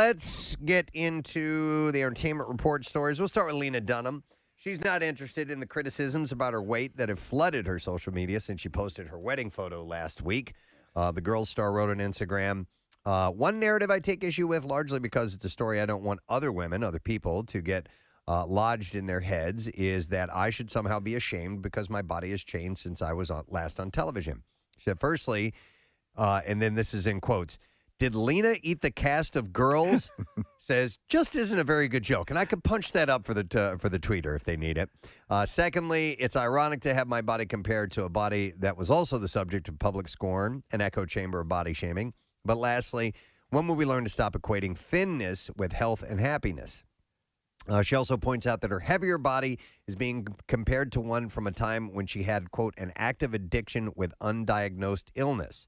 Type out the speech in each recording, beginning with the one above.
Let's get into the entertainment report stories. We'll start with Lena Dunham. She's not interested in the criticisms about her weight that have flooded her social media since she posted her wedding photo last week. The Girls star wrote on Instagram, one narrative I take issue with, largely because it's a story I don't want other women, other people, to get lodged in their heads, is that I should somehow be ashamed because my body has changed since I was last on television. She said, firstly, and then this is in quotes, did Lena eat the cast of Girls? Says, just isn't a very good joke. And I could punch that up for the tweeter if they need it. Secondly, it's ironic to have my body compared to a body that was also the subject of public scorn, an echo chamber of body shaming. But lastly, when will we learn to stop equating thinness with health and happiness? She also points out that her heavier body is being compared to one from a time when she had, quote, an active addiction with undiagnosed illness.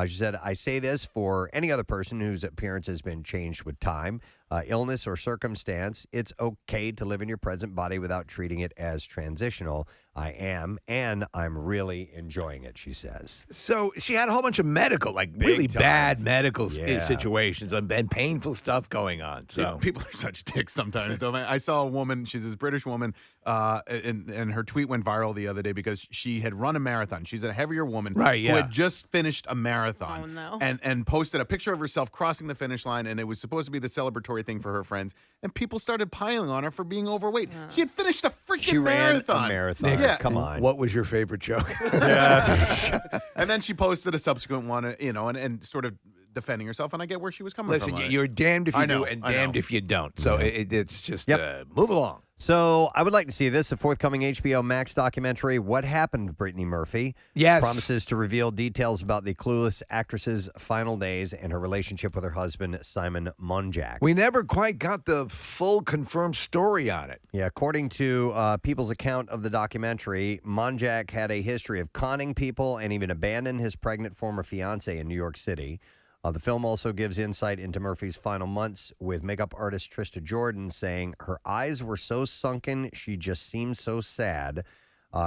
She said, I say this for any other person whose appearance has been changed with time, illness, or circumstance. It's okay to live in your present body without treating it as transitional. I am, and I'm really enjoying it, she says. So she had a whole bunch of medical, like really bad medical situations and painful stuff going on. So people are such dicks sometimes, though. I saw a woman, she's this British woman, and her tweet went viral the other day because she had run a marathon. She's a heavier woman who had just finished a marathon. Oh, no. And posted a picture of herself crossing the finish line, and it was supposed to be the celebratory thing for her friends. And people started piling on her for being overweight. She had finished a freaking marathon. Ran a marathon. Yeah. Come on. What was your favorite joke? And then she posted a subsequent one, and sort of defending herself, and I get where she was coming from. Listen, you're damned if you do and damned if you don't. So it's just move along. So I would like to see this, a forthcoming HBO Max documentary, What Happened to Brittany Murphy. Yes. Promises to reveal details about the clueless actress's final days and her relationship with her husband, Simon Monjack. We never quite got the full confirmed story on it. Yeah, according to people's account of the documentary, Monjack had a history of conning people and even abandoned his pregnant former fiancée in New York City. The film also gives insight into Murphy's final months, with makeup artist Trista Jordan saying her eyes were so sunken, she just seemed so sad.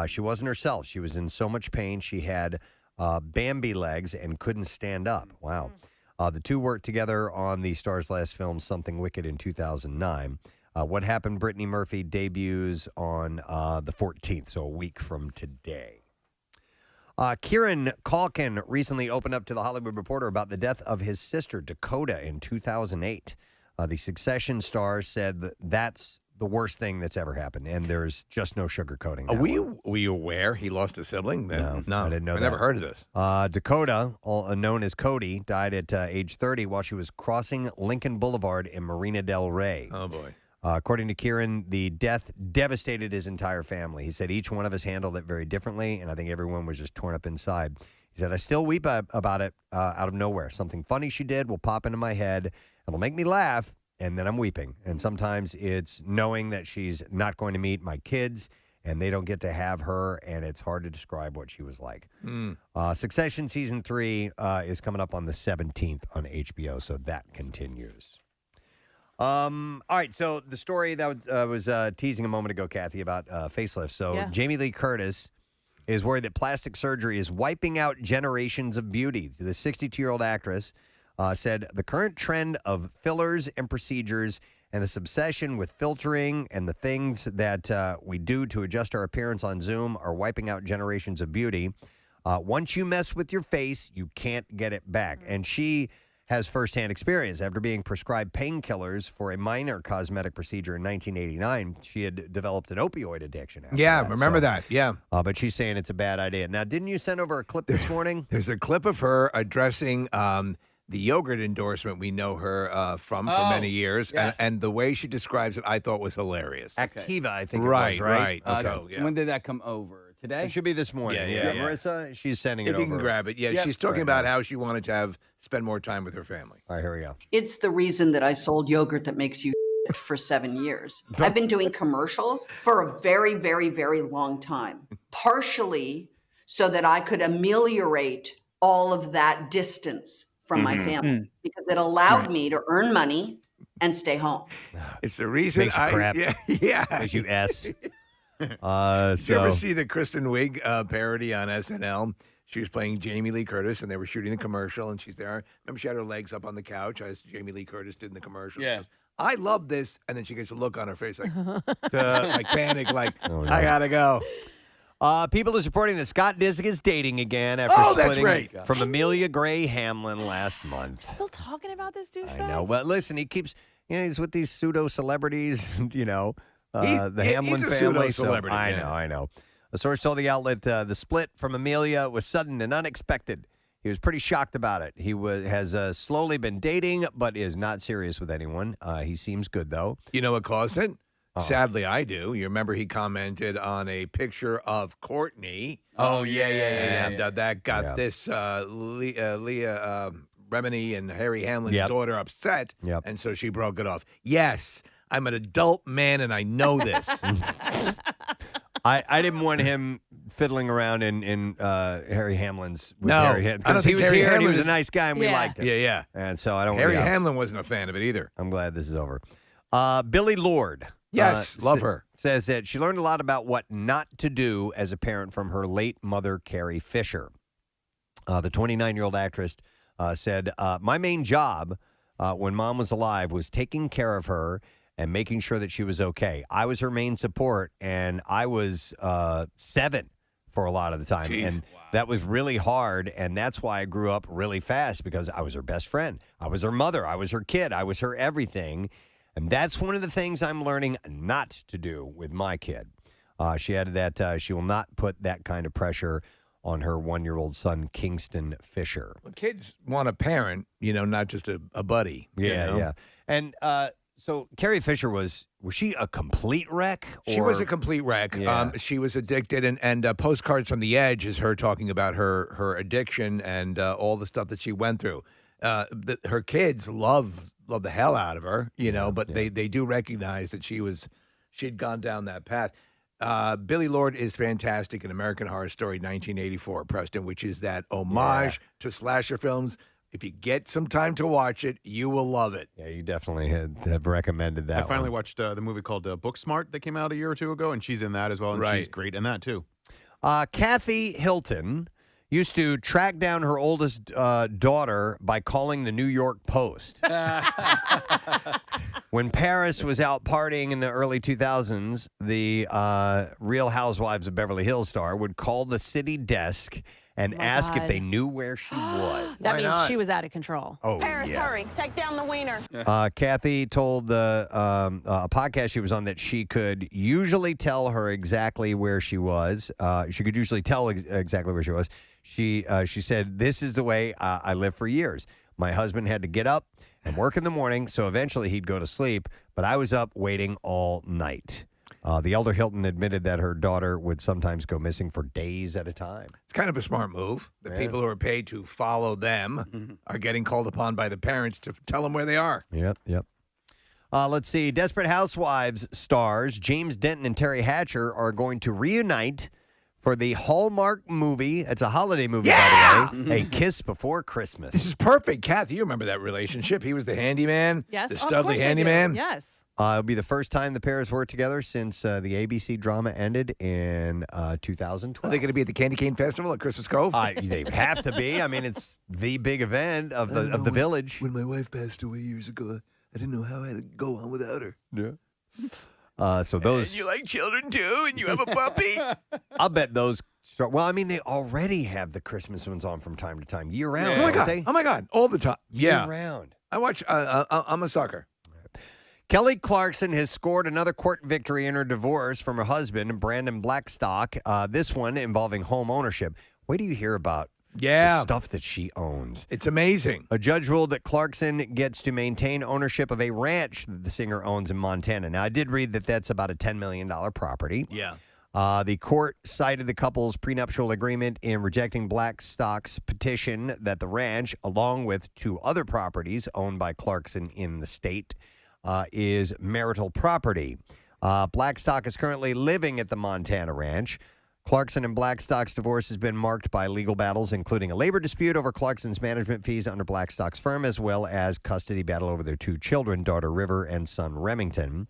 She wasn't herself. She was in so much pain. She had Bambi legs and couldn't stand up. Wow. The two worked together on the star's last film, Something Wicked, in 2009. What Happened, Brittany Murphy debuts on the 14th, so a week from today. Kieran Culkin recently opened up to The Hollywood Reporter about the death of his sister, Dakota, in 2008. The Succession star said that's the worst thing that's ever happened, and there's just no sugarcoating that. Were you aware he lost a sibling? No, I didn't know that. I never heard of this. Dakota, known as Cody, died at age 30 while she was crossing Lincoln Boulevard in Marina del Rey. Oh, boy. According to Kieran, the death devastated his entire family. He said each one of us handled it very differently, and I think everyone was just torn up inside. He said, I still weep about it out of nowhere. Something funny she did will pop into my head. It'll make me laugh, and then I'm weeping. And sometimes it's knowing that she's not going to meet my kids, and they don't get to have her, and it's hard to describe what she was like. Succession Season 3 is coming up on the 17th on HBO, so that continues. All right, so the story that was teasing a moment ago, Kathy, about facelifts. So Jamie Lee Curtis is worried that plastic surgery is wiping out generations of beauty. The 62-year-old actress said the current trend of fillers and procedures and this obsession with filtering and the things that we do to adjust our appearance on Zoom are wiping out generations of beauty. Once you mess with your face, you can't get it back. And she has firsthand experience. After being prescribed painkillers for a minor cosmetic procedure in 1989, she had developed an opioid addiction. Remember that. Yeah. But she's saying it's a bad idea. Now, didn't you send over a clip this morning? There's a clip of her addressing the yogurt endorsement we know her from for many years, and the way she describes it, I thought was hilarious. Activa, I think it was, right? Okay. When did that come over? Today? It should be this morning. Yeah. Marissa, she's sending it over. If you can grab it. Yeah, she's talking about how she wanted to spend more time with her family. All right, here we go. It's the reason that I sold yogurt that makes you for 7 years. I've been doing commercials for a very, very, very long time, partially so that I could ameliorate all of that distance from my family, because it allowed me to earn money and stay home. It's the reason Makes you crap. Yeah. Makes you S. Did you ever see the Kristen Wiig parody on SNL? She was playing Jamie Lee Curtis, and they were shooting the commercial, and she's there. Remember, she had her legs up on the couch, as Jamie Lee Curtis did in the commercial. Yeah. She goes, I love this. And then she gets a look on her face like panic, like, Oh, no. I got to go. People are reporting that Scott Disick is dating again after that's splitting great. from Amelia Gray Hamlin last month. Still talking about this douchebag? I know, but listen, he keeps, he's with these pseudo celebrities, the Hamlin he's a family. pseudo-celebrity, I yeah. know. A source told the outlet the split from Amelia was sudden and unexpected. He was pretty shocked about it. He has slowly been dating, but is not serious with anyone. He seems good, though. You know what caused it? Sadly, I do. You remember he commented on a picture of Courtney. Oh, yeah. And that got this Leah Remini and Harry Hamlin's daughter upset. Yep. And so she broke it off. Yes, I'm an adult man, and I know this. I didn't want him fiddling around in Harry Hamlin's. With No, Harry I don't because he think was Harry here and he was a Hamlin- nice guy and we liked him. Yeah. And so I don't. Harry yeah. Hamlin wasn't a fan of it either. I'm glad this is over. Billie Lourd. Yes, love her. Says that she learned a lot about what not to do as a parent from her late mother, Carrie Fisher. The 29-year-old actress said, my main job when mom was alive was taking care of her and making sure that she was okay. I was her main support, and I was 7 for a lot of the time. Jeez. And that was really hard, and that's why I grew up really fast, because I was her best friend. I was her mother. I was her kid. I was her everything. And that's one of the things I'm learning not to do with my kid. She added that she will not put that kind of pressure on her 1-year-old son, Kingston Fisher. Well, kids want a parent, not just a buddy. Yeah. And so Carrie Fisher was she a complete wreck? She was a complete wreck. Yeah. She was addicted, and Postcards from the Edge is her talking about her addiction and all the stuff that she went through. Her kids love the hell out of her, but they do recognize that she'd gone down that path. Billie Lourd is fantastic in American Horror Story 1984, Preston, which is that homage to slasher films. If you get some time to watch it, you will love it. Yeah, you definitely have recommended that. I finally watched the movie called Booksmart that came out a year or two ago, and she's in that as well, and she's great in that too. Kathy Hilton used to track down her oldest daughter by calling the New York Post. When Paris was out partying in the early 2000s, the Real Housewives of Beverly Hills star would call the city desk and ask if they knew where she was. That means she was out of control. Oh, Paris, yeah. hurry. Take down the wiener. Kathy told the a podcast she was on that she could usually tell her exactly where she was. She could usually tell exactly where she was. She said, this is the way I lived for years. My husband had to get up and work in the morning, so eventually he'd go to sleep, but I was up waiting all night. The elder Hilton admitted that her daughter would sometimes go missing for days at a time. It's kind of a smart move. The people who are paid to follow them are getting called upon by the parents to tell them where they are. Yep. Let's see. Desperate Housewives stars James Denton and Terry Hatcher are going to reunite for the Hallmark movie. It's a holiday movie, by the way. A Kiss Before Christmas. This is perfect. Kathy, you remember that relationship. He was the handyman. Yes, The of studly course I do. handyman. Yes. It'll be the first time the pairs worked together since the ABC drama ended in 2012. Are they going to be at the Candy Cane Festival at Christmas Cove? They have to be. I mean, it's the big event of the village. When my wife passed away years ago, I didn't know how I had to go on without her. Yeah. So those. And you like children too, and you have a puppy. I'll bet those. Well, I mean, they already have the Christmas ones on from time to time, year round. Oh my don't god! they? Oh my god! All the time. Year round. I watch. I'm a sucker. Kelly Clarkson has scored another court victory in her divorce from her husband, Brandon Blackstock, this one involving home ownership. Wait till you hear about the stuff that she owns. It's amazing. A judge ruled that Clarkson gets to maintain ownership of a ranch that the singer owns in Montana. Now, I did read that that's about a $10 million property. Yeah. The court cited the couple's prenuptial agreement in rejecting Blackstock's petition that the ranch, along with 2 other properties owned by Clarkson in the state, is marital property. Blackstock is currently living at the Montana ranch. Clarkson and Blackstock's divorce has been marked by legal battles, including a labor dispute over Clarkson's management fees under Blackstock's firm, as well as custody battle over their 2 children, daughter River and son Remington.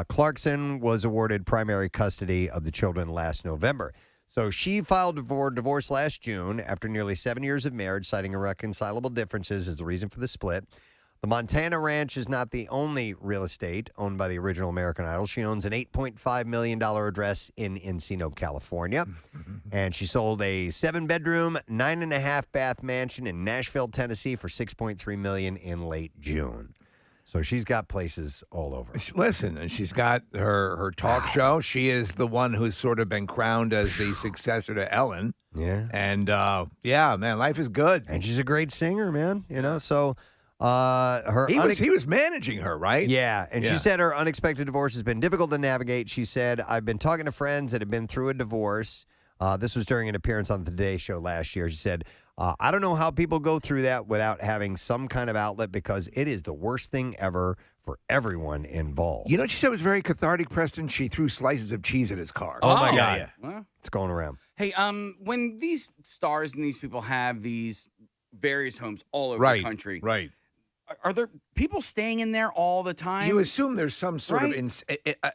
Clarkson was awarded primary custody of the children last November. So she filed for divorce last June after nearly 7 years of marriage, citing irreconcilable differences as the reason for the split. The Montana ranch is not the only real estate owned by the original American Idol. She owns an $8.5 million address in Encino, California. And she sold a 7-bedroom, 9.5-bath mansion in Nashville, Tennessee for $6.3 million in late June. So she's got places all over. Listen, and she's got her talk show. She is the one who's sort of been crowned as the successor to Ellen. Yeah. And, yeah, man, life is good. And she's a great singer, man. So... he was managing her, right? Yeah, and she said her unexpected divorce has been difficult to navigate. She said, I've been talking to friends that have been through a divorce. This was during an appearance on the Today Show last year. She said, I don't know how people go through that without having some kind of outlet because it is the worst thing ever for everyone involved. You know what she said was very cathartic, Preston? She threw slices of cheese at his car. Oh, my God. Yeah. Well, It's going around. hey, when these stars and these people have these various homes all over the country, Right. Are there people staying in there all the time? You assume there's some sort Right. of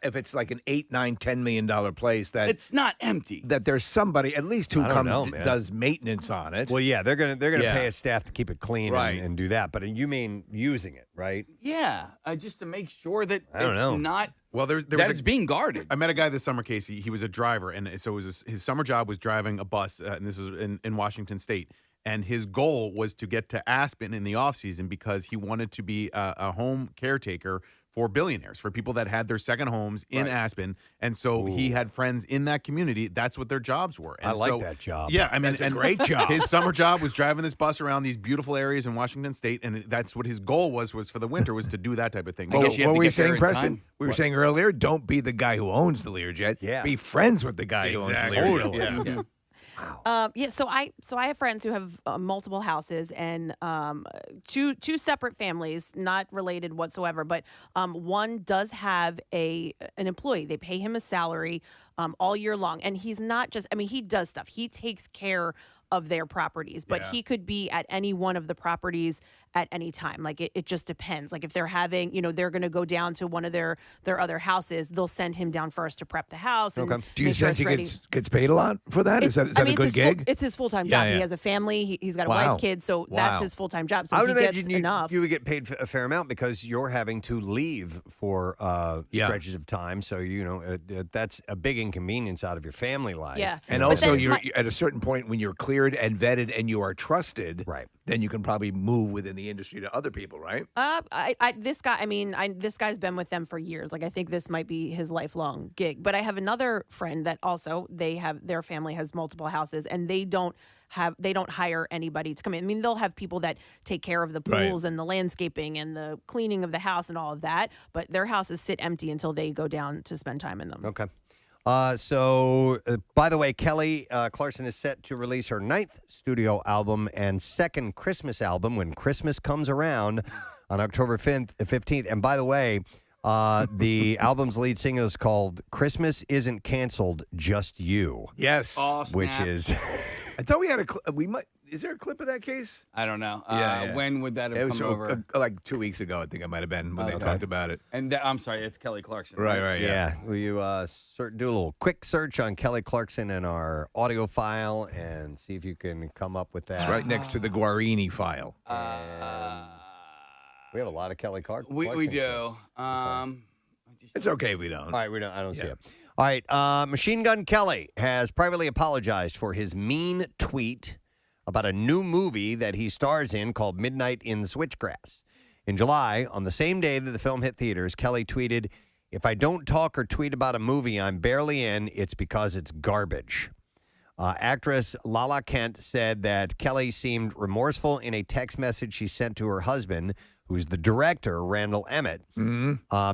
if it's like an $8, $9, $10 million place that it's not empty. that there's somebody at least who I don't comes know, man. does maintenance on it. Well, yeah, they're gonna Yeah. pay a staff to keep it clean Right. and do that. But you mean using it, right? Yeah, just to make sure that I don't it's know. not Well, there that was it's being guarded. I met a guy this summer, Casey. He was a driver, and so it was his summer job was driving a bus, and this was in Washington State. And his goal was to get to Aspen in the offseason because he wanted to be a home caretaker for billionaires, for people that had their second homes in Aspen. And so he had friends in that community. That's what their jobs were. And I like so, that job. Yeah, I mean, That's a great job. His summer job was driving this bus around these beautiful areas in Washington State, and that's what his goal was for the winter, was to do that type of thing. I guess you have what to were you get there saying, in Preston? time. We were saying earlier, don't be the guy who owns the Learjet. Yeah. Be friends with the guy who owns the Learjet. Yeah. So I have friends who have multiple houses and two separate families, not related whatsoever. But one does have an employee. They pay him a salary all year long, and he's not just. I mean, he does stuff. He takes care of their properties, but he could be at any one of the properties at any time. Like it just depends. Like if they're having, they're going to go down to one of their other houses, they'll send him down first to prep the house. And Do you make sure sense he it's ready. gets paid a lot for that? Is that I mean, a good it's his gig? it's his full-time Yeah, job. yeah. He has a family. He's got a Wow. wife, kids. So Wow. that's his full-time job. So I would if he imagine gets enough. you would get paid a fair amount because you're having to leave for stretches of time. So, that's a big inconvenience out of your family life. Yeah. And But also, then you're at a certain point when you're cleared and vetted and you are trusted, Right. then you can probably move within the industry to other people, right? This guy, this guy's been with them for years. Like, I think this might be his lifelong gig. But I have another friend that also, their family has multiple houses, and they don't hire anybody to come in. I mean, they'll have people that take care of the pools and the landscaping and the cleaning of the house and all of that. But their houses sit empty until they go down to spend time in them. Okay. By the way, Kelly Clarkson is set to release her 9th studio album and second Christmas album when Christmas comes around on October 15th. And by the way, the album's lead single is called Christmas Isn't Canceled, Just You. Yes. Oh, Which snap. is... I thought we had we might. Is there a clip of that case? I don't know. Yeah. When would that It have was come over? like 2 weeks ago, I think it might have been when they talked about it. And I'm sorry, it's Kelly Clarkson. Right, Yeah. Will you do a little quick search on Kelly Clarkson in our audio file and see if you can come up with that? It's right next to the Guarini file. We have a lot of Kelly Clarkson. We do. It's okay if we don't. All right, I don't see it. All right, Machine Gun Kelly has privately apologized for his mean tweet about a new movie that he stars in called Midnight in the Switchgrass. In July, on the same day that the film hit theaters, Kelly tweeted, "If I don't talk or tweet about a movie I'm barely in, it's because it's garbage." Actress Lala Kent said that Kelly seemed remorseful in a text message she sent to her husband, who's the director, Randall Emmett,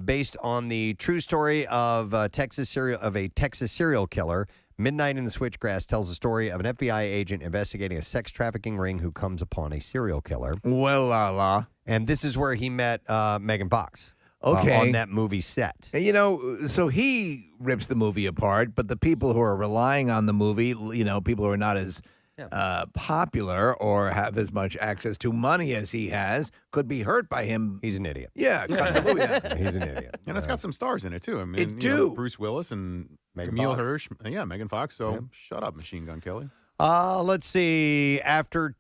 based on the true story of a Texas serial killer. Midnight in the Switchgrass tells the story of an FBI agent investigating a sex trafficking ring who comes upon a serial killer. Well, la. And this is where he met Megan Fox. Okay. On that movie set. And, so he rips the movie apart, but the people who are relying on the movie, people who are not as popular or have as much access to money as he has, could be hurt by him. He's an idiot. Yeah, cut the movie out. He's an idiot. And it's got some stars in it, too. I mean, It do. Bruce Willis and Megan Emil Fox. Hirsch. Yeah, Megan Fox. So shut up, Machine Gun Kelly. Let's see. After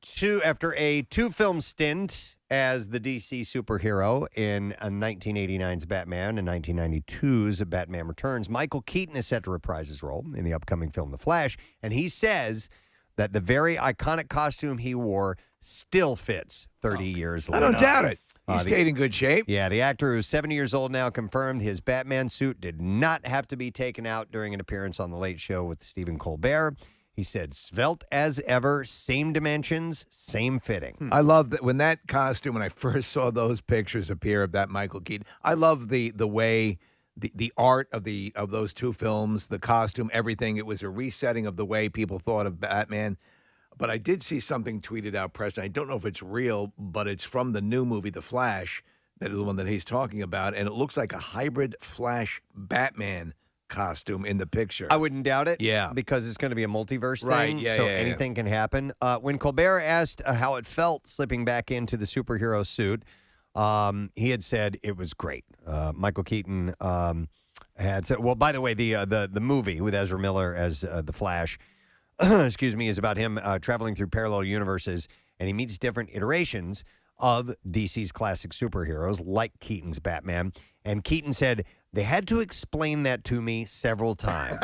a two-film stint as the DC superhero in 1989's Batman and 1992's Batman Returns, Michael Keaton is set to reprise his role in the upcoming film The Flash, and he says that the very iconic costume he wore still fits 30 years later. I don't doubt it. He stayed in good shape. Yeah, the actor, who's 70 years old now, confirmed his Batman suit did not have to be taken out during an appearance on The Late Show with Stephen Colbert. He said, svelte as ever, same dimensions, same fitting. I love that when that costume, when I first saw those pictures appear of that Michael Keaton, I love the way, the art of those two films, the costume, everything. It was a resetting of the way people thought of Batman. But I did see something tweeted out, Preston. I don't know if it's real, but it's from the new movie, The Flash, that is the one that he's talking about, and it looks like a hybrid Flash Batman costume in the picture. I wouldn't doubt it. Yeah. Because it's going to be a multiverse Right, thing. yeah, so yeah, anything can happen. When Colbert asked how it felt slipping back into the superhero suit, he had said it was great. Michael Keaton had said, well, by the way, the movie with Ezra Miller as the Flash, excuse me, is about him traveling through parallel universes, and he meets different iterations of DC's classic superheroes, like Keaton's Batman. And Keaton said, they had to explain that to me several times.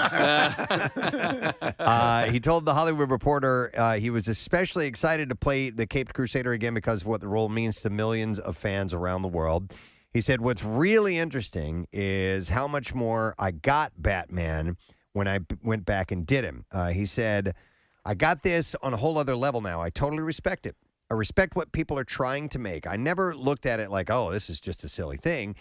He told The Hollywood Reporter he was especially excited to play the Caped Crusader again because of what the role means to millions of fans around the world. He said, what's really interesting is how much more I got Batman when I went back and did him. He said, I got this on a whole other level now. I totally respect it. I respect what people are trying to make. I never looked at it like, oh, this is just a silly thing.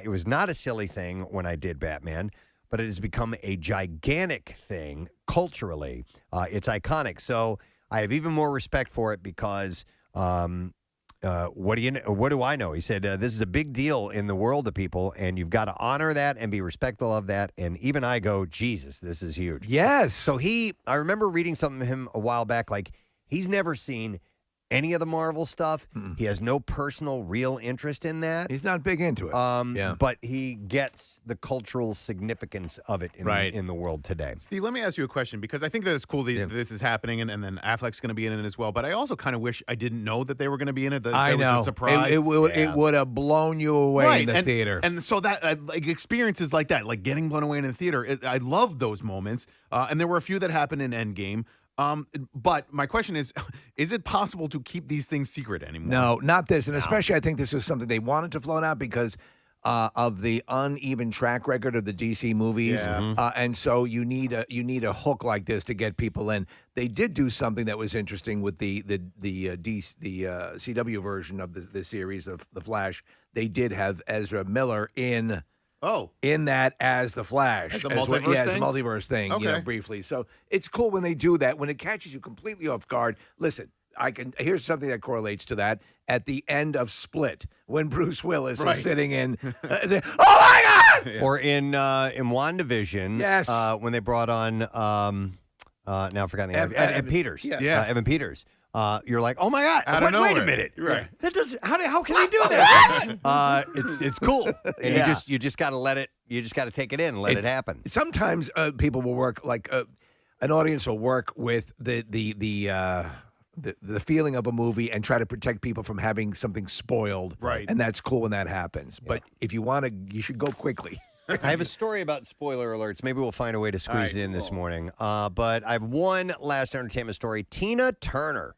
It was not a silly thing when I did Batman, but it has become a gigantic thing culturally. It's iconic. So I have even more respect for it because what do I know? He said, this is a big deal in the world of people, and you've got to honor that and be respectful of that. And even I go, Jesus, this is huge. Yes. So I remember reading something of him a while back, like he's never seen any of the Marvel stuff. He has no personal, real interest in that. He's not big into it. But he gets the cultural significance of it in the world today. Steve, let me ask you a question, because I think that it's cool that this is happening, and then Affleck's going to be in it as well. But I also kind of wish I didn't know that they were going to be in it. That I there know. was a surprise. It would have blown you away in the theater. And so that like experiences like that, like getting blown away in the theater, I love those moments. And there were a few that happened in Endgame. But my question is it possible to keep these things secret anymore? No, not this. And especially I think this was something they wanted to float out because of the uneven track record of the DC movies. Yeah. And so you need a hook like this to get people in. They did do something that was interesting with the CW version of the series of The Flash. They did have Ezra Miller in that as the Flash. As a multiverse thing? As a multiverse thing, briefly. So it's cool when they do that. When it catches you completely off guard, listen, here's something that correlates to that. At the end of Split, when Bruce Willis is sitting in, oh my God! Yeah. Or in WandaVision, when they brought on, now I've forgotten the name, Evan Peters. Evan Peters. You're like, oh my God! Wait a minute! Right? That does. How can they do that? It's cool. And you just got to let it. You just got to take it in and let it happen. Sometimes people will work like an audience will work with the feeling of a movie and try to protect people from having something spoiled. Right. And that's cool when that happens. But if you want to, you should go quickly. I have a story about spoiler alerts. Maybe we'll find a way to squeeze it in this morning. But I have one last entertainment story. Tina Turner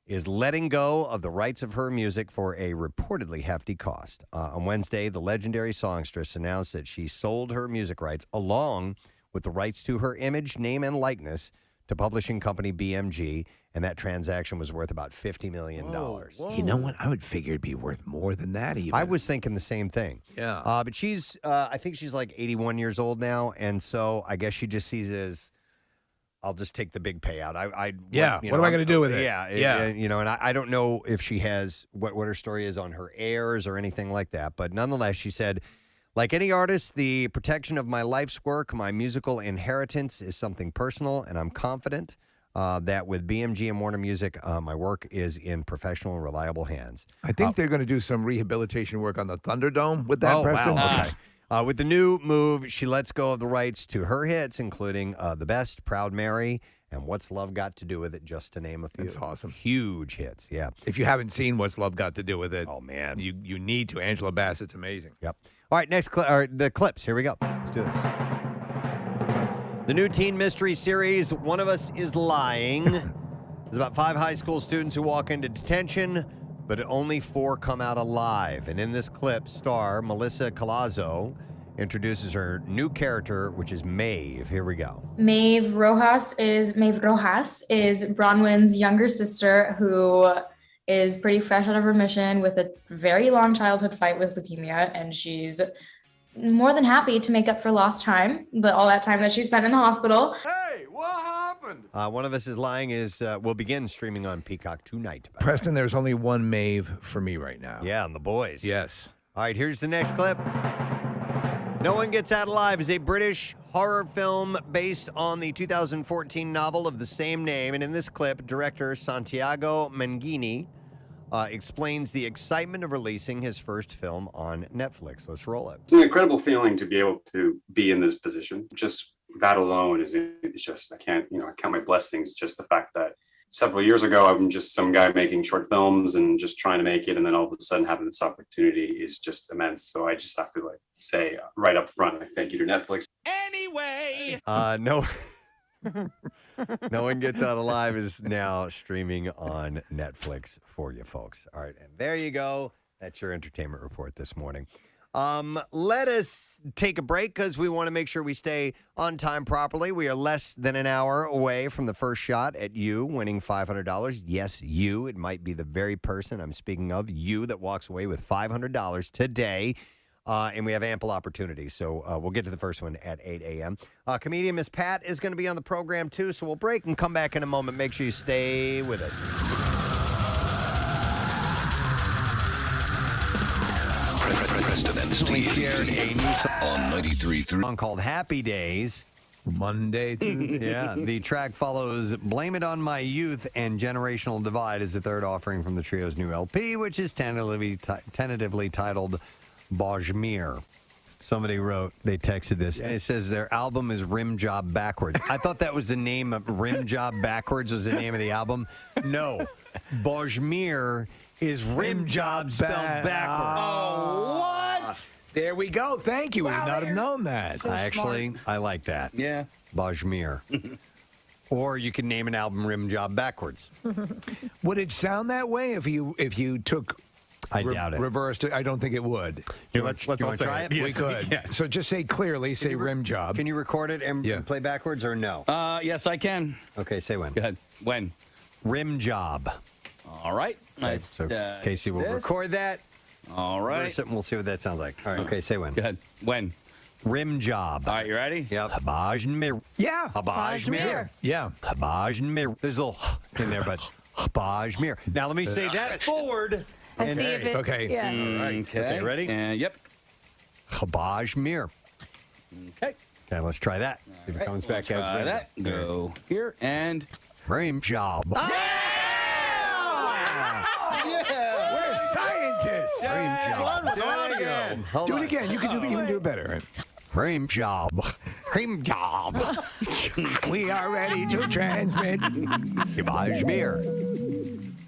is letting go of the rights of her music for a reportedly hefty cost. On Wednesday, the legendary songstress announced that she sold her music rights along with the rights to her image, name, and likeness to publishing company BMG, and that transaction was worth about $50 million. Whoa. You know what? I would figure it'd be worth more than that even. I was thinking the same thing. Yeah. But she's, I think she's like 81 years old now, and so I guess she just sees it as, I'll just take the big payout. What am I going to do with it? And I don't know if she has, what her story is on her heirs or anything like that, but nonetheless, she said, like any artist, the protection of my life's work, my musical inheritance is something personal, and I'm confident that with BMG and Warner Music, my work is in professional and reliable hands. I think they're going to do some rehabilitation work on the Thunderdome with that, Preston. Wow. Okay. With the new move, she lets go of the rights to her hits, including The Best, Proud Mary, and What's Love Got to Do with It, just to name a few. That's awesome. Huge hits, yeah. If you haven't seen What's Love Got to Do with It, oh man, you need to. Angela Bassett's amazing. Yep. All right, next the clips. Here we go. Let's do this. The new teen mystery series, One of Us is Lying. There's about 5 high school students who walk into detention, but only 4 come out alive. And in this clip, star Melissa Calazzo introduces her new character, which is Maeve. Here we go. Maeve Rojas is Bronwyn's younger sister who is pretty fresh out of remission with a very long childhood fight with leukemia, and she's more than happy to make up for lost time, all that time that she spent in the hospital. Hey, what happened? One of Us is Lying will begin streaming on Peacock tonight. Preston, there's only one Maeve for me right now. Yeah, and the boys. Yes. All right, here's the next clip. No One Gets Out Alive is a British horror film based on the 2014 novel of the same name. And in this clip, director Santiago Mangini explains the excitement of releasing his first film on Netflix. Let's roll it. It's an incredible feeling to be able to be in this position. Just that alone it's just, I count my blessings. Just the fact that several years ago, I'm just some guy making short films and just trying to make it. And then all of a sudden having this opportunity is just immense. So I just have to say right up front, I thank you to Netflix. Anyway. No One Gets Out Alive is now streaming on Netflix for you folks. All right, and there you go. That's your entertainment report this morning. Let us take a break because we want to make sure we stay on time properly. We are less than an hour away from the first shot at you winning $500. Yes, you. It might be the very person I'm speaking of, you, that walks away with $500 today. And we have ample opportunity. So we'll get to the first one at 8 a.m. Comedian Miss Pat is going to be on the program, too. So we'll break and come back in a moment. Make sure you stay with us. Preston and Steve Shared a new song on 93.3 called Happy Days. Monday, Tuesday. Yeah, the track follows Blame It On My Youth and Generational Divide is the third offering from the trio's new LP, which is tentatively titled Bajmir. Somebody they texted this, and it says their album is Rim Job Backwards. I thought that was the name of Rim Job Backwards was the name of the album. No, Bajmir is Rim Job spelled backwards. Oh, what? There we go. Thank you. We would not have known that. I like that. Yeah. Bajmir. Or you can name an album Rim Job Backwards. Would it sound that way if you took... I doubt it. Reversed it. I don't think it would. Here, let's all say try it. it? We could. Yes. So just say clearly, say rim job. Can you record it and play backwards or no? Yes, I can. Okay, say when. Go ahead. When? Rim job. All right. Okay, so Casey will record that. All right. We'll see what that sounds like. All right. Okay, say when. Go ahead. When? Rim job. All right, you ready? Yep. Bajmir. Yeah. Bajmir. Yeah. Bajmir. There's a little in there, but Bajmir. Now let me say that forward. And see if it, okay. Yeah. All right. Okay, ready? Yep. Bajmir. Okay. Okay, let's try that. See if it comes back as Try that. Go here and... Rim job. We're scientists. Rim job. Do it again. You can even do it better. Rim job. Rim job. We are ready to transmit. Bajmir.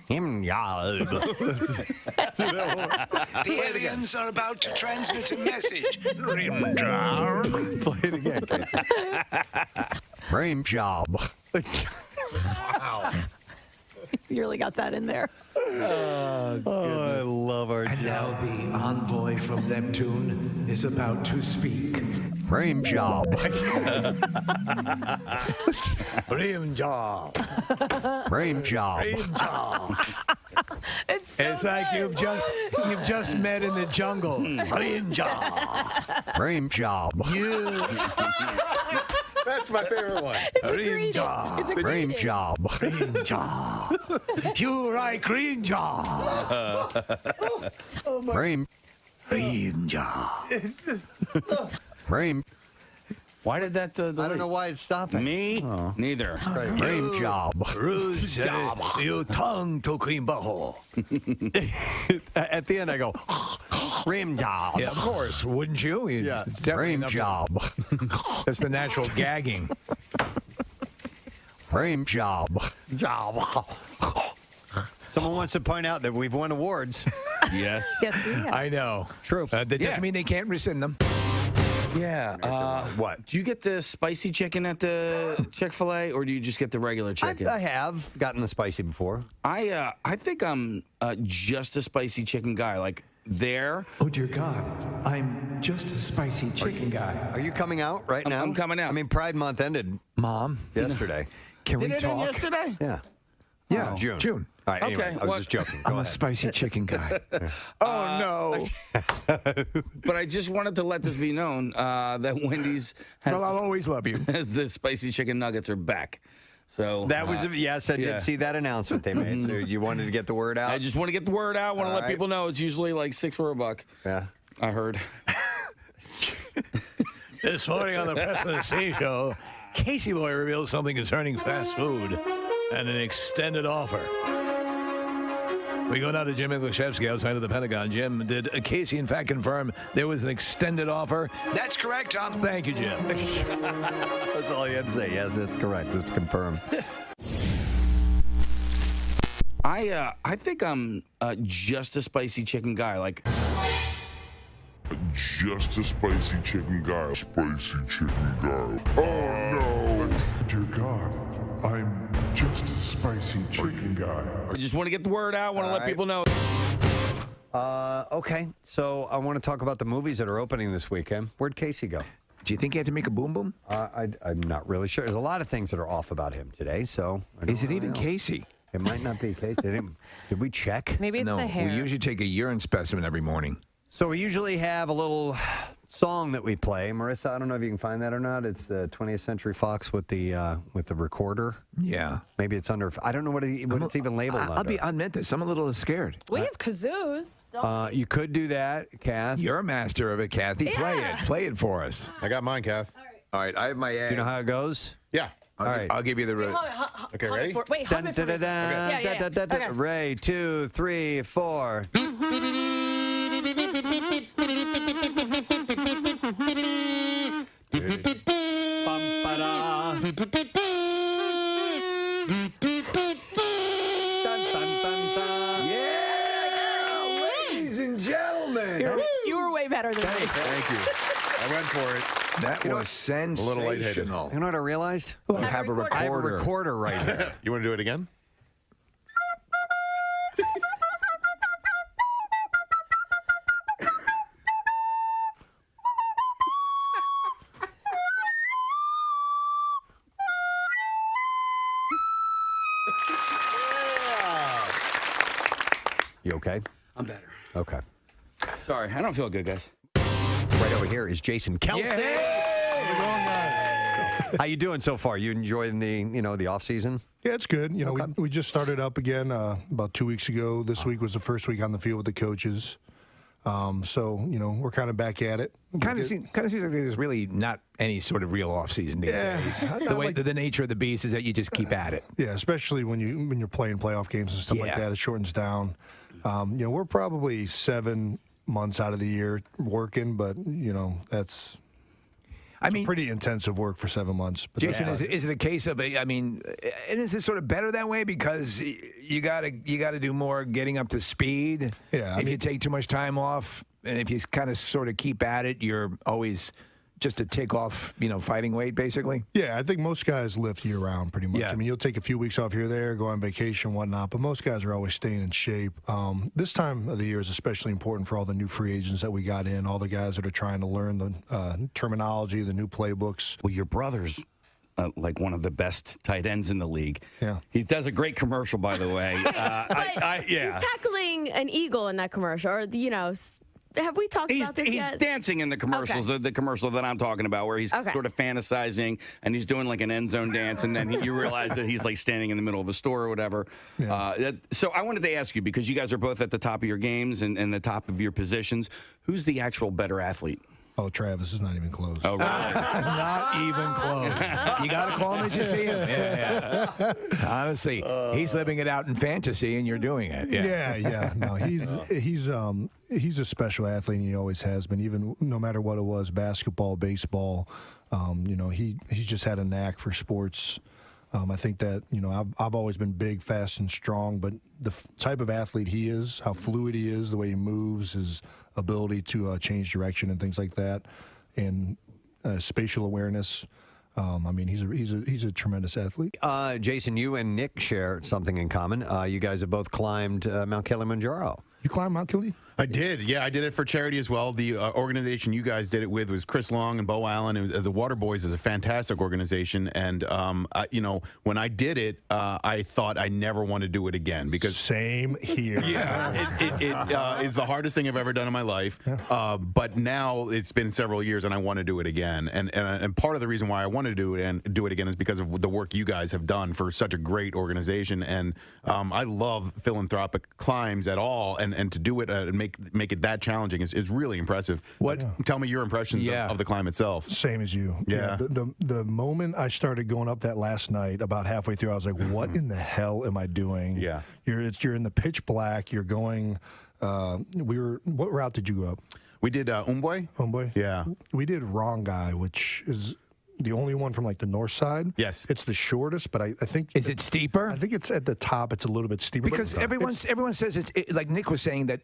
Rim job. The aliens are about to transmit a message. Rim job. Play it again, Casey. Rim job. Wow. You really got that in there. I love our And now the envoy from Neptune is about to speak. Rim job. Rim job. Rim job. Rim job. It's like you've just met in the jungle. Rim job. Rim job. That's my favorite one. Rim job. It's a Rim greeting. job. Rim job. You like rim job. Rim. Rim job. Rim. Why did that... I don't know why it's stopping. Me? Neither. Rim job. Rouge, your tongue to cream butthole. At the end, I go. Rim job. Yeah, of course. Wouldn't you? Yeah. It's definitely Rim enough- job. That's the natural gagging. Rim job. Job. Someone wants to point out that we've won awards. Yes. Yes, we have. I know. True. That doesn't Yeah. mean they can't rescind them. Yeah. What? Do you get the spicy chicken at the Chick-fil-A, or do you just get the regular chicken? I have gotten the spicy before. I think I'm just a spicy chicken guy. Like there. Oh, dear God. I'm just a spicy chicken guy. Are you coming out right now? I'm coming out. I mean, Pride Month ended Mom, yesterday. can we Did it end talk? yesterday? Yeah. Yeah, June. June. All right, anyway, Okay, I was what- just joking. Go I'm a ahead. spicy chicken guy. Oh, no. But I just wanted to let this be known that Wendy's has, Well, I'll always love you. has the spicy chicken nuggets are back. So That was, yes, I yeah. did see that announcement they made. So you wanted to get the word out? I just want to get the word out. Want to All let right. people know it's usually like $6 for $1. Yeah. I heard. This morning on the Preston and Steve Show, Casey Boy reveals something concerning fast food and an extended offer. We go now to Jim Iglesiewski outside of the Pentagon. Jim, did Casey in fact confirm there was an extended offer? That's correct, Tom. Thank you, Jim. That's all you had to say. Yes, it's correct. It's confirmed. I think I'm just a spicy chicken guy. Like Just a spicy chicken guy. Spicy chicken guy. Oh no! Dear God, I'm just a spicy chicken guy. I just want to get the word out. Want to All let right. people know. Okay, so I want to talk about the movies that are opening this weekend. Where'd Casey go? Do you think he had to make a boom boom? I'm not really sure. There's a lot of things that are off about him today, so I don't Is it really even know. Casey? It might not be Casey. Did we check? Maybe it's No, the hair. we usually take a urine specimen every morning. So we usually have a little song that we play. Marissa, I don't know if you can find that or not. It's the 20th Century Fox with the recorder. Yeah. Maybe it's under. I don't know what it's even labeled under. I'll admit this. I'm a little scared. We have kazoos. You could do that, Kath. You're a master of it, Kathy. Play it. Play it for us. I got mine, Kath. All right. I have my egg. You know how it goes? Yeah. All right. I'll give you the. Okay, ready? Wait, Dun, hum it dun, for me. dun, dun, Yeah, yeah, dun, dun, dun, yeah. dun. Ray, 2, 3, 4. Yeah, ladies and gentlemen. You were way better than me. Thank you. I went for it. That was sensational. little lightheaded. You know what I realized? You have a recorder. I have a recorder. recorder right here. You want to do it again? You okay? I'm better. Okay. Sorry, I don't feel good, guys. Right over here is Jason Kelce. How you doing so far? You enjoying the off season? Yeah, it's good. You know, we just started up again about 2 weeks ago. This week was the first week on the field with the coaches. So, you know, we're kind of back at it. Kind of seems like there's really not any sort of real off season these days. The nature of the beast is that you just keep at it. Yeah, especially when you're playing playoff games and stuff like Yeah. that. It shortens down. You know, we're probably 7 months out of the year working, but you know that's. Pretty intensive work for 7 months. But Jason, is it a case of and is it sort of better that way because you gotta do more getting up to speed? Yeah, If you take too much time off, and if you kind of sort of keep at it, you're always just to take off, fighting weight, basically. Yeah, I think most guys lift year round pretty much. Yeah. I mean, you'll take a few weeks off here or there, go on vacation, whatnot, but most guys are always staying in shape. This time of the year is especially important for all the new free agents that we got in, all the guys that are trying to learn the terminology, the new playbooks. Well, your brother's like one of the best tight ends in the league. Yeah. He does a great commercial, by the way. He's tackling an eagle in that commercial, or have we talked about this he's yet? dancing in the commercials, Okay. the commercial that I'm talking about, where he's sort of fantasizing and he's doing like an end zone dance, and then you realize that he's like standing in the middle of a store or whatever. Yeah. So I wanted to ask you, because you guys are both at the top of your games and the top of your positions, who's the actual better athlete? Oh, Travis is not even close. Oh, really? Not even close. You got to call him as you see him. Yeah. Honestly, he's living it out in fantasy, and you're doing it. Yeah. No, he's a special athlete, and he always has been. Even no matter what it was, basketball, baseball. He's just had a knack for sports. I think that I've always been big, fast, and strong, but the type of athlete he is, how fluid he is, the way he moves, his ability to change direction and things like that, and spatial awareness. He's a tremendous athlete. Jason, you and Nick share something in common. You guys have both climbed Mount Kilimanjaro. You climbed Mount Kilimanjaro? I did. Yeah, I did it for charity as well. The organization you guys did it with was Chris Long and Bo Allen. And the Water Boys is a fantastic organization. And, when I did it, I thought I never want to do it again. Because same here. Yeah, it is the hardest thing I've ever done in my life. Yeah. But now it's been several years, and I want to do it again. And part of the reason why I want to do it again is because of the work you guys have done for such a great organization. And I love philanthropic climbs at all. And to do it and make it that challenging is really impressive. Tell me your impressions of the climb itself. Same as you. Yeah. The moment I started going up that last night, about halfway through, I was like, what in the hell am I doing? Yeah. You're in the pitch black. You're going. What route did you go up? We did Umbwe. Yeah. We did Rongai, which is the only one from like the north side. Yes. It's the shortest, but I think... Is it steeper? I think it's at the top. It's a little bit steeper. Because everyone says it's like Nick was saying that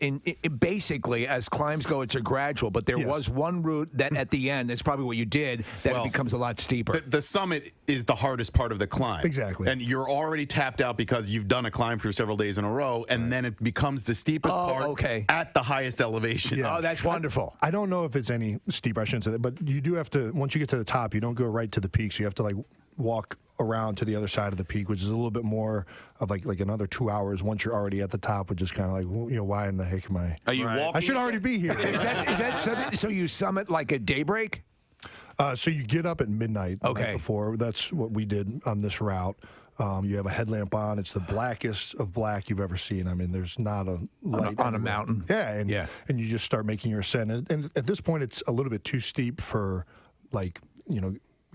basically as climbs go, it's a gradual, but there was one route that at the end, it's probably what you did, that it becomes a lot steeper. The summit is the hardest part of the climb. Exactly. And you're already tapped out because you've done a climb for several days in a row, and then it becomes the steepest part at the highest elevation. Yeah. Oh, that's wonderful. I don't know if it's any steeper, I shouldn't say that, but you do have to, once you get to the top, you don't go right to the peak, so you have to like walk around to the other side of the peak, which is a little bit more of like another 2 hours once you're already at the top, which is kind of like, why in the heck am I? Are you walking? I should already be here. Is that so you summit like at daybreak? So you get up at midnight the night before. That's what we did on this route. You have a headlamp on. It's the blackest of black you've ever seen. I mean, there's not a light on a mountain. Yeah, and you just start making your ascent. And at this point, it's a little bit too steep for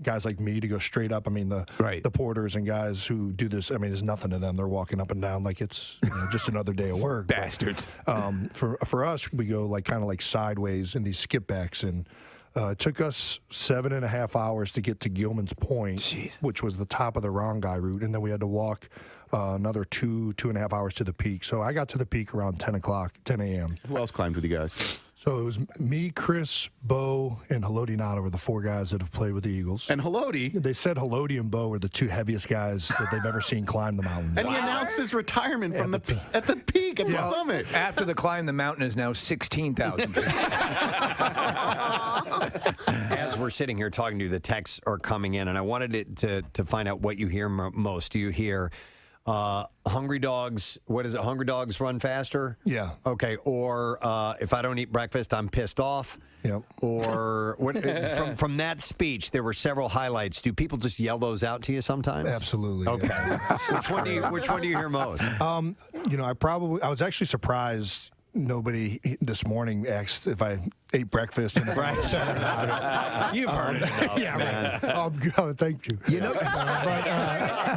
guys like me to go straight up. I mean, the porters and guys who do this, I mean, it's nothing to them. They're walking up and down like it's just another day of work. Bastards. But, for us, we go kind of sideways in these skipbacks, and it took us 7.5 hours to get to Gilman's Point, which was the top of the Rongai route, and then we had to walk another 2.5 hours to the peak. So I got to the peak around 10 a.m. Who else climbed with you guys? So it was me, Chris, Bo, and Haloti Nada were the four guys that have played with the Eagles. And Haloti? They said Haloti and Bo were the two heaviest guys that they've ever seen climb the mountain. And he announced his retirement from at the peak, at the summit. After the climb, the mountain is now 16,000 feet. As we're sitting here talking to you, the texts are coming in, and I wanted to find out what you hear most. Do you hear... hungry dogs, what is it? Hungry dogs run faster? Yeah. Okay. Or if I don't eat breakfast, I'm pissed off. Yep. Or from that speech, there were several highlights. Do people just yell those out to you sometimes? Absolutely. Okay. Yeah. Which one do you hear most? I was actually surprised nobody this morning asked if I ate breakfast. And You've heard it enough, yeah, man. Oh, thank you. You know, I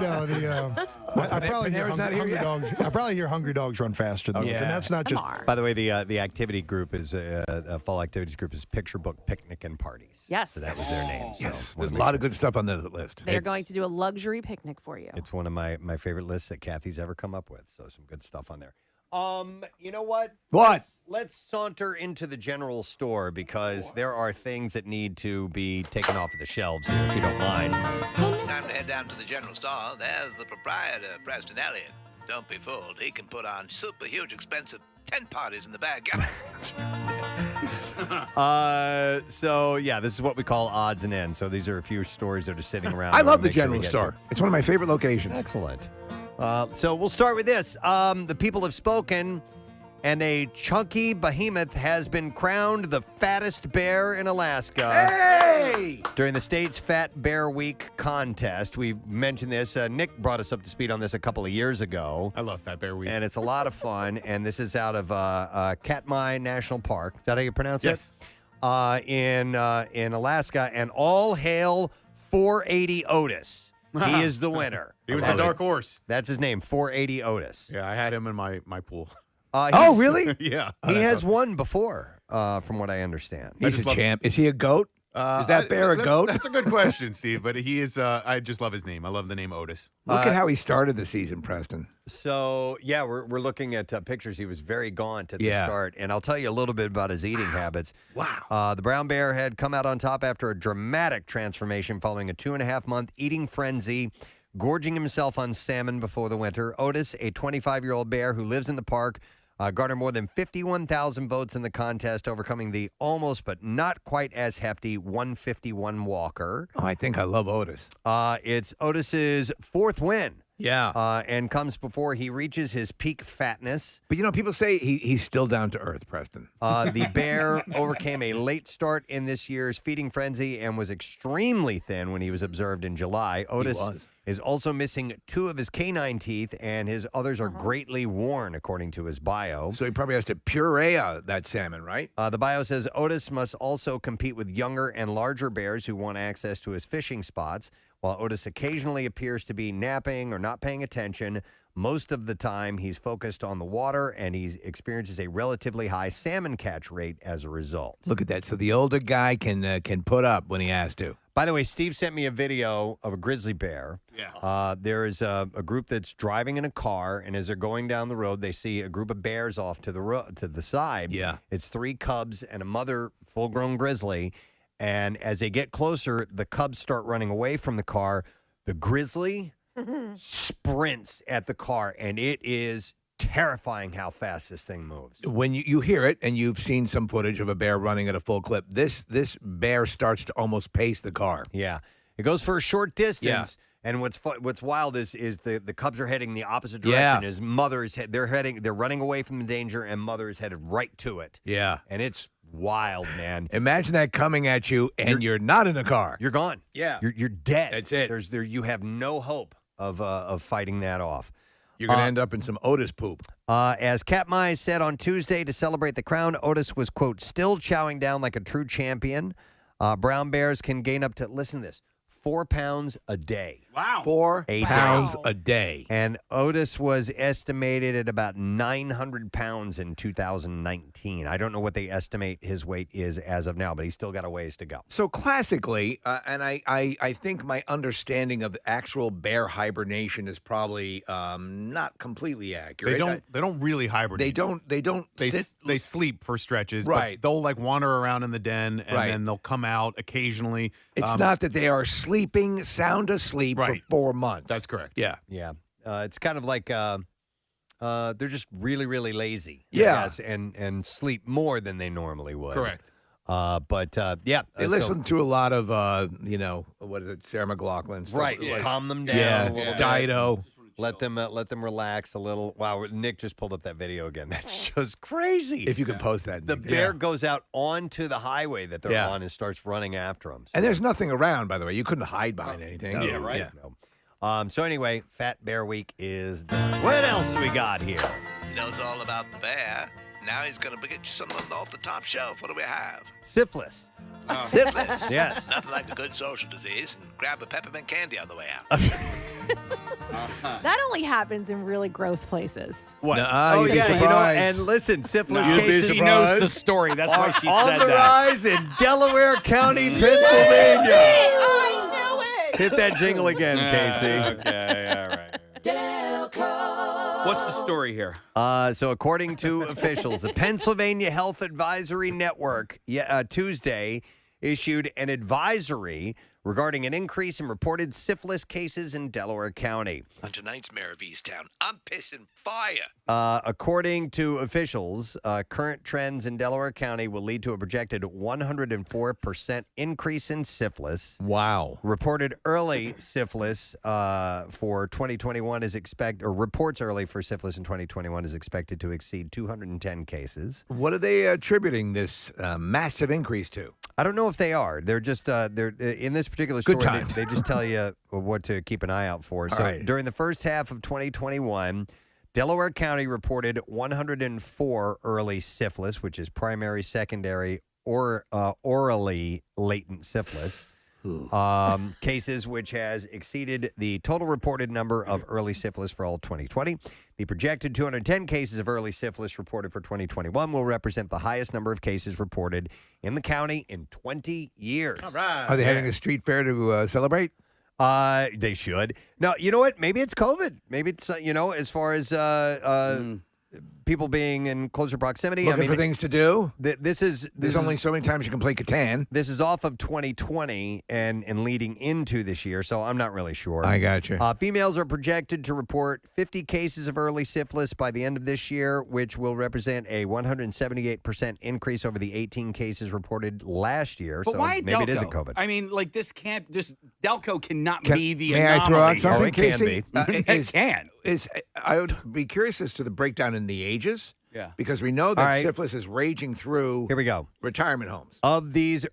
probably hear hungry dogs. I probably hear hungry dogs run faster than those. And that's not just. By the way, the activity group is fall activities group is Picture Book Picnic and Parties. Yes. So that was their name. So yes. There's a lot of good stuff on the list. They're going to do a luxury picnic for you. It's one of my favorite lists that Kathy's ever come up with. So some good stuff on there. You know what? What? Let's saunter into the general store because there are things that need to be taken off of the shelves here, if you don't mind. Time to head down to the general store. There's the proprietor, Preston Elliott. Don't be fooled. He can put on super huge, expensive tent parties in the backyard. So yeah, this is what we call odds and ends. So these are a few stores that are sitting around. I love the general store. It's one of my favorite locations. Excellent. So we'll start with this. The people have spoken, and a chunky behemoth has been crowned the fattest bear in Alaska. Hey! During the state's Fat Bear Week contest. We mentioned this. Nick brought us up to speed on this a couple of years ago. I love Fat Bear Week. And it's a lot of fun. And this is out of Katmai National Park. Is that how you pronounce it? Yes. in Alaska, and all hail 480 Otis. He is the winner. He was the dark horse. That's his name, 480 Otis. Yeah, I had him in my pool. Oh, really? Yeah. He has won before, from what I understand. He's a champ. Is he a goat? Is that bear a goat? That's a good question, Steve. But he is. I just love his name. I love the name Otis. Look at how he started the season, Preston. So, yeah, we're looking at pictures. He was very gaunt at the start. And I'll tell you a little bit about his eating habits. Wow. The brown bear had come out on top after a dramatic transformation following a 2.5-month eating frenzy, gorging himself on salmon before the winter. Otis, a 25-year-old bear who lives in the park, garnered more than 51,000 votes in the contest, overcoming the almost but not quite as hefty 151 Walker. Oh, I think I love Otis. It's Otis's fourth win. Yeah. And comes before he reaches his peak fatness. But, people say he's still down to earth, Preston. The bear overcame a late start in this year's feeding frenzy and was extremely thin when he was observed in July. Otis is also missing 2 of his canine teeth, and his others are greatly worn, according to his bio. So he probably has to puree that salmon, right? The bio says Otis must also compete with younger and larger bears who want access to his fishing spots. While Otis occasionally appears to be napping or not paying attention, most of the time he's focused on the water, and he experiences a relatively high salmon catch rate as a result. Look at that. So the older guy can put up when he has to. By the way, Steve sent me a video of a grizzly bear. Yeah. There is a group that's driving in a car, and as they're going down the road, they see a group of bears off to the side. Yeah. It's 3 cubs and a mother full-grown grizzly. And as they get closer, the cubs start running away from the car. The grizzly sprints at the car, and it is terrifying how fast this thing moves. When you hear it, and you've seen some footage of a bear running at a full clip, this bear starts to almost pace the car. Yeah. It goes for a short distance. Yeah. And what's wild is the cubs are heading the opposite direction. His mother is they're running away from the danger, and mother is headed right to it. Yeah. And it's wild, man. Imagine that coming at you, and you're not in a car. You're gone. Yeah. You're dead. That's it. You have no hope of fighting that off. You're going to end up in some Otis poop. As Katmai said on Tuesday, to celebrate the crown, Otis was, quote, still chowing down like a true champion. Brown bears can gain up to, listen to this, 4 pounds a day. Wow. 4 pounds a day. And Otis was estimated at about 900 pounds in 2019. I don't know what they estimate his weight is as of now, but he's still got a ways to go. So classically, and I think my understanding of the actual bear hibernation is probably not completely accurate. They don't really hibernate. They sleep for stretches. Right. But they'll wander around in the den, and then they'll come out occasionally. It's not that they are sleeping sound asleep for 4 months. That's correct. Yeah. Yeah. It's kind of like they're just really, really lazy. Yeah. I guess, and sleep more than they normally would. Correct. Yeah. They listen to a lot of, what is it, Sarah McLachlan stuff. Right. Calm them down a little bit. Dido. Let them relax a little. Wow, Nick just pulled up that video again. That's just crazy. If you could post that. The bear goes out onto the highway that they're on and starts running after them. And there's nothing around, by the way. You couldn't hide behind anything. No, right. Yeah. No. So anyway, Fat Bear Week is done. What else we got here? He knows all about the bear. Now he's going to get you something off the top shelf. What do we have? Syphilis. Syphilis? Yes. Nothing like a good social disease, and grab a peppermint candy on the way out. That only happens in really gross places. What? Oh, yeah, and listen, syphilis cases She knows the story. That's why she on said the that. rise in Delaware County, Pennsylvania. I knew it. Hit that jingle again, Casey. Okay, all right. What's the story here? So according to officials, the Pennsylvania Health Advisory Network Tuesday issued an advisory regarding an increase in reported syphilis cases in Delaware County. On tonight's Mayor of Easttown, I'm pissing fire. According to officials, current trends in Delaware County will lead to a projected 104% increase in syphilis. Wow. Reported early syphilis for 2021 is reports early for syphilis in 2021 is expected to exceed 210 cases. What are they attributing this massive increase to? I don't know if they are. They're just they're in this particular story. They just tell you what to keep an eye out for. So during the first half of 2021, Delaware County reported 104 early syphilis, which is primary, secondary, orally latent syphilis. Cases which has exceeded the total reported number of early syphilis for all 2020. The projected 210 cases of early syphilis reported for 2021 will represent the highest number of cases reported in the county in 20 years. All right. Are they having a street fair to celebrate? They should. No, you know what? Maybe it's COVID. Maybe it's, as far as people being in closer proximity. Looking for things to do? There's only so many times you can play Catan. This is off of 2020 and leading into this year, so I'm not really sure. I got you. Females are projected to report 50 cases of early syphilis by the end of this year, which will represent a 178% increase over the 18 cases reported last year. But so why maybe Delco? it isn't COVID. I mean, like, this can't just Delco cannot be the May anomaly. I throw out something, it can Casey? be. It can. I would be curious as to the breakdown in the ages. Yeah. Because we know that All right. syphilis is raging through Here we go. retirement homes. Of these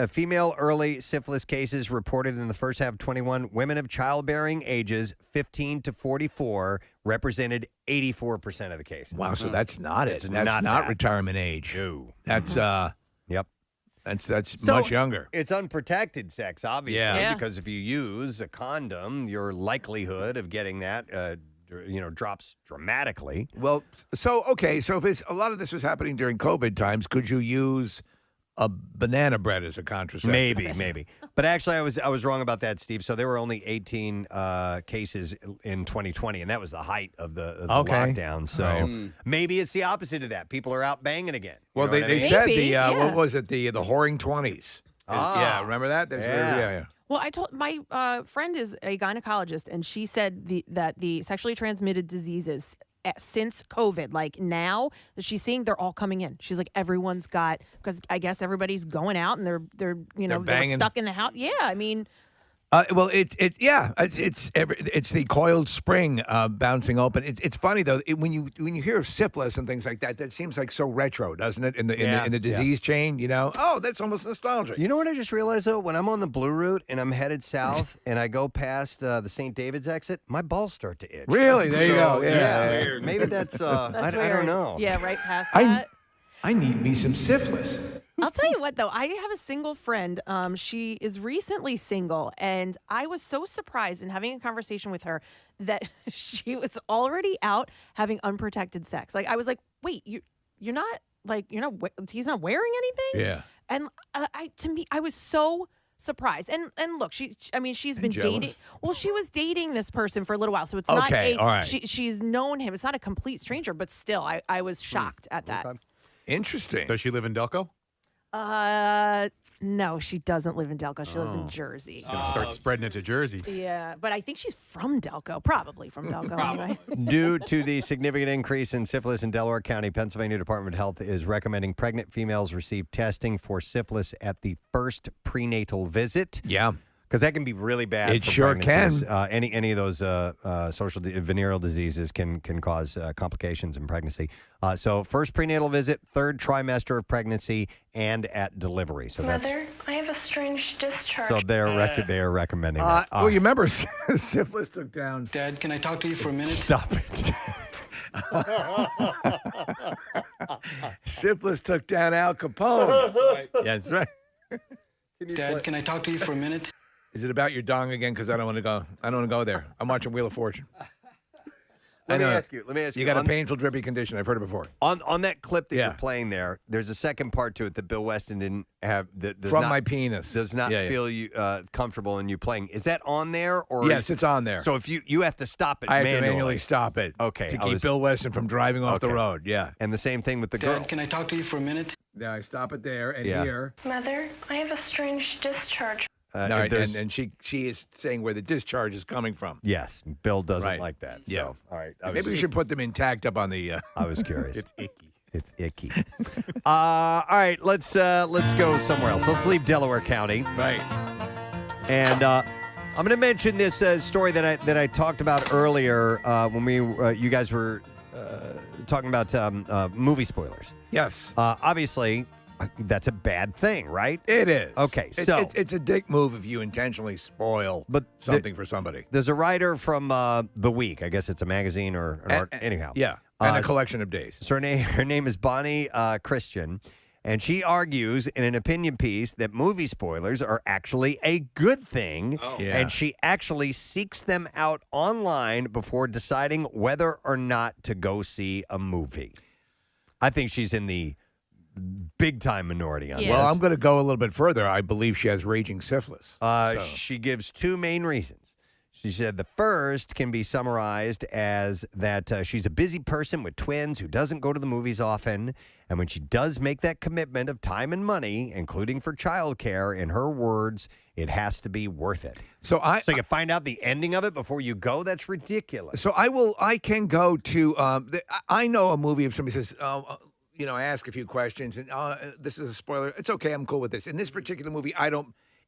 female early syphilis cases reported in the first half of 21, women of childbearing ages 15 to 44 represented 84% of the cases. Wow, so that's not it. It's That's not that. retirement age. No. That's Yep. That's So, much younger. It's unprotected sex, obviously, Yeah. because if you use a condom, your likelihood of getting that, drops dramatically. Well, so if a lot of this was happening during COVID times, could you use a banana bread as a contraceptive? Maybe. But actually, I was wrong about that, Steve. So there were only 18 cases in 2020, and that was the height of the lockdown. So Right. maybe it's the opposite of that. People are out banging again. You Well, know what I they mean? said Maybe, what was it? The whoring 20s. Yeah, remember that? Yeah. Well, I told my friend is a gynecologist, and she said that the sexually transmitted diseases since COVID, like now that she's seeing, they're all coming in. She's like, everyone's got, because I guess everybody's going out and they're banging. stuck in the house. Yeah, I mean. Well, it's the coiled spring bouncing open. It's funny though when you hear of syphilis and things like that, that seems like so retro, doesn't it? In the disease chain, oh, that's almost nostalgic. You know what I just realized though? When I'm on the Blue Route and I'm headed south and I go past the St. David's exit, my balls start to itch. Really? There you go. Yeah. Maybe that's I don't know. Yeah, right past that. I need me some syphilis. I'll tell you what, though. I have a single friend. She is recently single, and I was so surprised in having a conversation with her that she was already out having unprotected sex. Like, I was like, wait, you're not he's not wearing anything? Yeah. And I was so surprised. And look, she's been dating. Well, she was dating this person for a little while, so it's not all right. she's known him. It's not a complete stranger, but still, I was shocked at that. Okay. Interesting. Does she live in Delco? No, she doesn't live in Delco. She lives in Jersey. She's going to start spreading it to Jersey. Yeah, but I think she's from Delco, probably from Delco. Anyway. Due to the significant increase in syphilis in Delaware County, Pennsylvania Department of Health is recommending pregnant females receive testing for syphilis at the first prenatal visit. Yeah. Because that can be really bad. It for sure pregnancies. can. Any of those venereal diseases can cause complications in pregnancy. So first prenatal visit, third trimester of pregnancy, and at delivery. So Mother, I have a strange discharge. So they are recommending that. Well, you remember syphilis took down. Dad, can I talk to you for a minute? Stop it. Syphilis took down Al Capone. That's right. Dad, can I talk to you for a minute? Is it about your dong again? Because I don't want to go. I don't want to go there. I'm watching Wheel of Fortune. Let me ask you. You got a painful, drippy condition. I've heard it before. On that clip that you're playing there, there's a second part to it that Bill Weston didn't have. That does From not, my penis. Does not feel you comfortable in you playing. Is that on there? Or yes, it's on there. So if you have to stop it I have manually. to manually stop it. Okay. To keep Bill Weston from driving off the road. Yeah. And the same thing with the Dad, girl. can I talk to you for a minute? Yeah, I stop it there and Yeah. here. Mother, I have a strange discharge. No, and she is saying where the discharge is coming from. Yes, Bill doesn't like that. So, Yeah. all right. Maybe we should put them intact up on the. I was curious. It's icky. It's icky. All right, let's go somewhere else. Let's leave Delaware County. Right. And I'm going to mention this story that I talked about earlier when you guys were talking about movie spoilers. Yes. Obviously, that's a bad thing, right? It is. Okay, so it's a dick move if you intentionally spoil something for somebody. There's a writer from The Week. I guess it's a magazine or an art. Anyhow. Yeah, and a collection of days. So her name is Bonnie Christian. And she argues in an opinion piece that movie spoilers are actually a good thing. Oh. Yeah. And she actually seeks them out online before deciding whether or not to go see a movie. I think she's in the big-time minority on this. Well, I'm going to go a little bit further. I believe she has raging syphilis. She gives two main reasons. She said the first can be summarized as that she's a busy person with twins who doesn't go to the movies often. And when she does make that commitment of time and money, including for childcare, in her words, it has to be worth it. So you find out the ending of it before you go? That's ridiculous. So I can go to, I know a movie if somebody says, I ask a few questions and this is a spoiler. It's okay. I'm cool with this. In this particular movie,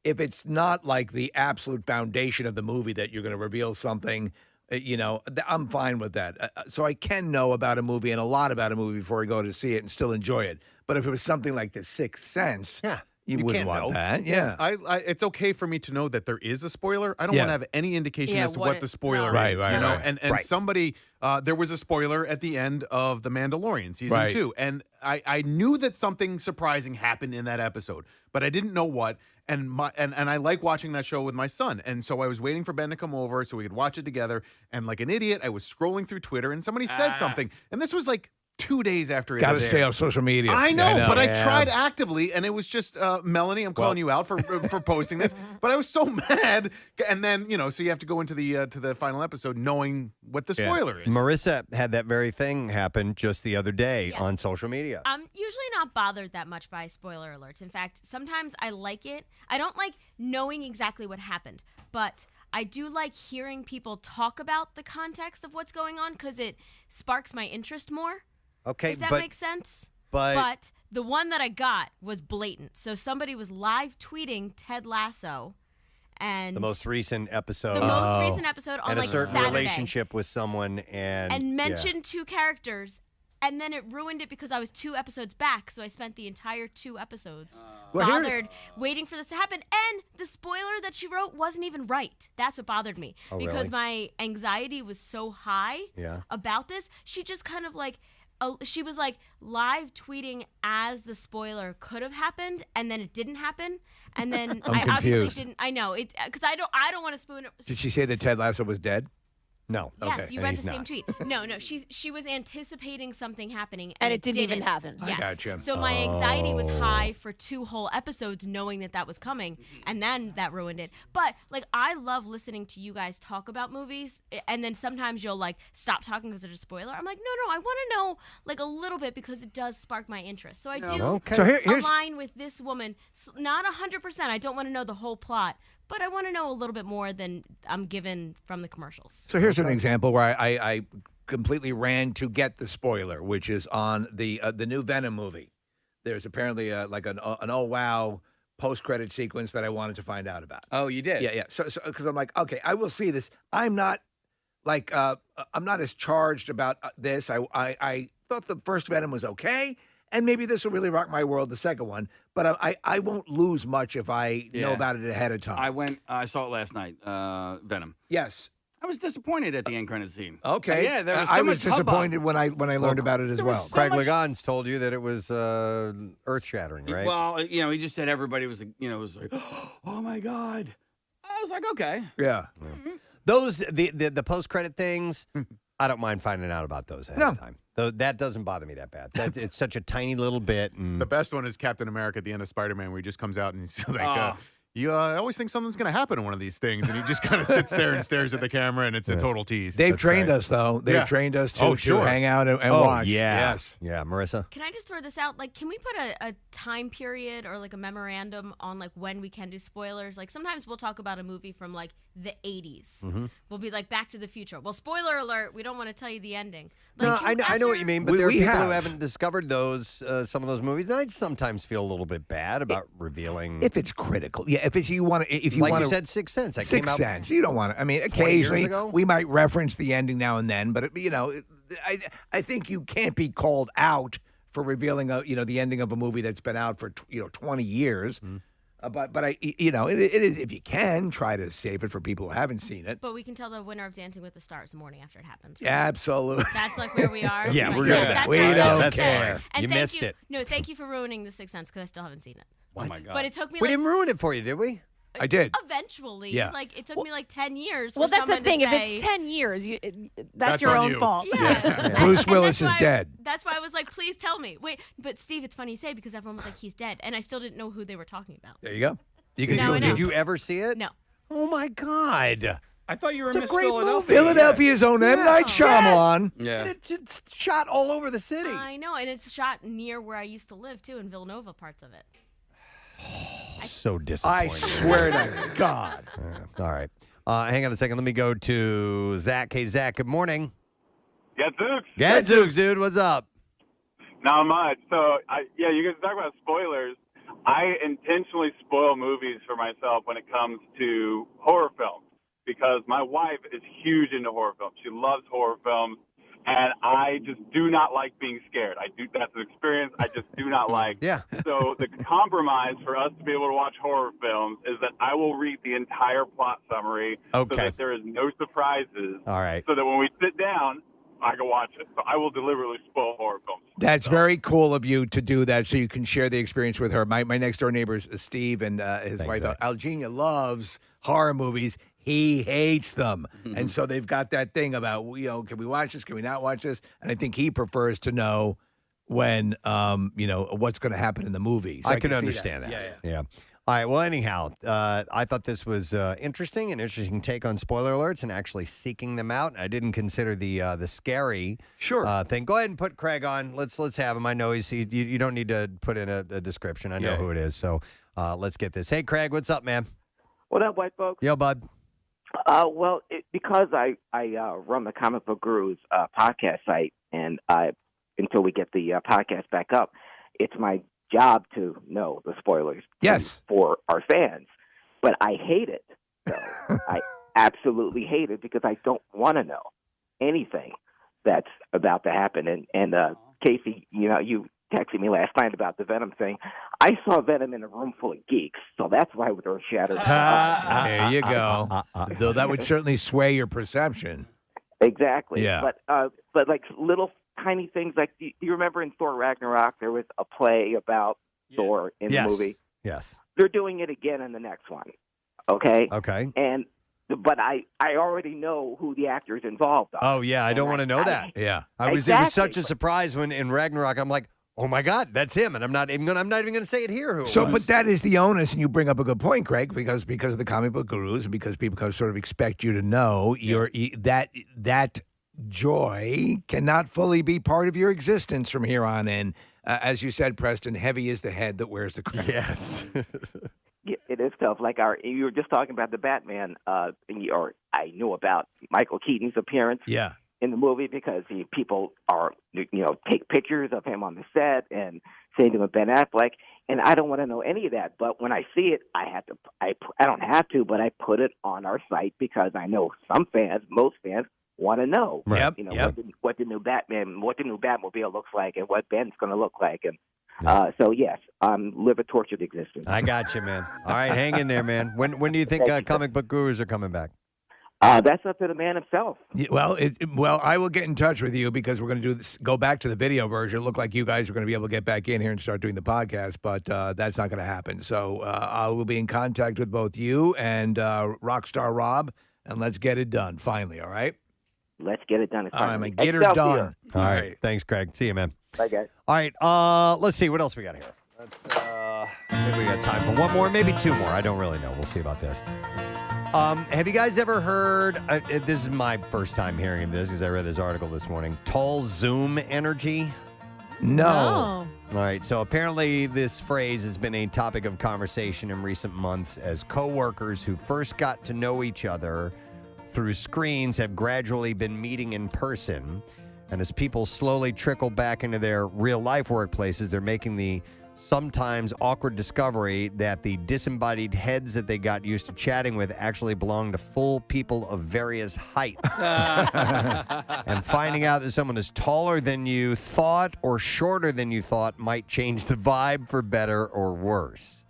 if it's not like the absolute foundation of the movie that you're going to reveal something, I'm fine with that. So I can know about a movie and a lot about a movie before I go to see it and still enjoy it. But if it was something like The Sixth Sense, you wouldn't can't want know. that. Yeah. It's okay for me to know that there is a spoiler. I don't Yeah. want to have any indication as to what the spoiler Right, is. right, you know, right. and Right. somebody there was a spoiler at the end of The Mandalorian season Right. 2, and I knew that something surprising happened in that episode, but I didn't know what. And I like watching that show with my son, and so I was waiting for Ben to come over so we could watch it together. And like an idiot, I was scrolling through Twitter, and somebody said something, and this was like 2 days after it. Got to stay off social media. I know, Yeah, but I Yeah. tried actively, and it was just Melanie. I'm calling you out for posting this, but I was so mad. And then so you have to go into the final episode knowing what the spoiler is. Marissa had that very thing happen just the other day on social media. I'm usually not bothered that much by spoiler alerts. In fact, sometimes I like it. I don't like knowing exactly what happened, but I do like hearing people talk about the context of what's going on because it sparks my interest more. Okay, if that but- makes sense. but- the one that I got was blatant. So somebody was live tweeting Ted Lasso, and The most recent episode. The most recent episode on, and like, a certain Saturday. relationship with someone and mentioned two characters, and then it ruined it because I was 2 episodes back, so I spent the entire 2 episodes Well, here- bothered waiting for this to happen. And the spoiler that she wrote wasn't even right. That's what bothered me Oh, because really? my anxiety was so high Yeah. about this. She just kind of like. She was like live tweeting as the spoiler could have happened, and then it didn't happen, and then I'm I obviously confused. didn't. I know it's because I don't want to spoon. Did she say that Ted Lasso was dead? No. Yes, you read the same tweet. No, she was anticipating something happening, And it didn't even happen. Yes. I gotcha. So my anxiety was high for 2 whole episodes, knowing that was coming, and then that ruined it. But like, I love listening to you guys talk about movies, and then sometimes you'll like stop talking because there's a spoiler. I'm like, no, I want to know like a little bit because it does spark my interest. So I do Okay. So here's- align with this woman, not 100%. I don't want to know the whole plot. But I want to know a little bit more than I'm given from the commercials. So here's an example where I completely ran to get the spoiler, which is on the new Venom movie. There's apparently like an oh wow post-credit sequence that I wanted to find out about. Oh, you did? Yeah. So because I'm like, okay, I will see this. I'm not like I'm not as charged about this. I thought the first Venom was okay. And maybe this will really rock my world, the second one. But I won't lose much if I know about it ahead of time. I saw it last night, Venom. Yes. I was disappointed at the end credit scene. Okay. Yeah, there was so I much was disappointed when I learned about it as well. Craig Legans told you that it was earth-shattering, right? Well, he just said everybody was, was like, oh my God. I was like, okay. Yeah. Those the post-credit things, I don't mind finding out about those ahead of time. Though that doesn't bother me that bad. It's such a tiny little bit. And The best one is Captain America at the end of Spider-Man, where he just comes out and he's like, I always think something's going to happen in one of these things. And he just kind of sits there and stares at the camera, and it's a total tease. They've That's trained great. us, though. They've trained us to sure. hang out and watch. Yeah. Yes. Yeah, Marissa? Can I just throw this out? Like, can we put a time period or like a memorandum on like when we can do spoilers? Like, sometimes we'll talk about a movie from like the 80s. Mhm. We'll be like Back to the Future. Well, spoiler alert, we don't want to tell you the ending. No, Like, I know what you mean, but there are we people who have. haven't discovered those, some of those movies. And I sometimes feel a little bit bad about revealing. If it's critical. Yeah, if you want to. If you like want you said, Sixth Sense. That came Sixth out Sense. You don't want to. I mean, 20 years occasionally ago? we might reference the ending now and then, but I think you can't be called out for revealing the ending of a movie that's been out for 20 years. But it is, if you can, try to save it for people who haven't seen it. But we can tell the winner of Dancing with the Stars the morning after it happens. Right? Absolutely. That's like where we are. Yeah, like, we're good. We don't care. And You thank missed it. No, thank you for ruining The Sixth Sense because I still haven't seen it. Oh my God. But it took me We like didn't ruin it for you, did we? I did. eventually. Yeah. Like it took me like 10 years. Well, for that's the someone thing. To If say, it's 10 years, that's That's your on own you. fault. Yeah. Bruce Willis that's is why- dead. That's why I was like, please tell me. Wait, but Steve, it's funny you say because everyone was like, he's dead, and I still didn't know who they were talking about. There you go. You can Now still I do know. Did you ever see it? No. Oh my God! I thought you were It's a Miss great Philadelphia. Philadelphia's own M. Night Shyamalan. Yeah. And it's shot all over the city. I know, and it's shot near where I used to live too, in Villanova, parts of it. So I disappointing. swear to God. All right. Hang on a second. Let me go to Zach. Hey, Zach, good morning. Gadzooks. Gadzooks, dude. What's up? Not much. So, you guys talk about spoilers. I intentionally spoil movies for myself when it comes to horror films because my wife is huge into horror films. She loves horror films, and I just do not like being scared. That's an experience I just do not like. Yeah. So the compromise for us to be able to watch horror films is that I will read the entire plot summary Okay. so that there is no surprises. All right. So that when we sit down, I can watch it. So I will deliberately spoil horror films. That's very cool of you to do that so you can share the experience with her. My next door neighbor is Steve, and his wife, Algenia, loves horror movies. He hates them. And so they've got that thing about, can we watch this? Can we not watch this? And I think he prefers to know when, what's going to happen in the movie. So I can see understand that. Yeah. All right. Well, anyhow, I thought this was interesting, an interesting take on spoiler alerts and actually seeking them out. I didn't consider the scary thing. Go ahead and put Craig on. Let's have him. I know you don't need to put in a description. I know who it is. So let's get this. Hey, Craig, what's up, man? What up, white folks? Yo, bud. Because I run the Comic Book Gurus podcast site, and until we get the podcast back up, it's my job to know the spoilers. Yes. For our fans, but I hate it. So I absolutely hate it because I don't want to know anything that's about to happen. And Casey, you texted me last night about the Venom thing. I saw Venom in a room full of geeks, so that's why they're shattered. There you go. Though that would certainly sway your perception. Exactly. Yeah. But like little tiny things, like do you remember in Thor Ragnarok there was a play about Thor in the movie? Yes. They're doing it again in the next one. Okay. Okay. But I already know who the actors involved are. Oh yeah, I don't want to know that. Yeah. It was such a surprise when in Ragnarok I'm like, oh my God, that's him, and I'm not even going to say it here. Who it was. But that is the onus, and you bring up a good point, Craig, because of the comic book gurus, and because people sort of expect you to know that joy cannot fully be part of your existence from here on in. As you said, Preston, heavy is the head that wears the crown. Yes. Yeah, it is tough. Like you were just talking about the Batman, or I knew about Michael Keaton's appearance. Yeah. In the movie because people are, take pictures of him on the set and say to him Ben Affleck, and I don't want to know any of that. But when I see it, I don't have to, but I put it on our site because I know most fans want to know, right. What the new Batmobile looks like and what Ben's going to look like. And so, yes, live a tortured existence. I got you, man. All right, hang in there, man. When do you think comic book gurus are coming back? That's up to the man himself. Yeah, well, I will get in touch with you because we're going to go back to the video version. It looked like you guys are going to be able to get back in here and start doing the podcast, but that's not going to happen. So I will be in contact with both you and Rockstar Rob, and let's get it done finally, all right? Let's get it done. All right, man, get her done. All right. Thanks, Craig. See you, man. Bye, guys. All right, let's see. What else we got here? Maybe we got time for one more, maybe two more. I don't really know. We'll see about this. Have you guys ever heard, this is my first time hearing this because I read this article this morning, tall Zoom energy? No. All right, so apparently this phrase has been a topic of conversation in recent months as coworkers who first got to know each other through screens have gradually been meeting in person. And as people slowly trickle back into their real-life workplaces, they're making the sometimes awkward discovery that the disembodied heads that they got used to chatting with actually belong to full people of various heights. And finding out that someone is taller than you thought or shorter than you thought might change the vibe for better or worse.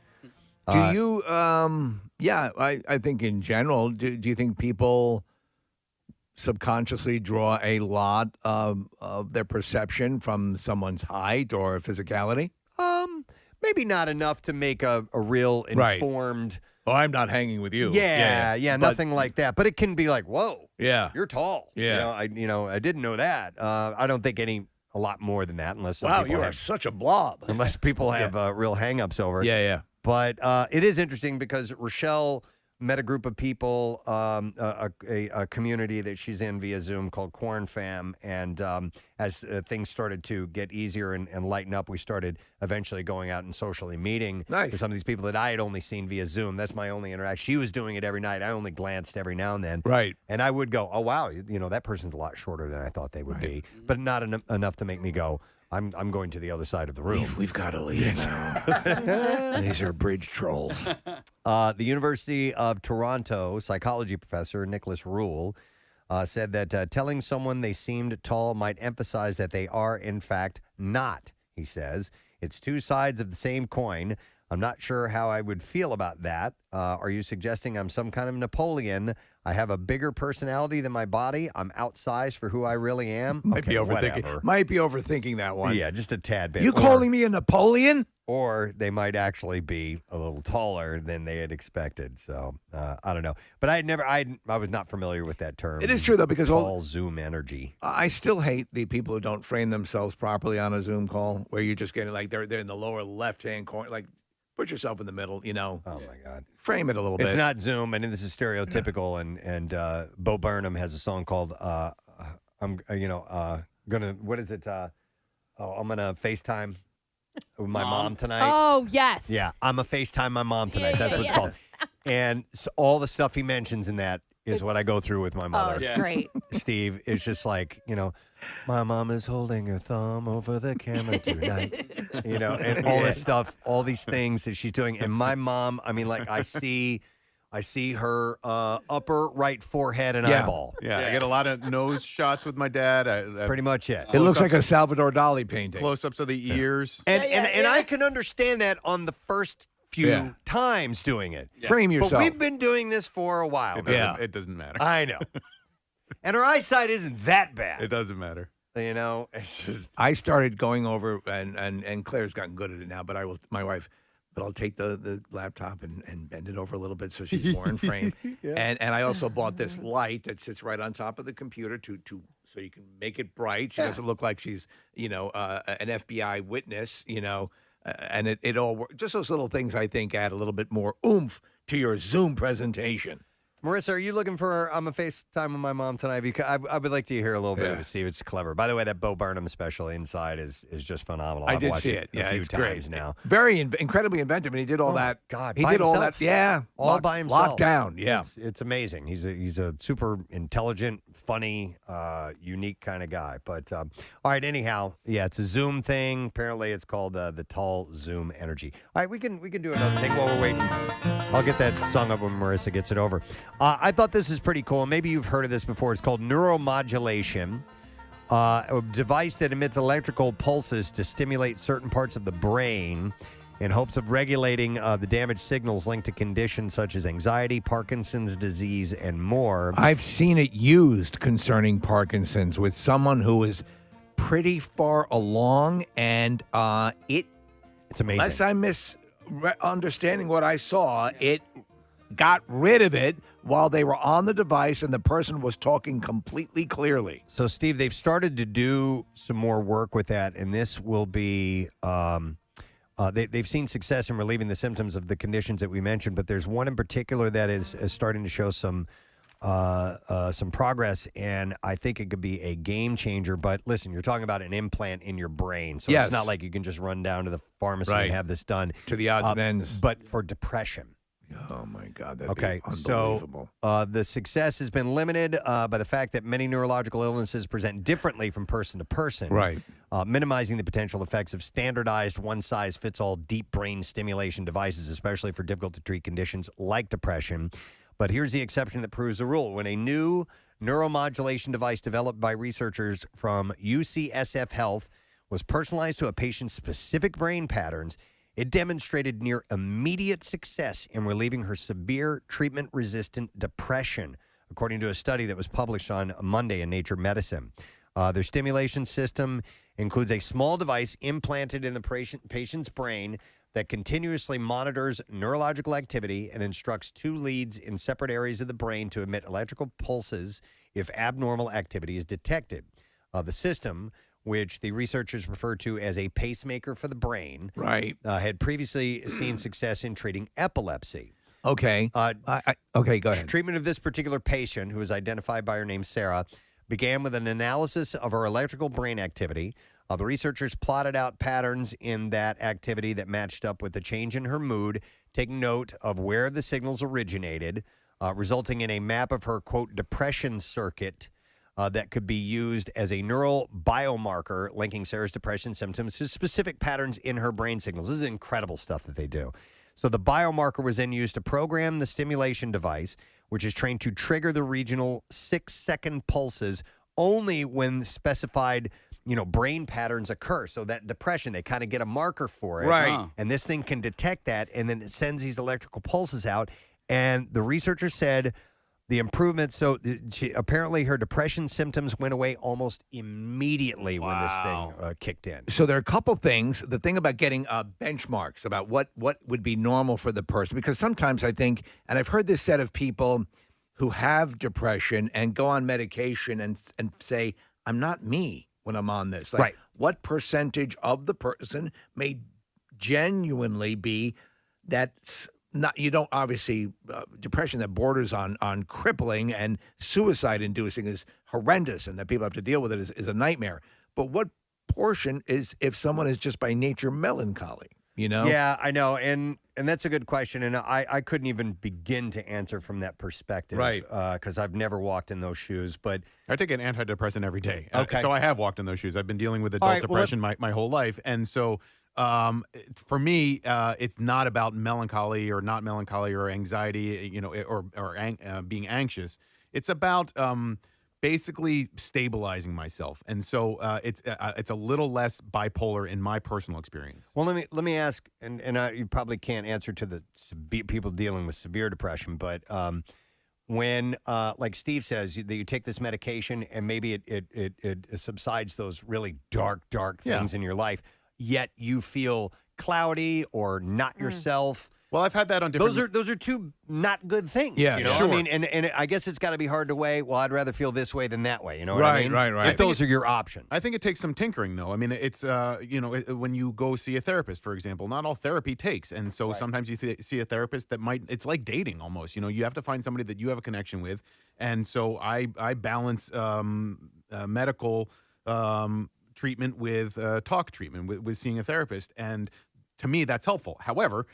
Do you? Yeah, I think in general, do you think people subconsciously draw a lot of their perception from someone's height or physicality? Maybe not enough to make a real informed. Oh, I'm not hanging with you. Yeah, But- nothing like that. But it can be like, whoa, Yeah. you're tall. Yeah. I didn't know that. I don't think a lot more than that, unless some Wow, people you are have, such a blob. unless people have real hangups over it. Yeah. But it is interesting because Rochelle met a group of people, a community that she's in via Zoom called Corn Fam. And as things started to get easier and lighten up, we started eventually going out and socially meeting with some of these people that I had only seen via Zoom. That's my only interaction. She was doing it every night. I only glanced every now and then. Right. And I would go, oh, wow, that person's a lot shorter than I thought they would be. But not enough to make me go, I'm going to the other side of the room. We've got to leave now. These are bridge trolls. The University of Toronto psychology professor Nicholas Rule said that telling someone they seemed tall might emphasize that they are, in fact, not. He says, it's two sides of the same coin. I'm not sure how I would feel about that. Are you suggesting I'm some kind of Napoleon? I have a bigger personality than my body. I'm outsized for who I really am. Might be whatever. overthinking that one. Yeah, just a tad bit. You calling me a Napoleon? Or they might actually be a little taller than they had expected. So I don't know. But I was not familiar with that term. It is true though, because tall Zoom energy. I still hate the people who don't frame themselves properly on a Zoom call, where you're just getting like they're in the lower left-hand corner. Like, put yourself in the middle. Oh my God. Frame it a little bit. It's not Zoom, and this is stereotypical. And Bo Burnham has a song called I'm gonna what is it? I'm gonna FaceTime with my mom tonight. Oh, yes. Yeah, I'm a FaceTime my mom tonight. That's what it's called. And so all the stuff he mentions in that is what I go through with my mother. Oh, it's great. Steve, it's just like, my mom is holding her thumb over the camera tonight. And all this stuff, all these things that she's doing. And my mom, I mean, like I see her upper right forehead and eyeball. Yeah, I get a lot of nose shots with my dad. That's pretty much it. It looks like a Salvador Dali painting. Close-ups of the ears. And I can understand that on the first few times doing it. Frame yourself. But we've been doing this for a while. It doesn't matter. I know. And her eyesight isn't that bad. It doesn't matter. It's just. I started going over, and Claire's gotten good at it now, but my wife, I'll take the laptop and bend it over a little bit so she's more in frame. And I also bought this light that sits right on top of the computer so you can make it bright. She doesn't look like she's, an FBI witness, and it all works. Just those little things, I think, add a little bit more oomph to your Zoom presentation. Marissa, are you looking for I'm a FaceTime with my mom tonight? Because I would like to hear a little bit of it, see if it's clever. By the way, that Bo Burnham special Inside is just phenomenal. I I've did watched see it. a Yeah, few it's times great. now. Very incredibly inventive, and he did all that. God, he by did all himself? that. Yeah, all by himself. Locked down. Yeah, it's amazing. He's a super intelligent, funny, unique kind of guy. But all right, anyhow, yeah, it's a Zoom thing. Apparently, it's called the tall Zoom energy. All right, we can do another thing while we're waiting. I'll get that song up when Marissa gets it over. I thought this is pretty cool. Maybe you've heard of this before. It's called neuromodulation. A device that emits electrical pulses to stimulate certain parts of the brain in hopes of regulating the damaged signals linked to conditions such as anxiety, Parkinson's disease, and more. I've seen it used concerning Parkinson's with someone who is pretty far along, and it's amazing. Unless I'm misunderstanding what I saw, it got rid of it while they were on the device and the person was talking completely clearly. So, Steve, they've started to do some more work with that, and this will be they've seen success in relieving the symptoms of the conditions that we mentioned, but there's one in particular that is starting to show some progress, and I think it could be a game changer. But listen, you're talking about an implant in your brain, so Yes. it's not like you can just run down to the pharmacy and have this done. To the odds and ends. But for depression. Oh, my God. That'd Okay, be unbelievable. so the success has been limited by the fact that many neurological illnesses present differently from person to person. Right. Minimizing the potential effects of standardized one-size-fits-all deep brain stimulation devices, especially for difficult-to-treat conditions like depression. But here's the exception that proves the rule. When a new neuromodulation device developed by researchers from UCSF Health was personalized to a patient's specific brain patterns, It demonstrated near immediate success in relieving her severe treatment-resistant depression, according to a study that was published on Monday in Nature Medicine. Their stimulation system includes a small device implanted in the patient's brain that continuously monitors neurological activity and instructs two leads in separate areas of the brain to emit electrical pulses if abnormal activity is detected. The system, which the researchers refer to as a pacemaker for the brain, right, had previously seen success in treating epilepsy. Okay. Okay, go ahead. Treatment of this particular patient, who was identified by her name Sarah, began with an analysis of her electrical brain activity. The researchers plotted out patterns in that activity that matched up with the change in her mood, taking note of where the signals originated, resulting in a map of her, quote, depression circuit that could be used as a neural biomarker linking Sarah's depression symptoms to specific patterns in her brain signals. This is incredible stuff that they do. So the biomarker was then used to program the stimulation device, which is trained to trigger the regional 6-second pulses only when specified, brain patterns occur. So that depression, they kind of get a marker for it. Right. And this thing can detect that, and then it sends these electrical pulses out. And the researcher said the improvement, so apparently her depression symptoms went away almost immediately when this thing kicked in. So there are a couple things. The thing about getting benchmarks about what would be normal for the person, because sometimes I think, and I've heard this said of people who have depression and go on medication and say, I'm not me when I'm on this. Like, right. What percentage of the person may genuinely be that's not, you don't obviously, depression that borders on crippling and suicide-inducing is horrendous, and that people have to deal with it is a nightmare. But what portion is if someone is just by nature melancholy, Yeah, I know, and that's a good question, and I couldn't even begin to answer from that perspective, right? Because I've never walked in those shoes. But I take an antidepressant every day. Okay, so I have walked in those shoes. I've been dealing with adult depression my whole life, and so. For me, it's not about melancholy or not melancholy or anxiety, or being anxious. It's about basically stabilizing myself, and so it's a little less bipolar in my personal experience. Well, let me ask, and you probably can't answer to the people dealing with severe depression, but when, like Steve says, that you take this medication and maybe it subsides those really dark things in your life. Yet you feel cloudy or not yourself. Well, I've had that on different. Those are two not good things. Yeah, Sure. I mean, and I guess it's got to be hard to weigh. Well, I'd rather feel this way than that way. You know what Right, I mean? right. If those are your options. I think it takes some tinkering, though. I mean, it's when you go see a therapist, for example, not all therapy takes, and so sometimes you see a therapist that it's like dating almost. You have to find somebody that you have a connection with, and so I balance medical. Treatment with talk treatment with seeing a therapist, and to me that's helpful. However,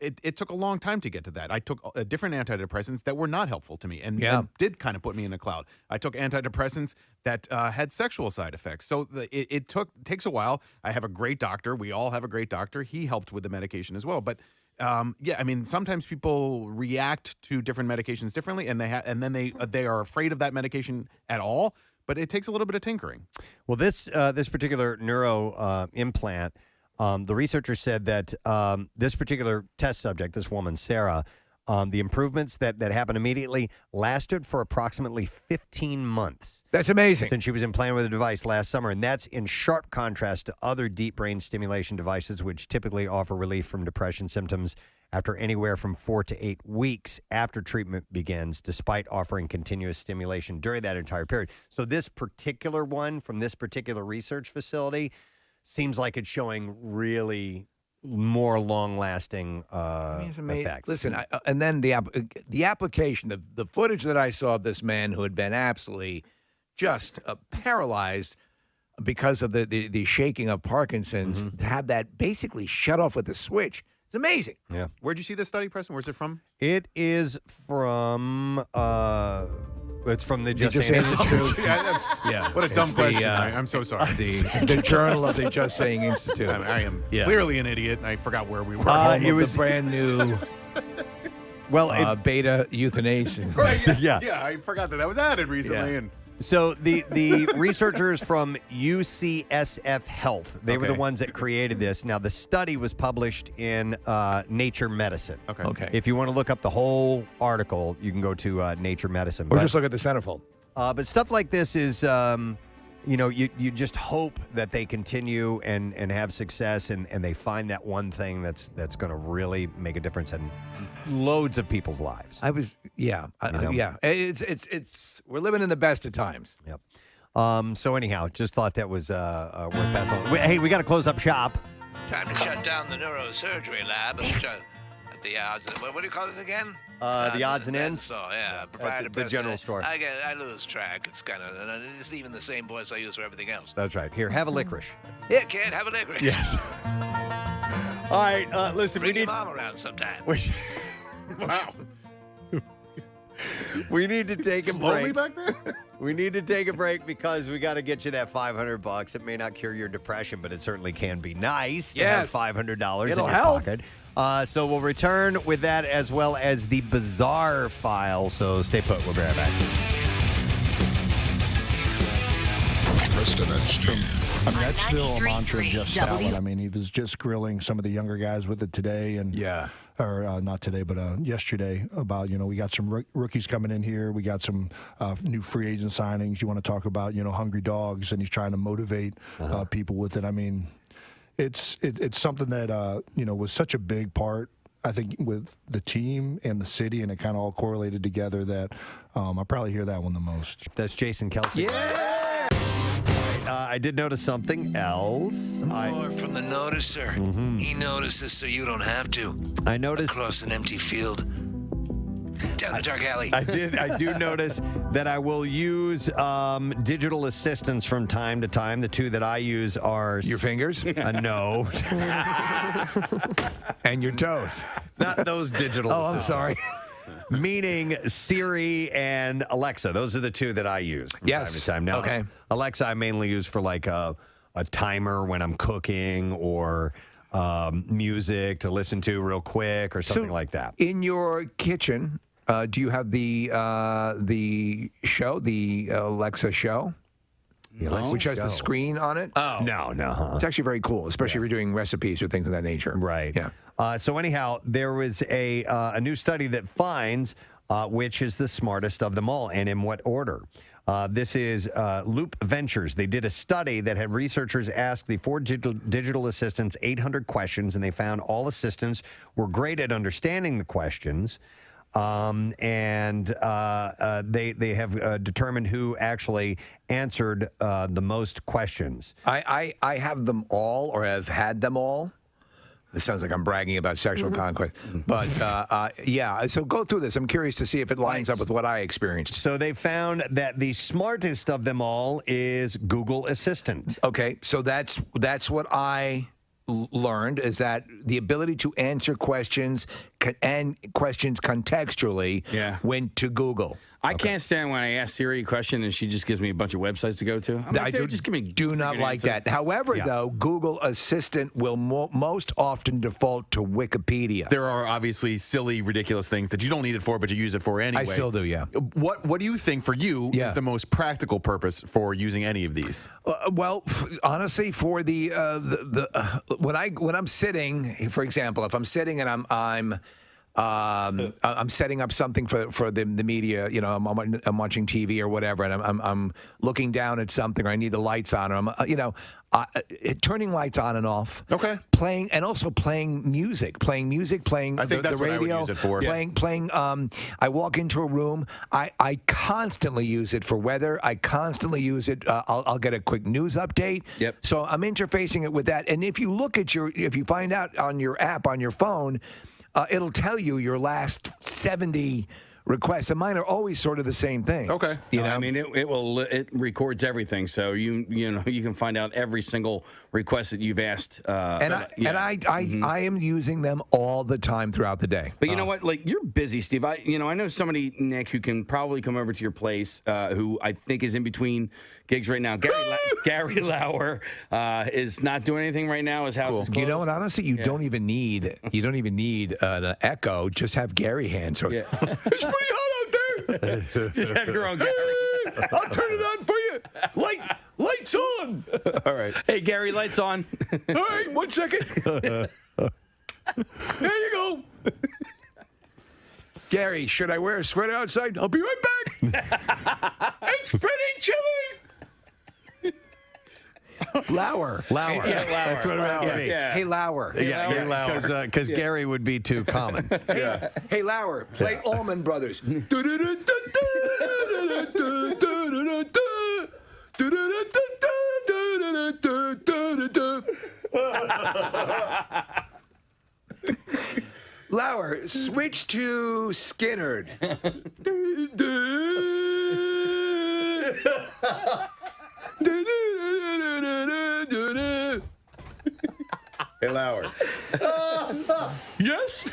it took a long time to get to that. I took different antidepressants that were not helpful to me and did kind of put me in a cloud. I took antidepressants that had sexual side effects, so it takes a while. I have a great doctor. We all have a great doctor. He helped with the medication as well, but. I mean, sometimes people react to different medications differently, and then they are afraid of that medication at all. But it takes a little bit of tinkering. Well, this particular neuro implant, the researcher said that this particular test subject, this woman, Sarah, the improvements that happened immediately lasted for approximately 15 months. That's amazing. Since she was implanted with the device last summer, and that's in sharp contrast to other deep brain stimulation devices, which typically offer relief from depression symptoms after anywhere from 4 to 8 weeks after treatment begins, despite offering continuous stimulation during that entire period. So this particular one from this particular research facility seems like it's showing really more long-lasting effects. Listen, and then the application, the footage that I saw of this man who had been absolutely just paralyzed because of the shaking of Parkinson's, to have that basically shut off with a switch. It's amazing. Yeah. Where'd you see this study, Preston? Where's it from? It is from it's from the Just Saying Saying Institute. What a dumb question. I'm so sorry. The Journal of the Just Saying Institute. I am clearly an idiot. I forgot where we were. It was the brand new beta euthanasia. Right, yeah, I forgot that was added recently. Yeah. And So the researchers from UCSF Health, they were the ones that created this. Now, the study was published in Nature Medicine. Okay. If you want to look up the whole article, you can go to Nature Medicine. Or just look at the centerfold. But stuff like this is, you just hope that they continue and have success and they find that one thing that's going to really make a difference in loads of people's lives. It's we're living in the best of times. Yep. So anyhow, just thought that was worth passing on. Hey, we got to close up shop. Time to shut down the neurosurgery lab at the odds. What do you call it again? The odds and ends. So yeah, At the general store. I lose track. It's kind of it's even the same voice I use for everything else. That's right. Here, have a licorice. Yeah, kid, have a licorice. Yes. All right, listen. Bring we your need. mom around sometime. Wow. We need to take a Slowly break. back there? We need to take a break because we got to get you that $500. It may not cure your depression, but it certainly can be nice to have $500 in your pocket. So we'll return with that as well as the bizarre file. So stay put. We'll be right back. Preston and Steve. I mean, that's still a mantra of Jeff Stoutland. I mean, he was just grilling some of the younger guys with it today, and or not today, but yesterday about we got some rookies coming in here. We got some new free agent signings. You want to talk about hungry dogs, and he's trying to motivate people with it. I mean, it's something that was such a big part, I think, with the team and the city, and it kind of all correlated together that I probably hear that one the most. That's Jason Kelce. Yeah. I did notice something else. More from the noticer. Mm-hmm. He notices so you don't have to. I noticed across an empty field. Down the dark alley. I do notice that I will use digital assistants from time to time. The two that I use are your fingers. No. And your toes. Not those digital assistants. I'm sorry. Meaning Siri and Alexa. Those are the two that I use from time to time. Now, Okay. Alexa I mainly use for like a timer when I'm cooking or music to listen to real quick or something like that. In your kitchen, do you have the show, the Alexa show? Which has the screen on it? Oh. No. It's actually very cool, especially if you're doing recipes or things of that nature. Right. Yeah. So anyhow, there was a new study that finds which is the smartest of them all and in what order. This is Loop Ventures. They did a study that had researchers ask the 4 digital assistants 800 questions, and they found all assistants were great at understanding the questions. They have determined who actually answered the most questions. I have them all, or have had them all. This sounds like I'm bragging about sexual conquest. But, so go through this. I'm curious to see if it lines up with what I experienced. So they found that the smartest of them all is Google Assistant. Okay, so that's what I learned, is that the ability to answer questions and questions contextually went to Google. I can't stand when I ask Siri a question and she just gives me a bunch of websites to go to. I'm like, just give me do not like that. However, though, Google Assistant will most often default to Wikipedia. There are obviously silly, ridiculous things that you don't need it for, but you use it for anyway. I still do, yeah. What do you think for you is the most practical purpose for using any of these? Honestly, for the when I'm sitting, for example, if I'm sitting and I'm setting up something for the media. I'm watching TV or whatever, and I'm looking down at something, or I need the lights on, or turning lights on and off. Okay. Playing music, playing I think that's the radio. What I would use it for. Playing. I walk into a room. I constantly use it for weather. I constantly use it. I'll get a quick news update. Yep. So I'm interfacing it with that. And if you look at if you find out on your app on your phone. It'll tell you your last 70 requests, and mine are always sort of the same thing. Okay. I mean, it records everything, so you can find out every single request that you've asked. I am using them all the time throughout the day. But you know what? Like, you're busy, Steve. I know somebody, Nick, who can probably come over to your place, who I think is in between gigs right now. Gary Lauer is not doing anything right now. His house is closed. You know what? Honestly, you don't even need an echo. Just have Gary hands. It's pretty hot out there. Just have your own Gary. I'll turn it on for you. Lights on. All right. Hey, Gary, lights on. All right, 1 second. There you go. Gary, should I wear a sweater outside? I'll be right back. It's pretty chilly. Lauer. Lauer. Yeah, Lauer. That's what it would be. Yeah. Hey, Lauer. Yeah, because Gary would be too common. Hey, Lauer, play Allman Brothers. Lauer, switch to Skinnerd. Hey, Lauer. Yes.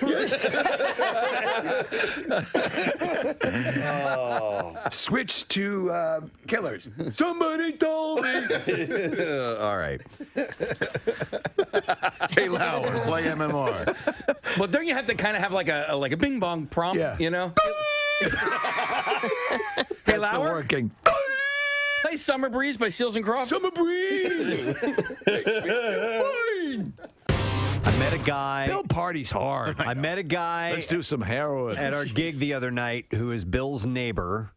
Switch to Killers. Somebody told me. All right. Hey, Lauer, play MMR. Well, don't you have to kind of have like a bing bong prompt? Yeah. You know. Hey, Lauer. Working. Play Summer Breeze by Seals and Crofts. Summer Breeze. I met a guy. Bill parties hard. I met a guy. Let's do some heroin. At our gig the other night who is Bill's neighbor.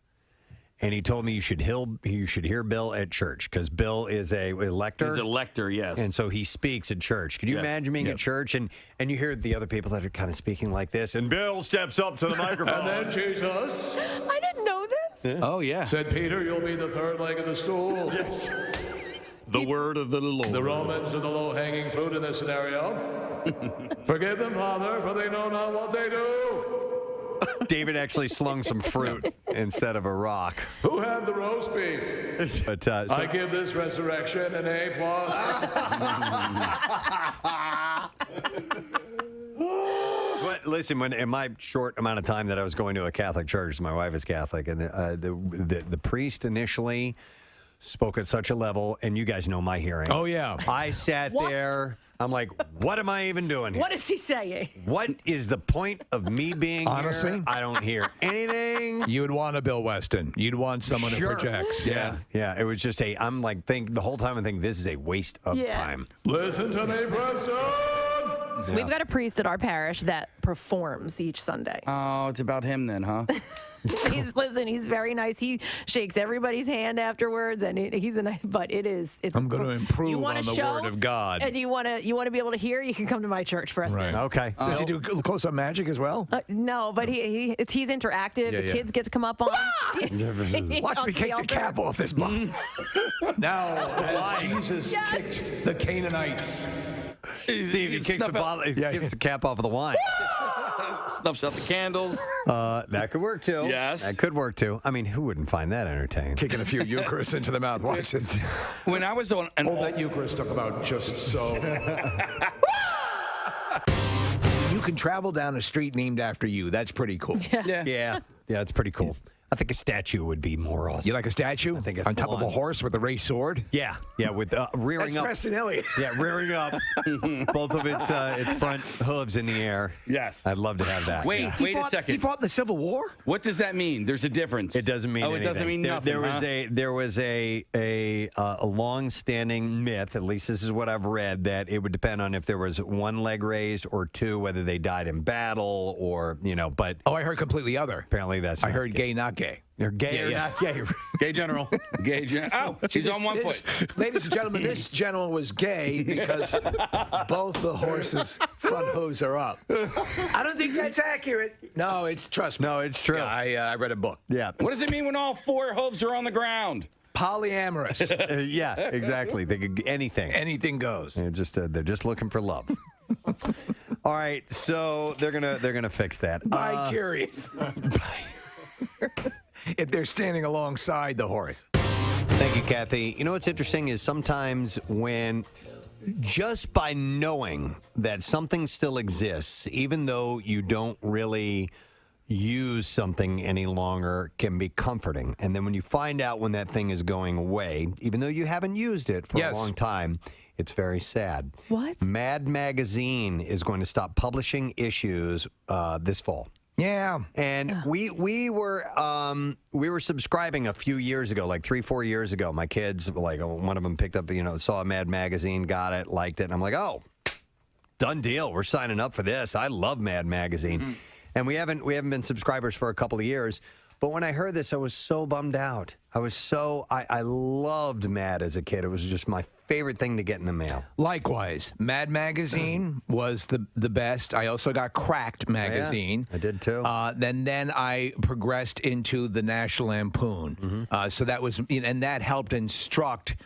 And he told me you should hear Bill at church because Bill is a lector. He's a lector, yes. And so he speaks at church. Could you imagine being at church and you hear the other people that are kind of speaking like this, and Bill steps up to the microphone. And then Jesus. I didn't know this. Oh, yeah. Said Peter, you'll be the third leg of the stool. Yes. The word of the Lord. The Romans are the low-hanging fruit in this scenario. Forgive them, Father, for they know not what they do. David actually slung some fruit instead of a rock. Who had the roast beef? But, I give this resurrection an A+. But listen, when in my short amount of time that I was going to a Catholic church, my wife is Catholic, and the priest initially spoke at such a level, and you guys know my hearing. Oh, yeah. I sat there. I'm like, what am I even doing here? What is he saying? What is the point of me being Honestly? here? I don't hear anything. You would want a Bill Weston. You'd want someone who projects. Yeah. It was just I'm like, the whole time I think this is a waste of time. Listen to me, Preston. Yeah. We've got a priest at our parish that performs each Sunday. Oh, it's about him then, huh? He's very nice. He shakes everybody's hand afterwards, and he's a nice. But it's. I'm going to improve on the show, word of God. And you want to be able to hear. You can come to my church, Preston. Right. Okay. Does he do close-up magic as well? No, but he's interactive. The kids get to come up on. Watch me kick the cap off this block. Now, as Jesus kicked the Canaanites. Steve, he kicks the bottle. He kicks the cap off of the wine. Snuffs out the candles. That could work too. Yes. That could work too. I mean, who wouldn't find that entertaining? Kicking a few Eucharists into the mouth. Watch this. When I was on an Hold that Eucharist up about just so. You can travel down a street named after you. That's pretty cool. Yeah, it's pretty cool. I think a statue would be more awesome. You like a statue? I think it's on top of a horse with a raised sword? Yeah, with rearing That's up. Preston Elliott. Yeah, rearing up. Both of its front hooves in the air. Yes. I'd love to have that. Wait a second. He fought in the Civil War? What does that mean? There's a difference. It doesn't mean anything. It doesn't mean nothing. There was a long-standing myth, at least this is what I've read, that it would depend on if there was one leg raised or two, whether they died in battle or, but... Oh, I heard completely other. Apparently that's I heard gay, not gay. You're gay or not gay? Gay general. Gay general. Oh, she's on one foot. Ladies and gentlemen, this gentleman was gay because both the horses' front hooves are up. I don't think that's accurate. No, trust me. No, it's true. Yeah, I read a book. Yeah. What does it mean when all four hooves are on the ground? Polyamorous. Yeah, exactly. They could anything. Anything goes. They're just looking for love. All right, so they're gonna fix that. Bi-curious. If they're standing alongside the horse. Thank you, Kathy. You know what's interesting is sometimes when just by knowing that something still exists, even though you don't really use something any longer, can be comforting. And then when you find out when that thing is going away, even though you haven't used it for a long time, it's very sad. What? Mad Magazine is going to stop publishing issues this fall. Yeah. And we were subscribing a few years ago, like 3-4 years ago. My kids, like one of them picked up, saw a Mad Magazine, got it, liked it, and I'm like, oh, done deal. We're signing up for this. I love Mad Magazine. Mm-hmm. And we haven't been subscribers for a couple of years. But when I heard this, I was so bummed out. I loved Mad as a kid. It was just my favorite thing to get in the mail. Likewise, Mad Magazine was the best. I also got Cracked Magazine. Yeah, I did too. Then I progressed into the National Lampoon. Mm-hmm. So that was, and that helped instruct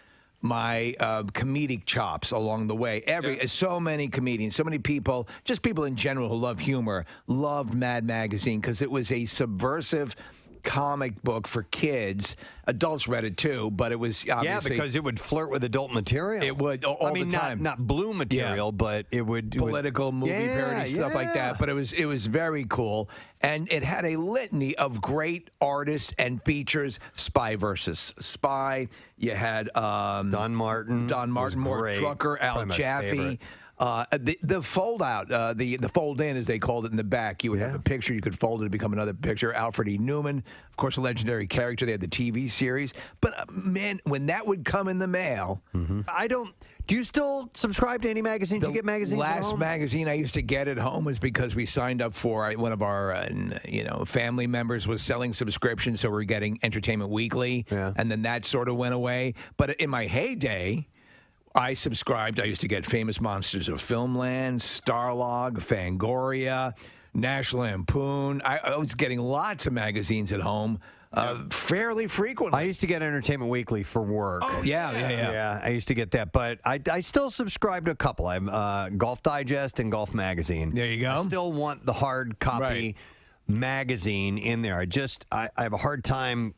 my comedic chops along the way. So many comedians, so many people, just people in general who love humor, loved Mad Magazine because it was a subversive comic book for kids. Adults read it too, but it was obviously... Yeah, because it would flirt with adult material. It would, all the time. Not blue material, but it would... Political movie parody, stuff like that. But it was very cool. And it had a litany of great artists and features. Spy versus Spy. You had... Don Martin, Mort Drucker, Al Jaffe. The fold out, the fold in, as they called it in the back, you would have a picture, you could fold it to become another picture. Alfred E. Newman, of course, a legendary character. They had the TV series. But man, when that would come in the mail, do you still subscribe to any magazines? Do you get magazines? The at last home? magazine I used to get at home was because we signed up for one of our, family members was selling subscriptions, so we're getting Entertainment Weekly, and then that sort of went away. But in my heyday, I subscribed. I used to get Famous Monsters of Filmland, Starlog, Fangoria, National Lampoon. I was getting lots of magazines at home fairly frequently. I used to get Entertainment Weekly for work. Oh, yeah. I used to get that, but I still subscribe to a couple. I'm Golf Digest and Golf Magazine. There you go. I still want the hard copy magazine in there. I have a hard time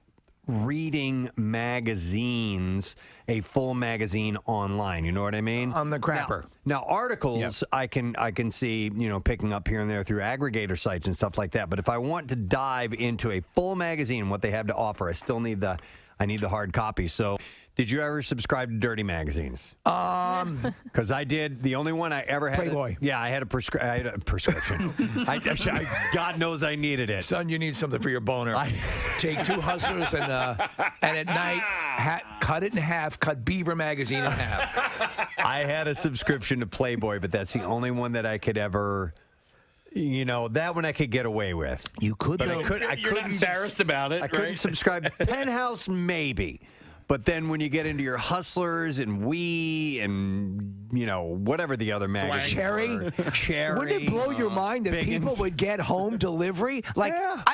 reading magazines, a full magazine online. You know what I mean? On the crapper. Now articles, I can see, picking up here and there through aggregator sites and stuff like that. But if I want to dive into a full magazine, what they have to offer, I still need the hard copy. So, did you ever subscribe to dirty magazines? Because I did. The only one I ever had. Playboy. I had a prescription. God knows I needed it. Son, you need something for your boner. Take 2 Hustlers and at night cut it in half. Cut Beaver magazine in half. I had a subscription to Playboy, but that's the only one that I could ever. That one I could get away with. You could. But You're not embarrassed about it. I couldn't subscribe. Penthouse, maybe. But then when you get into your Hustlers and We and, whatever the other magazines Cherry. Wouldn't it blow your mind that people would get home delivery?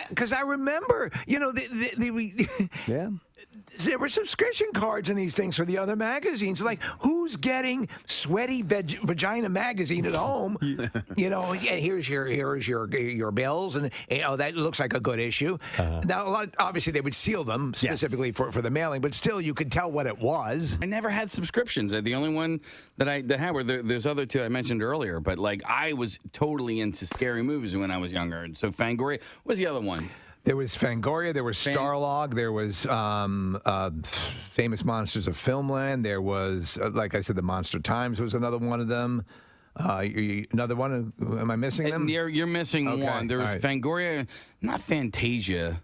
Because I remember, there were subscription cards in these things for the other magazines. Like, who's getting Sweaty Vagina magazine at home? Here's your bills, and that looks like a good issue. Now, obviously, they would seal them specifically for the mailing, but still, you could tell what it was. I never had subscriptions. The only one that had were there's other two I mentioned earlier, but I was totally into scary movies when I was younger. So Fangoria, what was the other one? There was Fangoria, there was Starlog, there was Famous Monsters of Filmland, there was, like I said, the Monster Times was another one of them. Another one? Am I missing them? You're missing one. There was Fangoria, not Fantasia.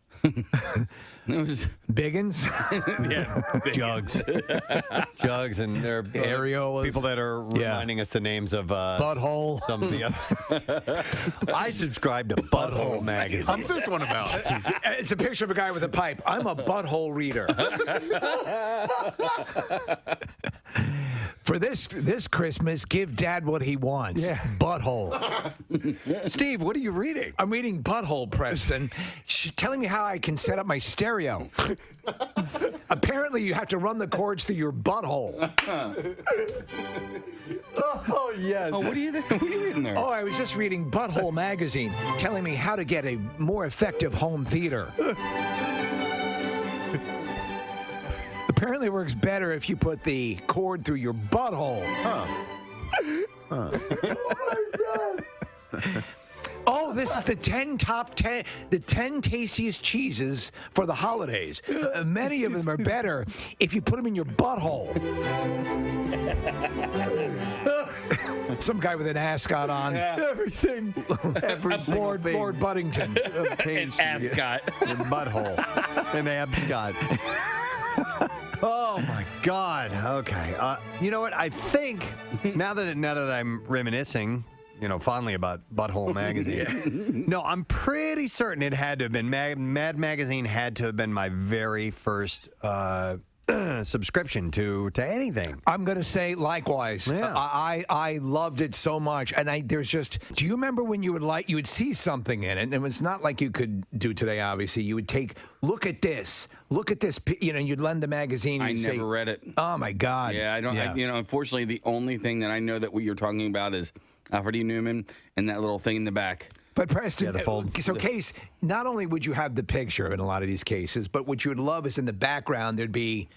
It was Biggins? Jugs, and they're areolas. People that are reminding us the names of Butthole. Some of the other. I subscribe to Butthole magazine. What's this one about? It's a picture of a guy with a pipe. I'm a butthole reader. For this Christmas, give Dad what he wants. Butthole. Steve, what are you reading? I'm reading Butthole, Preston. Telling me how I can set up my stereo. Apparently, you have to run the cords through your butthole. Oh, yes. What are you reading there? Oh, I was just reading Butthole magazine, telling me how to get a more effective home theater. Apparently, it works better if you put the cord through your butthole. Oh, my God. Oh, this is the 10 tastiest cheeses for the holidays. Many of them are better if you put them in your butthole. Some guy with an ascot on. Everything. Every single Lord, thing. Lord Buddington. An ascot. An butthole. An abscot. Oh my God. Okay. You know what? I think now that I'm reminiscing, fondly about Butthole Magazine. No, I'm pretty certain it had to have been Mad Magazine had to have been my very first subscription to anything. I'm going to say likewise. Yeah. I loved it so much. And there's just, do you remember when you would see something in it? And it's not like you could do today, obviously. You would look at this, you'd lend the magazine. I never read it. Oh my God. Yeah, I don't, unfortunately, the only thing that I know that what you're talking about is Alfred E. Newman and that little thing in the back. But Preston, the fold. So Case, not only would you have the picture in a lot of these cases, but what you would love is in the background there'd be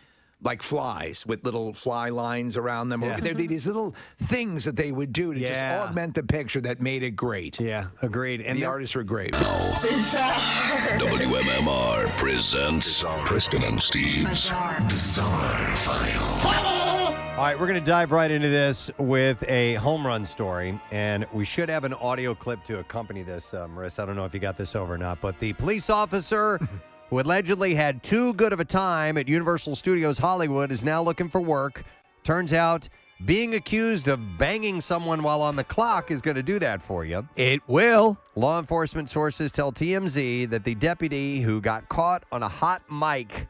like flies with little fly lines around them. Yeah. There'd be these little things that they would do to just augment the picture that made it great. Yeah, agreed. And the artists were great. WMMR presents Preston and Steve's Bizarre File. All right, we're going to dive right into this with a home run story, and we should have an audio clip to accompany this, Marissa. I don't know if you got this over or not, but the police officer who allegedly had too good of a time at Universal Studios Hollywood is now looking for work. Turns out being accused of banging someone while on the clock is going to do that for you. It will. Law enforcement sources tell TMZ that the deputy who got caught on a hot mic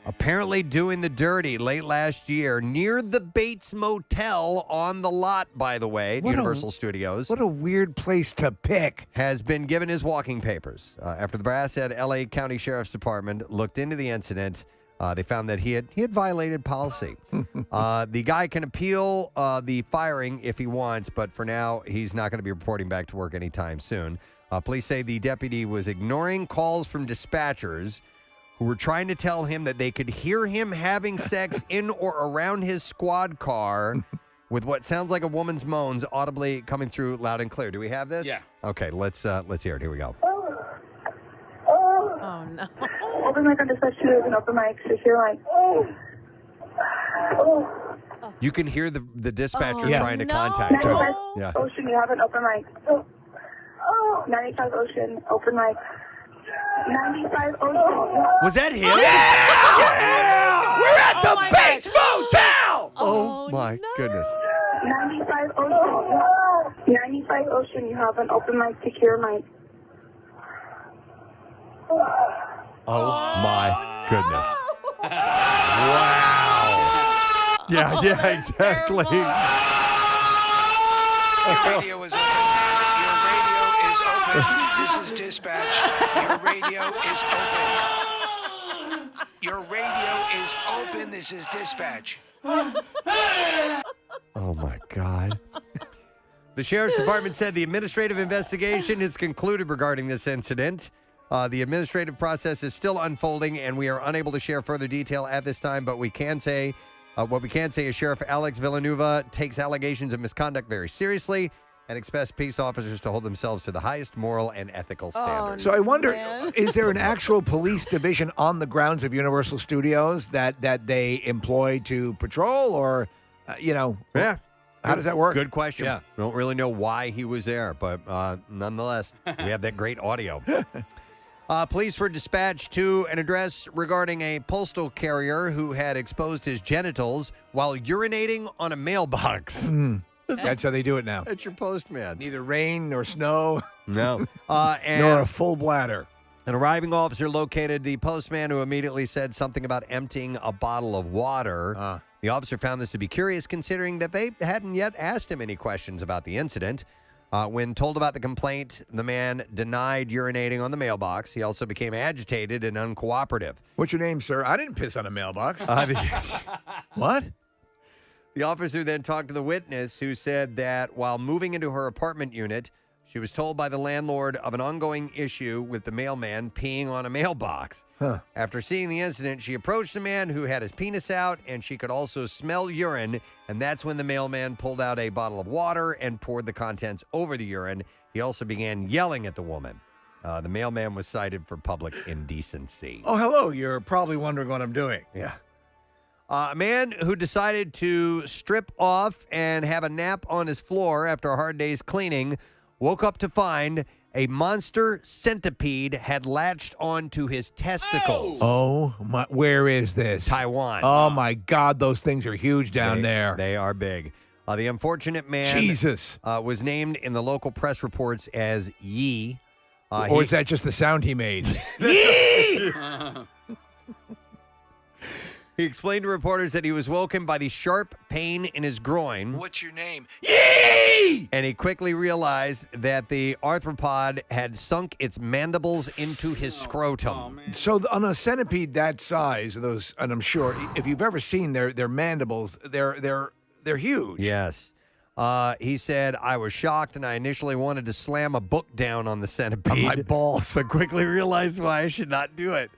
apparently doing the dirty late last year near the Bates Motel on the lot, by the way, at Universal Studios. What a weird place to pick. Has been given his walking papers. After the brass at L.A. County Sheriff's Department looked into the incident, they found that he had violated policy. The guy can appeal the firing if he wants, but for now, he's not going to be reporting back to work anytime soon. Police say the deputy was ignoring calls from dispatchers who were trying to tell him that they could hear him having sex in or around his squad car with what sounds like a woman's moans audibly coming through loud and clear. Do we have this? Yeah. Okay, let's hear it. Here we go. Oh, no. Open mic on dispatch 2 is an open mic, so you're like, You can hear the dispatcher trying to no. contact him. 95 Yeah. Ocean, you have an open mic. 95 Ocean, open mic. 95 Ocean. Was that him? Yeah! We're at the Bates Motel! Oh my goodness. 95 Ocean. 95 Ocean, you have an open mic, secure mic. Oh my goodness. Wow. Yeah, exactly. Your radio is open. Your radio is open. This is dispatch. Your radio is open. Your radio is open. This is dispatch. Oh my God. The Sheriff's Department said the administrative investigation is concluded regarding this incident. The administrative process is still unfolding, and we are unable to share further detail at this time, but what we can say is Sheriff Alex Villanueva takes allegations of misconduct very seriously and expects peace officers to hold themselves to the highest moral and ethical standards. So I wonder, is there an actual police division on the grounds of Universal Studios that they employ to patrol, or, Yeah. How does that work? Good question. Yeah. Don't really know why he was there, but nonetheless, we have that great audio. Police were dispatched to an address regarding a postal carrier who had exposed his genitals while urinating on a mailbox. That's how they do it now. That's your postman. Neither rain nor snow. No. Nor a full bladder. An arriving officer located the postman, who immediately said something about emptying a bottle of water. The officer found this to be curious, considering that they hadn't yet asked him any questions about the incident. When told about the complaint, the man denied urinating on the mailbox. He also became agitated and uncooperative. What's your name, sir? I didn't piss on a mailbox. What? The officer then talked to the witness, who said that while moving into her apartment unit, she was told by the landlord of an ongoing issue with the mailman peeing on a mailbox. After seeing the incident, she approached the man, who had his penis out, and she could also smell urine. And that's when the mailman pulled out a bottle of water and poured the contents over the urine. He also began yelling at the woman. The mailman was cited for public indecency. Oh, hello. You're probably wondering what I'm doing. Yeah. A man who decided to strip off and have a nap on his floor after a hard day's cleaning woke up to find a monster centipede had latched onto his testicles. Oh, my, where is this? Taiwan. Oh, my God. Those things are huge down there. They are big. The unfortunate man Jesus. Was named in the local press reports as Yi. Or is that just the sound he made? Yee! He explained to reporters that he was woken by the sharp pain in his groin. What's your name? Yee! And he quickly realized that the arthropod had sunk its mandibles into his scrotum. So on a centipede that size, those, and I'm sure if you've ever seen their mandibles, they're huge. Yes. He said, I was shocked and I initially wanted to slam a book down on the centipede. On my balls. But quickly realized why I should not do it.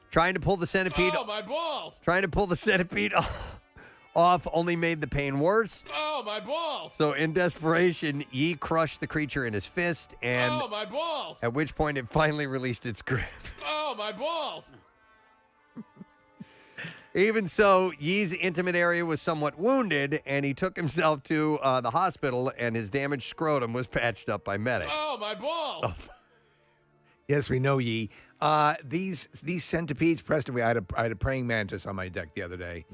Trying to pull the centipede. Oh, my balls. Trying to pull the centipede off only made the pain worse. Oh, my balls. So in desperation, Yi crushed the creature in his fist, and Oh, my balls. at which point it finally released its grip. Oh, my balls. Even so, Yi's intimate area was somewhat wounded, and he took himself to the hospital, and his damaged scrotum was patched up by medics. Oh, my balls. Yes, we know Yi. These centipedes, Preston, I had a praying mantis on my deck the other day,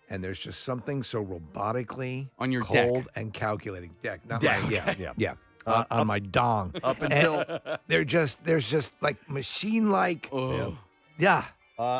and there's just something so robotically on your cold deck. and calculating. Deck, not Deck, my, yeah. On my dong. Up until there's just like machine-like. Oh. Yeah,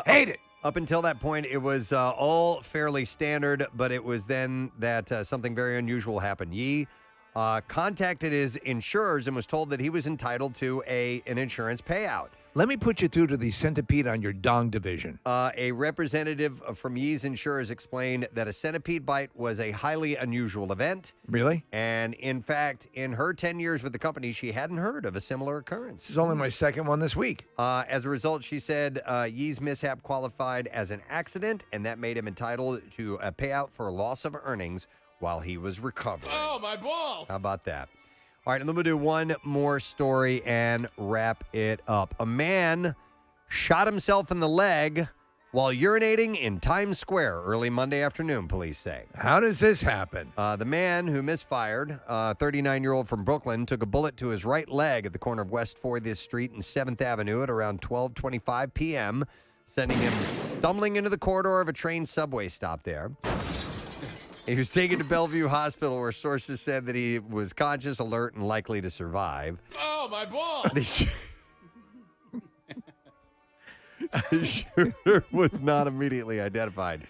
hate it. Up until that point, it was all fairly standard, but it was then that something very unusual happened. Yi contacted his insurers and was told that he was entitled to an insurance payout. Let me put you through to the centipede on your dong division. A representative from Yi's insurers explained that a centipede bite was a highly unusual event. Really? And in fact, in her 10 years with the company, she hadn't heard of a similar occurrence. This is only my second one this week. As a result, she said Yi's mishap qualified as an accident, and that made him entitled to a payout for loss of earnings while he was recovering. Oh, my balls. How about that? All right, and then we'll do one more story and wrap it up. A man shot himself in the leg while urinating in Times Square early Monday afternoon, police say. How does this happen? The man who misfired, a 39-year-old from Brooklyn, took a bullet to his right leg at the corner of West 40th Street and 7th Avenue at around 12:25 p.m., sending him stumbling into the corridor of a train subway stop there. He was taken to Bellevue Hospital, where sources said that he was conscious, alert, and likely to survive. Oh, my balls. The shooter was not immediately identified.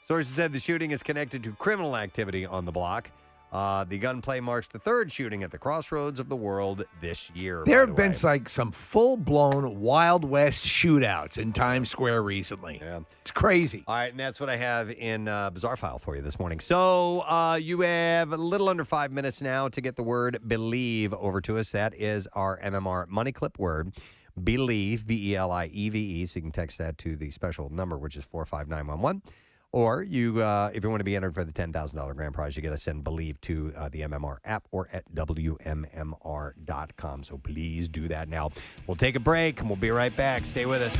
Sources said the shooting is connected to criminal activity on the block. The gunplay marks the third shooting at the crossroads of the world this year. There have been like some full-blown Wild West shootouts in Times Square recently. Yeah. It's crazy. All right, and that's what I have in Bizarre File for you this morning. So you have a little under 5 minutes now to get the word believe over to us. That is our MMR money clip word. Believe, B-E-L-I-E-V-E. So you can text that to the special number, which is 45911. Or you, if you want to be entered for the $10,000 grand prize, you got to send Believe to the MMR app or at WMMR.com. So please do that now. We'll take a break and we'll be right back. Stay with us.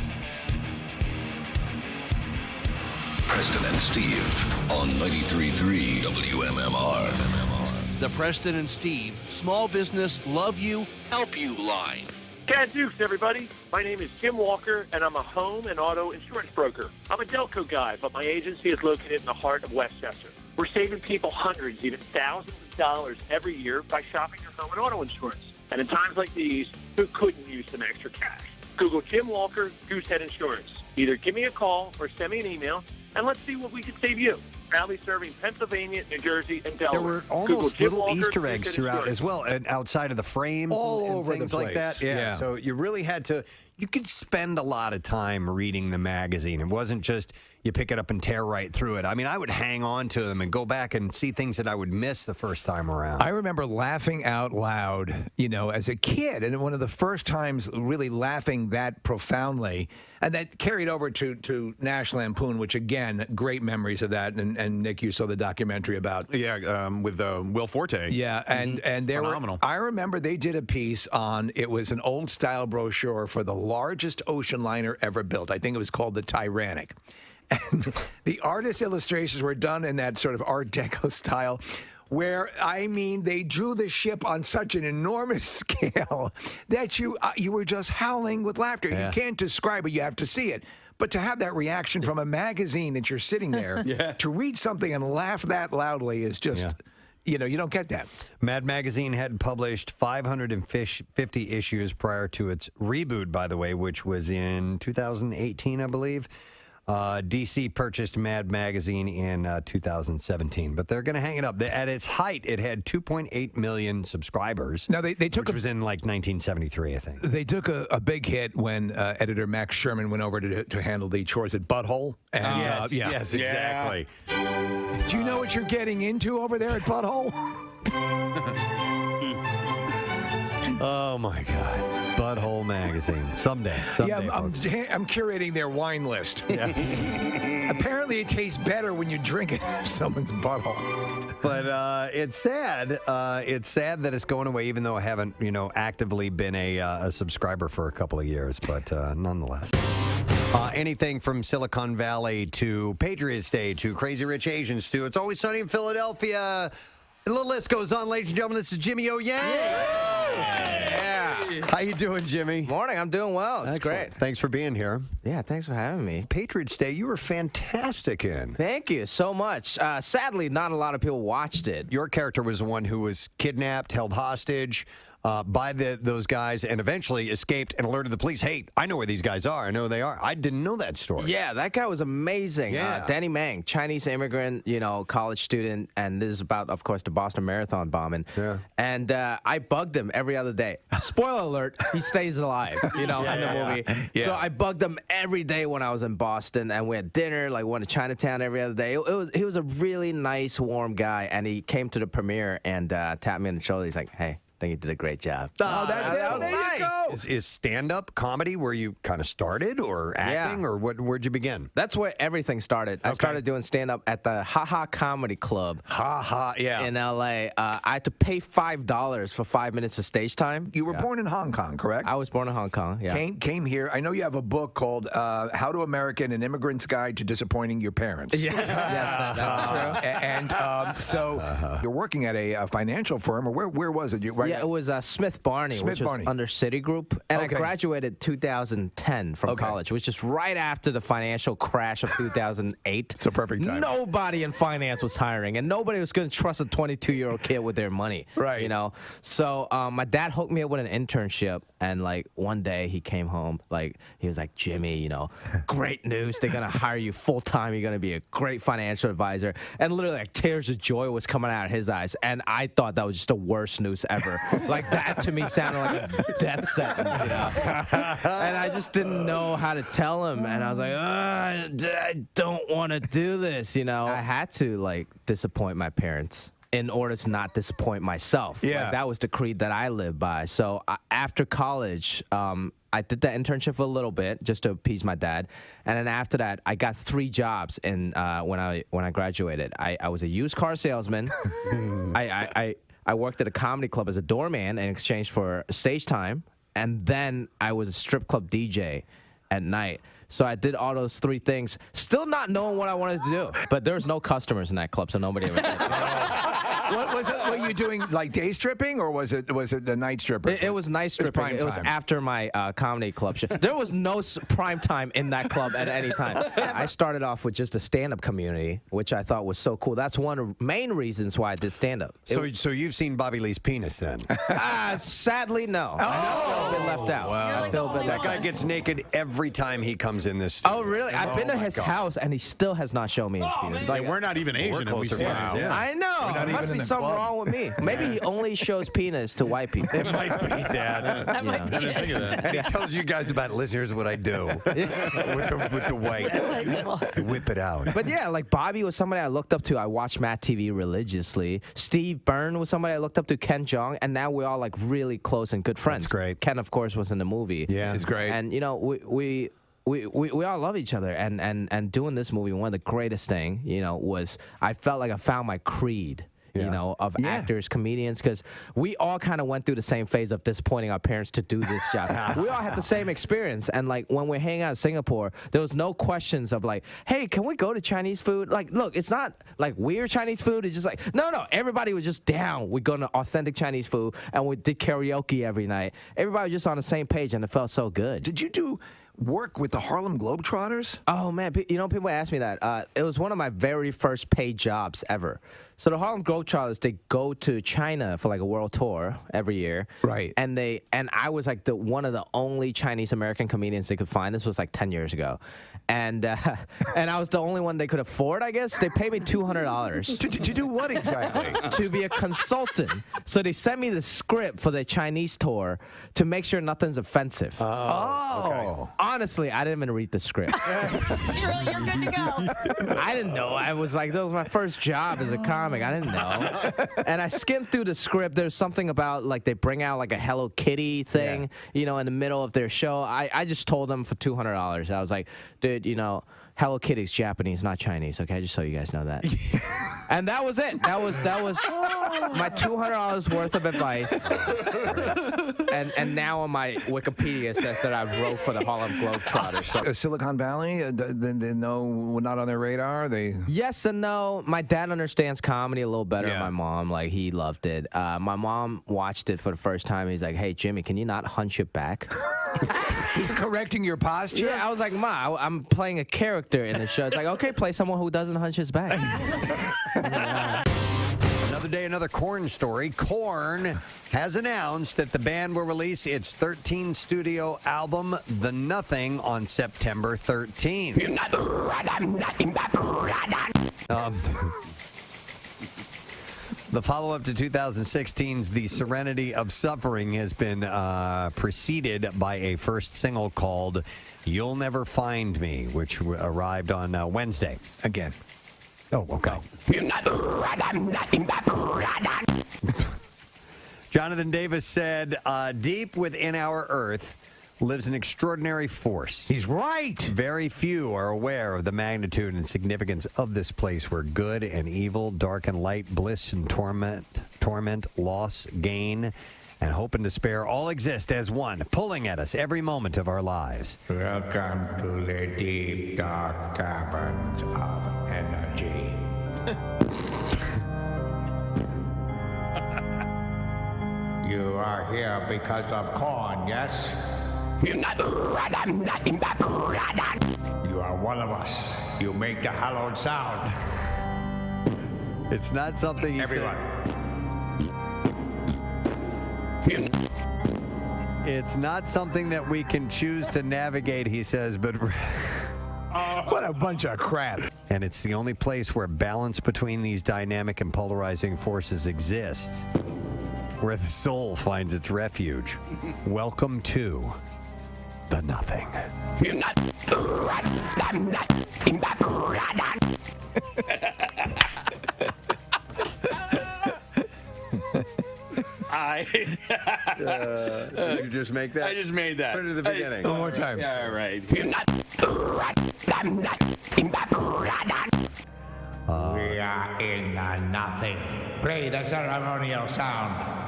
Preston and Steve on 93.3 WMMR. The Preston and Steve Small Business Love You, Help You line. Gadzooks, everybody. My name is Jim Walker, and I'm a home and auto insurance broker. I'm a Delco guy, but my agency is located in the heart of Westchester. We're saving people hundreds, even thousands of dollars every year by shopping your home and auto insurance. And in times like these, who couldn't use some extra cash? Google Jim Walker, Goosehead Insurance. Either give me a call or send me an email, and let's see what we can save you. Proudly serving Pennsylvania, New Jersey, and Delaware. There were almost little Easter eggs throughout as well, and outside of the frames All and over things the like that. place. Yeah. So you really had to, you could spend a lot of time reading the magazine. It wasn't just you pick it up and tear right through it. I mean, I would hang on to them and go back and see things that I would miss the first time around. I remember laughing out loud, as a kid, and one of the first times really laughing that profoundly, and that carried over to National Lampoon, which, again, great memories of that, and Nick, you saw the documentary about. Yeah, with Will Forte. Yeah, and there Phenomenal. I remember they did a piece on, it was an old-style brochure for the largest ocean liner ever built. I think it was called the Tyrannic. And the artist illustrations were done in that sort of Art Deco style, where, I mean, they drew the ship on such an enormous scale that you were just howling with laughter. Yeah. You can't describe it. You have to see it. But to have that reaction from a magazine that you're sitting there, to read something and laugh that loudly is just, you don't get that. Mad Magazine had published 550 issues prior to its reboot, by the way, which was in 2018, I believe. DC purchased Mad Magazine in 2017, but they're going to hang it up. At its height, it had 2.8 million subscribers. Now they took which was in like 1973, I think. They took a big hit when editor Max Sherman went over to handle the chores at Butthole. And, yes, exactly. Do you know what you're getting into over there at Butthole? Oh my God, Butthole Magazine. Someday. Yeah, I'm curating their wine list. Yeah. Apparently, it tastes better when you drink it from someone's butthole. But it's sad. It's sad that it's going away, even though I haven't, actively been a subscriber for a couple of years. But nonetheless. Anything from Silicon Valley to Patriots Day to Crazy Rich Asians to It's Always Sunny in Philadelphia. The list goes on, ladies and gentlemen. This is Jimmy O Yang. Yeah. How you doing, Jimmy? Morning. I'm doing well. It's Excellent. great. Thanks for being here. Yeah, thanks for having me. Patriots Day, you were fantastic in. Thank you so much. Sadly, not a lot of people watched it. Your character was the one who was kidnapped, held hostage by those guys, and eventually escaped and alerted the police. Hey, I know where these guys are. I know who they are. I didn't know that story. Yeah, that guy was amazing. Yeah. Danny Mang, Chinese immigrant, college student, and this is about, of course, the Boston Marathon bombing. Yeah. And I bugged him every other day. Spoiler alert, he stays alive, in the movie. Yeah. So I bugged him every day when I was in Boston, and we had dinner, went to Chinatown every other day. He was a really nice, warm guy, and he came to the premiere and tapped me on the shoulder. He's like, hey, I think you did a great job. That was there nice. you go. Is stand-up comedy where you kind of started, or acting, or where'd you begin? That's where everything started. I started doing stand-up at the Ha Ha Comedy Club. In L.A. I had to pay $5 for 5 minutes of stage time. You were born in Hong Kong, correct? I was born in Hong Kong, yeah. Came here. I know you have a book called How to American, An Immigrant's Guide to Disappointing Your Parents. Yes, that's true. And so you're working at a financial firm, or where was it? It was Smith Barney, which was under Citigroup. And I graduated 2010 from college, which is right after the financial crash of 2008. It's a perfect time. Nobody in finance was hiring, and nobody was going to trust a 22-year-old kid with their money. Right. So my dad hooked me up with an internship, and one day he came home, he was like, Jimmy, great news. They're going to hire you full-time. You're going to be a great financial advisor. And literally, tears of joy was coming out of his eyes. And I thought that was just the worst news ever. That to me sounded like a death sentence, And I just didn't know how to tell him. And I was like, I don't want to do this, I had to, disappoint my parents in order to not disappoint myself. Yeah. That was the creed that I lived by. So after college, I did that internship for a little bit just to appease my dad, and then after that, I got 3 jobs. And when I graduated, I was a used car salesman. I worked at a comedy club as a doorman in exchange for stage time, and then I was a strip club DJ at night. So I did all those 3 things, still not knowing what I wanted to do. But there was no customers in that club, so nobody ever did. What was it? Were you doing day stripping, or was it the night stripper? It was night stripping. It was after my comedy club show. There was no prime time in that club at any time. I started off with just a stand-up community, which I thought was so cool. That's one of the main reasons why I did stand-up. So you've seen Bobby Lee's penis then? Sadly, no. I feel a bit left out. Wow. I feel a bit That left guy out. gets naked every time he comes in this studio. Oh, really? I've been to his house, and he still has not shown me his penis. We're not even Asian. We're closer friends, yeah. I know. We're not There must even be in the something club. wrong with me. Maybe he only shows penis to white people. It might be that. That might be it. And he tells you guys about, listen, here's what I do with the white. Whip it out. But yeah, Bobby was somebody I looked up to. I watched Matt TV religiously. Steve Byrne was somebody I looked up to. Ken Jeong, and now we're all really close and good friends. That's great. Ken, of course, was in the movie. Yeah, it's great. And we all love each other. And doing this movie, one of the greatest thing, was I felt like I found my creed. you know, of actors, comedians, because we all kind of went through the same phase of disappointing our parents to do this job. We all had the same experience. And, like, when we're hanging out in Singapore, there was no questions of, like, hey, can we go to Chinese food? Like, look, it's not, like, weird Chinese food. It's just like, no, everybody was just down. We go to authentic Chinese food, and we did karaoke every night. Everybody was just on the same page, and it felt so good. Did you do work with the Harlem Globetrotters? Oh, man. You know, people ask me that. It was one of my very first paid jobs ever. So the Harlem Globetrotters, they go to China for like a world tour every year. Right. And I was like one of the only Chinese American comedians they could find. This was like 10 years ago. And I was the only one they could afford, I guess. They paid me $200. To do what exactly? To be a consultant. So they sent me the script for the Chinese tour to make sure nothing's offensive. Oh. Honestly, I didn't even read the script. You're good to go. I didn't know. I was like, that was my first job as a comic. I didn't know. And I skimmed through the script. There's something about, like, they bring out, like, a Hello Kitty thing, you know, in the middle of their show. I just told them for $200. I was like, dude, you know, Hello Kitty's Japanese, not Chinese, okay? Just so you guys know that. And that was it. That was my $200 worth of advice. And now on my Wikipedia says that I wrote for the Harlem Globetrotters. So. Silicon Valley, they know not on their radar? Yes and no. My dad understands comedy a little better than my mom. Like, he loved it. My mom watched it for the first time. He's like, hey, Jimmy, can you not hunch it back? He's correcting your posture? Yeah, I was like, Ma, I'm playing a character in the show. It's like, okay, play someone who doesn't hunch his back. Another day, another Korn story. Korn has announced that the band will release its 13th studio album, The Nothing, on September 13th. The follow-up to 2016's The Serenity of Suffering has been preceded by a first single called You'll Never Find Me, which arrived on Wednesday. Again. Oh, okay. Jonathan Davis said, deep within our Earth lives an extraordinary force. He's right. Very few are aware of the magnitude and significance of this place where good and evil, dark and light, bliss and torment, loss, gain, and hope and despair all exist as one, pulling at us every moment of our lives. Welcome to the deep, dark caverns of energy. You are here because of corn, yes? You are one of us. You make the hallowed sound. It's not something Everyone. It's not something that we can choose to navigate, he says, but what a bunch of crap. And it's the only place where balance between these dynamic and polarizing forces exists, where the soul finds its refuge. Welcome to The Nothing. Did you just make that? I just made that. Put it at the beginning. One more time. Yeah, all right. We are in the nothing. Play the ceremonial sound.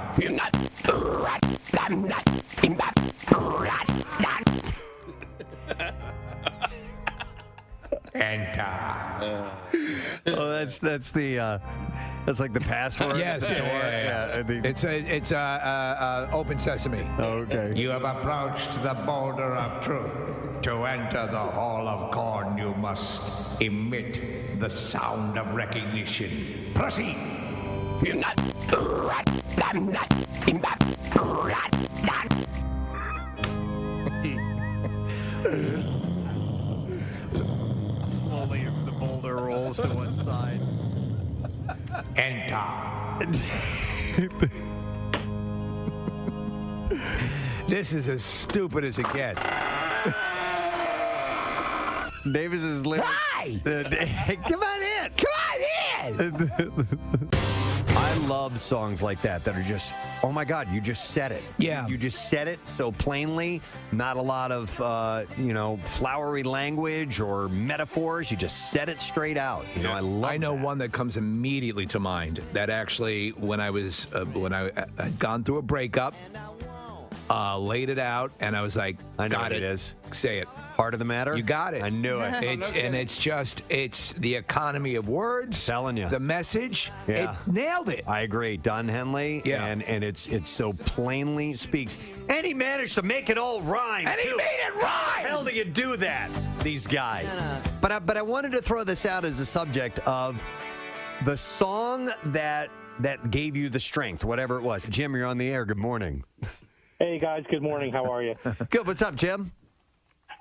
Enter. Oh, that's like the password. Yes, at the door. yeah. It's Open Sesame. Okay. You have approached the boulder of truth. To enter the hall of corn, you must emit the sound of recognition. Proceed. Slowly, the boulder rolls to one side. Enter. This is as stupid as it gets. Davis is living. Hi! Come on in. Come on in! I love songs like that are just, oh my God, you just said it. Yeah. You just said it so plainly. Not a lot of, flowery language or metaphors. You just said it straight out. I love I know one that comes immediately to mind. That actually, when I had gone through a breakup, laid it out, and I was like, I know got what it is. Say it. Heart of the matter? You got it. I knew it. It's the economy of words. Telling you. The message. Yeah. It nailed it. I agree. Don Henley. Yeah. And it's so plainly speaks. And he managed to make it all rhyme. And he too. made it rhyme. How the hell do you do that? These guys. But I wanted to throw this out as a subject of the song that gave you the strength, whatever it was. Jim, you're on the air. Good morning. Hey, guys. Good morning. How are you? Good. What's up, Jim?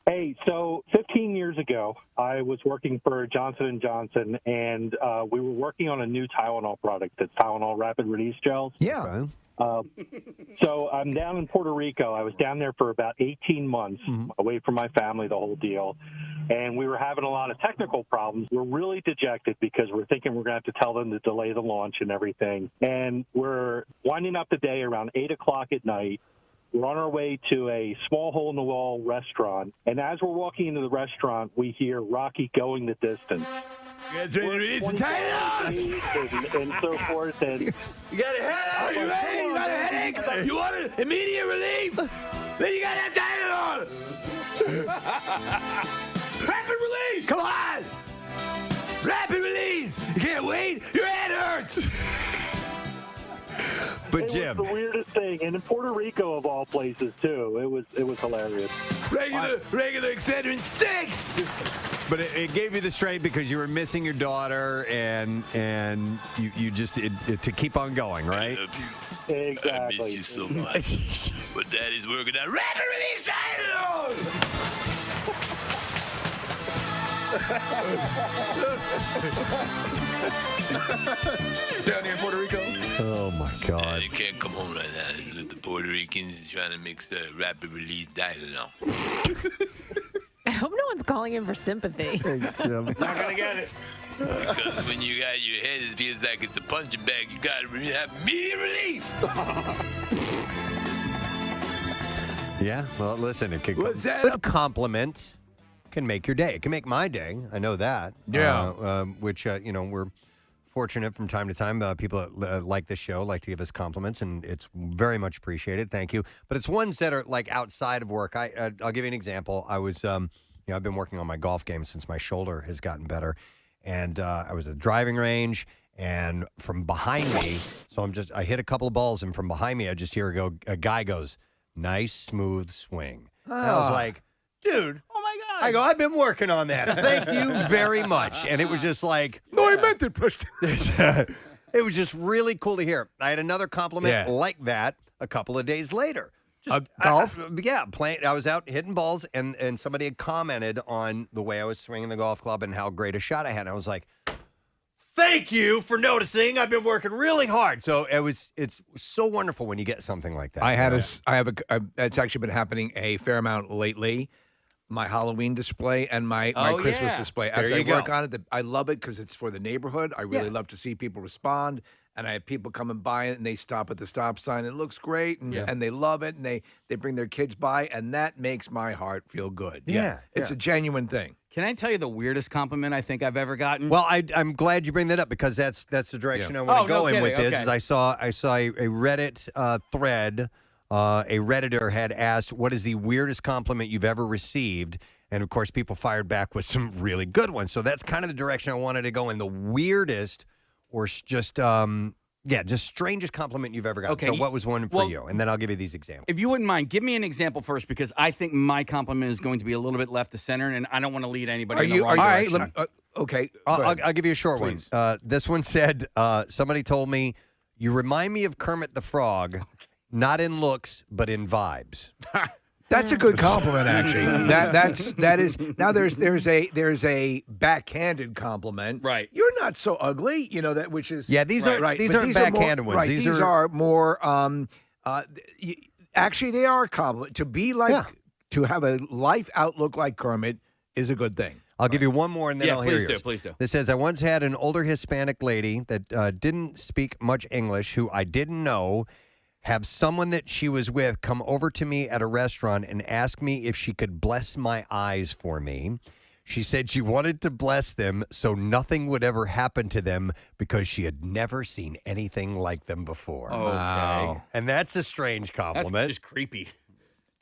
Hey, so 15 years ago, I was working for Johnson & Johnson, and we were working on a new Tylenol product, that's Tylenol Rapid Release Gels. Yeah. So I'm down in Puerto Rico. I was down there for about 18 months, away from my family, the whole deal. And we were having a lot of technical problems. We're really dejected because we're thinking we're going to have to tell them to delay the launch and everything. And we're winding up the day around 8 o'clock at night. We're on our way to a small hole-in-the-wall restaurant, and as we're walking into the restaurant, we hear Rocky Going the Distance. And so forth. And you got a headache? Are you ready? You got a headache? You want immediate relief? Then you got to have Tylenol. Rapid release! Come on! Rapid release! You can't wait? Your head hurts! But Jim, it was the weirdest thing, and in Puerto Rico of all places too. It was hilarious. Regular Excedrin stinks. But it gave you the strength because you were missing your daughter, and you just to keep on going, right? I love you. Exactly. I miss you so much. But Daddy's working on rapid release Down here in Puerto Rico. Oh my God! Daddy can't come home right now. He's with the Puerto Ricans trying to mix the rapid release Tylenol. I hope no one's calling in for sympathy. Not gonna get it. Because when you got your head, it feels like it's a punching bag. You got to have immediate relief. Yeah. Well, listen, it could. What's that? Good compliment can make your day. It can make my day. I know that. Yeah. Which we're fortunate from time to time. People that like this show like to give us compliments, and it's very much appreciated. Thank you. But it's ones that are like outside of work. I'll give you an example. I was, I've been working on my golf game since my shoulder has gotten better, and I was at the driving range, and from behind me, I hit a couple of balls, and from behind me, I just hear a guy goes, "Nice smooth swing." And I was like, dude. Oh my God. I go, I've been working on that. Thank you very much. And it was just like, no, I meant it, Preston. It was just really cool to hear. I had another compliment like that a couple of days later. Golf? Playing. I was out hitting balls, and somebody had commented on the way I was swinging the golf club and how great a shot I had. And I was like, thank you for noticing. I've been working really hard. So it's so wonderful when you get something like that. It's actually been happening a fair amount lately. My Halloween display and my Christmas display. As I work on it, I love it because it's for the neighborhood. I really love to see people respond. And I have people coming by it, and they stop at the stop sign. It looks great, and they love it, and they bring their kids by, and that makes my heart feel good. Yeah. It's a genuine thing. Can I tell you the weirdest compliment I think I've ever gotten? Well, I'm glad you bring that up because that's the direction I want to go in with this. Is I saw a Reddit thread. A Redditor had asked, "What is the weirdest compliment you've ever received?" And of course, people fired back with some really good ones. So that's kind of the direction I wanted to go in. The weirdest, or just strangest compliment you've ever gotten. Okay. So what was one for you? And then I'll give you these examples. If you wouldn't mind, give me an example first, because I think my compliment is going to be a little bit left to center, and I don't want to lead anybody in the wrong direction. Okay. I'll give you a short one. This one said, somebody told me, "You remind me of Kermit the Frog, not in looks, but in vibes." That's a good compliment, actually. That is. Now there's a backhanded compliment. Right. You're not so ugly. You know that, which is these aren't backhanded ones. Right. These are more. Actually, they are a compliment. To be like to have a life outlook like Kermit is a good thing. I'll give you one more and then I'll hear yours. Please do. This says, I once had an older Hispanic lady that didn't speak much English who I didn't know have someone that she was with come over to me at a restaurant and ask me if she could bless my eyes for me. She said she wanted to bless them so nothing would ever happen to them because she had never seen anything like them before. Okay. And that's a strange compliment. That's just creepy.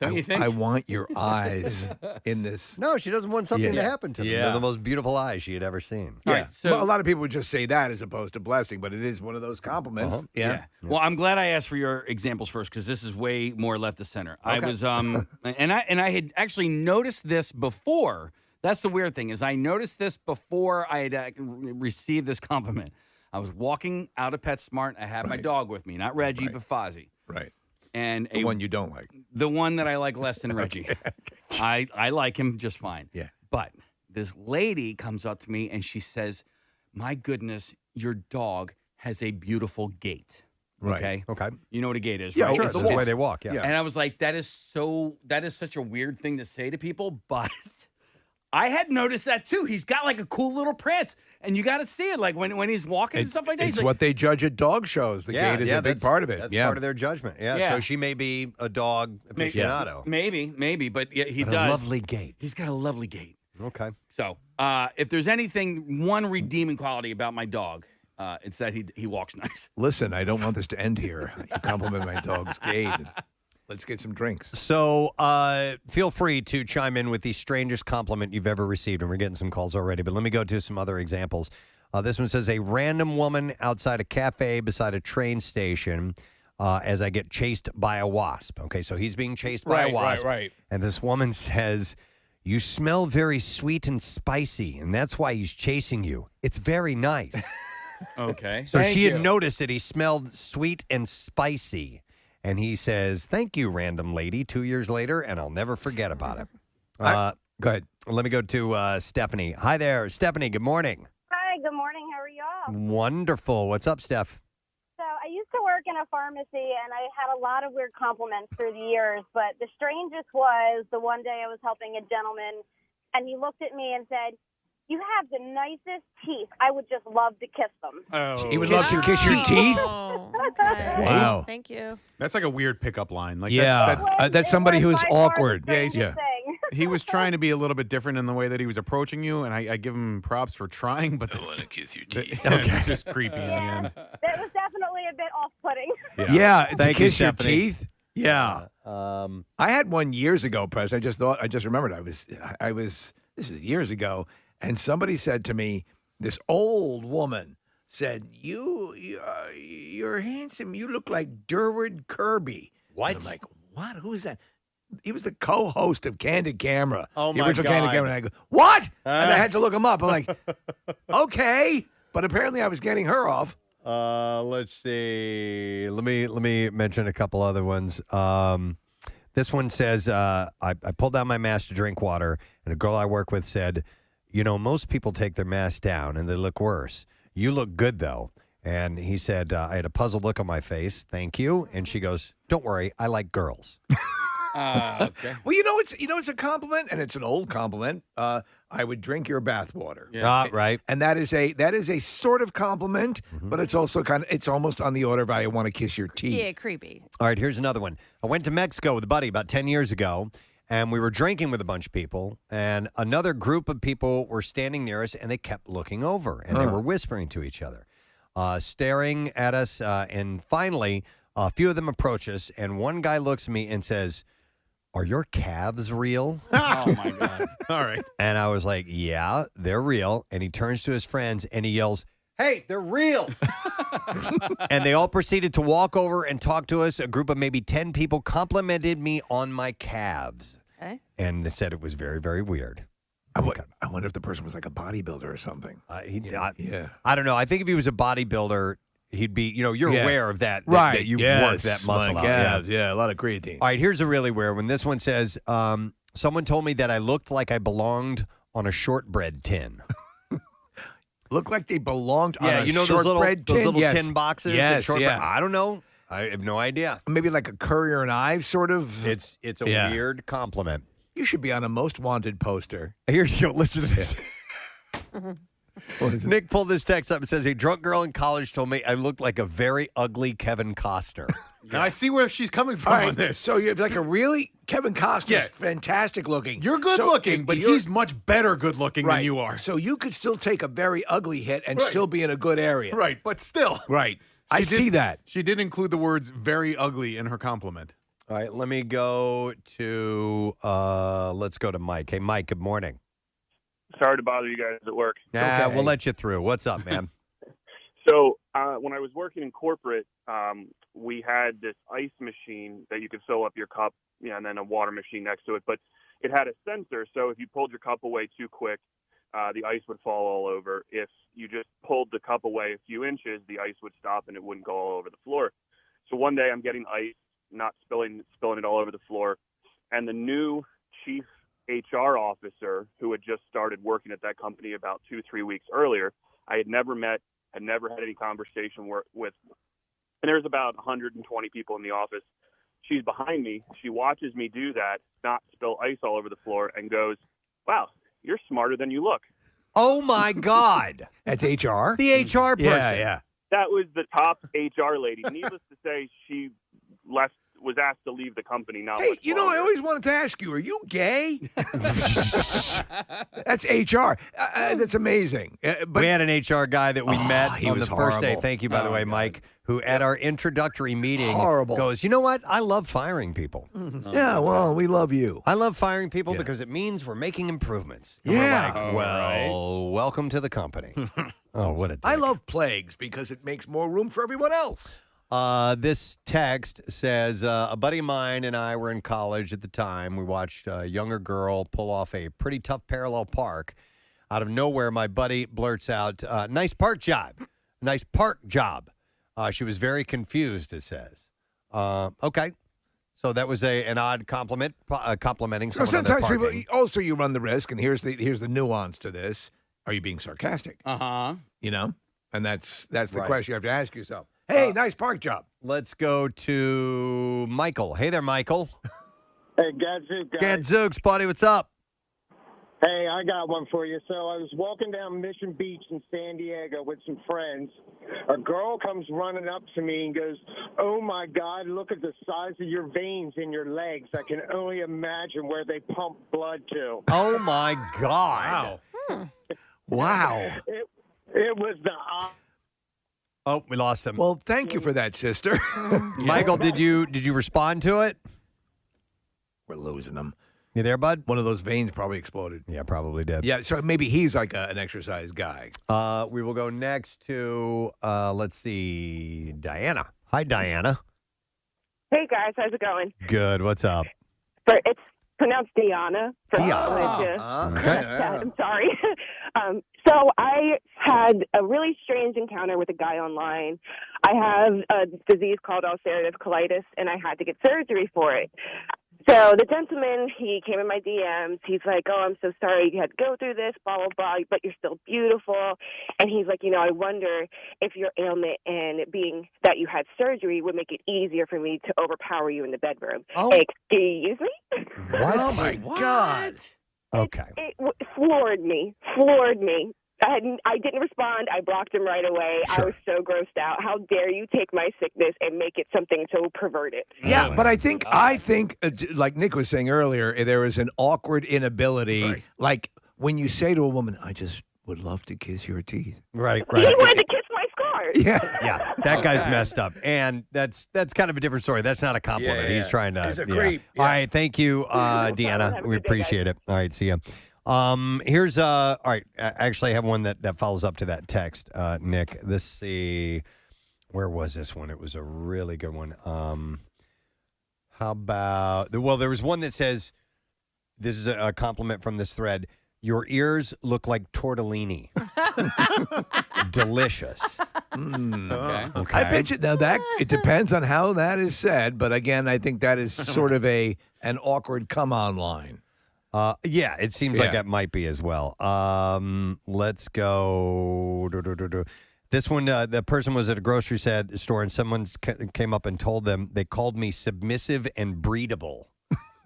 Don't you think? I want your eyes in this. No, she doesn't want something Yeah. to happen to them. Yeah. They're the most beautiful eyes she had ever seen. Yeah. Well, a lot of people would just say that as opposed to blessing, but it is one of those compliments. Yeah. Well, I'm glad I asked for your examples first because this is way more left of center. I Okay. was and I had actually noticed this before. That's the weird thing is I noticed this before I had received this compliment. I was walking out of PetSmart. I had my dog with me, not Reggie, but Fozzie. Right. And The one you don't like. the one that I like less than Reggie. I like him just fine. Yeah. But this lady comes up to me and she says, "My goodness, your dog has a beautiful gait." Right. Okay. Okay. You know what a gait is, Yeah, right? sure. It's That's the way they walk, yeah. And I was like, that is such a weird thing to say to people, but I had noticed that too. He's got like a cool little prance, and you got to see it, like when he's walking and stuff like that. It's He's like, what they judge at dog shows. The gait is a big part of it. That's yeah. part of their judgment. Yeah. Yeah. So she may be a dog aficionado. maybe, but yeah, he But does. a lovely gait. He's got a lovely gait. Okay. So, if there's one redeeming quality about my dog, it's that he walks nice. Listen, I don't want this to end here. You compliment my dog's gait. Let's get some drinks. So feel free to chime in with the strangest compliment you've ever received. And we're getting some calls already. But let me go to some other examples. This one says, a random woman outside a cafe beside a train station as I get chased by a wasp. Okay, so he's being chased by a wasp. Right. And this woman says, you smell very sweet and spicy, and that's why he's chasing you. It's very nice. Okay. So she had noticed that he smelled sweet and spicy. And he says, thank you, random lady, 2 years later, and I'll never forget about it. Go ahead. Let me go to Stephanie. Hi there. Stephanie, good morning. Hi, good morning. How are y'all? Wonderful. What's up, Steph? So I used to work in a pharmacy, and I had a lot of weird compliments through the years, but the strangest was the one day I was helping a gentleman, and he looked at me and said, you have the nicest teeth. I would just love to kiss them. Oh. He would love to kiss your teeth? Okay. Wow. Thank you. That's like a weird pickup line. Like Yeah. that's somebody who's awkward. Yeah, He was trying to be a little bit different in the way that he was approaching you, and I give him props for trying, but I want to kiss your teeth. It's just creepy in the end. That was definitely a bit off-putting. Yeah, to Thank you, kiss your Stephanie. teeth. Yeah. I had one years ago, Press. I just remembered. I was. This is years ago, and somebody said to me, this old woman said, "You're handsome. You look like Durward Kirby." What? And I'm like, what? Who is that? He was the co-host of Candid Camera. Oh, the my original God. Candid Camera. And I go, what? And I had to look him up. I'm like, okay. But apparently I was getting her off. Let's see. Let me mention a couple other ones. This one says, I pulled down my mask to drink water, and a girl I work with said, most people take their mask down and they look worse. You look good, though. And he said, I had a puzzled look on my face. Thank you. And she goes, don't worry, I like girls. Okay. Well, it's a compliment, and it's an old compliment. I would drink your bathwater. Yeah. Right. And that is a sort of compliment, but it's also it's almost on the order of I want to kiss your teeth. Yeah, creepy. All right, here's another one. I went to Mexico with a buddy about 10 years ago, and we were drinking with a bunch of people, and another group of people were standing near us, and they kept looking over, and they were whispering to each other, staring at us, and finally, a few of them approach us, and one guy looks at me and says, are your calves real? Oh, my God. All right. And I was like, yeah, they're real. And he turns to his friends and he yells, hey, they're real. And they all proceeded to walk over and talk to us. A group of maybe 10 people complimented me on my calves. Okay. And they said it was very, very weird. I wonder if the person was like a bodybuilder or something. Yeah. I don't know. I think if he was a bodybuilder, he'd be, you're Yeah. aware of that. Right. That you've Yes, worked that muscle my out. calves. Yeah, a lot of creatine. All right, here's a really weird one. This one says, someone told me that I looked like I belonged on a shortbread tin. Look like they belonged on a those shortbread tin. those little Yes. tin boxes. that Yes, shortbread- yeah. I don't know. I have no idea. Maybe like a Courier and Ives sort of. It's a Yeah. weird compliment. You should be on a most wanted poster. Here's you. Listen to this. What is it? Nick pulled this text up and says, a drunk girl in college told me I looked like a very ugly Kevin Costner. Now I see where she's coming from All right, on this. so you're like a really Kevin Costner's fantastic looking. You're good looking, but he's much better good looking than you are. So you could still take a very ugly hit and still be in a good area. Right, but still. Right. I see that. She did include the words very ugly in her compliment. All right, let me go to, let's go to Mike. Hey, Mike, good morning. Sorry to bother you guys at work. Yeah, we'll let you through. What's up, man? So when I was working in corporate, we had this ice machine that you could fill up your cup, and then a water machine next to it. But it had a sensor, so if you pulled your cup away too quick, the ice would fall all over. If you just pulled the cup away a few inches, the ice would stop and it wouldn't go all over the floor. So one day I'm getting ice, not spilling it all over the floor, and the new chief HR officer who had just started working at that company about 2-3 weeks earlier, I had never met, had never had any conversation with. And there's about 120 people in the office. She's behind me. She watches me do that, not spill ice all over the floor, and goes, "Wow, you're smarter than you look." Oh, my God. That's HR? The HR person. Yeah. That was the top HR lady. Needless to say, she was asked to leave the company. Hey, I always wanted to ask you, are you gay? That's HR. That's amazing. But we had an HR guy that we met he on was the first day. horrible. Thank you, by the way, Mike, who at our introductory meeting Horrible. goes, you know what? I love firing people. Yeah, well, we love you. I love firing people because it means we're making improvements. And Yeah. we're like, welcome to the company. Oh, what a dick. I love plagues because it makes more room for everyone else. This text says, a buddy of mine and I were in college at the time. We watched a younger girl pull off a pretty tough parallel park. Out of nowhere, my buddy blurts out, nice park job. Nice park job. She was very confused, it says. Okay. So that was an odd compliment, complimenting So someone on their sometimes parking. people, also you run the risk, and here's the nuance to this. Are you being sarcastic? Uh-huh. And that's the Right. question you have to ask yourself. Hey, nice park job. Let's go to Michael. Hey there, Michael. Hey, Gadzooks, guys. Gadzooks, buddy, what's up? Hey, I got one for you. So I was walking down Mission Beach in San Diego with some friends. A girl comes running up to me and goes, "Oh, my God, look at the size of your veins in your legs. I can only imagine where they pump blood to." Oh, my God. Wow. It was the Oh, we lost him. Well, thank you for that, sister. Michael, did you respond to it? We're losing him. You there, bud? One of those veins probably exploded. Yeah, probably did. Yeah, so maybe he's like an exercise guy. We will go next to, let's see, Diana. Hi, Diana. Hey guys, how's it going? Good. What's up? It's pronounced Diana. Diana. Yeah, I'm sorry. So I had a really strange encounter with a guy online. I have a disease called ulcerative colitis, and I had to get surgery for it. So the gentleman, he came in my DMs. He's like, "Oh, I'm so sorry you had to go through this, blah, blah, blah, but you're still beautiful." And he's like, "I wonder if your ailment and being that you had surgery would make it easier for me to overpower you in the bedroom." Oh. Excuse me? What? Oh, my God. Okay. It floored me. I didn't respond. I blocked him right away. Sure. I was so grossed out. How dare you take my sickness and make it something so perverted? Yeah, but I think, like Nick was saying earlier, there is an awkward inability. Like when you say to a woman, "I just would love to kiss your teeth." Right. He wanted to kiss my scars. Yeah, that guy's messed up. And that's kind of a different story. That's not a compliment. Yeah. He's trying to. He's a creep. All right. Thank you, Deanna. We appreciate it. All right. See ya. Here's all right. Actually, I have one that follows up to that text, Nick. Let's see. Where was this one? It was a really good one. How about? Well, there was one that says, "This is a compliment from this thread. Your ears look like tortellini. Delicious." Okay. I bet you now that it depends on how that is said, but again, I think that is sort of an awkward come on line. Yeah, it seems like that might be as well. Let's go. This one, the person was at a grocery store, and someone came up and told them they called me submissive and breedable.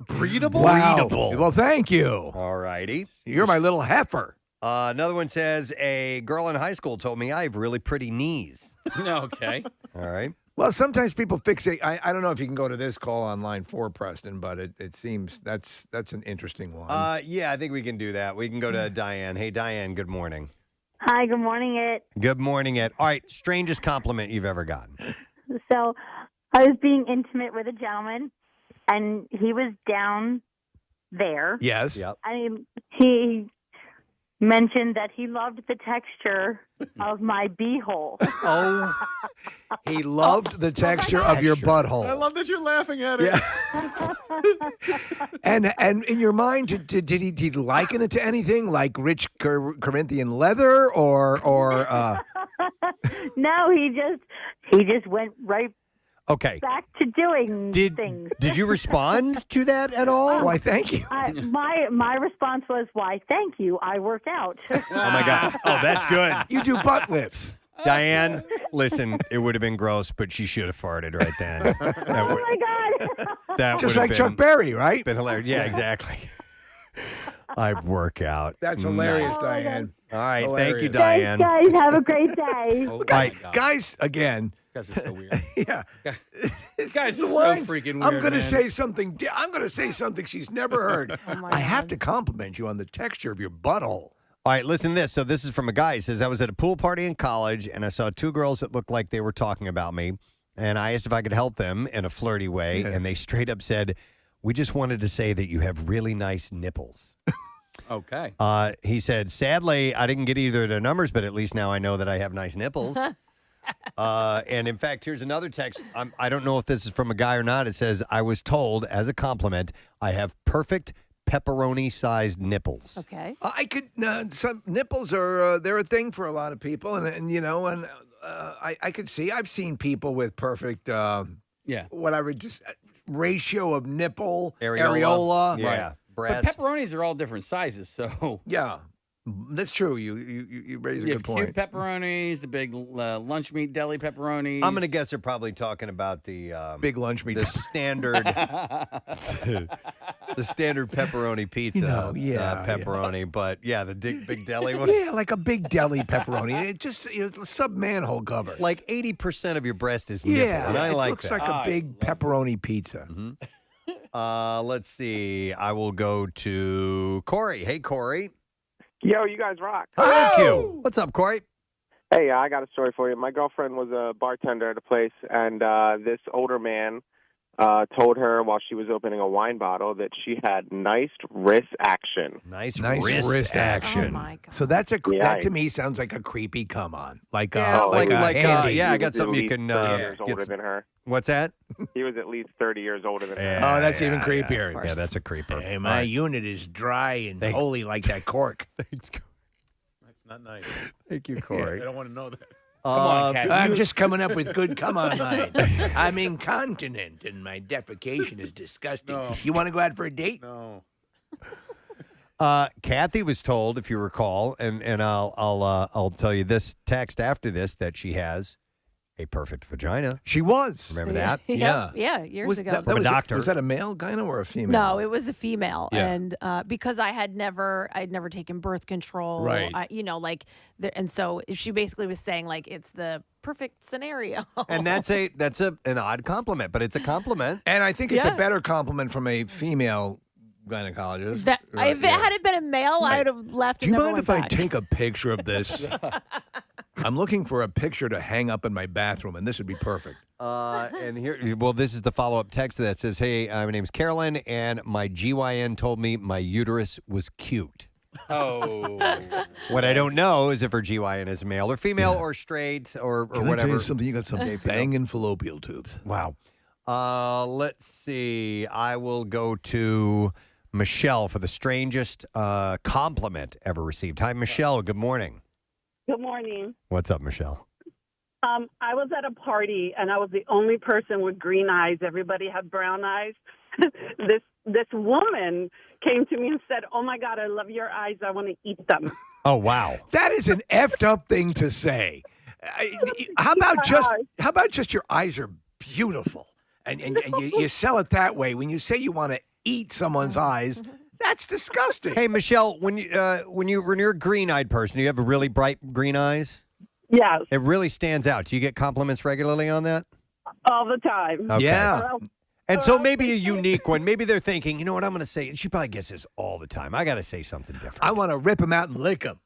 Breedable? Wow. Breedable. Well, thank you. All righty. You're my little heifer. Another one says, a girl in high school told me I have really pretty knees. Okay. All right. Well, sometimes people fixate. I don't know if you can go to this call on line 4, Preston, but it seems that's an interesting one. Yeah, I think we can do that. We can go to Diane. Hey, Diane, good morning. Hi, good morning, It. Good morning, Ed. All right, strangest compliment you've ever gotten. So I was being intimate with a gentleman, and he was down there. Yes. Yep. And he mentioned that he loved the texture of my beehole. Oh, he loved the texture of your butthole. I love that you're laughing at it. And in your mind, did he liken it to anything like rich Corinthian leather or No, he just went right Okay. back to doing things. Did you respond to that at all? Why, thank you. My response was, why, thank you. I work out. Oh, my God. Oh, that's good. You do butt lifts. Diane, listen, it would have been gross, but she should have farted right then. Oh, my God. That Just would like have Chuck Berry, right? Been hilarious. Yeah, exactly. I work out. That's hilarious, Nice. Diane. All right, Hilarious. thank you, Diane. Thanks, guys. Have a great day. All right, Guys, again. Guys are so weird. Yeah. Guys are The so lines, freaking weird. I'm going to man. say something. I'm going to say something she's never heard. I have to compliment you on the texture of your butthole. All right, listen to this. So this is from a guy. He says, I was at a pool party in college, and I saw 2 girls that looked like they were talking about me. And I asked if I could help them in a flirty way, and they straight up said, we just wanted to say that you have really nice nipples. Okay. He said, sadly, I didn't get either of their numbers, but at least now I know that I have nice nipples. And in fact, here's another text. I don't know if this is from a guy or not. It says, I was told as a compliment, I have perfect pepperoni-sized nipples. Okay. I could. Some nipples are they're a thing for a lot of people, and you know, and I could see. I've seen people with perfect. Whatever, just ratio of nipple areola. Yeah. But pepperonis are all different sizes, so yeah. That's true. You raise a you good have cute point. pepperonis, the big lunch meat deli pepperonis. I'm going to guess they're probably talking about the big lunch meat, the standard, the standard pepperoni pizza. Pepperoni, but yeah, the big deli one. Yeah, like a big deli pepperoni. It just sub manhole cover. Like 80% of your breast is nipple, Yeah, and I it like looks that. like a big pepperoni pizza. Let's see. I will go to Corey. Hey, Corey. Yo, you guys rock. Thank you. What's up, Corey? Hey, I got a story for you. My girlfriend was a bartender at a place, and this older man told her while she was opening a wine bottle that she had nice wrist action. Nice wrist action. Oh, my God. So that's a Yeah. that to me sounds like a creepy come on. Like a like handy. yeah, I He got was something at you can least 30 years get older than her. What's that? He was at least 30 years older than her. Yeah, that's even yeah, creepier. Yeah, that's a creeper. Hey, my unit is dry and holy like that cork. Thanks. That's not nice. Thank you, Corey. I don't want to know that. Come on, Cat. I'm just coming up with good come on line. I'm incontinent and my defecation is disgusting. No. You want to go out for a date? No. Kathy was told, if you recall, and I'll tell you this text after this that she has a perfect vagina. She was. Remember that? Yeah, years ago. From a doctor. Was that a male gyno or a female? No, it was a female, Yeah. and because I'd never taken birth control, Right. and so she basically was saying like it's the perfect scenario. And that's an odd compliment, but it's a compliment. And I think it's Yeah. a better compliment from a female gynecologist. That Right, if it had it been a male, I would have left. Do you and never mind if went I back. take a picture of this? I'm looking for a picture to hang up in my bathroom, and this would be perfect. And here, well, this is the follow-up text that says, "Hey, my name's Carolyn, and my GYN told me my uterus was cute." Oh. What I don't know is if her GYN is male or female or straight or Can whatever. I tell you something? You got some banging fallopian tubes. Wow. Let's see. I will go to Michelle for the strangest compliment ever received. Hi, Michelle. Good morning. Good morning. What's up, Michelle? I was at a party and I was the only person with green eyes. Everybody had brown eyes. This woman came to me and said, "Oh my God, I love your eyes. I want to eat them." Oh, wow. That is an effed up thing to say. How about just your eyes are beautiful, and you sell it that way when you say you want to eat someone's eyes. That's disgusting. Hey, Michelle, when you're a green-eyed person, you have really bright green eyes? Yes. It really stands out. Do you get compliments regularly on that? All the time. Okay. Yeah. And so maybe a unique one. Maybe they're thinking, you know what I'm going to say? She probably gets this all the time. I got to say something different. I want to rip him out and lick him.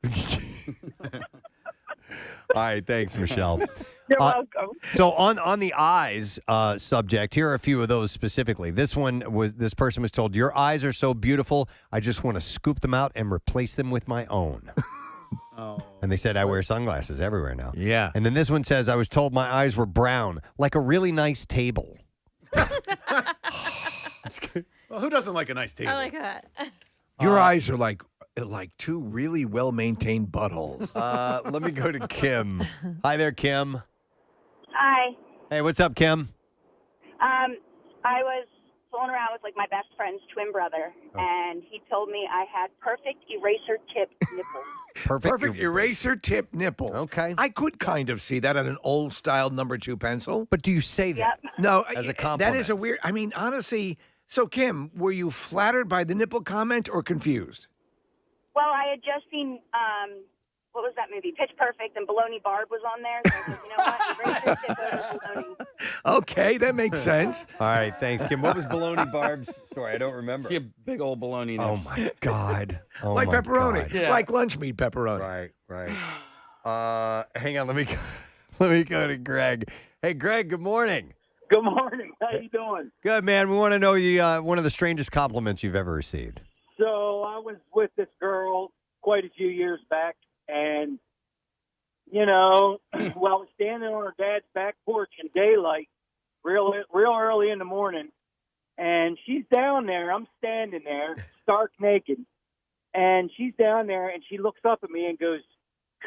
All right, thanks, Michelle. You're welcome. So on the eyes subject, here are a few of those specifically. This person was told, "Your eyes are so beautiful, I just want to scoop them out and replace them with my own." And they said, "I wear sunglasses everywhere now." Yeah. And then this one says, "I was told my eyes were brown, like a really nice table." Well, who doesn't like a nice table? I like that. Your eyes are like two really well-maintained buttholes. Let me go to Kim. Hi there, Kim. Hi. Hey, what's up, Kim? I was fooling around with like my best friend's twin brother, and he told me I had perfect eraser tip nipples. Perfect eraser tip nipples. Okay. I could kind of see that on an old-style number 2 pencil. But do you say that? No. As a That compliment. is a weird... I mean, honestly... So, Kim, were you flattered by the nipple comment or confused? Well, I had just seen, what was that movie? Pitch Perfect, and Baloney Barb was on there. So I said, you know what? Eraser tip over baloney. Okay, that makes sense. All right, thanks, Kim. What was Baloney Barb's story? I don't remember. See a big old baloney. Oh, my God. Oh, Like my pepperoni. God. Like lunch meat pepperoni. Right. Hang on, let me go to Greg. Hey, Greg, good morning. Good morning. How you doing? Good, man. We want to know one of the strangest compliments you've ever received. So I was with this girl quite a few years back, and, well, I was standing on her dad's back porch in daylight, real early in the morning, and she's down there. I'm standing there, stark naked, and she's down there, and she looks up at me and goes,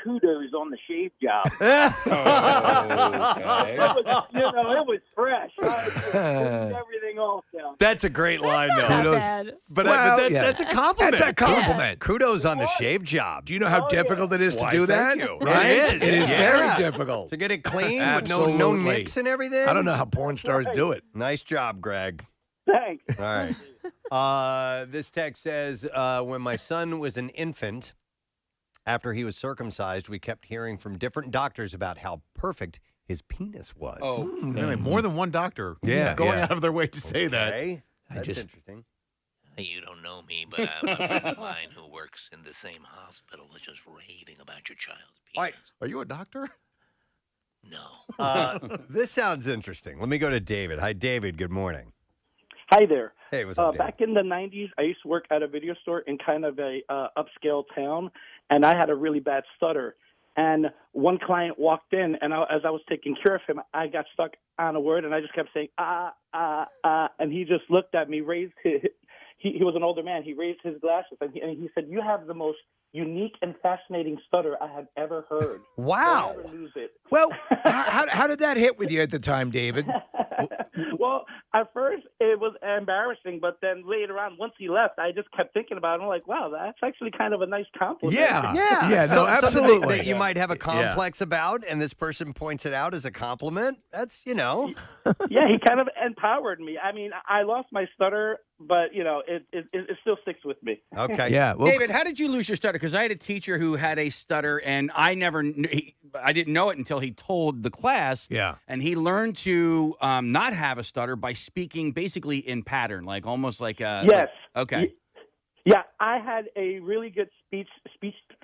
"Kudos on the shave job." Okay. It was fresh. I was everything off down. That's a great line, though. Bad. But, Well, that's a compliment. That's a compliment. Kudos on the shave job. Do you know how difficult it is to Why, do that? thank you. Right? It is. Very difficult. To get it clean with Absolutely. no nicks and everything? I don't know how porn stars do it. Nice job, Greg. Thanks. All right. This text says, when my son was an infant, after he was circumcised, we kept hearing from different doctors about how perfect his penis was. Oh, really? More than one doctor. Going out of their way to say that. That's interesting. You don't know me, but I'm a friend of mine who works in the same hospital was just raving about your child's penis. All right. Are you a doctor? No. This sounds interesting. Let me go to David. Hi, David. Good morning. Hi there. Hey, what's up, David? Back in the 90s, I used to work at a video store in kind of a upscale town, and I had a really bad stutter. And one client walked in, and as I was taking care of him, I got stuck on a word, and I just kept saying, and he just looked at me, raised his, he was an older man, he raised his glasses, and he said, "You have the most unique and fascinating stutter I have ever heard." Wow. Don't ever lose it. Well, how did that hit with you at the time, David? Well, at first it was embarrassing, but then later on, once he left, I just kept thinking about it. I'm like, wow, that's actually kind of a nice compliment. Yeah, Something absolutely. that you might have a complex about, and this person points it out as a compliment. That's, Yeah, he kind of empowered me. I mean, I lost my stutter, but, it still sticks with me. Okay. Yeah. Well, David, how did you lose your stutter? Because I had a teacher who had a stutter, and I didn't know it until he told the class. Yeah. And he learned to not have a stutter by speaking basically in pattern, like almost like a. Yes. Okay. Yeah, I had a really good speech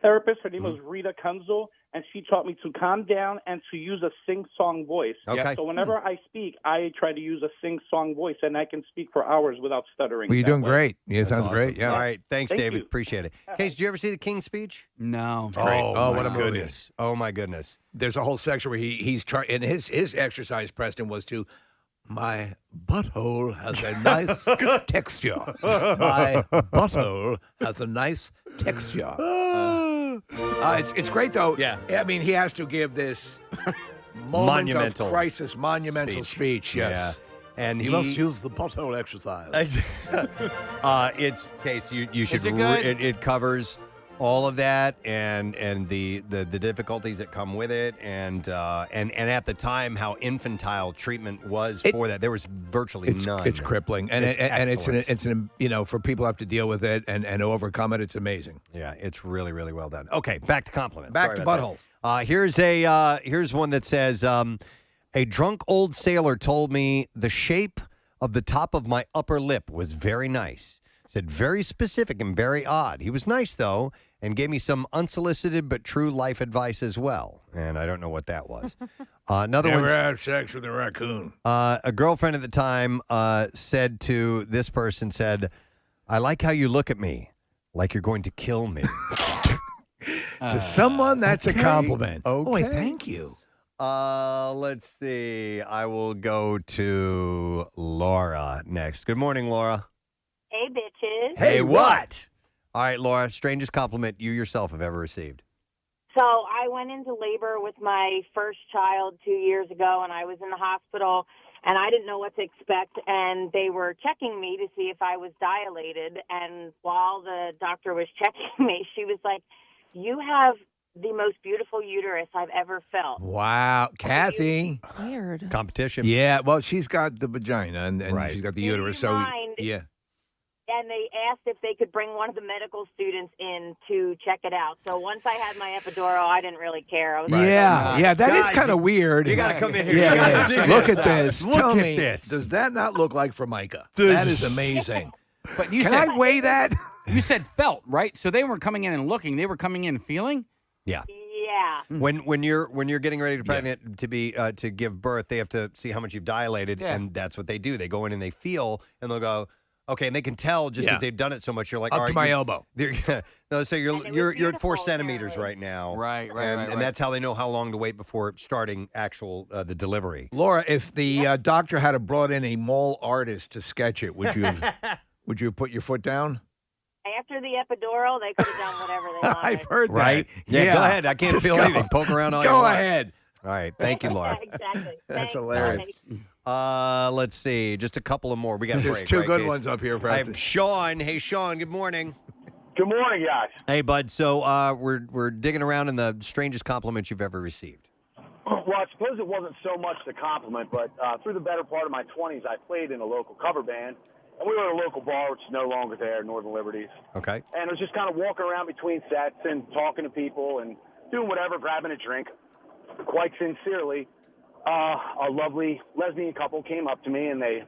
therapist. Her name was Rita Kunzel, and she taught me to calm down and to use a sing-song voice. Okay. So whenever I speak, I try to use a sing-song voice, and I can speak for hours without stuttering. Well, you're that doing way. great. Yeah, That's sounds awesome. great. Yeah. All right. Thanks, Thank David. you. Appreciate it. Case, do you ever see the King's speech? No. It's great. Oh, what a my movie. goodness. Oh, my goodness. There's a whole section where he's trying, and his exercise, Preston, was to, my butthole has a nice texture. My butthole has a nice texture. It's great, though. Yeah. I mean, he has to give this moment Monumental of crisis, monumental speech. Yes. Yeah. And He must use the butthole exercise. It's Case. You should. Is it good? It covers all of that and the difficulties that come with it, and at the time how infantile treatment was for that. There was virtually none. It's crippling, and it's for people who have to deal with it and overcome it. It's amazing. Yeah, it's really, really well done. Okay, back to compliments. Back Sorry to about buttholes. that. Here's one that says, a drunk old sailor told me the shape of the top of my upper lip was very nice. Said very specific and very odd. He was nice, though, and gave me some unsolicited but true life advice as well. And I don't know what that was. Never have sex with a raccoon. A girlfriend at the time said to this person, I like how you look at me, like you're going to kill me. To someone, that's a compliment. Okay. Boy, thank you. Let's see. I will go to Laura next. Good morning, Laura. Hey, bitches. Hey, what? All right, Laura, strangest compliment you yourself have ever received. So I went into labor with my first child 2 years ago, and I was in the hospital, and I didn't know what to expect, and they were checking me to see if I was dilated, and while the doctor was checking me, she was like, you have the most beautiful uterus I've ever felt. Wow. Kathy. Weird. Competition. Yeah, well, she's got the vagina, and Right. she's got the Do you uterus, so, mind? yeah. And they asked if they could bring one of the medical students in to check it out. So once I had my epidural, I didn't really care. I was like, Yeah, that is Guys, kind of weird. you gotta come in here. Yeah, You gotta yeah. see Look this. at this. Look Tell at me, this. does that not look like Formica? That is amazing. But you Can said, I weigh that? You said felt, right? So they weren't coming in and looking; they were coming in and feeling. Yeah. yeah. When you're getting ready to pregnant to be to give birth, they have to see how much you've dilated, and that's what they do. They go in and they feel, and they'll go, okay, and they can tell just because they've done it so much. You're like, Up all to right, my elbow. No, so you're at 4 centimeters right now, Right, and that's how they know how long to wait before starting actual the delivery. Laura, if the doctor had brought in a mall artist to sketch it, would you have put your foot down? After the epidural, they could have done whatever they wanted. I've heard that. Right? Yeah, go ahead. I can't Just feel go. anything. Poke around all you Go want. ahead. All right. Thank you, Laura. Exactly. That's hilarious. Let's see. Just a couple of more. We got a There's break, two right, good Casey? ones up here, I Preston. have Sean. Hey, Sean. Good morning. Good morning, guys. Hey, bud. So we're digging around in the strangest compliments you've ever received. Well, I suppose it wasn't so much the compliment, but through the better part of my 20s, I played in a local cover band, and we were at a local bar, which is no longer there, Northern Liberties. Okay. And it was just kind of walking around between sets and talking to people and doing whatever, grabbing a drink. Quite sincerely, a lovely lesbian couple came up to me, and they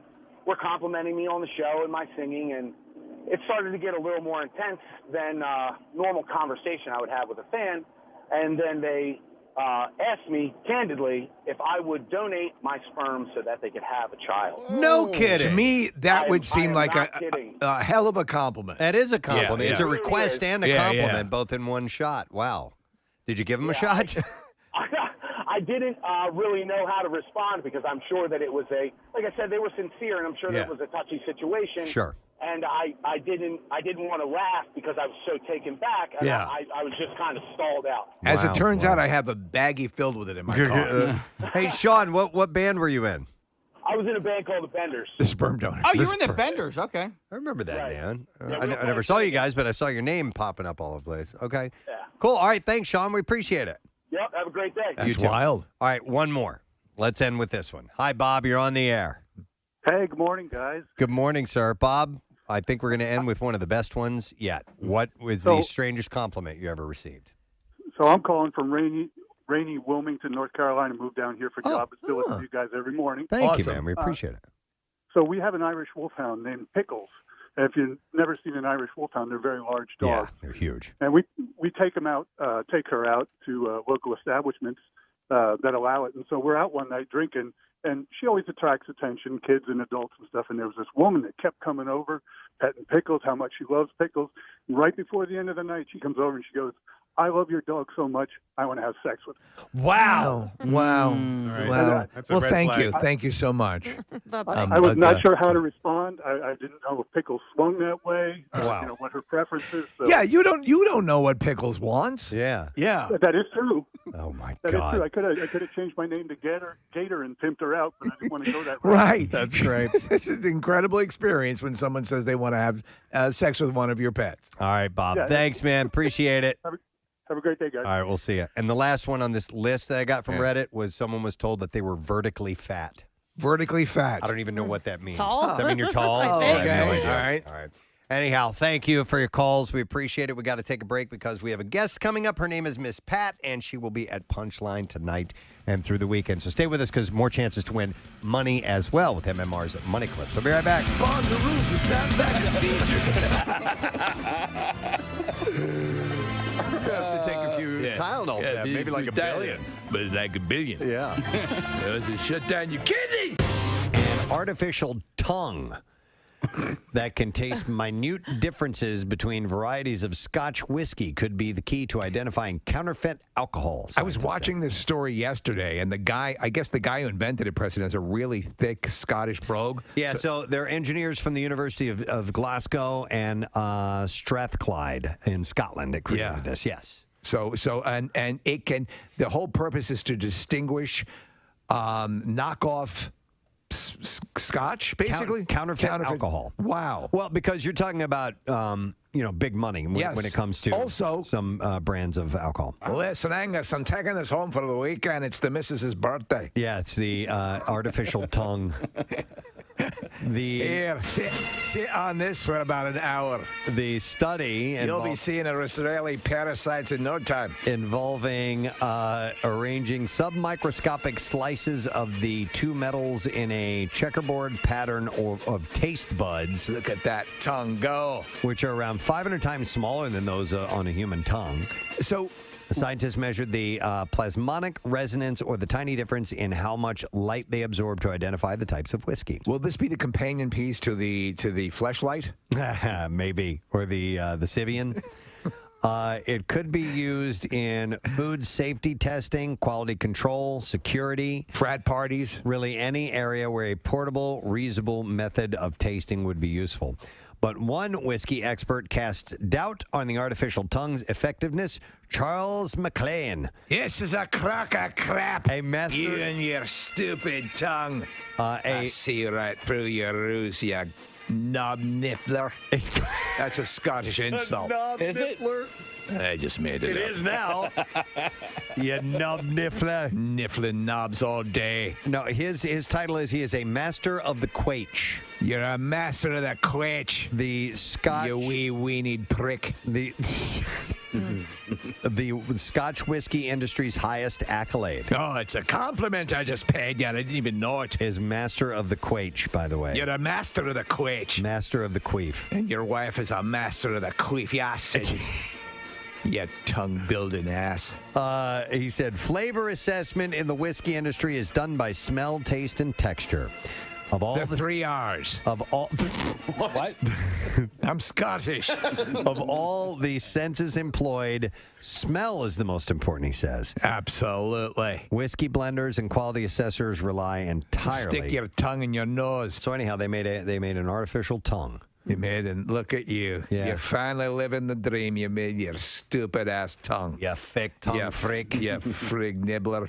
were complimenting me on the show and my singing, and it started to get a little more intense than normal conversation I would have with a fan. And then they asked me candidly if I would donate my sperm so that they could have a child. No kidding. To me, that would I seem am like not a kidding. hell of a compliment. That is a compliment. Yeah, It's a yeah. request and a Yeah, compliment, yeah. both in one shot. Wow. Did you give him a shot? I didn't really know how to respond because I'm sure that it was like I said, they were sincere, and I'm sure that was a touchy situation. Sure. And I didn't want to laugh because I was so taken back, and Yeah. I was just kind of stalled out. As it turns out, I have a baggie filled with it in my car. Hey, Sean, what band were you in? I was in a band called the Benders. The sperm donor. Oh, you were in the Benders. Okay. I remember that, man. Yeah, I we were never saw you guys, but I saw your name popping up all over the place. Okay. Yeah. Cool. All right. Thanks, Sean. We appreciate it. Yep. Have a great day. You too. wild. All right. One more. Let's end with this one. Hi, Bob. You're on the air. Hey, good morning, guys. Good morning, sir. Bob, I think we're going to end with one of the best ones yet. What was the strangest compliment you ever received? So I'm calling from rainy Wilmington, North Carolina. Moved down here for job, but still listen to you guys every morning. Thank you, man. We appreciate it. So we have an Irish wolfhound named Pickles. And if you've never seen an Irish wolfhound, they're very large dogs. Yeah, they're huge. And we take her out to local establishments that allow it. And so we're out one night drinking, and she always attracts attention, kids and adults and stuff. And there was this woman that kept coming over, petting Pickles, how much she loves Pickles. And right before the end of the night, she comes over and she goes, I love your dog so much, I want to have sex with him. Wow. Wow. right. Wow. That's a Well, red thank flag. you. Thank you so much. I was not sure how to respond. I didn't know if Pickles swung that way. Wow. You know, what her preference is. So. Yeah, you don't know what Pickles wants. Yeah. Yeah. That is true. Oh, my That is God. true. I could have changed my name to Gator and pimped her out, but I didn't want to go that route. Right. That's great. This is an incredible experience when someone says they want to have sex with one of your pets. All right, Bob. Yeah. Thanks, man. Appreciate it. Have a great day, guys. All right, we'll see you. And the last one on this list that I got from Reddit was someone was told that they were vertically fat. Vertically fat. I don't even know what that means. Tall? Does that mean you're tall? I Oh, think. I have no Okay. idea. All right. All right. Anyhow, thank you for your calls. We appreciate it. We got to take a break because we have a guest coming up. Her name is Miss Pat, and she will be at Punchline tonight and through the weekend. So stay with us because more chances to win money as well with MMR's Money Clips. We'll be right back. On the roof, it sounds like a seizure. You have to take a few Tylenol for that, maybe like a billion. But like a billion. Yeah. To shut down your kidneys. An artificial tongue that can taste minute differences between varieties of Scotch whiskey could be the key to identifying counterfeit alcohol. I was watching this story yesterday, and I guess the guy who invented it, Preston, has a really thick Scottish brogue. Yeah, so they're engineers from the University of Glasgow and Strathclyde in Scotland that created this. Yes. So and it can. The whole purpose is to distinguish knockoff Scotch, basically counterfeit alcohol. Wow. Well, because you're talking about big money when it comes to also some brands of alcohol. Listen, Angus, I'm taking this home for the weekend. It's the missus's birthday. Yeah, it's the artificial tongue. Here, sit on this for about an hour. The study You'll be seeing Israeli parasites in no time. Involving arranging submicroscopic slices of the two metals in a checkerboard pattern of taste buds. Look at that tongue go. Which are around 500 times smaller than those on a human tongue. So the scientists measured the plasmonic resonance, or the tiny difference in how much light they absorb, to identify the types of whiskey. Will this be the companion piece to the fleshlight? Maybe, or the Sibian. It could be used in food safety testing, quality control, security, frat parties, really any area where a portable, reusable method of tasting would be useful. But one whiskey expert casts doubt on the artificial tongue's effectiveness. Charles McLean. This is a crock of crap. A master. You and your stupid tongue. I see right through your ruse, you knob niffler. That's a Scottish insult. Is it? I just made it up. It is now. You knob niffler. Niffling knobs all day. No, his title is he is a master of the quaich. You're a master of the quaich. The Scotch. You wee weenied prick. The Scotch whiskey industry's highest accolade. Oh, it's a compliment I just paid you. I didn't even know it. Is master of the quaich, by the way. You're a master of the quaich. Master of the queef. And your wife is a master of the queef. Yeah, you tongue-building ass. He said flavor assessment in the whiskey industry is done by smell, taste, and texture. Of all the 3 R's. Of all. What? I'm Scottish. Of all the senses employed, smell is the most important, he says. Absolutely. Whiskey blenders and quality assessors rely entirely. Stick your tongue in your nose. So anyhow, they made an artificial tongue. You made it. Look at you. Yeah. You're finally living the dream. You made your stupid ass tongue. You fake tongue freak. You frig nibbler.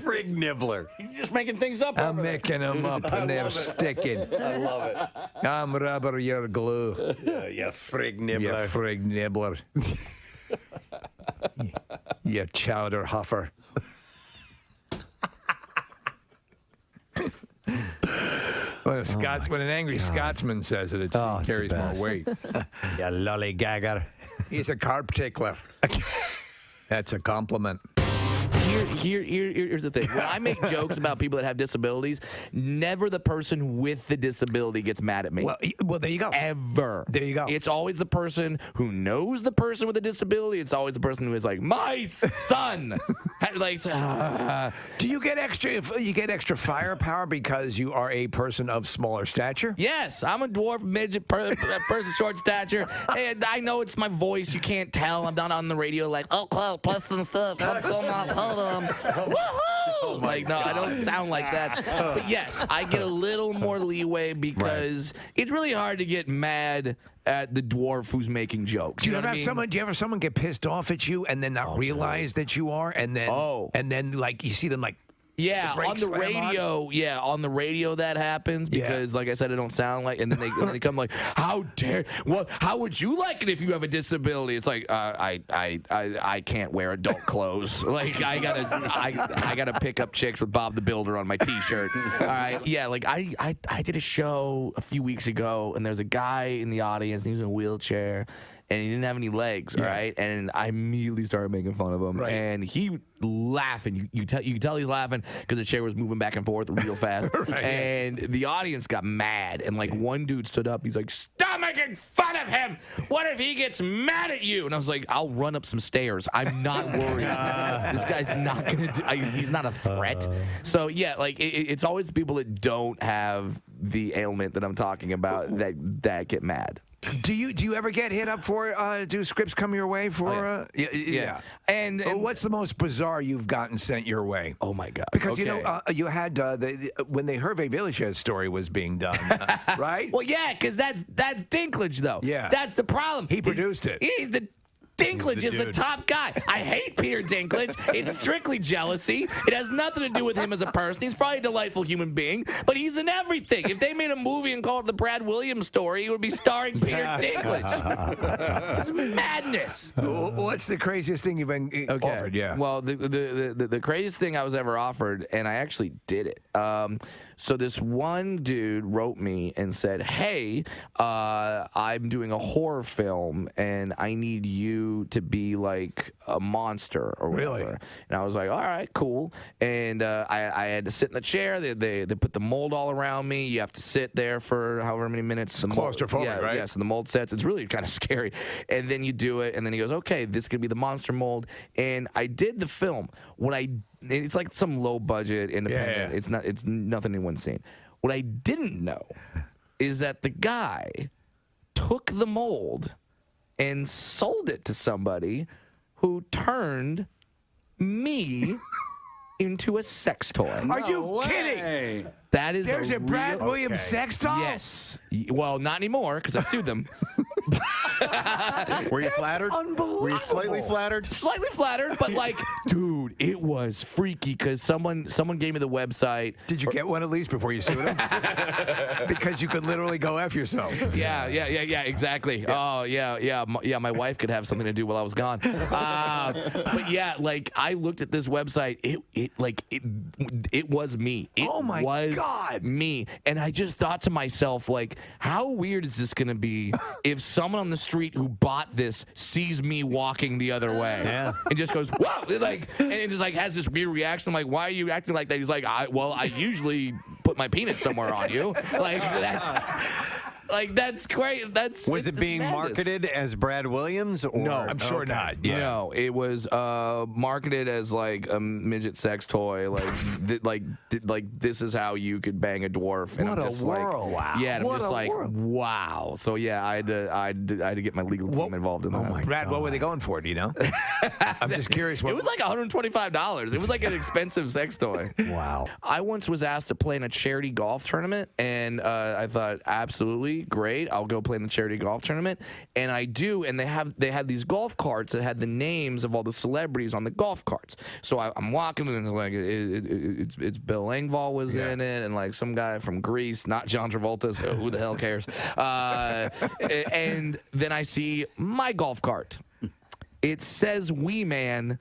Frig nibbler. He's just making things up. I'm making them up and they're sticking. I love it. I'm rubber, you're glue. You frig nibbler. You frig nibbler. You chowder huffer. When an angry Scotsman says it, it carries more weight. You lollygagger. He's a carb tickler. That's a compliment. Here's the thing. When I make jokes about people that have disabilities, never the person with the disability gets mad at me. Well, there you go. Ever. There you go. It's always the person who knows the person with a disability. It's always the person who is like, my son. Like, do you get extra firepower because you are a person of smaller stature? Yes, I'm a dwarf, midget, person, short stature, and I know it's my voice. You can't tell. I'm not on the radio like, oh, plus some stuff. I'm so not woohoo! Like, no, I don't sound like that. But yes, I get a little more leeway because it's really hard to get mad at the dwarf who's making jokes. Do you ever have someone get pissed off at you and then not realize that you are, and then like you see them like. Yeah, on the radio. Yeah, on the radio that happens because, like I said, I don't sound like. And then they come like, "How dare? Well, how would you like it if you have a disability?" It's like, I can't wear adult clothes. Like I gotta pick up chicks with Bob the Builder on my T-shirt. All right, yeah. Like I did a show a few weeks ago, and there's a guy in the audience, and he was in a wheelchair. And he didn't have any legs, right? And I immediately started making fun of him. Right. And he laughing. You can tell he's laughing because the chair was moving back and forth real fast. And the audience got mad. And like one dude stood up. He's like, "Stop making fun of him. What if he gets mad at you?" And I was like, "I'll run up some stairs. I'm not worried. This guy's not gonna do. He's not a threat." So yeah, like it's always the people that don't have the ailment that I'm talking about that get mad. Do you ever get hit up for do scripts come your way for yeah. And what's the most bizarre you've gotten sent your way? Oh my god. Because you know you had when the Hervé Villechaize story was being done, right? Well, yeah, because that's Dinklage though. Yeah. That's the problem. He produced it. He's the Dinklage is the top guy. I hate Peter Dinklage. It's strictly jealousy. It has nothing to do with him as a person. He's probably a delightful human being, but he's in everything. If they made a movie and called it the Brad Williams story, it would be starring Peter Dinklage. It's madness. What's the craziest thing you've been offered? Yeah. Well, the craziest thing I was ever offered, and I actually did it. So this one dude wrote me and said, "Hey, I'm doing a horror film, and I need you to be like a monster or whatever." Really? And I was like, "All right, cool." And I had to sit in the chair. They put the mold all around me. You have to sit there for however many minutes. It's claustrophobic, right? Yeah, so the mold sets. It's really kind of scary. And then you do it, and then he goes, "Okay, this could be the monster mold." And I did the film. It's like some low budget independent. Yeah. It's nothing anyone's seen. What I didn't know is that the guy took the mold and sold it to somebody who turned me into a sex toy. Are you kidding? That is There's a Brad Williams sex doll? Yes. Well, not anymore because I sued them. Were you flattered? Unbelievable. Were you slightly flattered? Slightly flattered, but like, dude, it was freaky because someone gave me the website. Did you get one at least before you sued him? Because you could literally go F yourself. Yeah, exactly. Yeah. Oh, yeah. My wife could have something to do while I was gone. But yeah, like I looked at this website. It was me. It was me. And I just thought to myself, like, how weird is this going to be if someone on the street who bought this sees me walking the other way and just goes, "Whoa!" Like, and it just like has this weird reaction. I'm like, "Why are you acting like that?" He's like, I usually put my penis somewhere on you. Like that's great. Was it being marketed as Brad Williams? Or? No, I'm sure not. Yeah. No, it was marketed as like a midget sex toy. Like, this is how you could bang a dwarf. And What I'm a just world! Like, yeah, and I'm just like, wow. So yeah, I had to get my legal team involved in that. Brad, what were they going for? Do you know? I'm just curious. It was like $125. It was like an expensive sex toy. Wow. I once was asked to play in a charity golf tournament, and I thought, absolutely great, I'll go play in the charity golf tournament. And I do, and they had these golf carts that had the names of all the celebrities on the golf carts. So I'm walking, and it's like it's Bill Engvall was in it, and like some guy from Greece, not John Travolta. So who the hell cares? And then I see my golf cart. It says "Wee Man"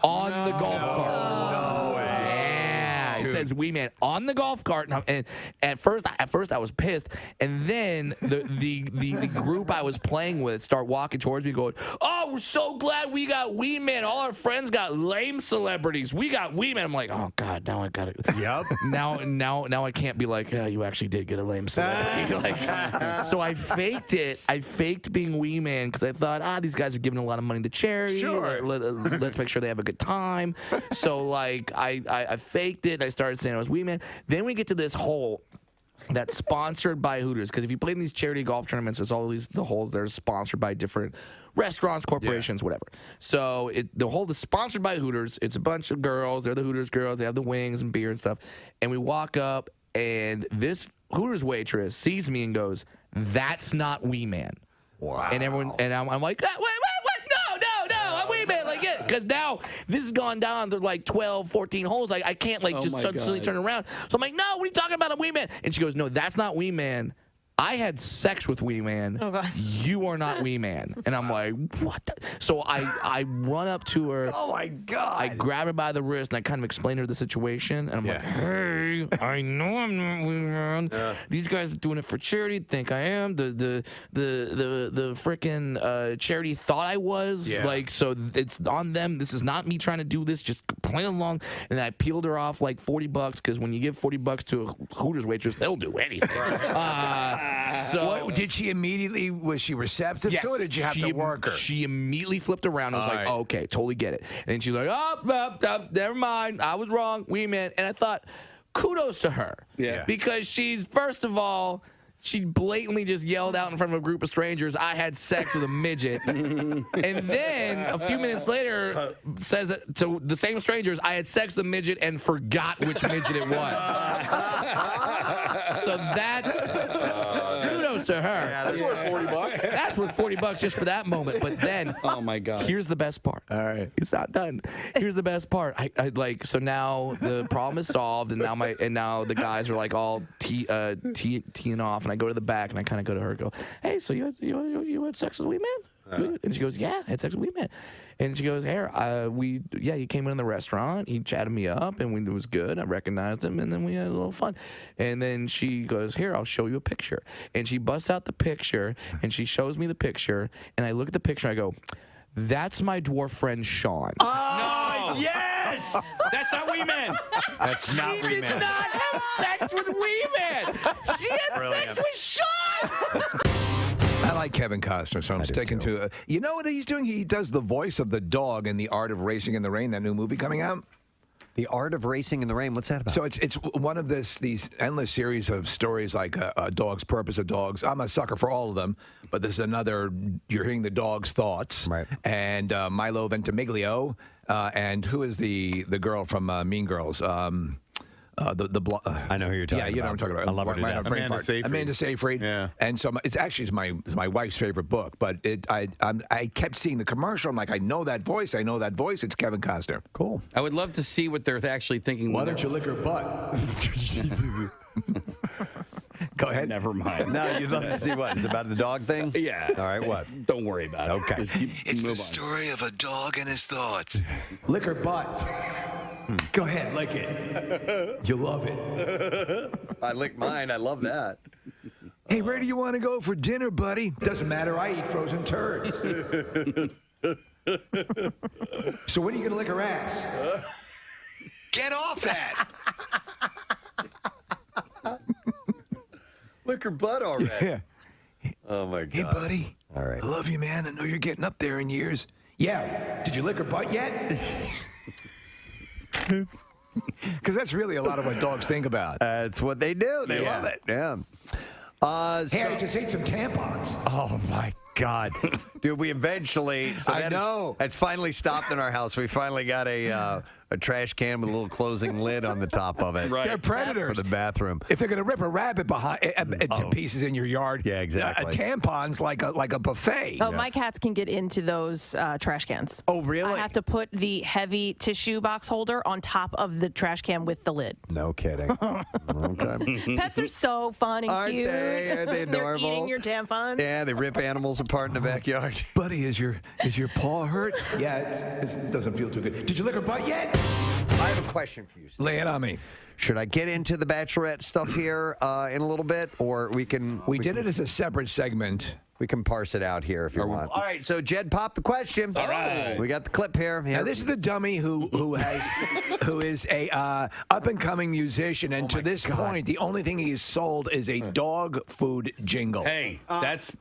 on the golf cart. No way. dude. says Wee Man on the golf cart, and at first I was pissed, and then the group I was playing with start walking towards me, going, "Oh, we're so glad we got Wee Man. All our friends got lame celebrities. We got Wee Man." I'm like, "Oh God, now I got it." Yep. Now I can't be like, "You actually did get a lame celebrity." So I faked it. I faked being Wee Man because I thought, these guys are giving a lot of money to charity. Sure. Let's make sure they have a good time. So like I faked it. I started saying I was Wee Man. Then we get to this hole that's sponsored by Hooters, because if you play in these charity golf tournaments, there's always the holes that are sponsored by different restaurants, corporations, whatever. So the hole is sponsored by Hooters. It's a bunch of girls. They're the Hooters girls. They have the wings and beer and stuff. And we walk up, and this Hooters waitress sees me and goes, "That's not Wee Man." Wow. And everyone, and I'm like, "What? No, I'm Wee Man." Like, because now this has gone down to like 12, 14 holes. I can't just suddenly turn around. So I'm like, "No, what are you talking about? I'm Wee Man." And she goes, "No, that's not Wee Man. I had sex with Wee Man. Oh, God. You are not Wee Man." And I'm like, "What?" So I run up to her. Oh, my God. I grab her by the wrist, and I kind of explain to her the situation. And I'm like, "Hey, I know I'm not Wee Man. These guys are doing it for charity. Think I am. The freaking charity thought I was. Like, so it's on them. This is not me trying to do this. Just play along." And I peeled her off like $40, because when you give $40 to a Hooters waitress, they'll do anything. So did she immediately, was she receptive to it, or did you have to work her? She immediately flipped around. I was like, "Oh, okay, totally get it." And she's like, never mind. I was wrong. Wee Man. And I thought, kudos to her. Yeah. Because she's, first of all, she blatantly just yelled out in front of a group of strangers, "I had sex with a midget." And then a few minutes later says that to the same strangers, "I had sex with a midget and forgot which midget it was." So that's kudos to her. Yeah, that's worth $40. That's worth $40 just for that moment. But then, oh my God, here's the best part. All right, it's not done. Here's the best part. I like, so now the problem is solved, and now the guys are like all teeing off, and I go to the back and I kind of go to her and go, "Hey, so you had sex with Wee Man?" And she goes, "Yeah, I had sex with Wee Man." And she goes, "Here, he came in the restaurant. He chatted me up, and it was good. I recognized him, and then we had a little fun." And then she goes, "Here, I'll show you a picture." And she busts out the picture, and she shows me the picture, and I look at the picture, and I go, "That's my dwarf friend Sean." Oh, yes! That's not Wee Man. That's not She Wee did Man. not have sex with Wee Man. She had sex with Sean. I like Kevin Costner, so I'm sticking to. You know what he's doing? He does the voice of the dog in The Art of Racing in the Rain, that new movie coming out. The Art of Racing in the Rain. What's that about? So it's one of these endless series of stories like a dog's purpose of dogs. I'm a sucker for all of them, but this is another. You're hearing the dog's thoughts, right? And Milo Ventimiglia, and who is the girl from Mean Girls? I know who you're talking about. Yeah, you know what I'm talking about. I love her to death. Amanda Seyfried. Amanda Seyfried. Yeah. And so it's actually my wife's favorite book, but I kept seeing the commercial. I'm like, I know that voice. It's Kevin Costner. Cool. I would love to see what they're actually thinking. Why don't you lick her butt? Go ahead. Never mind. No, you'd love to see what? It's about the dog thing? Yeah. All right, what? Don't worry about it. Okay. Just keep- It's move the on. story of a dog and his thoughts. Lick her butt. Go ahead, lick it. You love it. I licked mine. I love that. Hey, where do you want to go for dinner, buddy? Doesn't matter. I eat frozen turds. So when are you going to lick her ass? Get off that! Lick her butt already. Yeah. Oh, my God. Hey, buddy. All right. I love you, man. I know you're getting up there in years. Yeah. Did you lick her butt yet? Because that's really a lot of what dogs think about. That's what they do. They love it. Yeah. Hey, I just ate some tampons. Oh, my God. Dude, we eventually... So I know. It's finally stopped in our house. We finally got a trash can with a little closing lid on the top of it. Right. They're predators. For the bathroom. If they're going to rip a rabbit to pieces in your yard, yeah, exactly. A tampon's like a buffet. Oh, my cats can get into those trash cans. Oh, really? I have to put the heavy tissue box holder on top of the trash can with the lid. No kidding. Okay. Pets are so fun and Aren't cute. they? Aren't they adorable? They're eating your tampons. Yeah, they rip animals apart in the backyard. Buddy, is your paw hurt? Yeah, it doesn't feel too good. Did you lick her butt yet? I have a question for you, Steve. Lay it on me. Should I get into the Bachelorette stuff here in a little bit, or we can? We did it as a separate segment. We can parse it out here if you want. All right, so Jed, pop the question. All right. We got the clip here. Now, this is the dummy who is a up and coming musician, and to this point, the only thing he's sold is a dog food jingle. Hey, that's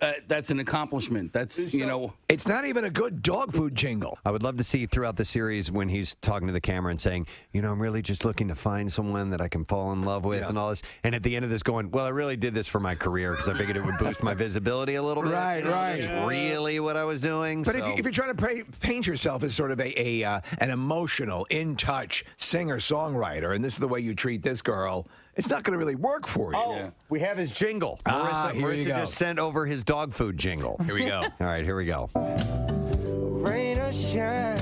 an accomplishment. That's it's not even a good dog food jingle. I would love to see throughout the series when he's talking to the camera and saying, I'm really just looking to find someone that I can fall in love with and all this. And at the end of this going, well, I really did this for my career because I figured it would boost my visibility a little bit. Right. That's really what I was doing. But if you're trying to paint yourself as sort of an emotional, in-touch singer-songwriter, and this is the way you treat this girl, it's not going to really work for you. Oh, we have his jingle. Marissa just sent over his dog food jingle. Here we go. All right, here we go. Rain or shine,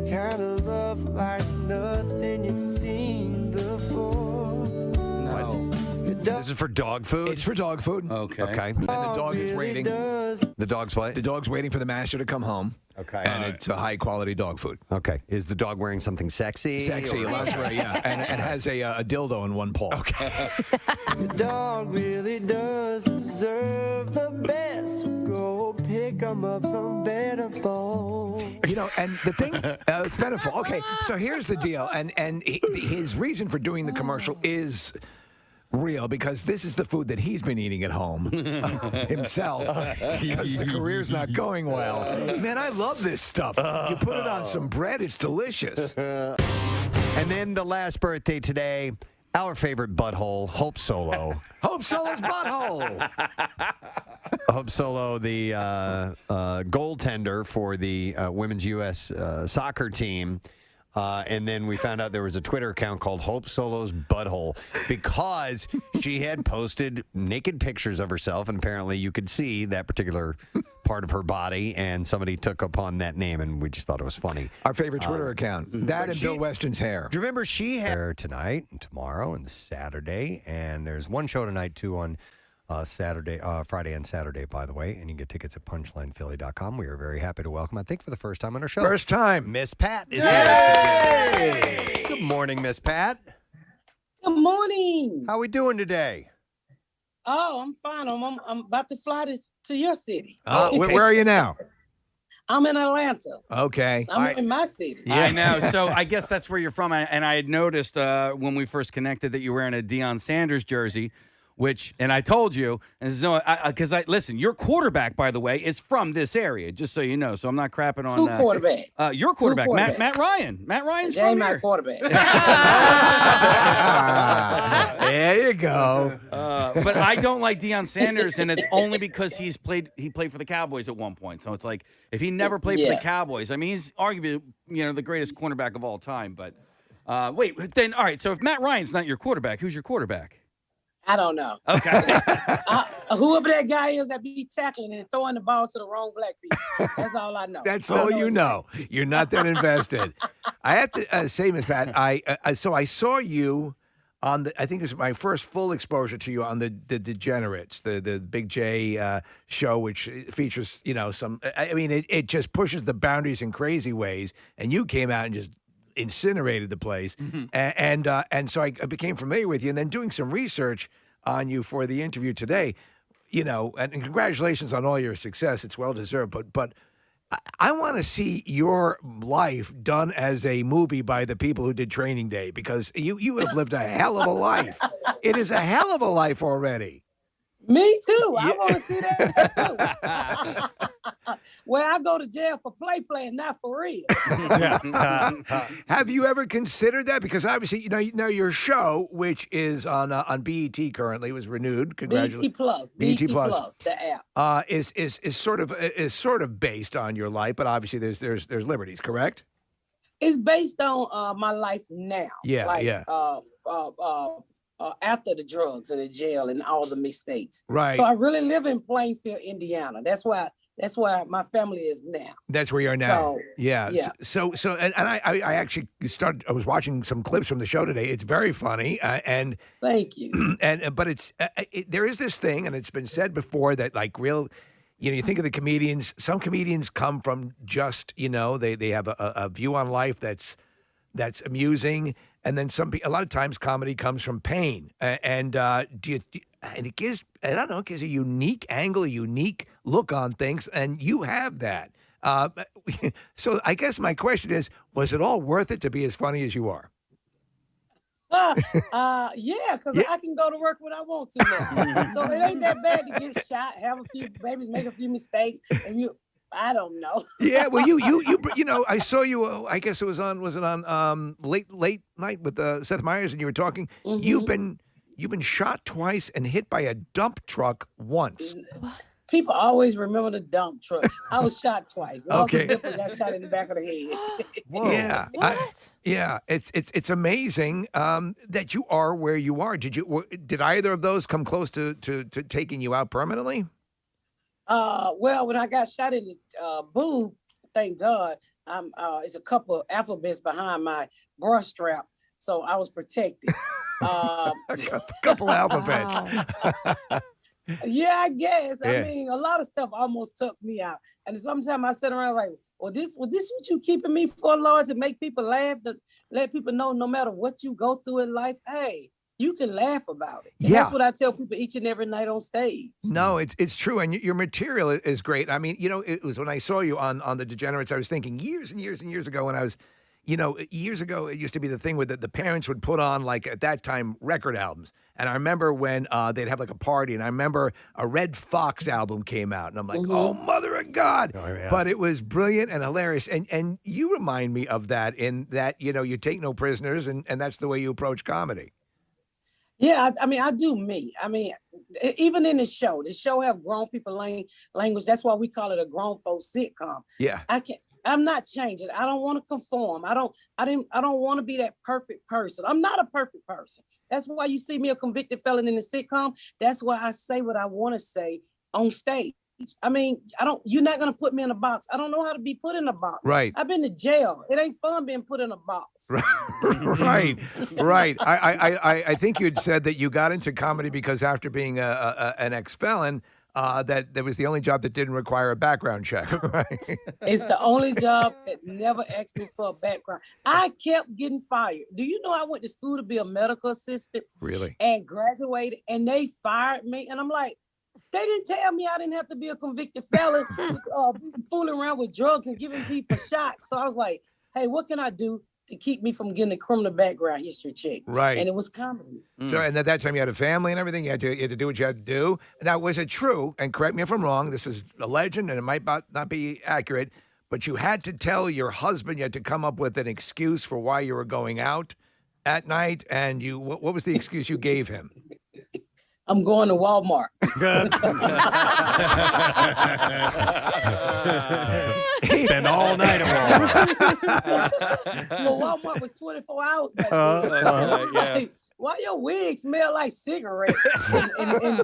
kind of love like nothing you've seen before. No. This is for dog food? It's for dog food. Okay. And the dog is waiting. The dog's what? The dog's waiting for the master to come home. Okay. And it's a high-quality dog food. Okay. Is the dog wearing something sexy? Sexy, lingerie, yeah. And has a dildo in one paw. Okay. The dog really does deserve the best. Go pick him up some better balls. And the thing, it's metaphor. Okay, so here's the deal. And his reason for doing the commercial is real, because this is the food that he's been eating at home himself, because the career's not going well. Man, I love this stuff. You put it on some bread, it's delicious. And then the last birthday today, our favorite butthole, Hope Solo. Hope Solo's butthole. Hope Solo, the goaltender for the women's U.S. Soccer team. And then we found out there was a Twitter account called Hope Solo's Butthole because she had posted naked pictures of herself, and apparently you could see that particular part of her body, and somebody took upon that name, and we just thought it was funny. Our favorite Twitter account. That and Bill Weston's hair. Do you remember she had hair tonight and tomorrow and Saturday, and there's one show tonight, too, on Friday and Saturday, by the way, and you can get tickets at punchlinephilly.com. We are very happy to welcome, I think for the first time on our show. First time. Miss Pat is here. Good morning, Miss Pat. Good morning. How we doing today? Oh, I'm fine. I'm about to fly to your city. Where are you now? I'm in Atlanta. Okay. I'm in my city. Yeah, I know. So I guess that's where you're from. And I had noticed when we first connected that you're wearing a Deion Sanders jersey. And I told you, because listen, your quarterback, by the way, is from this area, just so you know. So I'm not crapping on Who quarterback? Your quarterback, Matt Ryan. Matt Ryan's from here. my quarterback. There you go. But I don't like Deion Sanders, and it's only because he played for the Cowboys at one point. So it's like if he never played for the Cowboys, I mean, he's arguably the greatest cornerback of all time. But wait, then all right. So if Matt Ryan's not your quarterback, who's your quarterback? I don't know. Okay. Whoever that guy is that be tackling and throwing the ball to the wrong black people. That's all I know. That's all you know. You're not that invested. I have to say, Miss Pat, I saw you on I think this is my first full exposure to you on the Degenerates, the Big J show, which features, some, I mean, it just pushes the boundaries in crazy ways. And you came out and just incinerated the place, and so I became familiar with you, and then doing some research on you for the interview today, and congratulations on all your success. It's well deserved, but I want to see your life done as a movie by the people who did Training Day, because you have lived a hell of a life. It is a hell of a life already. Me too. I want to see that too. Well, I go to jail for play and not for real. Have you ever considered that? Because obviously, your show, which is on BET currently, was renewed. BET Plus, the app, is sort of based on your life, but obviously there's liberties, correct? It's based on my life now. Yeah, after the drugs and the jail and all the mistakes. Right. So I really live in Plainfield, Indiana. That's where my family is now. That's where you are now. So, yeah. So and I actually I was watching some clips from the show today. It's very funny. And thank you. But there is this thing, and it's been said before, that like real, you think of the comedians. Some comedians come from just, they have a view on life that's that's amusing, and then a lot of times comedy comes from pain. And it gives, I don't know, it gives a unique angle, a unique look on things, and you have that. So I guess my question is, was it all worth it to be as funny as you are? Yeah, because I can go to work when I want to now. So it ain't that bad to get shot, have a few babies, make a few mistakes, and I don't know. Yeah, well, you know, I saw you. I guess was it on late night with Seth Meyers, and you were talking. Mm-hmm. You've been shot twice and hit by a dump truck once. People always remember the dump truck. I was shot twice. Okay. Got shot in the back of the head. Yeah, yeah. It's amazing that you are where you are. Did either of those come close to taking you out permanently? Well, when I got shot in the boob, thank God, it's a couple of alphabets behind my bra strap, so I was protected. A couple alphabets. Yeah, I guess. Yeah. I mean, a lot of stuff almost took me out, and sometimes I sit around like, well, this what you keeping me for, Lord, to make people laugh, to let people know no matter what you go through in life, hey, you can laugh about it. And Yeah. that's what I tell people each and every night on stage. No, it's true, and your material is great. I mean, you know, it was when I saw you on the Degenerates, I was thinking years and years and years ago when I was, you know, years ago it used to be the thing with the parents would put on, like, at that time, record albums. And I remember when they'd have like a party, and I remember a Red Fox album came out, and I'm like, oh, mother of God. Oh, yeah. But it was brilliant and hilarious. And you remind me of that in that, you know, you take no prisoners, and that's the way you approach comedy. Yeah, I mean, I do me. I mean, even in the show have grown people language. That's why we call it a grown folks sitcom. Yeah. I'm not changing. I don't want to conform. I don't want to be that perfect person. I'm not a perfect person. That's why you see me a convicted felon in the sitcom. That's why I say what I want to say on stage. I mean, you're not going to put me in a box. I don't know how to be put in a box. Right. I've been to jail. It ain't fun being put in a box. Right. I think you'd said that you got into comedy because after being an ex-felon, that was the only job that didn't require a background check. Right? It's the only job that never asked me for a background. I kept getting fired. Do you know I went to school to be a medical assistant? Really? And graduated, and they fired me. And I'm like, they didn't tell me I didn't have to be a convicted felon to fooling around with drugs and giving people shots. So I was like, hey, what can I do to keep me from getting a criminal background history check? Right. And it was comedy. So, and at that time you had a family and everything. You had to do what you had to do. Now, was it true? And correct me if I'm wrong. This is a legend, and it might not be accurate. But you had to tell your husband. You had to come up with an excuse for why you were going out at night. And what was the excuse you gave him? I'm going to Walmart. Spend all night at Walmart. Well, Walmart was 24 hours back then. I was like, why your wig smell like cigarettes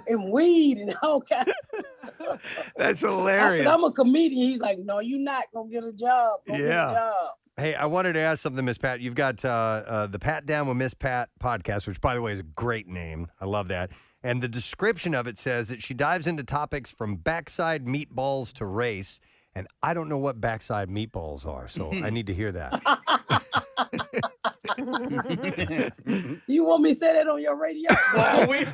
and weed and all kinds of stuff? That's I hilarious. said, I'm a comedian. He's like, no, you're not. Go get a job. Go get a job. Hey, I wanted to ask something, Miss Pat. You've got the Pat Down with Miss Pat podcast, which, by the way, is a great name. I love that. And the description of it says that she dives into topics from backside meatballs to race. And I don't know what backside meatballs are, so I need to hear that. You want me to say that on your radio?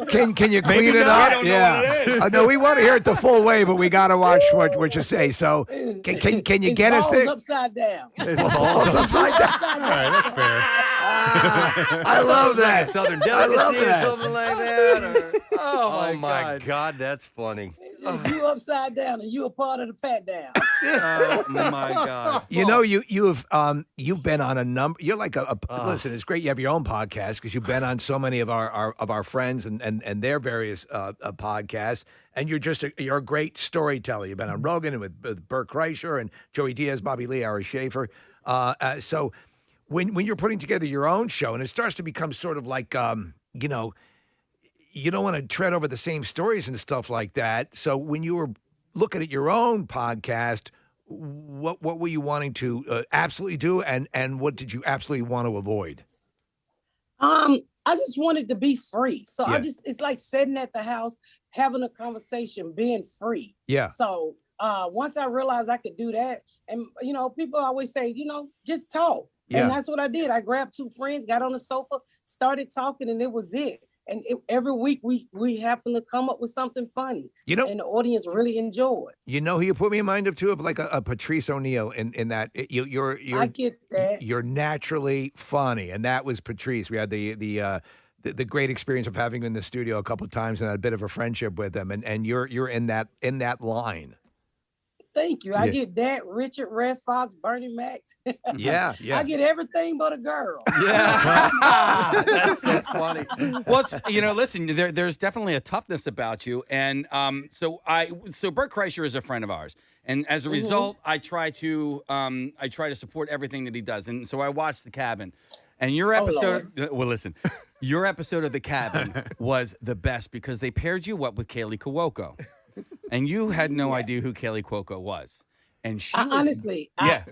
Can you clean it up? Yeah. No, we want to hear it the full way, but we got to watch what you say. So can you get us there? Upside down. Balls upside down. All right, that's fair. I love that. Like a Southern I love delicacy or that. something like that. Or... Oh, my God, that's funny. It's just you upside down and you a part of the Pat Down. Oh my God! You know, you've been on a number. You're like listen. It's great you have your own podcast because you've been on so many of our friends and their various podcasts. And you're a great storyteller. You've been on Rogan and with Bert Kreischer and Joey Diaz, Bobby Lee, Ari Schaefer. So when you're putting together your own show and it starts to become sort of like you know, you don't want to tread over the same stories and stuff like that. So when you were looking at your own podcast, what were you wanting to absolutely do, and what did you absolutely want to avoid? I just wanted to be free. So Yeah. it's like sitting at the house, having a conversation, being free. Yeah. So once I realized I could do that, and you know, people always say, you know, just talk. And that's what I did. I grabbed 2 friends, got on the sofa, started talking, and it was it. And every week we happen to come up with something funny, You know, and the audience really enjoyed. You know who you put me in mind of too, of like a Patrice O'Neill in that you're I get that. You're naturally funny, and that was Patrice. We had the great experience of having him in the studio a couple of times and had a bit of a friendship with him, and you're in that line. Thank you. I get that. Richard, Red Fox, Bernie Mac. Yeah. I get everything but a girl. Yeah. That's so funny. Well, listen, there's definitely a toughness about you. And so Bert Kreischer is a friend of ours. And as a result, I try to support everything that he does. And so I watched The Cabin. And your episode, your episode of The Cabin was the best because they paired you up with Kaylee Cuoco. And you had no idea who Kaylee Cuoco was. And she was, honestly, I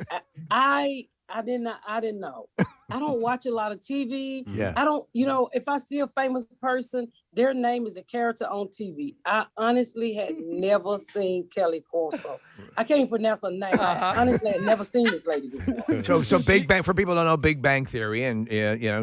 didn't know. I don't watch a lot of TV. Yeah. I don't, if I see a famous person, their name is a character on TV. I honestly had never seen Kelly Corso. I can't pronounce her name. I honestly had never seen this lady before. So Big Bang, for people who don't know Big Bang Theory, and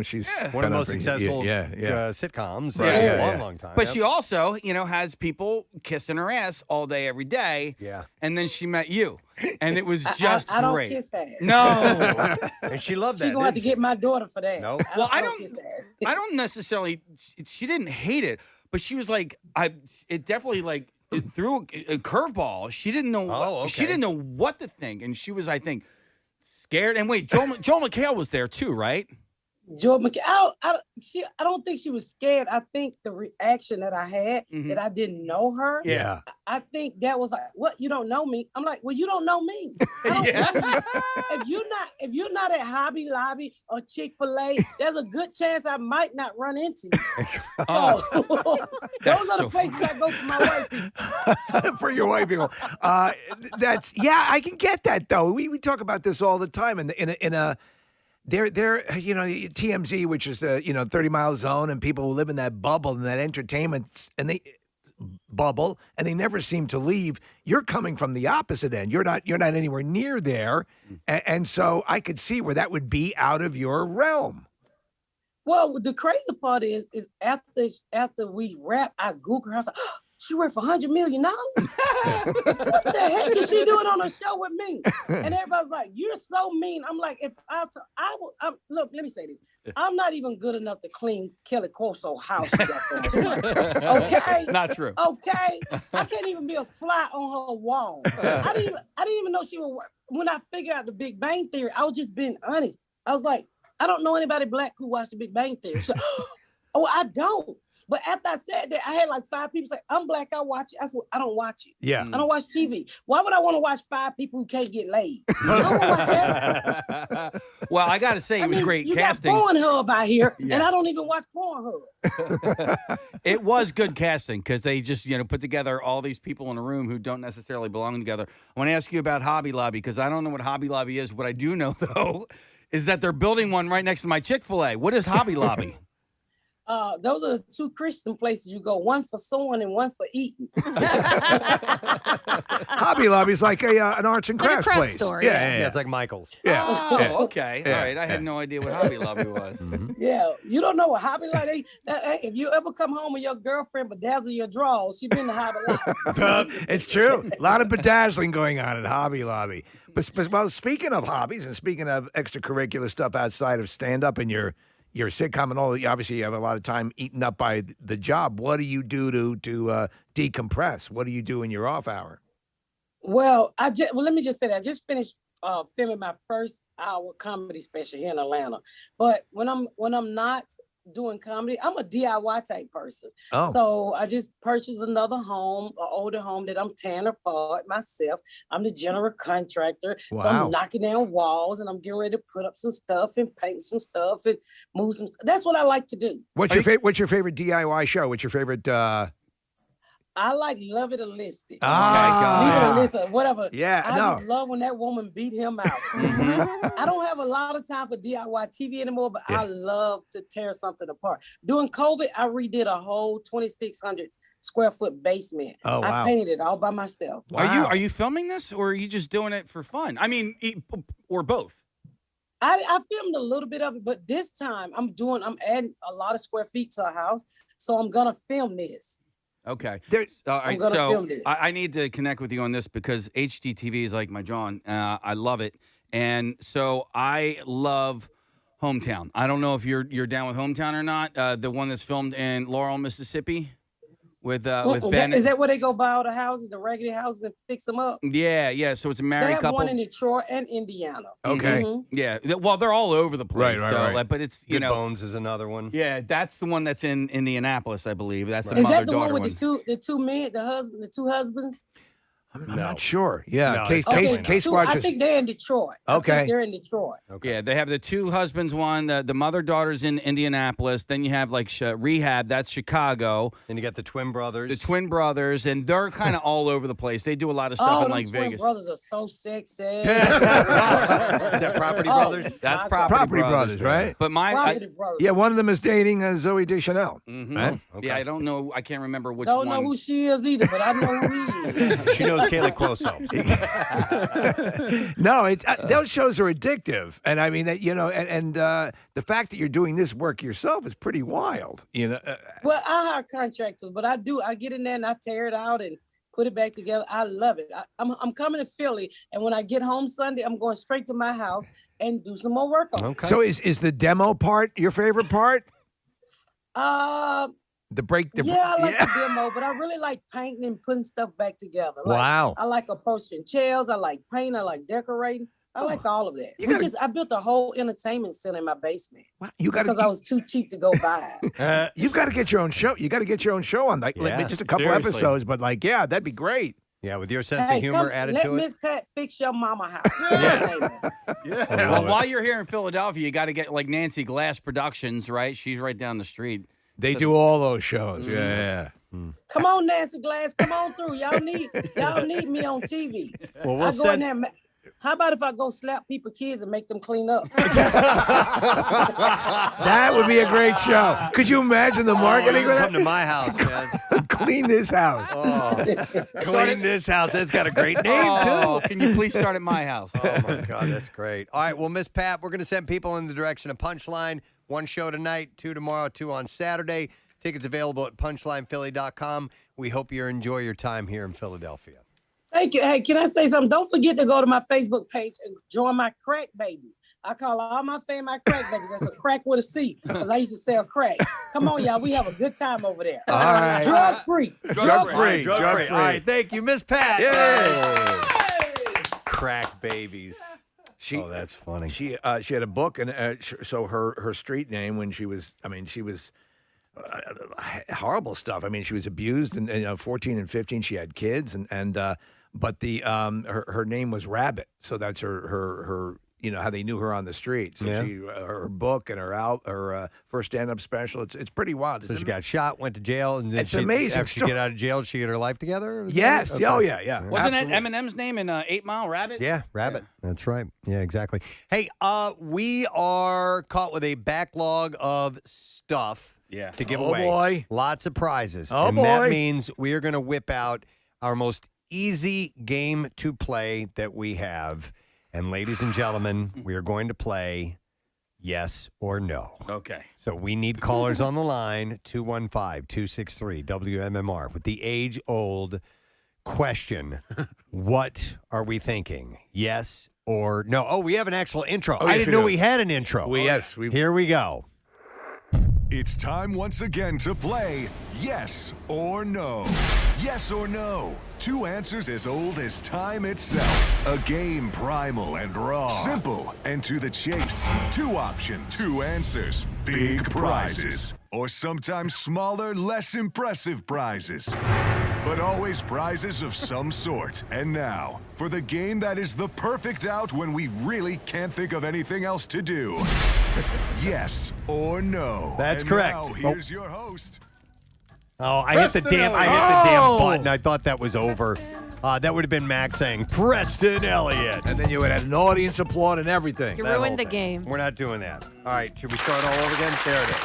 she's one of the most successful sitcoms in a long time. But she also, has people kissing her ass all day, every day. Yeah. And then she met you, and it was just I don't great. kiss ass. No. And she loved that. She's gonna have to get my daughter for that. No. Well, I kiss ass. don't. I don't necessarily. She didn't hate it, but she was like, it definitely like it threw a curveball. She didn't know. She didn't know what to think, and she was, I think, scared. And wait, Joel McHale was there too, right? Joel McHale, I don't think she was scared. I think the reaction that I had, that I didn't know her. Yeah. I think that was like, what? You don't know me? I'm like, well, you don't know me. I don't know you. If you're not at Hobby Lobby or Chick-fil-A, there's a good chance I might not run into you. So those are the places I go for my white people. For your white people. I can get that though. We talk about this all the time in a they're TMZ, which is the 30-mile zone, and people who live in that bubble and that entertainment bubble, and they never seem to leave. You're coming from the opposite end. You're not anywhere near there, and so I could see where that would be out of your realm. Well, the crazy part is after we wrap, I Google her. I was like, oh, she worth $100 million. What the heck is she doing on a show with me? And everybody's like, "You're so mean." I'm like, look. Let me say this. I'm not even good enough to clean Kelly Corso's house. She got so much money. Okay, not true. Okay, I can't even be a fly on her wall. I didn't even know she would work. When I figured out the Big Bang Theory, I was just being honest. I was like, I don't know anybody black who watched the Big Bang Theory. So, I don't. But after I said that, I had like 5 people say, "I'm black, I watch it." I said, "I don't watch it. Yeah. I don't watch TV. Why would I want to watch 5 people who can't get laid? I don't watch that." Well, I got to say, it was great you casting. You got Pornhub out here, and I don't even watch Pornhub. It was good casting because they just, put together all these people in a room who don't necessarily belong together. I want to ask you about Hobby Lobby because I don't know what Hobby Lobby is. What I do know, though, is that they're building one right next to my Chick-fil-A. What is Hobby Lobby? Those are the 2 Christian places you go, one for sewing and one for eating. Hobby Lobby is like an arts and crafts place. Store, Yeah, it's like Michael's. Yeah. Oh, okay. All right. I had no idea what Hobby Lobby was. Yeah, you don't know what Hobby Lobby. If you ever come home and your girlfriend bedazzle your drawers, she been to Hobby Lobby. It's true. A lot of bedazzling going on at Hobby Lobby. But speaking of hobbies and speaking of extracurricular stuff outside of stand-up and your sitcom and all, obviously you have a lot of time eaten up by the job. What do you do to decompress? What do you do in your off hour? Well, let me just say that I just finished filming my first hour comedy special here in Atlanta. But when I'm not doing comedy, I'm a DIY type person. Oh. So I just purchased another home, an older home that I'm tearing apart myself. I'm the general contractor. Wow. So I'm knocking down walls and I'm getting ready to put up some stuff and paint some stuff and move some. That's what I like to do. What's your favorite DIY show? What's your favorite? I like Love It or List It. Ah. Leave It or List It, whatever. Yeah, I just love when that woman beat him out. I don't have a lot of time for DIY TV anymore, but I love to tear something apart. During COVID, I redid a whole 2,600 square foot basement. Oh, wow. I painted it all by myself. Wow. Are you filming this or are you just doing it for fun? I mean, or both? I filmed a little bit of it, but this time I'm adding a lot of square feet to a house, so I'm gonna film this. Okay. All I'm right. gonna So film this. I need to connect with you on this because HGTV is like my John. I love it, and so I love Hometown. I don't know if you're down with Hometown or not. The one that's filmed in Laurel, Mississippi, with Ben. Is that where they go buy all the houses, the regular houses, and fix them up? Yeah. So it's a They married have couple. one in Detroit and Indiana. Okay. Mhm. Yeah. Well, they're all over the place. Right. But it's Good Bones is another one. Yeah, that's the one that's in Indianapolis, I believe. That's the Is that the mother-daughter one with the two men, the two husbands? I'm not sure. Yeah, No, Case Okay, Squad. I think they're in Detroit. I Okay. think they're in Detroit. Yeah, they have the two husbands one, the mother-daughter's in Indianapolis. Then you have like Rehab, that's Chicago. Then you got the twin brothers. The twin brothers, and they're kind of all over the place. They do a lot of stuff in like them twin Vegas. brothers are so sexy. They're Property Brothers? That's my Property Brothers, right? But Property Brothers. Yeah, one of them is dating Zoe Deschanel. Mhm. Right? Yeah, I don't know. I can't remember which Don't one. know who she is either, but I know who he is. She knows Kaylee Cuoso. No, those shows are addictive, and I mean that the fact that you're doing this work yourself is pretty wild. Well, I hire contractors, but I get in there and I tear it out and put it back together. I love it. I'm coming to Philly, and when I get home Sunday, I'm going straight to my house and do some more work on it. Okay. So is the demo part your favorite part? The break. Yeah, I like the demo, but I really like painting and putting stuff back together. Like, Wow. I like upholstering chairs. I like painting. I like decorating. I like all of that. I built a whole entertainment center in my basement. Because I was too cheap to go buy. You've got to get your own show. You got to get your own show on, like just a couple episodes, but that'd be great. Yeah, with your sense of humor added let to it. Miss Pat fix your mama house. Well, while you're here in Philadelphia, you got to get like Nancy Glass Productions, right? She's right down the street. They do all those shows. Yeah. Come on, Nancy Glass. Come on through. Y'all need me on TV. Well, we'll I go in there. How about if I go slap people's kids and make them clean up? That would be a great show. Could you imagine the marketing? You come to my house, man. Clean this house. Clean this house. That's got a great name, too. Can you please start at my house? Oh, my God, that's great. All right, well, Miss Pat, we're going to send people in the direction of Punchline. 1 show tonight, 2 tomorrow, 2 on Saturday. Tickets available at punchlinephilly.com. We hope you enjoy your time here in Philadelphia. Thank you. Hey, can I say something? Don't forget to go to my Facebook page and join my crack babies. I call all my fans my crack babies. That's a crack with a C, because I used to sell crack. Come on, y'all. We have a good time over there. All right. Drug free. Drug free. All right, thank you, Miss Pat. Yay! Crack babies. That's funny. She had a book, and so her street name when she was horrible stuff. I mean, she was abused, and 14 and 15, she had kids, but her name was Rabbit, so that's her how they knew her on the street. So Yeah. her book and her first stand-up special, it's pretty wild. So she got shot, went to jail, and then It's amazing after she get out of jail, she get her life together? Yes. Okay. Oh, yeah. Wasn't Absolutely. that Eminem's name in 8 Mile Rabbit? Yeah, Rabbit. That's right. Yeah, exactly. Hey, we are caught with a backlog of stuff to give away. Boy. Lots of prizes. Oh, and boy. that means we are going to whip out our most easy game to play that we have. And ladies and gentlemen, we are going to play yes or no. Okay. So we need callers on the line, 215-263 WMMR, with the age-old question, what are we thinking? Yes or no? Oh, we have an actual intro. Oh, I yes, didn't we know do. we had an intro. Here we go. It's time once again to play Yes or No. Yes or No. 2 answers as old as time itself. A game primal and raw. Simple and to the chase. 2 options. 2 answers. Big prizes. Or sometimes smaller, less impressive prizes. But always prizes of some sort. And now, for the game that is the perfect out when we really can't think of anything else to do. Yes or no. That's And correct. Now, here's your host. Oh, I hit the damn button. I thought that was over. That would have been Max saying, Preston Elliott. And then you would have an audience applaud and everything. You ruined the game. We're not doing that. All right, should we start all over again? There it is.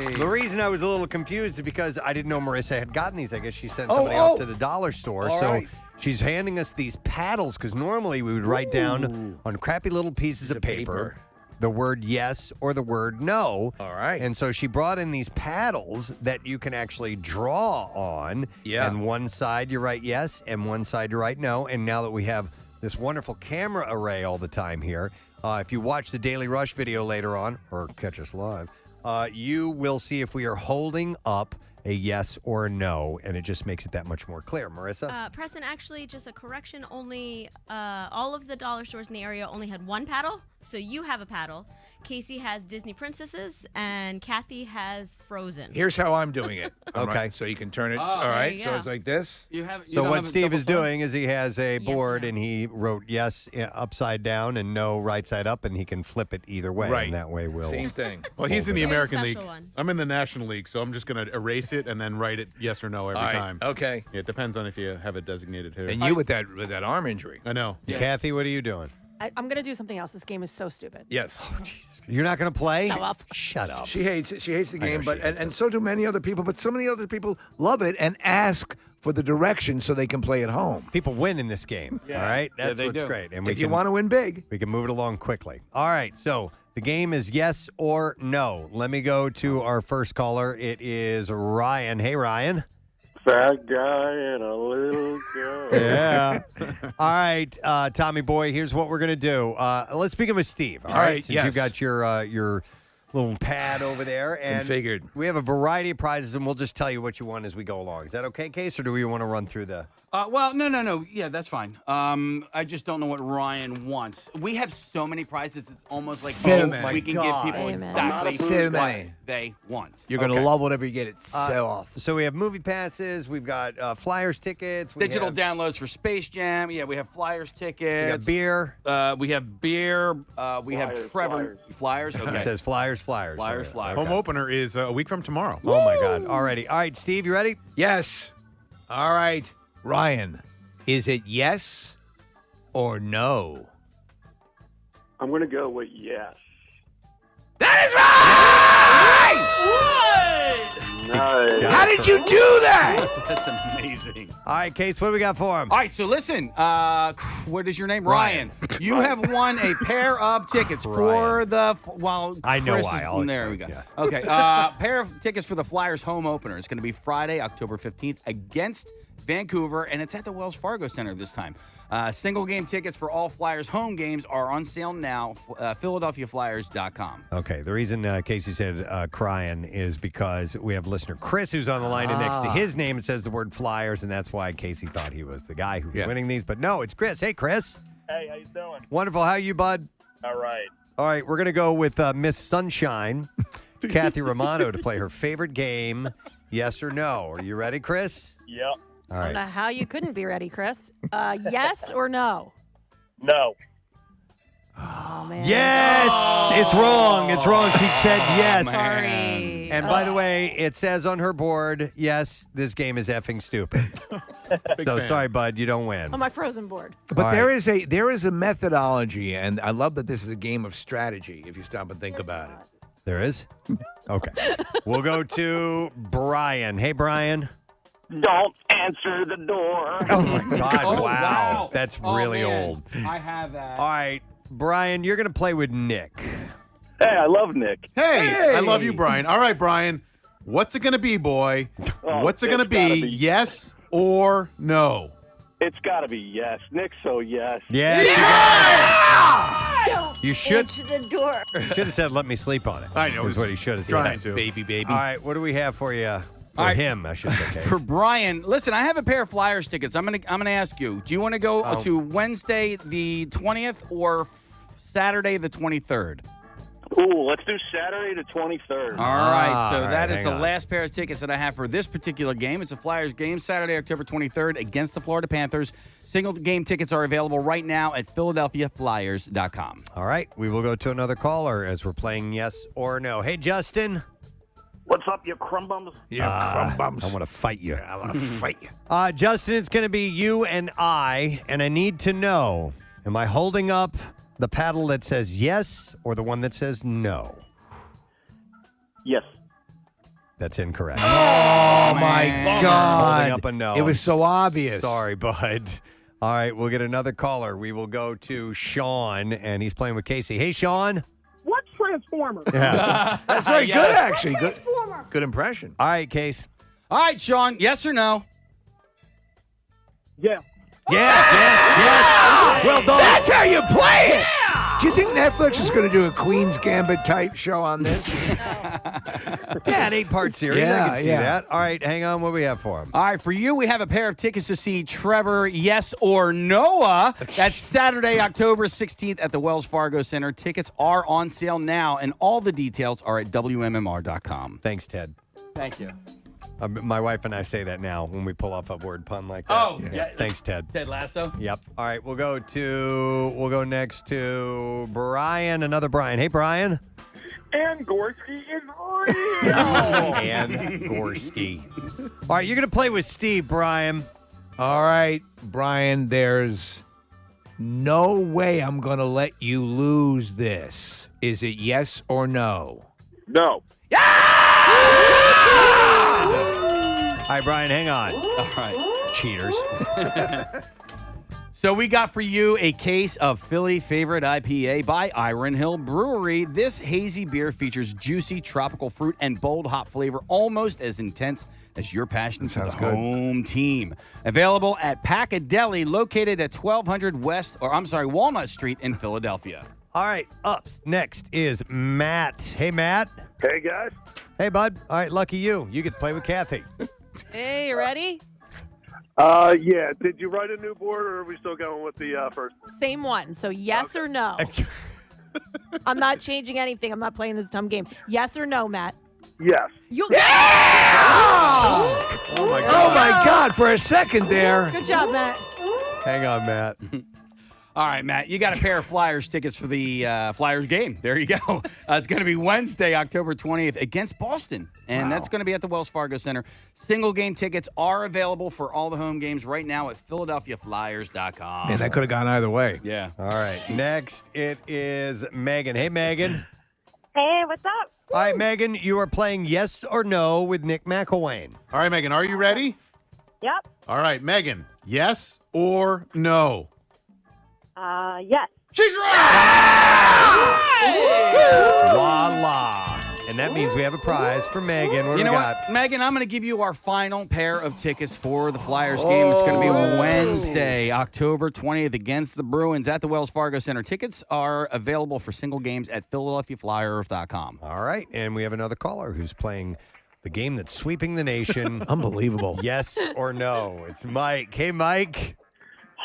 Hey. The reason I was a little confused is because I didn't know Marissa had gotten these. I guess she sent somebody out to the dollar store. All So right. She's handing us these paddles because normally we would write down on crappy little pieces of paper the word yes or the word no. All right. And so she brought in these paddles that you can actually draw on. Yeah. And one side you write yes and one side you write no. And now that we have this wonderful camera array all the time here, if you watch the Daily Rush video later on or catch us live, you will see if we are holding up a yes or a no, and it just makes it that much more clear. Marissa? Preston, actually, just a correction. Only all of the dollar stores in the area only had one paddle, so you have a paddle. Casey has Disney Princesses, and Kathy has Frozen. Here's how I'm doing it. Okay. So you can turn it. Oh, all there right. you So go. it's like this. So what Steve is doing is he has a board and he wrote yes upside down and no right side up, and he can flip it either way. Right. And that way we'll. Same thing. Well, he's in the Very American League. special one. I'm in the National League, so I'm just going to erase it and then write it yes or no every All right, time. okay. Yeah, it depends on if you have a designated hitter. And you with that arm injury. I know. Kathy, what are you doing? I'm going to do something else. This game is so stupid. Yes. You're not going to play? Shut up. Shut up. She hates it. She hates the I know game, she but hates and so do many other people. But so many other people love it and ask for the direction so they can play at home. People win in this game. Yeah. All right, Yeah, that's they what's do. great. And If you want to win big, we can move it along quickly. All right, so the game is yes or no. Let me go to our first caller. It is Ryan. Hey, Ryan. Fat guy and a little girl. Yeah. All right, Tommy boy. Here's what we're gonna do. Let's begin with Steve. All right. Since yes. you've got your little pad over there and Configured. we have a variety of prizes, and we'll just tell you what you want as we go along. Is that okay, Case, or do we want to run through the? Well, no. Yeah, that's fine. I just don't know what Ryan wants. We have so many prizes, it's almost like So many. we can give people exactly So what many. they want. You're gonna love whatever you get. It's so awesome. So we have movie passes. We've got Flyers tickets. We Digital have, downloads for Space Jam. Yeah, we have Flyers tickets. We got beer. We have beer. We have Trevor Flyers. Okay. It says Flyers. Flyers. Home opener is a week from tomorrow. Oh my God! Alrighty. All right, Steve, you ready? Yes. All right, Ryan. Is it yes or no? I'm going to go with yes. That is right! Nice. How did you do that? That's amazing. All right, Case, what do we got for him? All right, so listen. What is your name? Ryan. You have won a pair of tickets for the. Well, I know Chris why. is- I'll there we explain, go. Okay, pair of tickets for the Flyers home opener. It's going to be Friday, October 15th against Vancouver, and it's at the Wells Fargo Center this time. Single game tickets for all Flyers home games are on sale now. PhiladelphiaFlyers.com. Okay, the reason Casey said crying is because we have listener Chris who's on the line, and next to his name it says the word Flyers, and that's why Casey thought he was the guy who was winning these. But no, it's Chris. Hey, Chris. Hey, how you doing? Wonderful. How you, bud? All right. All right, we're going to go with Miss Sunshine, Kathy Romano, to play her favorite game, yes or no. Are you ready, Chris? Yep. All I don't know right. how you couldn't be ready, Chris. Yes or no? No. Oh, man. Yes! It's wrong. It's wrong. She said yes. Sorry. And by the way, it says on her board, yes, this game is effing stupid. So fan. sorry, bud, you don't win. On my frozen board. But All there is a methodology, and I love that this is a game of strategy. If you stop and think about it, There is? Okay. We'll go to Brian. Hey, Brian. Don't answer the door. Oh, my God. Oh, wow. wow. That's Oh, really man. old. I have that. All right, Brian, you're going to play with Nick. Hey, I love Nick. Hey, I love you, Brian. All right, Brian. What's it going to be, boy? What's it going to it's gotta be? be- Yes or no? It's got to be yes. Nick, so yes. Yes, Don't you should. answer the door. You should have said, let me sleep on it. I know, Is it was what he should have trying said. to. baby. All right, what do we have for you? For All right. him, I should say. Case. For Brian, listen, I have a pair of Flyers tickets. I'm gonna ask you. Do you want to go Oh. to Wednesday the 20th or Saturday the 23rd? Ooh, let's do Saturday the 23rd. All right, so all right, that is hang the on. last pair of tickets that I have for this particular game. It's a Flyers game, Saturday, October 23rd, against the Florida Panthers. Single game tickets are available right now at PhiladelphiaFlyers.com. All right, we will go to another caller as we're playing yes or no. Hey, Justin. What's up, you crumbums? Yeah, I want to fight you. I want to fight you. Justin, it's going to be you and I need to know, am I holding up the paddle that says yes or the one that says no? Yes. That's incorrect. Oh, my Holding God. up a no. It was so obvious. Sorry, bud. All right, we'll get another caller. We will go to Sean, and he's playing with Casey. Hey, Sean. What Transformer? Yeah. That's very Yeah. good, actually. Good, Transformer. good impression. All right, Case. All right, Sean, yes or no? Yeah. Yes. Well done. That's how you play it. Do you think Netflix is going to do a Queen's Gambit type show on this? Yeah, an 8-part series. I Yeah, can see yeah. that. All right, hang on. What do we have for him? All right, for you, we have a pair of tickets to see Trevor, Yes or Noah. That's Saturday, October 16th at the Wells Fargo Center. Tickets are on sale now, and all the details are at WMMR.com. Thanks, Ted. Thank you. My wife and I say that now when we pull off a word pun like that. Oh, yeah. Thanks, Ted. Ted Lasso? Yep. All right, we'll go next to Brian. Another Brian. Hey, Brian. And Gorski is real. And Gorski. All right, you're going to play with Steve, Brian. All right, Brian, there's no way I'm going to let you lose this. Is it yes or no? No. All right, Brian, hang on. All right. Cheaters. So we got for you a case of Philly Favorite IPA by Iron Hill Brewery. This hazy beer features juicy tropical fruit and bold hop flavor, almost as intense as your passion for the home team. Available at Pack-A-Deli, located at 1200 Walnut Street in Philadelphia. All right, up next is Matt. Hey, Matt. Hey, guys. Hey, bud. All right, lucky you. You get to play with Kathy. Hey, you ready? Yeah. Did you write a new board, or are we still going with the first one? Same one. So yes or no. I'm not changing anything. I'm not playing this dumb game. Yes or no, Matt? Yes. You. Oh, my God. Oh, my God. For a second there. Good job, Matt. Hang on, Matt. All right, Matt, you got a pair of Flyers tickets for the Flyers game. There you go. It's going to be Wednesday, October 20th against Boston, and that's going to be at the Wells Fargo Center. Single game tickets are available for all the home games right now at PhiladelphiaFlyers.com. Man, that could have gone either way. Yeah. All right, next it is Megan. Hey, Megan. Hey, what's up? All right, Megan, you are playing yes or no with Nick McElwain. All right, Megan, are you ready? Yep. All right, Megan, yes or no? Yes. She's right! Voila. And that means we have a prize for Megan. What do You we know got? what, Megan? I'm going to give you our final pair of tickets for the Flyers game. It's going to be Wednesday, October 20th against the Bruins at the Wells Fargo Center. Tickets are available for single games at PhiladelphiaFlyers.com. All right, and we have another caller who's playing the game that's sweeping the nation. Unbelievable. Yes or no? It's Mike. Hey, Mike.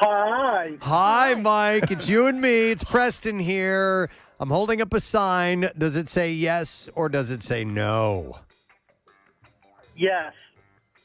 Hi. Hi, Mike. It's you and me. It's Preston here. I'm holding up a sign. Does it say yes or does it say no? Yes.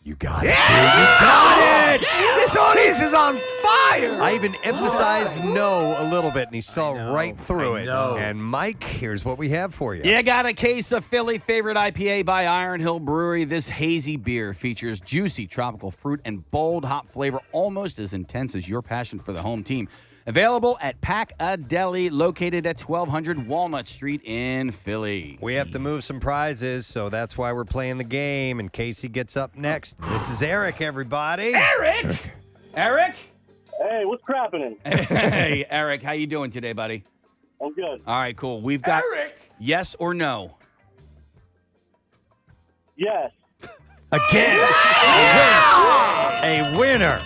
You got it, dude. You got it. This audience is on fire. I even emphasized no a little bit, and he saw right through it. know. And Mike, here's what we have for you. You got a case of Philly Favorite IPA by Iron Hill Brewery. This hazy beer features juicy tropical fruit and bold hop flavor, almost as intense as your passion for the home team. Available at Pack-A-Deli, located at 1200 Walnut Street in Philly. We have to move some prizes, so that's why we're playing the game. And Casey gets up next. This is Eric, everybody. Eric! Eric? Hey, what's crappening? Hey, Eric, how you doing today, buddy? I'm good. All right, cool. We've got yes or no. Yes. Again. A winner.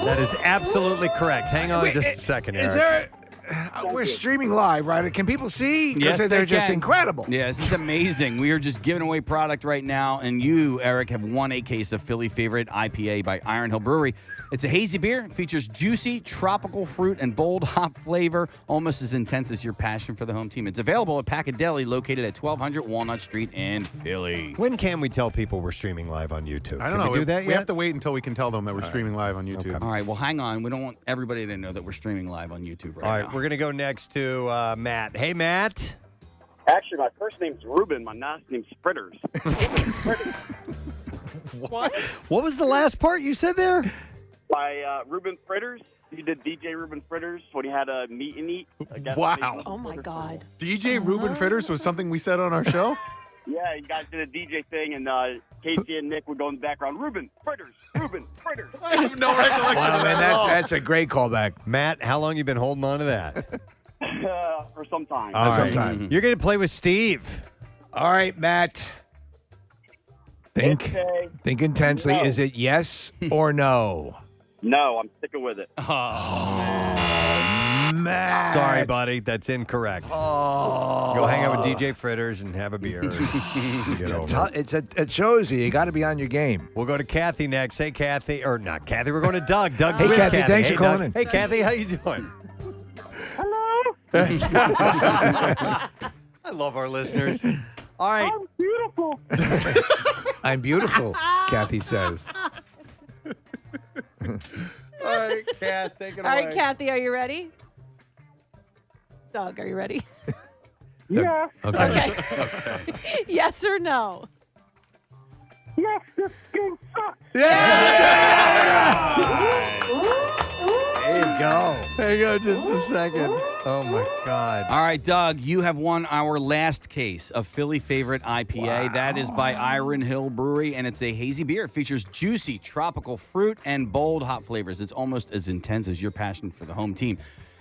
That is absolutely correct. Hang on just a second, Eric. Is there? We're streaming live, right? Can people see? Yes, they're they just can. incredible. Yeah, this is amazing. We are just giving away product right now, and you, Eric, have won a case of Philly Favorite IPA by Iron Hill Brewery. It's a hazy beer. It features juicy tropical fruit and bold hop flavor, almost as intense as your passion for the home team. It's available at Pack-A-Deli, located at 1200 Walnut Street in Philly. When can we tell people we're streaming live on YouTube? I don't Can know. we do that We yet? have to wait until we can tell them that we're streaming live on YouTube. All right, well, hang on. We don't want everybody to know that we're streaming live on YouTube right All right, now. we're going to go next to Matt. Hey, Matt. Actually, my first name's Ruben. My last name's Fritters. What? What was the last part you said there? By Ruben Fritters. He did DJ Ruben Fritters when he had a meet and eat. I guess Wow. Oh my God. DJ Ruben Fritters was something we said on our show? Yeah, you guys did a DJ thing, and Casey and Nick would go in the background. Ruben, fritters, Ruben, fritters. I have no recollection Wow, of man, that at all. that's a great callback. Matt, how long you been holding on to that? For some time. All right. sometime. You're going to play with Steve. All right, Matt. Think intensely. No. Is it yes or no? No, I'm sticking with it. Matt. Sorry, buddy. That's incorrect. Go hang out with DJ Fritters and have a beer. and get over it. It shows you. You got to be on your game. We'll go to Kathy next. Hey, Kathy. Or not Kathy. We're going to Doug. Doug's Hey, with Kathy, thanks for calling Doug. in. Hey, Kathy. How you doing? Hello. I love our listeners. All right. I'm beautiful. I'm beautiful, Kathy says. All right, Kath, take it All away. right, Kathy, are you ready? Doug, are you ready? Yeah. Okay. Yes or no? Yes, this game sucks. There you go. Hang on just a second. Oh, my God. All right, Doug, you have won our last case of Philly Favorite IPA. That is by Iron Hill Brewery, and it's a hazy beer. It features juicy tropical fruit and bold hop flavors. It's almost as intense as your passion for the home team.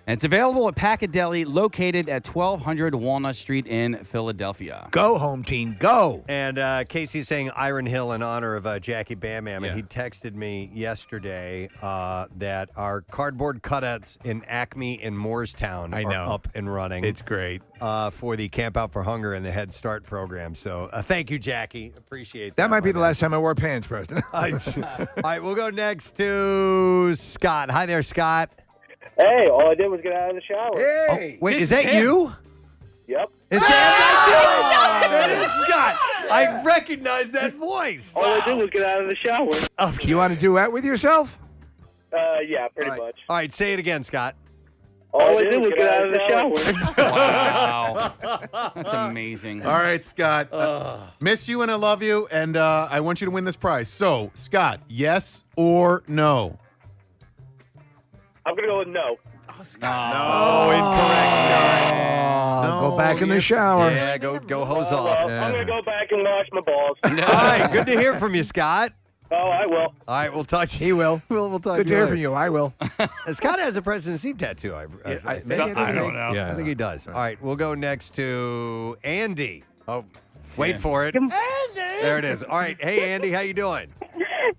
And it's available at Packet Deli, located at 1200 Walnut Street in Philadelphia. Go, home team, go. And Casey's saying Iron Hill in honor of Jackie Bam Bam. And he texted me yesterday that our cardboard cutouts in Acme in Moorestown are up and running. It's great. For the Camp Out for Hunger and the Head Start program. So thank you, Jackie. Appreciate that. That might be the last time I wore pants, Preston. All right, we'll go next to Scott. Hi there, Scott. Hey, all I did was get out of the shower. Hey, Wait, is that you? Yep. It's That is Scott. I recognize that voice. All I did was get out of the shower. You want to duet with yourself? Yeah, pretty much. All right, say it again, Scott. All I did was get out of the shower. Wow. That's amazing. All right, Scott. Miss you and I love you, and I want you to win this prize. So, Scott, yes or no? I'm going to go with no. No, incorrect. Go back in the shower. Yeah, go hose off. I'm going to go back and wash my balls. All right, good to hear from you, Scott. Oh, I will. All right, we'll talk to you. He will. We'll talk Good to to you hear later. from you. I will. Scott has a President Steve tattoo. I don't know. Yeah, I think he does. All right, we'll go next to Andy. Oh, wait for it. Andy. There it is. All right. Hey, Andy, how you doing?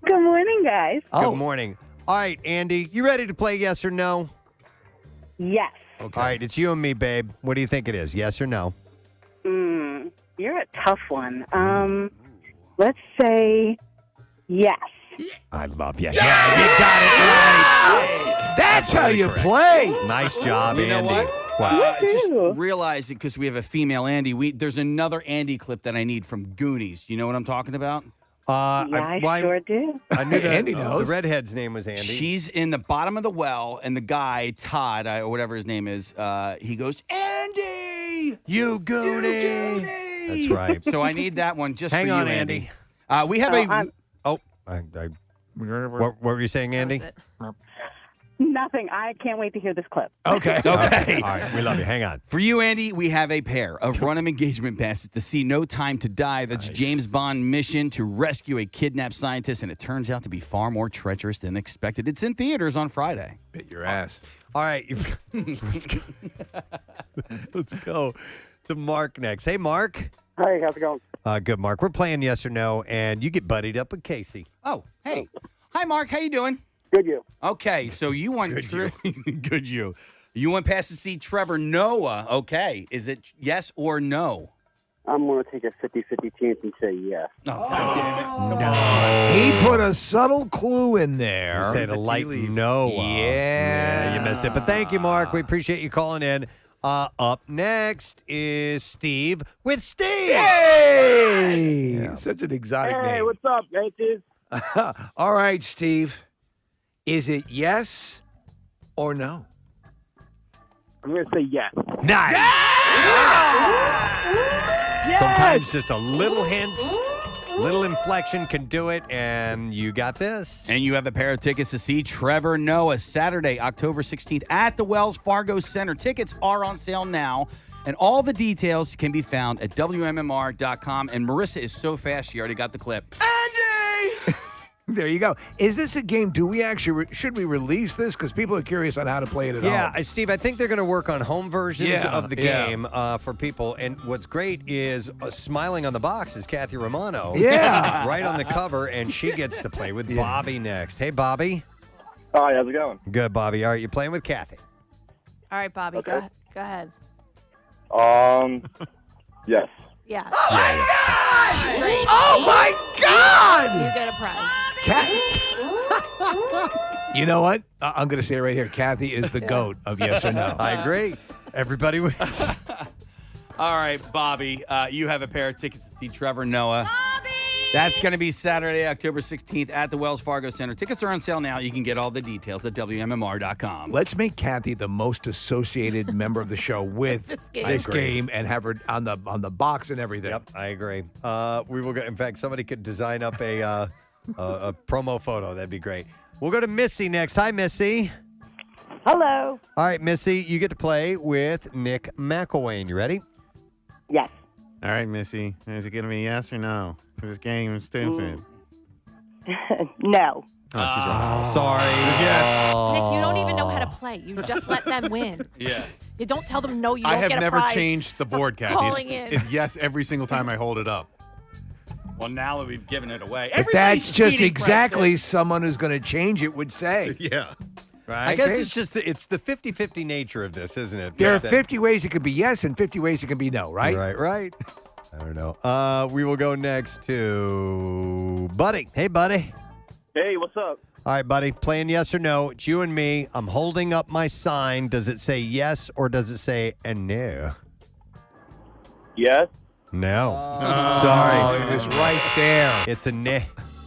Good morning, guys. Good morning. All right, Andy, you ready to play yes or no? Yes. Okay. All right, it's you and me, babe. What do you think it is? Yes or no? You're a tough one. Let's say yes. I love you. Yeah, you got it right. That's how you play. Nice job, You know Andy. what? Wow. Just realized it because we have a female Andy. There's another Andy clip that I need from Goonies. You know what I'm talking about? I sure do. I knew that Andy knows. the redhead's name was Andy. She's in the bottom of the well, and the guy, Todd, or whatever his name is, he goes, Andy! You Goonie! That's right. So I need that one just Hang for on, you, Andy. We have what were you saying, Andy? Nothing. I can't wait to hear this clip. Okay. Okay. All right. We love you. Hang on. For you, Andy, we have a pair of run-em engagement passes to see No Time to Die. That's James Bond mission to rescue a kidnapped scientist, and it turns out to be far more treacherous than expected. It's in theaters on Friday. Bit your ass. All right. Let's go. Let's go to Mark next. Hey, Mark. Hey, how's it going? Good, Mark. We're playing yes or no, and you get buddied up with Casey. Oh, hey. Hi, Mark. How you doing? Good, you. Okay, so you want good you. You want past to see Trevor Noah. Okay, is it yes or no? I'm going to take a 50-50 chance and say yes. No. He put a subtle clue in there. You said a light no. Yeah. You missed it. But thank you, Mark. We appreciate you calling in. Up next is Steve with Steve. Hey! Such an exotic Hey, name. what's up, guys? All right, Steve. Is it yes or no? I'm going to say yes. Nice. Sometimes just a little hint, little inflection can do it, and you got this. And you have a pair of tickets to see Trevor Noah Saturday, October 16th at the Wells Fargo Center. Tickets are on sale now And all the details can be found at WMMR.com. And Marissa is so fast, she already got the clip. There you go. Is this a game? Do we actually should we release this? Because people are curious on how to play it at home. Yeah, Steve, I think they're going to work on home versions of the game for people. And what's great is smiling on the box is Kathy Romano. Yeah. Right on the cover, and she gets to play with Bobby next. Hey, Bobby. Hi, how's it going? Good, Bobby. All right, you're playing with Kathy. All right, Bobby, go ahead. Yes. Yeah. Oh my God! You get a prize. You know what? I'm going to say it right here. Kathy is the GOAT of yes or no. I agree. Everybody wins. All right, Bobby, you have a pair of tickets to see Trevor Noah. That's going to be Saturday, October 16th at the Wells Fargo Center. Tickets are on sale now. You can get all the details at WMMR.com. Let's make Kathy the most associated member of the show with this game and have her on the box and everything. Yep, I agree. We will go. In fact, somebody could design up a promo photo. That'd be great. We'll go to Missy next. Hi, Missy. Hello. All right, Missy, you get to play with Nick McElwain. You ready? Yes. All right, Missy. Is it going to be yes or no? This game is stupid. No. Oh, she's wrong. Sorry. Yes. Nick, you don't even know how to play. You just let them win. Yeah. You don't tell them no, you I don't have get a never prize. changed the board, Kathy. Calling in. It's yes every single time I hold it up. Well, now that we've given it away. But that's just exactly someone who's going to change it would say. Yeah. Right? I guess it's the 50-50 nature of this, isn't it? There are 50 ways it could be yes and 50 ways it can be no, right? Right. I don't know. We will go next to Buddy. Hey, Buddy. Hey, what's up? All right, Buddy. Playing yes or no. It's you and me. I'm holding up my sign. Does it say yes or does it say no? Yes. No. Oh, Sorry. it was right there. It's a nah.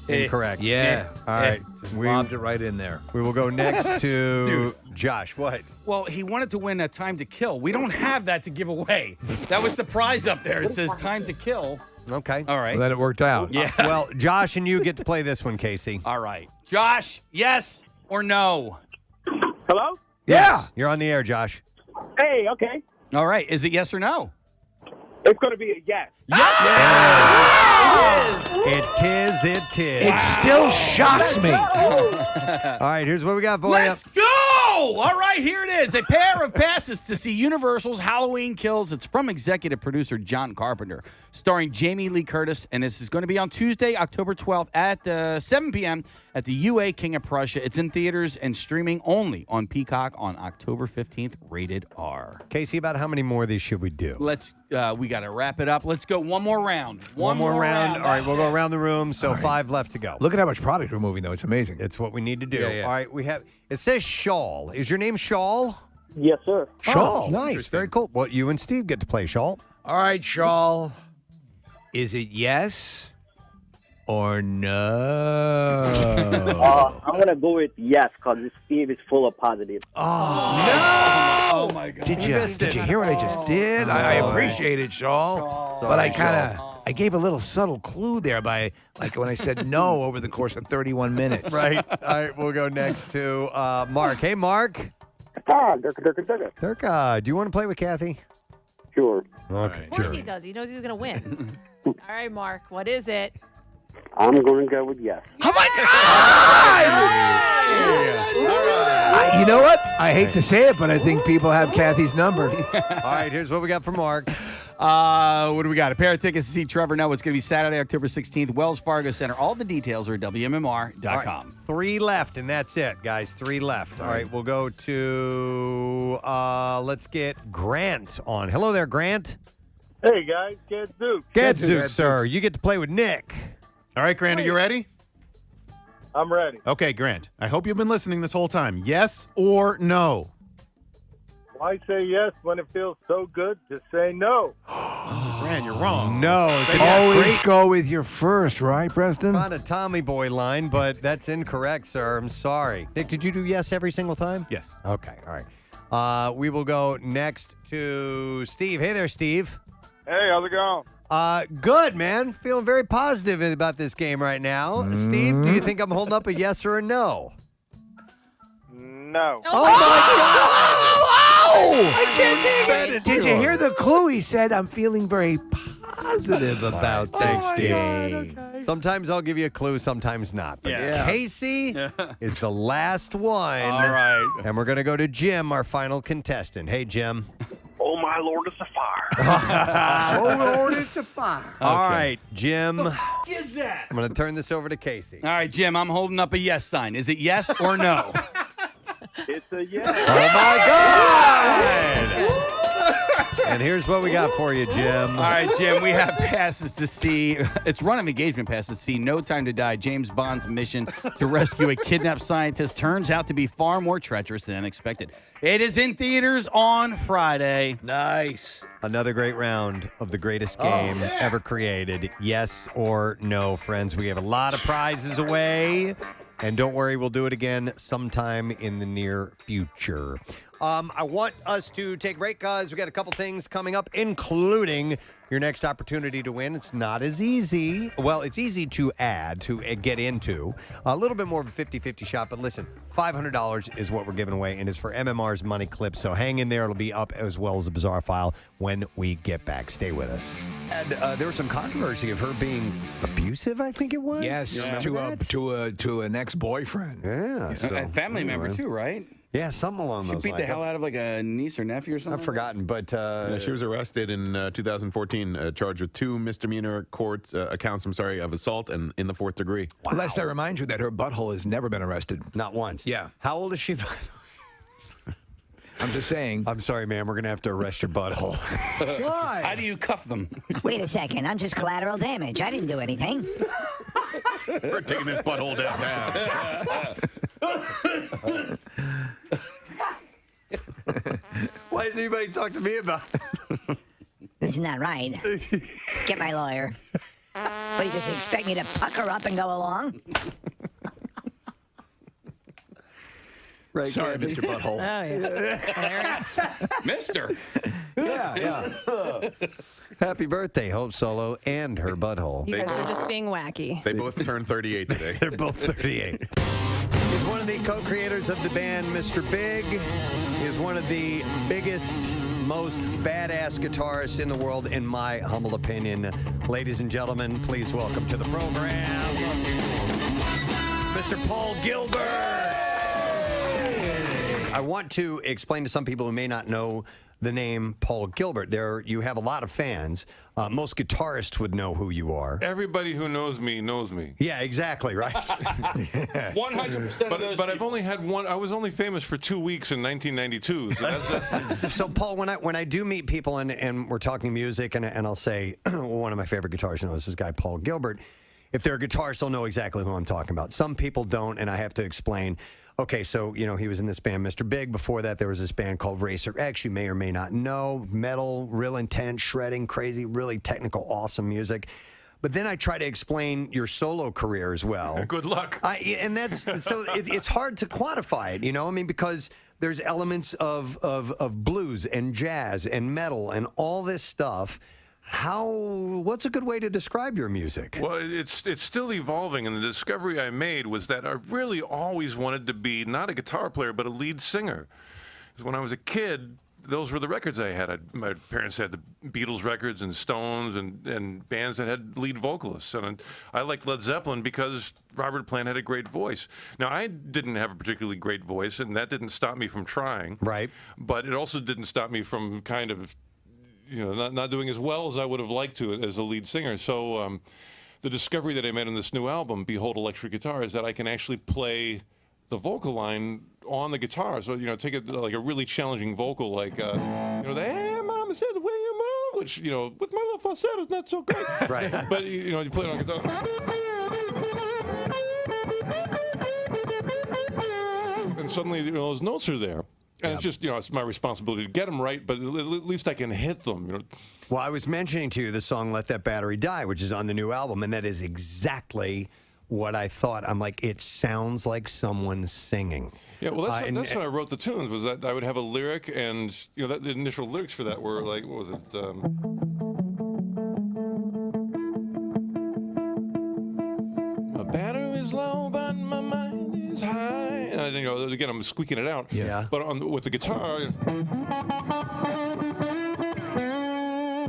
Incorrect. Yeah. All right. Just lobbed it right in there. We will go next to Josh. What? Well, he wanted to win a Time to Kill. We don't have that to give away. That was the prize up there. It says Time to Kill. Okay. All right. Well, then it worked out. Yeah. Well, Josh and you get to play this one, Casey. All right. Josh, yes or no? Hello? Yeah. You're on the air, Josh. Hey, okay. All right. Is it yes or no? It's going to be a yes. It is. It still shocks me. All right, here's what we got for Let's you. go! All right, here it is. A pair of passes to see Universal's Halloween Kills. It's from executive producer John Carpenter, starring Jamie Lee Curtis, and this is going to be on Tuesday, October 12th at 7 p.m. at the UA King of Prussia. It's in theaters and streaming only on Peacock on October 15th, rated R. Casey, about how many more of these should we do? We got to wrap it up. Let's go one more round. One more round. All right, we'll go around the room. So 5 left to go. Look at how much product we're moving, though. It's amazing. It's what we need to do. Yeah. All right, we have. It says Shawl. Is your name Shawl? Yes, sir. Shawl. Oh, nice. Very cool. Well, you and Steve get to play Shawl. All right, Shawl. Is it yes or no? I'm going to go with yes because Steve is full of positive. Oh, Oh, my God. Did you hear what I just did? I appreciate it, Shawl. But I gave a little subtle clue there by, like, when I said no over the course of 31 minutes. Right. All right, we'll go next to Mark. Hey, Mark. Durka, do you want to play with Kathy? Sure. Okay. Of course he does. He knows he's going to win. All right, Mark, what is it? I'm going to go with yes. Oh, my God! You know what? I hate to say it, but I think people have Kathy's number. All right, here's what we got for Mark. What do we got? A pair of tickets to see Trevor Noah. It's going to be Saturday, October 16th, Wells Fargo Center. All the details are at WMMR.com. Right, 3 left, and that's it, guys. 3 left. All right, we'll go to, let's get Grant on. Hello there, Grant. Hey, guys. Gadzooks. Gadzooks, sir. You get to play with Nick. All right, Grant, are you ready? I'm ready. Okay, Grant. I hope you've been listening this whole time. Yes or no? Why say yes when it feels so good to say no? Grant, you're wrong. No. Always go with your first, right, Preston? On a Tommy Boy line, but that's incorrect, sir. I'm sorry. Nick, did you do yes every single time? Yes. Okay, all right. We will go next to Steve. Hey there, Steve. Hey, how's it going? Good, man. Feeling very positive about this game right now. Steve, do you think I'm holding up a yes or a no? No. Oh, my God! I can't take it. Did you hear the clue? He said, I'm feeling very positive about this day. Sometimes I'll give you a clue, sometimes not. But Yeah. Casey is the last one. All right. And we're going to go to Jim, our final contestant. Hey, Jim. Oh, my Lord, it's a fire. Oh, Lord, it's a fire. All right, Jim. I'm Is that? going to turn this over to Casey. All right, Jim, I'm holding up a yes sign. Is it yes or no? It's a yes. Oh, my God. And here's what we got for you, Jim. All right, Jim, we have passes to see. It's run of engagement passes to see No Time to Die. James Bond's mission to rescue a kidnapped scientist turns out to be far more treacherous than expected. It is in theaters on Friday. Nice. Another great round of the greatest game ever created. Yes or no, friends. We have a lot of prizes away. And don't worry, we'll do it again sometime in the near future. I want us to take a break because we got a couple things coming up, including your next opportunity to win. It's not as easy. Well, it's easy to add, to get into. A little bit more of a 50-50 shot, but listen, $500 is what we're giving away, and it's for MMR's Money Clip. So hang in there. It'll be up as well as a bizarre file when we get back. Stay with us. And there was some controversy of her being abusive, I think it was. Yes, to an ex-boyfriend. Yeah. So, A family member, anyway. too, right? Yeah, something along She those beat lines. the hell out of like a niece or nephew or something? I've forgotten, but she was arrested in 2014, charged with 2 misdemeanor counts of assault and in the 4th degree. Wow. Lest I remind you that her butthole has never been arrested. Not once. Yeah. How old is she? I'm just saying. I'm sorry, ma'am. We're going to have to arrest your butthole. Why? How do you cuff them? Wait a second. I'm just collateral damage. I didn't do anything. We're taking this butthole downtown. Why does anybody talk to me about it? This is not right. Get my lawyer. What, do you just expect me to pucker up and go along? Right, sorry, Gabby? Mr. Butthole. Oh, yeah. Mister. Yeah. Happy birthday, Hope Solo and her butthole. You guys are just being wacky. They both turned 38 today. They're both 38. He's one of the co-creators of the band Mr. Big. He is one of the biggest, most badass guitarists in the world, in my humble opinion. Ladies and gentlemen, please welcome to the program, Mr. Paul Gilbert. I want to explain to some people who may not know the name Paul Gilbert. You have a lot of fans. Most guitarists would know who you are. Everybody who knows me knows me. Yeah, exactly, right? 100% of those But I've only had one. I was only famous for 2 weeks in 1992. So that's So, Paul, when I do meet people and we're talking music and I'll say, well, one of my favorite guitarists is this guy, Paul Gilbert. If they're a guitarist, they'll know exactly who I'm talking about. Some people don't, and I have to explain. Okay, so, he was in this band, Mr. Big. Before that, there was this band called Racer X. You may or may not know. Metal, real intense, shredding, crazy, really technical, awesome music. But then I try to explain your solo career as well. good luck. And that's so it's hard to quantify it, because there's elements of blues and jazz and metal and all this stuff. What's a good way to describe your music? Well, it's still evolving, and the discovery I made was that I really always wanted to be not a guitar player, but a lead singer. Because when I was a kid, those were the records I had. My parents had the Beatles records and Stones and bands that had lead vocalists. And I liked Led Zeppelin because Robert Plant had a great voice. Now, I didn't have a particularly great voice, and that didn't stop me from trying. Right. But it also didn't stop me from kind of not doing as well as I would have liked to as a lead singer. So the discovery that I made on this new album, Behold Electric Guitar, is that I can actually play the vocal line on the guitar. So, take it like a really challenging vocal, like, the "Hey, Mama said the way you move," which, with my little falsetto is not so great. Right. But, you play it on guitar. And suddenly, those notes are there. And it's just, it's my responsibility to get them right, but at least I can hit them. Well, I was mentioning to you the song Let That Battery Die, which is on the new album, and that is exactly what I thought. I'm like, it sounds like someone singing. Yeah, well, that's how I wrote the tunes, was that I would have a lyric, and, the initial lyrics for that were like, what was it? My battery is low, but my mind is high. And you know, again, I'm squeaking it out. Yeah. But with the guitar,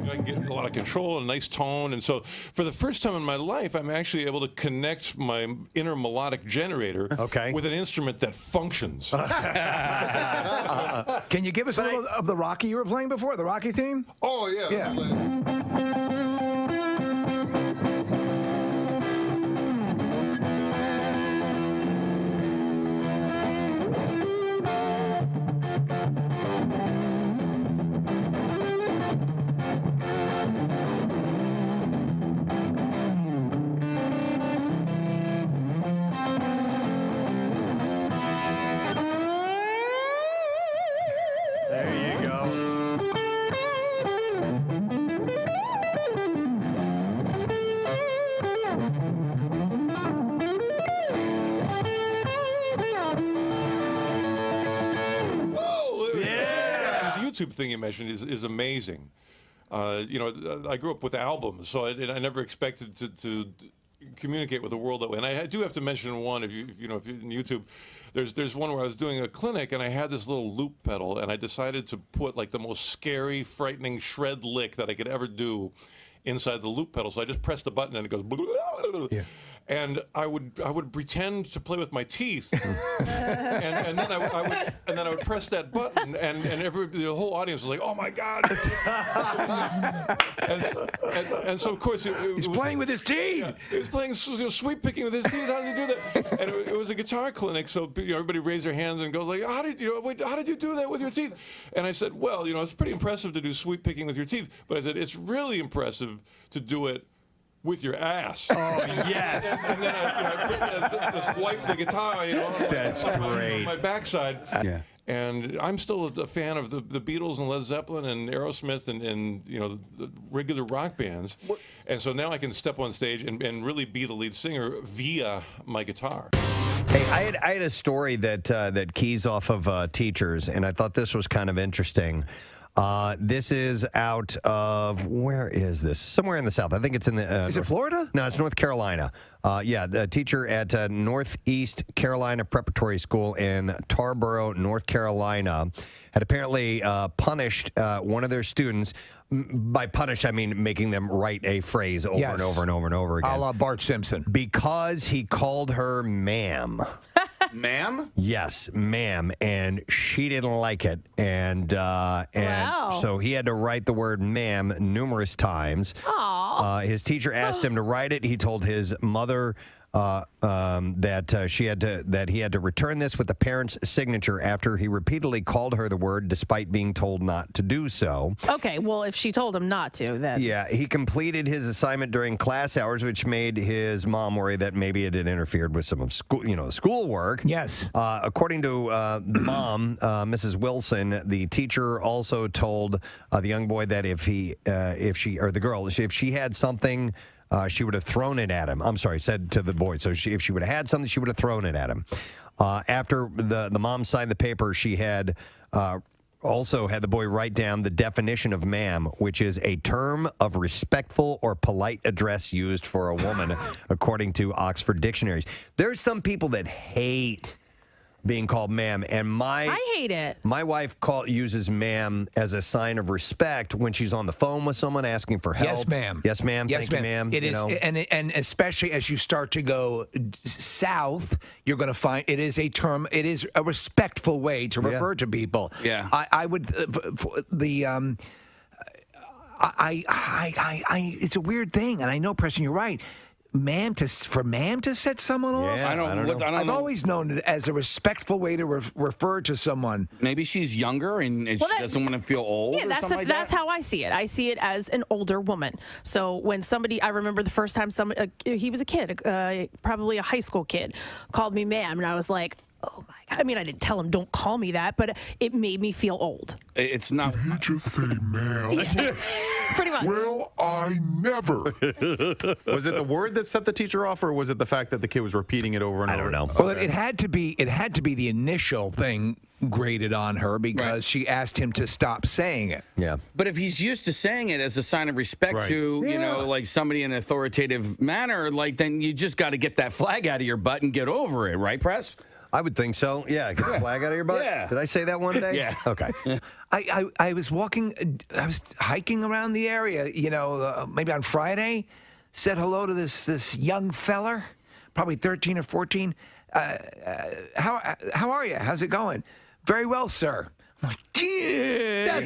I can get a lot of control and a nice tone. And so for the first time in my life, I'm actually able to connect my inner melodic generator with an instrument that functions. Can you give us a little of the Rocky you were playing before, the Rocky theme? Oh, yeah. There you go. The YouTube thing you mentioned is amazing. You know, I grew up with albums, so I never expected to communicate with the world that way. And I do have to mention one. If you're in YouTube, there's one where I was doing a clinic and I had this little loop pedal, and I decided to put like the most scary, frightening shred lick that I could ever do inside the loop pedal. So I just pressed the button and it goes. And I would pretend to play with my teeth, and then I would press that button, and the whole audience was like, "Oh my God!" and so of course he's playing with his teeth. Yeah, he was playing sweep picking with his teeth. How did he do that? And it was a guitar clinic, so everybody raised their hands and goes like, "How did you do that with your teeth?" And I said, "Well, it's pretty impressive to do sweep picking with your teeth, but I said it's really impressive to do it with your ass." Oh, yes. And then I just wiped the guitar, That's on great. my backside. Yeah. And I'm still a fan of the Beatles and Led Zeppelin and Aerosmith and the regular rock bands. And so now I can step on stage and really be the lead singer via my guitar. Hey, I had a story that keys off of teachers, and I thought this was kind of interesting. This is out of, where is this? Somewhere in the South. I think it's in the... is it Florida? No, it's North Carolina. The teacher at Northeast Carolina Preparatory School in Tarboro, North Carolina, had apparently punished one of their students. By punish, I mean making them write a phrase over and over and over and over again. A la Bart Simpson. Because he called her ma'am. Ma'am? Yes, ma'am, and she didn't like it, and so he had to write the word ma'am numerous times. His teacher asked him to write it. He told his mother that he had to return this with the parent's signature after he repeatedly called her the word despite being told not to do so. Okay, well, if she told him not to, then... Yeah, he completed his assignment during class hours, which made his mom worry that maybe it had interfered with some of school, the schoolwork. Yes. According to the mom, Mrs. Wilson, the teacher also told the young boy that if she had something, she would have thrown it at him. I'm sorry, said to the boy. So if she would have had something, she would have thrown it at him. After the mom signed the paper, she had also had the boy write down the definition of ma'am, which is a term of respectful or polite address used for a woman, according to Oxford dictionaries. There's some people that hate being called ma'am, and I hate it. My wife uses ma'am as a sign of respect when she's on the phone with someone asking for help. Yes, ma'am. Yes, ma'am. Yes, Thank ma'am. you, It is, and especially as you start to go south, you're going to find it is a term. It is a respectful way to refer to people. Yeah. I would it's a weird thing, and I know, Preston, you're right. For ma'am to set someone off? Yeah, I don't know. I've always known it as a respectful way to refer to someone. Maybe she's younger and she doesn't want to feel old. Yeah, that's how I see it. I see it as an older woman. So when somebody, I remember the first time he was a kid, probably a high school kid, called me ma'am, and I was like, oh my God. I mean, I didn't tell him, don't call me that, but it made me feel old. It's not. Did he just say ma'am? Yeah. Pretty much. Well, I never. Was it the word that set the teacher off, or was it the fact that the kid was repeating it over and over? I don't know. Well, it had to be the initial thing graded on her because she asked him to stop saying it. Yeah. But if he's used to saying it as a sign of respect to, like somebody in an authoritative manner, then you just got to get that flag out of your butt and get over it, right, Press? I would think so. Yeah, get the flag out of your butt. Yeah. Did I say that one day? Yeah. Okay. I was walking, I was hiking around the area, maybe on Friday, said hello to this young feller, probably 13 or 14. How are you? How's it going? Very well, sir. I'm like, yeah!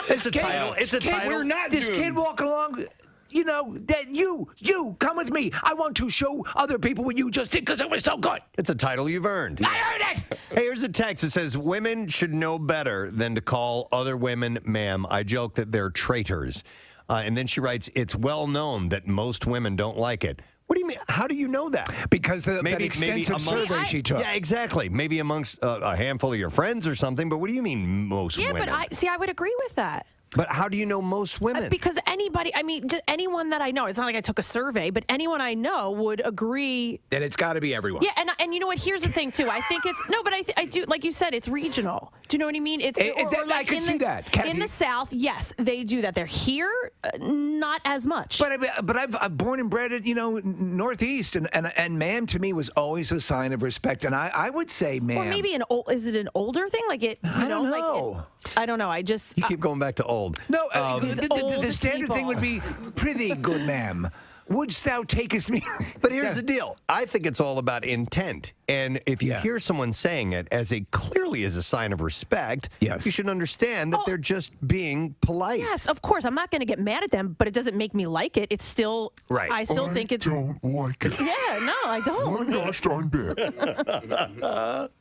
It's a title. It's a title. We're not this kid walking along, that you, come with me. I want to show other people what you just did because it was so good. It's a title you've earned. I earned it! Hey, here's a text that says, women should know better than to call other women ma'am. I joke that they're traitors. And then she writes, it's well known that most women don't like it. What do you mean? How do you know that? Because that extensive survey she took. Yeah, exactly. Maybe amongst a handful of your friends or something. But what do you mean most women? Yeah, but I would agree with that. But how do you know most women? Because anybody, just anyone that I know, it's not like I took a survey, but anyone I know would agree. Then it's got to be everyone. Yeah, and you know what? Here's the thing, too. I think it's, no, but I do, like you said, it's regional. Do you know what I mean? I could see that. In the South, yes, they do that. They're here, not as much. But I've born and bred in, Northeast, and ma'am to me was always a sign of respect. And I would say ma'am. Or maybe is it an older thing? Like it, I don't know. I don't know. I just. You keep going back to old. No, old the standard thing would be pretty good, ma'am. Wouldst thou takest me? But here's the deal. I think it's all about intent. And if you hear someone saying it clearly as a sign of respect, you should understand that they're just being polite. Yes, of course. I'm not going to get mad at them, but it doesn't make me like it. It's still, right. I still think it's. I don't like it. Yeah, no, I don't. My gosh darn bit.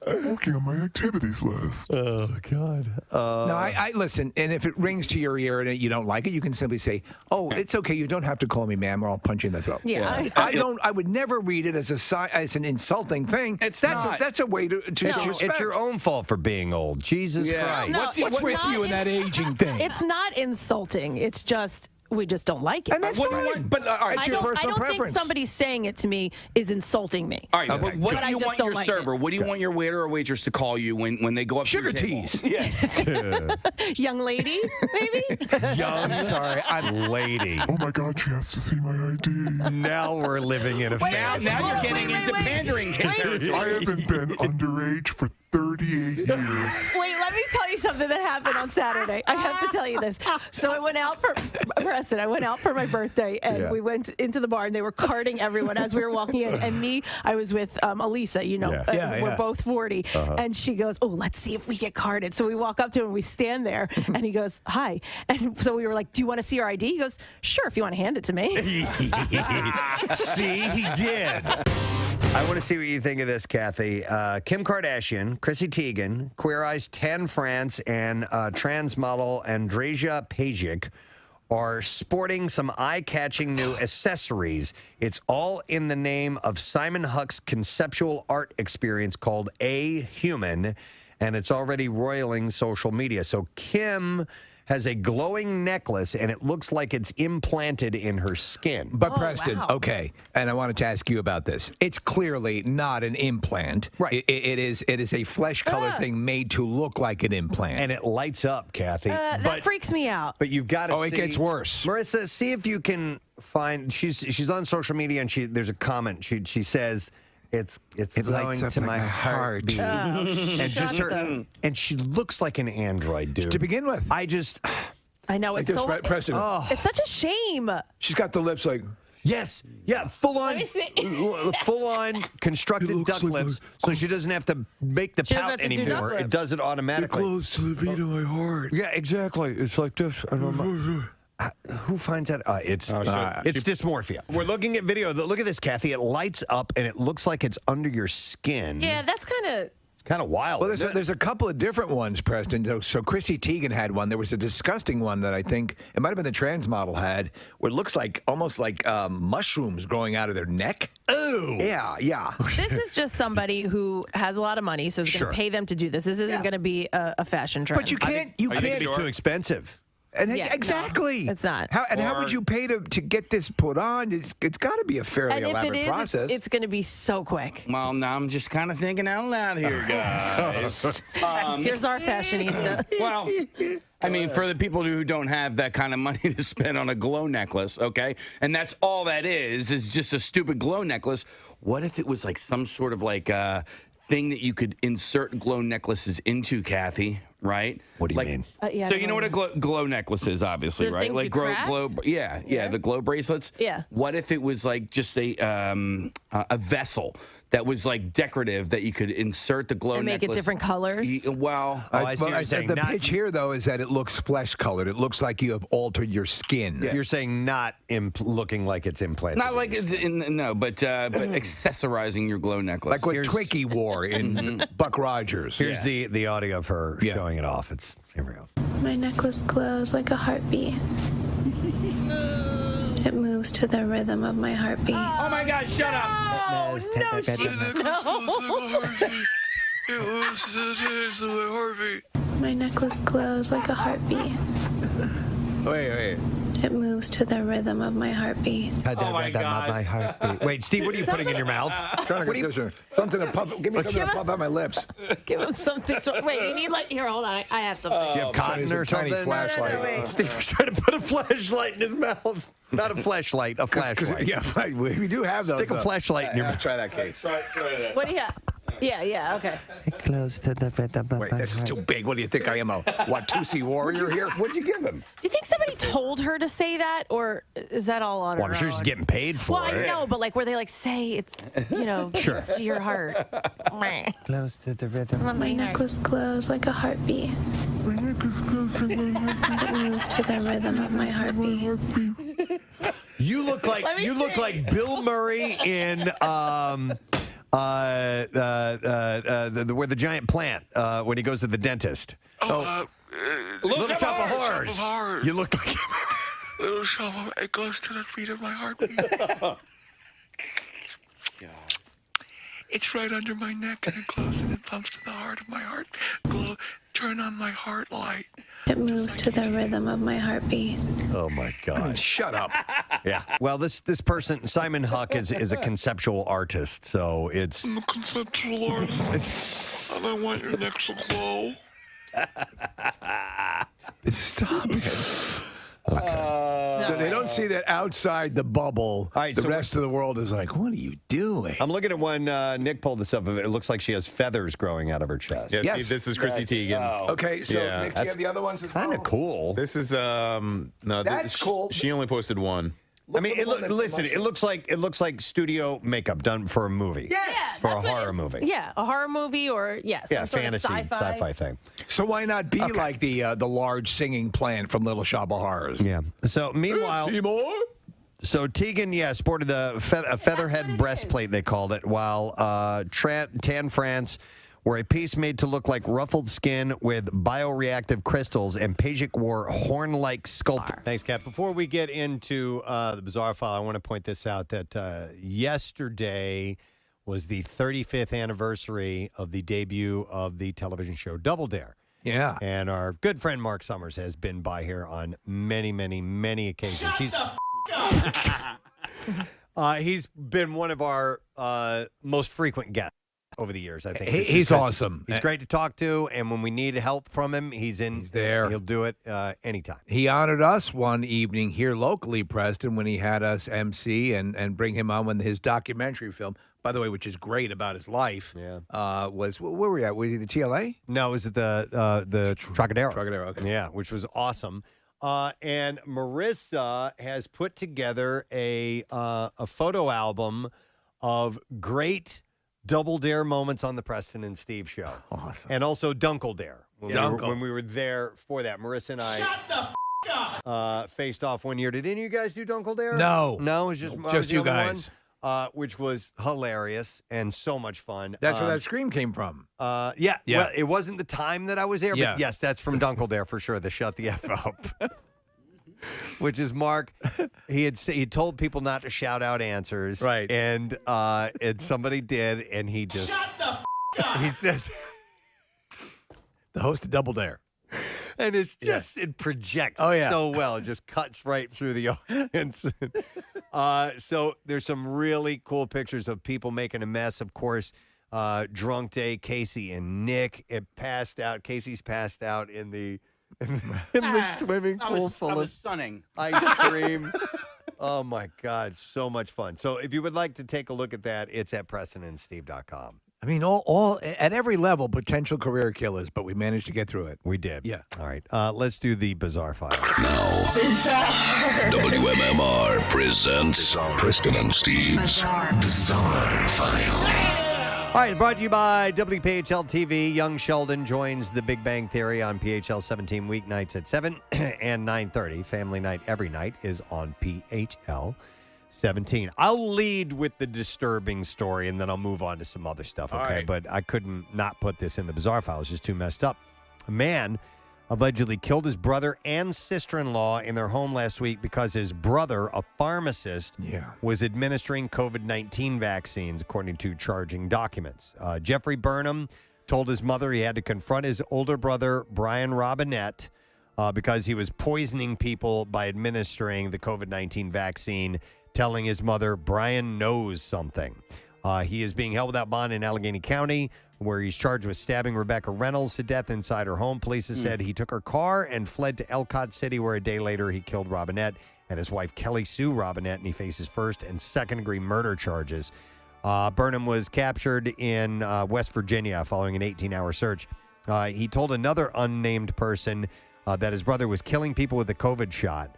Looking at my activities list. Oh, God. No, I listen, and if it rings to your ear and you don't like it, you can simply say, "Oh, it's okay. You don't have to call me ma'am, or I'll punch you in the throat." Yeah. I would never read it as an insulting thing. That's a way to show respect. It's your own fault for being old. Jesus Christ. No, What's with you and that aging thing? It's not insulting. It's just. We just don't like it. And that's fine. But all right, it's your personal I don't preference. think somebody saying it to me is insulting me. All right, but what do you want your like server? What do you want your waiter or waitress to call you when they go up Sugar to your teas. Yeah. Young lady, maybe? I'm lady. Oh my God, she has to see my ID. Now we're living in a fantasy. Now you're getting into pandering territory. I haven't been underage for 38 years. Wait, let me tell you something that happened on Saturday. I have to tell you this. So I went out for Preston. I went out for my birthday, and we went into the bar, and they were carding everyone as we were walking in. And I was with Elisa. We're both 40, and she goes, "Oh, let's see if we get carded." So we walk up to him, and we stand there, and he goes, "Hi." And so we were like, "Do you want to see your ID?" He goes, "Sure, if you want to hand it to me." See, he did. I want to see what you think of this, Kathy. Kim Kardashian, Chrissy Teigen, Queer Eye's Tan France, and trans model Andreja Pajic are sporting some eye-catching new accessories. It's all in the name of Simon Huck's conceptual art experience called A Human, and it's already roiling social media. So Kim has a glowing necklace, and it looks like it's implanted in her skin. But Preston, okay, and I wanted to ask you about this. It's clearly not an implant. Right. It is a flesh-colored thing made to look like an implant. And it lights up, Kathy. That freaks me out. But you've got to see. Oh, it gets worse. Marissa, see if you can find, she's on social media, and there's a comment. She says, It's glowing to my heartbeat. And just and she looks like an android, dude. To begin with. I know, it's so Preston. It's such a shame. She's got the lips like yes, yeah, full on constructed duck lips, so she doesn't have to make the pout anymore. It does it automatically. It glows to the beat of my heart. Yeah, exactly. It's like this. Who finds that? It's dysmorphia. We're looking at video. Look at this, Kathy. It lights up, and it looks like it's under your skin. Yeah, that's kind of wild. Well, there's a couple of different ones, Preston. So Chrissy Teigen had one. There was a disgusting one that I think it might have been the trans model had, where it looks like almost like mushrooms growing out of their neck. Oh, yeah. This is just somebody who has a lot of money, so is going to pay them to do this. This isn't going to be a fashion trend. But you can't. It be too expensive. And Yeah, no, exactly. it's not. How would you pay to get this put on? It's got to be a fairly And if elaborate it is, process. it's going to be so quick. Well, now I'm just kind of thinking out loud here, guys. Here's our fashionista. Well, I mean, for the people who don't have that kind of money to spend on a glow necklace, okay? And that's all that is just a stupid glow necklace. What if it was like some sort of like thing that you could insert glow necklaces into, Kathy, right? What do you mean? Yeah, So you know what a glow necklace is, obviously, The right? things Like you crack? yeah, the glow bracelets. Yeah. What if it was like just a vessel that was like decorative that you could insert the glow And make it necklace? different colors? Well, the pitch here, though, is that it looks flesh-colored. It looks like you have altered your skin. You're saying not looking like it's implanted. not like but accessorizing your glow necklace. Like what Twiggy wore in Buck Rogers. Here's the audio of her showing it off. Here we go. My necklace glows like a heartbeat. It moves to the rhythm of my heartbeat. Oh my God, shut up! My necklace glows like a heartbeat. Wait. It moves to the rhythm of my heartbeat. Oh my God. My heartbeat. Wait, Steve, what are you putting in your mouth? Trying to get something to puff. Give me something to puff out my lips. Give him something. Wait, you need here, hold on. I have something. Do you have cotton or tiny something? flashlight. wait. Steve was trying to put a flashlight in his mouth. Not a flashlight, a flashlight. Yeah, we do have those. Stick a flashlight in your mouth. Try that case. Try this. What do you have? Yeah, okay. Close to the rhythm of Wait, my this is heart. too big. What do you think I am, a Watusi warrior here? What'd you give him? Do you think somebody told her to say that, or is that all on Well, her I'm sure she's own? getting paid for Well, it. I know, but like where they like say it's, Sure. it's to your heart. Close to the rhythm. My necklace glows like a heartbeat. It moves to the rhythm of my heartbeat. You look like Let me see. like Bill Murray in where the giant plant when he goes to the dentist. Little Shop of Horrors. You look like Little Shop of it goes to the beat of my heartbeat. It's right under my neck and it glows and it pumps to the heart of my heart. Glow, turn on my heart light. It moves to the rhythm of my heartbeat. Oh my God! Shut up. Yeah. Well, this person Simon Huck is a conceptual artist, so it's. I'm a conceptual artist. And I want your neck to glow. Stop it. Okay. They don't see that outside the bubble. All right, the so rest of the world is like, what are you doing? I'm looking at one. Nick pulled this up. It looks like she has feathers growing out of her chest. Yeah, Yes. Steve, this is Chrissy Teigen. Okay, so Yeah. Nick, do you have the other ones as well? Kind of cool. This is no. That's cool. She only posted one. I mean, it looks like studio makeup done for a movie. Yes. For a horror movie. Yeah, a horror movie or some sort of fantasy, sci-fi thing. So why not be like the large singing plant from Little Shop of Horrors? Yeah. So meanwhile, Seymour? so Tegan, sported a featherhead breastplate, they called it, while Tan France wore a piece made to look like ruffled skin with bioreactive crystals, and Pajik wore horn-like sculpting. Thanks, Kat. Before we get into the bizarre file, I want to point this out that yesterday was the 35th anniversary of the debut of the television show Double Dare. Yeah. And our good friend Mark Summers has been by here on many, many, many occasions. He's been one of our most frequent guests over the years, I think. He's awesome. He's great to talk to, and when we need help from him, he's there. He'll do it anytime. He honored us one evening here locally, Preston, when he had us MC and bring him on when his documentary film, by the way, which is great about his life, was, where were we at? Was he the TLA? No, it was at the Trocadero. Trocadero, okay. Yeah, which was awesome. And Marissa has put together a photo album of great Double Dare moments on the Preston and Steve show. Awesome. And also Dunkle Dare. Dunkle. When we were there for that. Marissa and I faced off one year. Did any of you guys do Dunkle Dare? No. No, it was just, I was Just the you only guys. one, which was hilarious and so much fun. That's where that scream came from. Yeah. Well, it wasn't the time that I was there, Yeah. but yes, that's from Dunkle Dare for sure. The Shut the F Up. Which is Mark. He had told people not to shout out answers, Right? And somebody did, and he just he said the host of Double Dare. And it's just, it projects so well. It just cuts right through the audience. So there's some really cool pictures of people making a mess. Of course, drunk day, Casey and Nick. Casey's passed out in the swimming pool full of sunning. ice cream. Oh, my God. So much fun. So if you would like to take a look at that, it's at PrestonandSteve.com. I mean, all at every level, potential career killers, but we managed to get through it. We did. Yeah. All right. Let's do the bizarre file. WMMR presents Preston and Steve's Bizarre File. All right, brought to you by WPHL TV. Young Sheldon joins The Big Bang Theory on PHL 17 weeknights at 7 and 9:30. Family Night every night is on PHL 17. I'll lead with the disturbing story, and then I'll move on to some other stuff, okay? right. But I couldn't not put this in the bizarre file. It's just too messed up. A man allegedly killed his brother and sister-in-law in their home last week because his brother, a pharmacist, was administering COVID-19 vaccines, according to charging documents. Jeffrey Burnham told his mother he had to confront his older brother, Brian Robinette, because he was poisoning people by administering the COVID-19 vaccine, telling his mother, Brian knows something. He is being held without bond in Allegheny County, where he's charged with stabbing Rebecca Reynolds to death inside her home. Police have said he took her car and fled to Ellicott City, where a day later he killed Robinette and his wife, Kelly Sue Robinette, and he faces first and second-degree murder charges. Burnham was captured in West Virginia following an 18-hour search. He told another unnamed person that his brother was killing people with a COVID shot.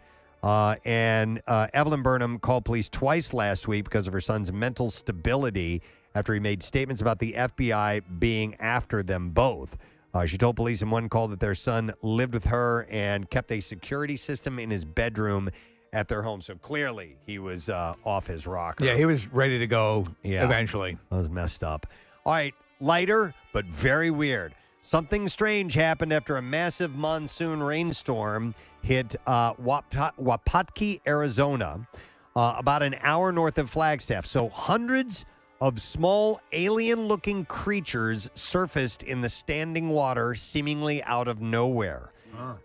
And Evelyn Burnham called police twice last week because of her son's mental stability after he made statements about the FBI being after them both. She told police in one call that their son lived with her and kept a security system in his bedroom at their home. So clearly he was off his rocker. Yeah, he was ready to go eventually. That was messed up. All right, lighter, but very weird. Something strange happened after a massive monsoon rainstorm hit Wapatki, Arizona, about an hour north of Flagstaff. So hundreds of small alien-looking creatures surfaced in the standing water, seemingly out of nowhere.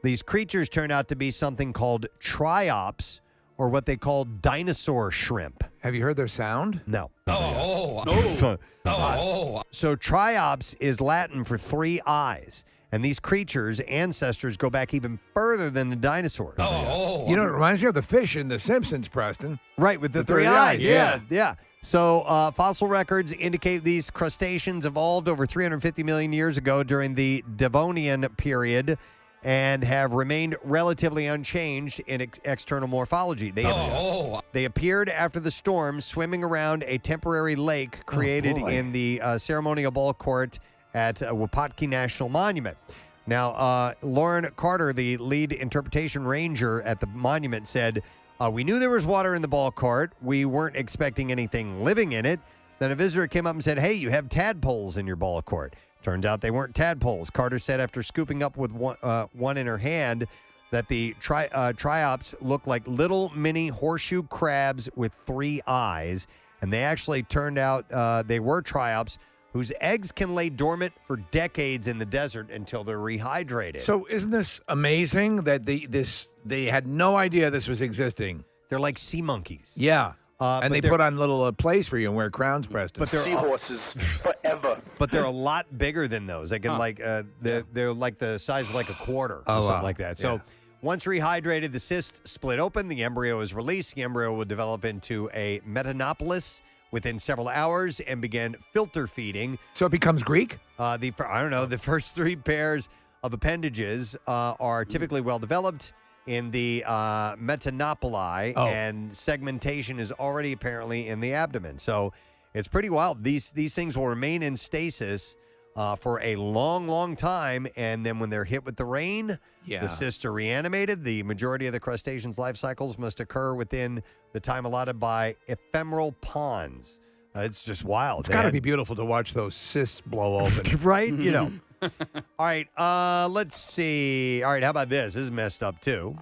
These creatures turned out to be something called triops, or what they call dinosaur shrimp. Have you heard their sound? No. No. So triops is Latin for three eyes. And these creatures' ancestors go back even further than the dinosaurs. You know, it reminds me of the fish in The Simpsons, Preston. Right, with the three eyes. Yeah. So fossil records indicate these crustaceans evolved over 350 million years ago during the Devonian period and have remained relatively unchanged in external morphology. They appeared after the storm, swimming around a temporary lake created in the ceremonial ball court at Wapatki National Monument. Now, Lauren Carter, the lead interpretation ranger at the monument, said, we knew there was water in the ball court. We weren't expecting anything living in it. Then a visitor came up and said, hey, you have tadpoles in your ball court. Turns out they weren't tadpoles. Carter said after scooping up with one in her hand that the triops looked like little mini horseshoe crabs with three eyes. And they actually turned out they were triops whose eggs can lay dormant for decades in the desert until they're rehydrated. So isn't this amazing that they had no idea this was existing? They're like sea monkeys. Yeah. And they put on little plays for you and wear crowns, Preston. But they're Seahorses forever. But they're a lot bigger than those. They can they're like the size of like a quarter or something like that. So once rehydrated, the cyst split open, the embryo is released. The embryo will develop into a metanopolis within several hours and begin filter feeding. So it becomes Greek? I don't know. The first three pairs of appendages are typically well developed in the metanopoli, and segmentation is already apparently in the abdomen. So it's pretty wild. These things will remain in stasis for a long, long time, and then when they're hit with the rain, the cysts are reanimated. The majority of the crustaceans' life cycles must occur within the time allotted by ephemeral ponds. It's just wild. It's got to be beautiful to watch those cysts blow open. Right? You know. All right, let's see. All right, how about this? This is messed up, too.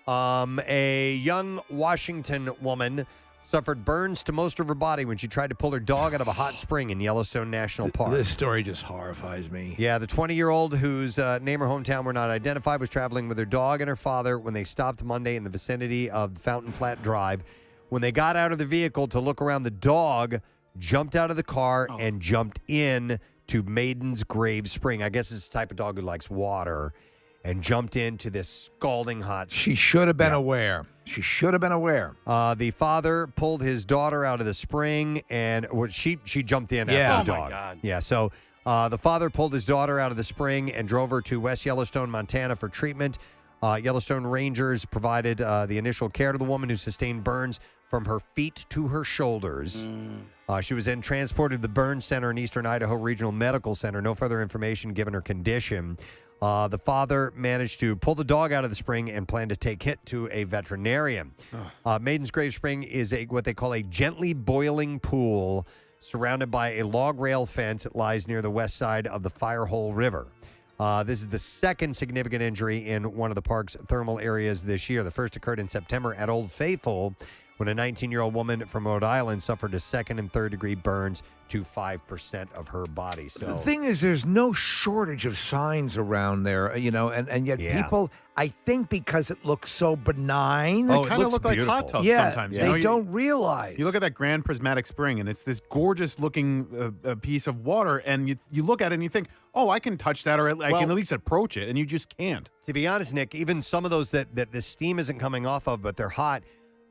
A young Washington woman suffered burns to most of her body when she tried to pull her dog out of a hot spring in Yellowstone National Park. This story just horrifies me. Yeah, the 20-year-old whose name or hometown were not identified was traveling with her dog and her father when they stopped Monday in the vicinity of Fountain Flat Drive. When they got out of the vehicle to look around, the dog jumped out of the car and jumped in to Maiden's Grave Spring. I guess it's the type of dog who likes water, and jumped into this scalding hot. She should have been aware. She should have been aware. The father pulled his daughter out of the spring, and she jumped in after the dog. my God. Yeah, so the father pulled his daughter out of the spring and drove her to West Yellowstone, Montana for treatment. Yellowstone Rangers provided the initial care to the woman who sustained burns from her feet to her shoulders. She was then transported to the Burn Center in Eastern Idaho Regional Medical Center. No further information given her condition. The father managed to pull the dog out of the spring and planned to take it to a veterinarian. Maiden's Grave Spring is what they call a gently boiling pool surrounded by a log rail fence. It lies near the west side of the Firehole River. This is the second significant injury in one of the park's thermal areas this year. The first occurred in September at Old Faithful when a 19-year-old woman from Rhode Island suffered a second and third degree burns to 5% of her body. So The thing is, there's no shortage of signs around there, and yet people, I think because it looks so benign. They kind of look like hot tubs sometimes. They don't realize. You look at that Grand Prismatic Spring, and it's this gorgeous-looking piece of water, and you look at it and you think, oh, I can touch that, or I can at least approach it, and you just can't. To be honest, Nick, even some of those that the steam isn't coming off of, but they're hot,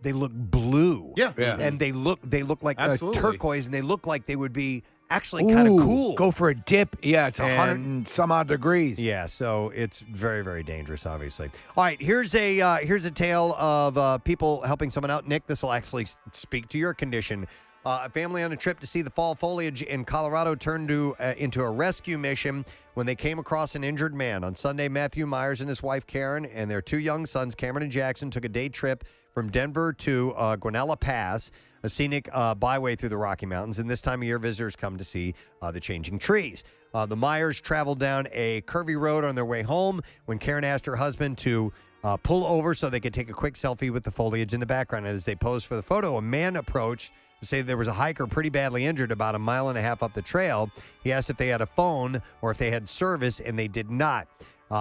they look blue. Yeah. And they look like Absolutely. turquoise, and they look like they would be actually kind of cool. Go for a dip. Yeah, it's 100 and some odd degrees. Yeah, so it's very, very dangerous, obviously. All right, here's a tale of people helping someone out. Nick, this will actually speak to your condition. A family on a trip to see the fall foliage in Colorado turned into a rescue mission when they came across an injured man. On Sunday, Matthew Myers and his wife Karen and their two young sons, Cameron and Jackson, took a day trip from Denver to Guanella Pass, a scenic byway through the Rocky Mountains. And this time of year, visitors come to see the changing trees. The Myers traveled down a curvy road on their way home when Karen asked her husband to pull over so they could take a quick selfie with the foliage in the background. And as they posed for the photo, a man approached to say there was a hiker pretty badly injured about a mile and a half up the trail. He asked if they had a phone or if they had service, and they did not.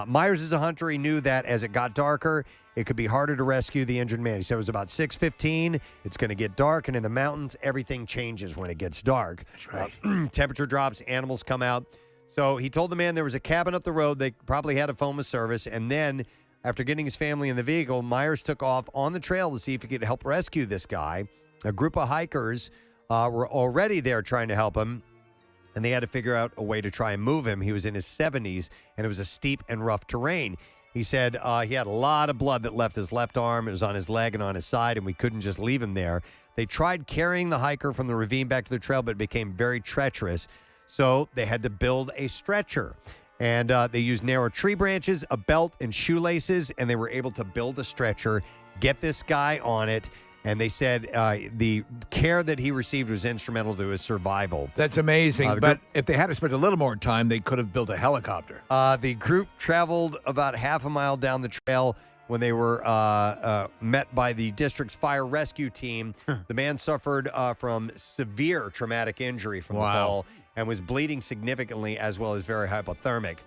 Myers is a hunter. He knew that as it got darker, it could be harder to rescue the injured man. He said it was about 6:15. It's going to get dark, and in the mountains, everything changes when it gets dark. That's right. Temperature drops, animals come out. So he told the man there was a cabin up the road. They probably had a phone with service. And then after getting his family in the vehicle, Myers took off on the trail to see if he could help rescue this guy. A group of hikers were already there trying to help him, and they had to figure out a way to try and move him. He was in his 70s, and it was a steep and rough terrain. He said he had a lot of blood that left his left arm. It was on his leg and on his side, and we couldn't just leave him there. They tried carrying the hiker from the ravine back to the trail, but it became very treacherous, so they had to build a stretcher. And they used narrow tree branches, a belt, and shoelaces, and they were able to build a stretcher, get this guy on it. And they said the care that he received was instrumental to his survival. That's amazing. But if they had to spend a little more time, they could have built a helicopter. The group traveled about half a mile down the trail when they were met by the district's fire rescue team. The man suffered from severe traumatic injury from the fall and was bleeding significantly, as well as very hypothermic.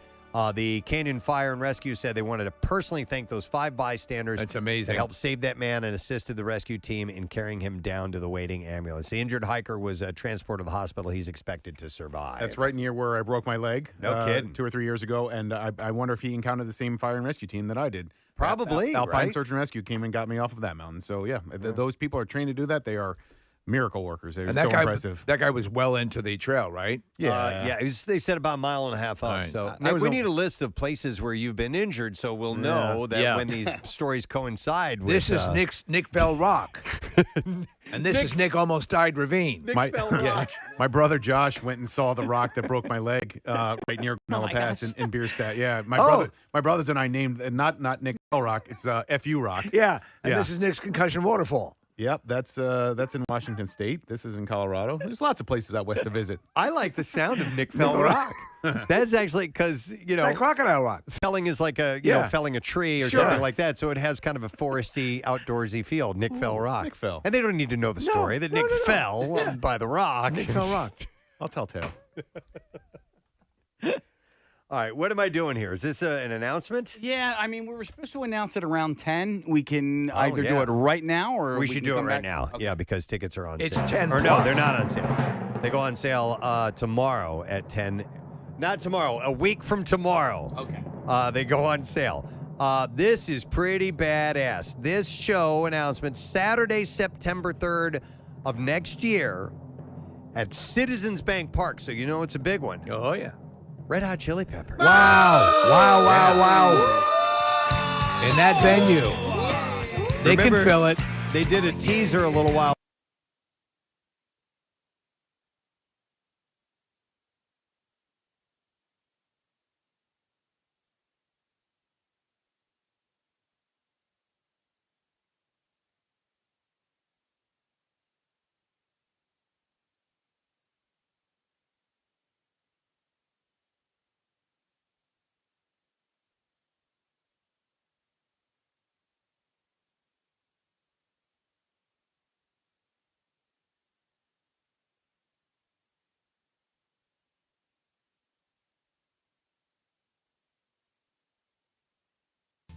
The Canyon Fire and Rescue said they wanted to personally thank those 5 bystanders. That's amazing. That helped save that man and assisted the rescue team in carrying him down to the waiting ambulance. The injured hiker was transported to the hospital. He's expected to survive. That's right near where I broke my leg. No kidding. 2 or 3 years ago, and I wonder if he encountered the same fire and rescue team that I did. Probably, Alpine right? Search and Rescue came and got me off of that mountain. So, yeah, those people are trained to do that. They are miracle workers. They're so impressive. That guy was well into the trail, right? Yeah. They said about a mile and a half up. Right. So Nick, we need a list of places where you've been injured so we'll know that when these stories coincide with... This is Nick Fell Rock. And this is Nick Almost Died Ravine. My brother Josh went and saw the rock that broke my leg right near Guanella Pass in Bierstadt. Yeah, my brothers and I named not Nick Fell Rock. It's FU Rock. Yeah, and this is Nick's concussion waterfall. Yep, that's in Washington State. This is in Colorado. There's lots of places out west to visit. I like the sound of Nick Fell Rock. That's actually because, It's like Crocodile Rock. felling is like a, you know, felling a tree or Sure. something like that. So it has kind of a foresty, outdoorsy feel. Nick Fell Rock. Nick Fell. And they don't need to know the story that Nick fell by the rock. Nick Fell Rock. I'll tell tale. All right, what am I doing here? Is this an announcement? Yeah, I mean, we were supposed to announce it around 10. We can either do yeah. it right now or We can should do it come right back. now. Okay. Yeah, because tickets are on It's sale. 10 Or no, plus. they're not on sale. They go on sale tomorrow at 10. Not tomorrow, a week from tomorrow. Okay. They go on sale. This is pretty badass. This show announcement, Saturday, September 3rd of next year at Citizens Bank Park. So you know it's a big one. Oh, yeah. Red Hot Chili Peppers. Wow. In that venue. They Remember, can fill it. They did a teaser a little while.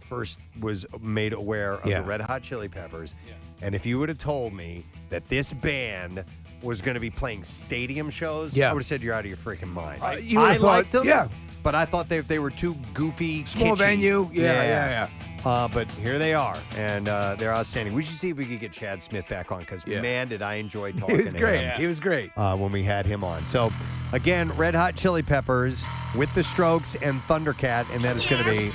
First was made aware of the Red Hot Chili Peppers. And if you would have told me that this band was going to be playing stadium shows, I would have said you're out of your freaking mind. You would I have liked thought- them, but I thought they were too goofy, Small kitschy. venue. Yeah. But here they are, and they're outstanding. We should see if we could get Chad Smith back on, because, man, did I enjoy talking He was to great. him. He was great. When we had him on. So, again, Red Hot Chili Peppers with the Strokes and Thundercat, and that is going to be...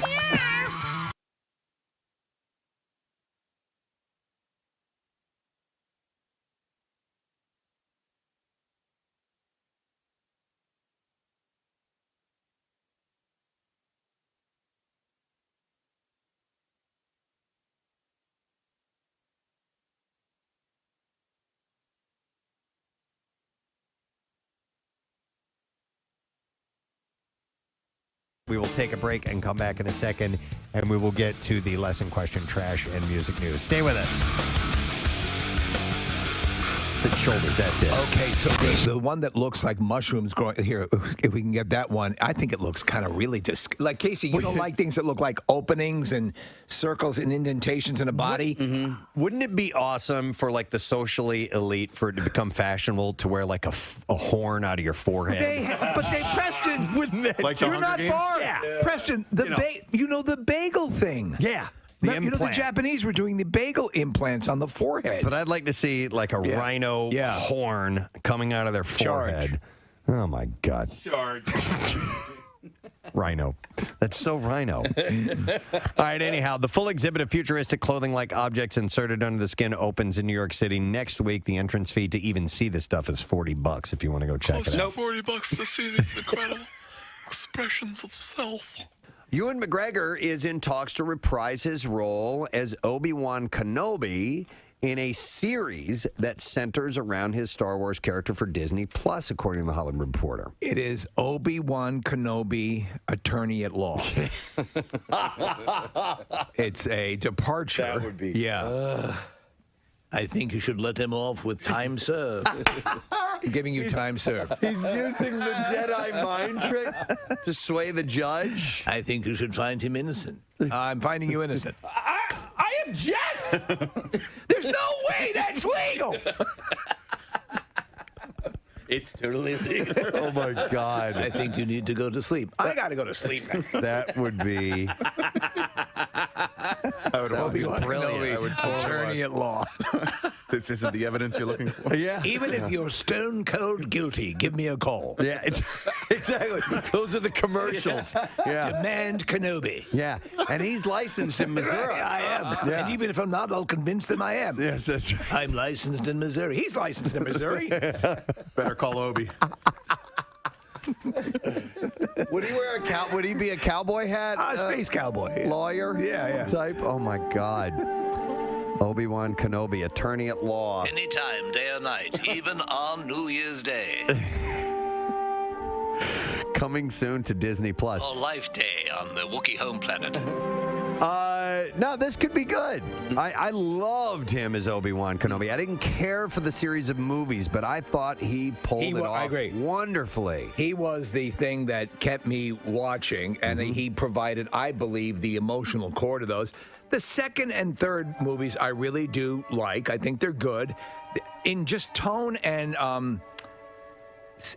We will take a break and come back in a second, and we will get to the lesson question, trash, and music news. Stay with us. The shoulders, that's it. Okay, so the one that looks like mushrooms growing here, if we can get that one, I think it looks kind of really like Casey. You don't like things that look like openings and circles and indentations in a body. Wouldn't it be awesome for like the socially elite for it to become fashionable to wear like a horn out of your forehead? But Preston, wouldn't it? Like the you're Hunger not Games? far. Yeah. Preston, the bagel thing. Yeah. The implant. the Japanese were doing the bagel implants on the forehead. But I'd like to see like a rhino horn coming out of their forehead. Oh my God. Charge. Rhino. That's so rhino. All right, anyhow, the full exhibit of futuristic clothing-like objects inserted under the skin opens in New York City next week. The entrance fee to even see this stuff is $40 if you want to go check it out. $40 to see these incredible expressions of self. Ewan McGregor is in talks to reprise his role as Obi-Wan Kenobi in a series that centers around his Star Wars character for Disney Plus, according to the Hollywood Reporter. It is Obi-Wan Kenobi, attorney at law. It's a departure. That would be. Yeah. I think you should let him off with time served. I'm giving you time served. He's using the Jedi mind trick to sway the judge. I think you should find him innocent. I'm finding you innocent. I object! There's no way that's legal! It's totally legal. Oh, my God. I think you need to go to sleep. I got to go to sleep now. That would be... That would be brilliant. I would totally attorney at law. This isn't the evidence you're looking for. Yeah. Even if you're stone cold guilty, give me a call. Yeah, exactly. Those are the commercials. Yeah. Demand Kenobi. Yeah. And he's licensed in Missouri. I am. Yeah. And even if I'm not, I'll convince them I am. Yes, that's right. I'm licensed in Missouri. He's licensed in Missouri. Better call Obi. Would he wear would he be a cowboy hat? Space cowboy. Lawyer? Yeah. Type? Oh, my God. Obi-Wan Kenobi, attorney at law. Anytime, day or night, even on New Year's Day. Coming soon to Disney Plus. Or Life Day on the Wookiee home planet. No, this could be good. I loved him as Obi-Wan Kenobi. I didn't care for the series of movies, but I thought he pulled it off I agree. wonderfully. He was the thing that kept me watching, and he provided, I believe, the emotional core to those. The second and third movies I really do like. I think they're good. In just tone and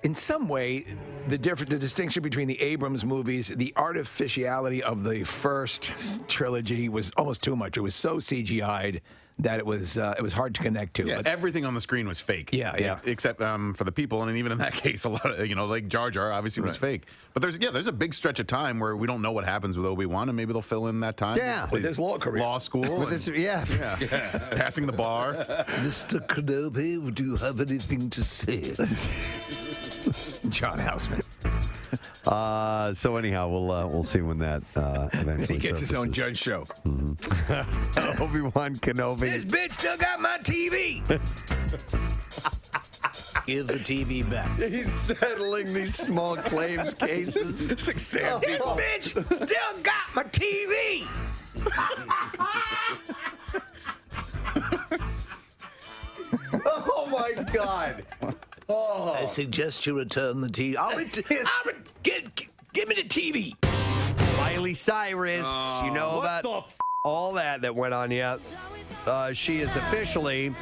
in some way, the distinction between the Abrams movies, the artificiality of the first trilogy was almost too much. It was so CGI'd that it was hard to connect to. Yeah, But everything on the screen was fake. Yeah. Except for the people, and even in that case, a lot of like Jar Jar obviously was fake. But there's a big stretch of time where we don't know what happens with Obi-Wan, and maybe they'll fill in that time. Yeah. With his law career, law school, With this, yeah. passing the bar. Mr. Kenobi, do you have anything to say? John Houseman. So anyhow, we'll see when that eventually He gets his own surfaces. judge show. Obi-Wan Kenobi. This bitch still got my TV. Give the TV back. He's settling these small claims cases. It's like Sam This people. bitch still got my TV. Oh my God. Oh. I suggest you return the TV. Give me the TV. Miley Cyrus, you know about all that went on. Yeah, she is officially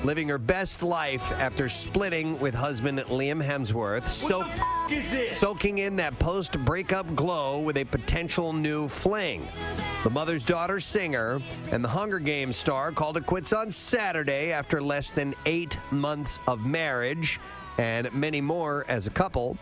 living her best life after splitting with husband Liam Hemsworth. Soaking in that post-breakup glow with a potential new fling. The mother's daughter singer and the Hunger Games star called it quits on Saturday after less than 8 months of marriage and many more as a couple.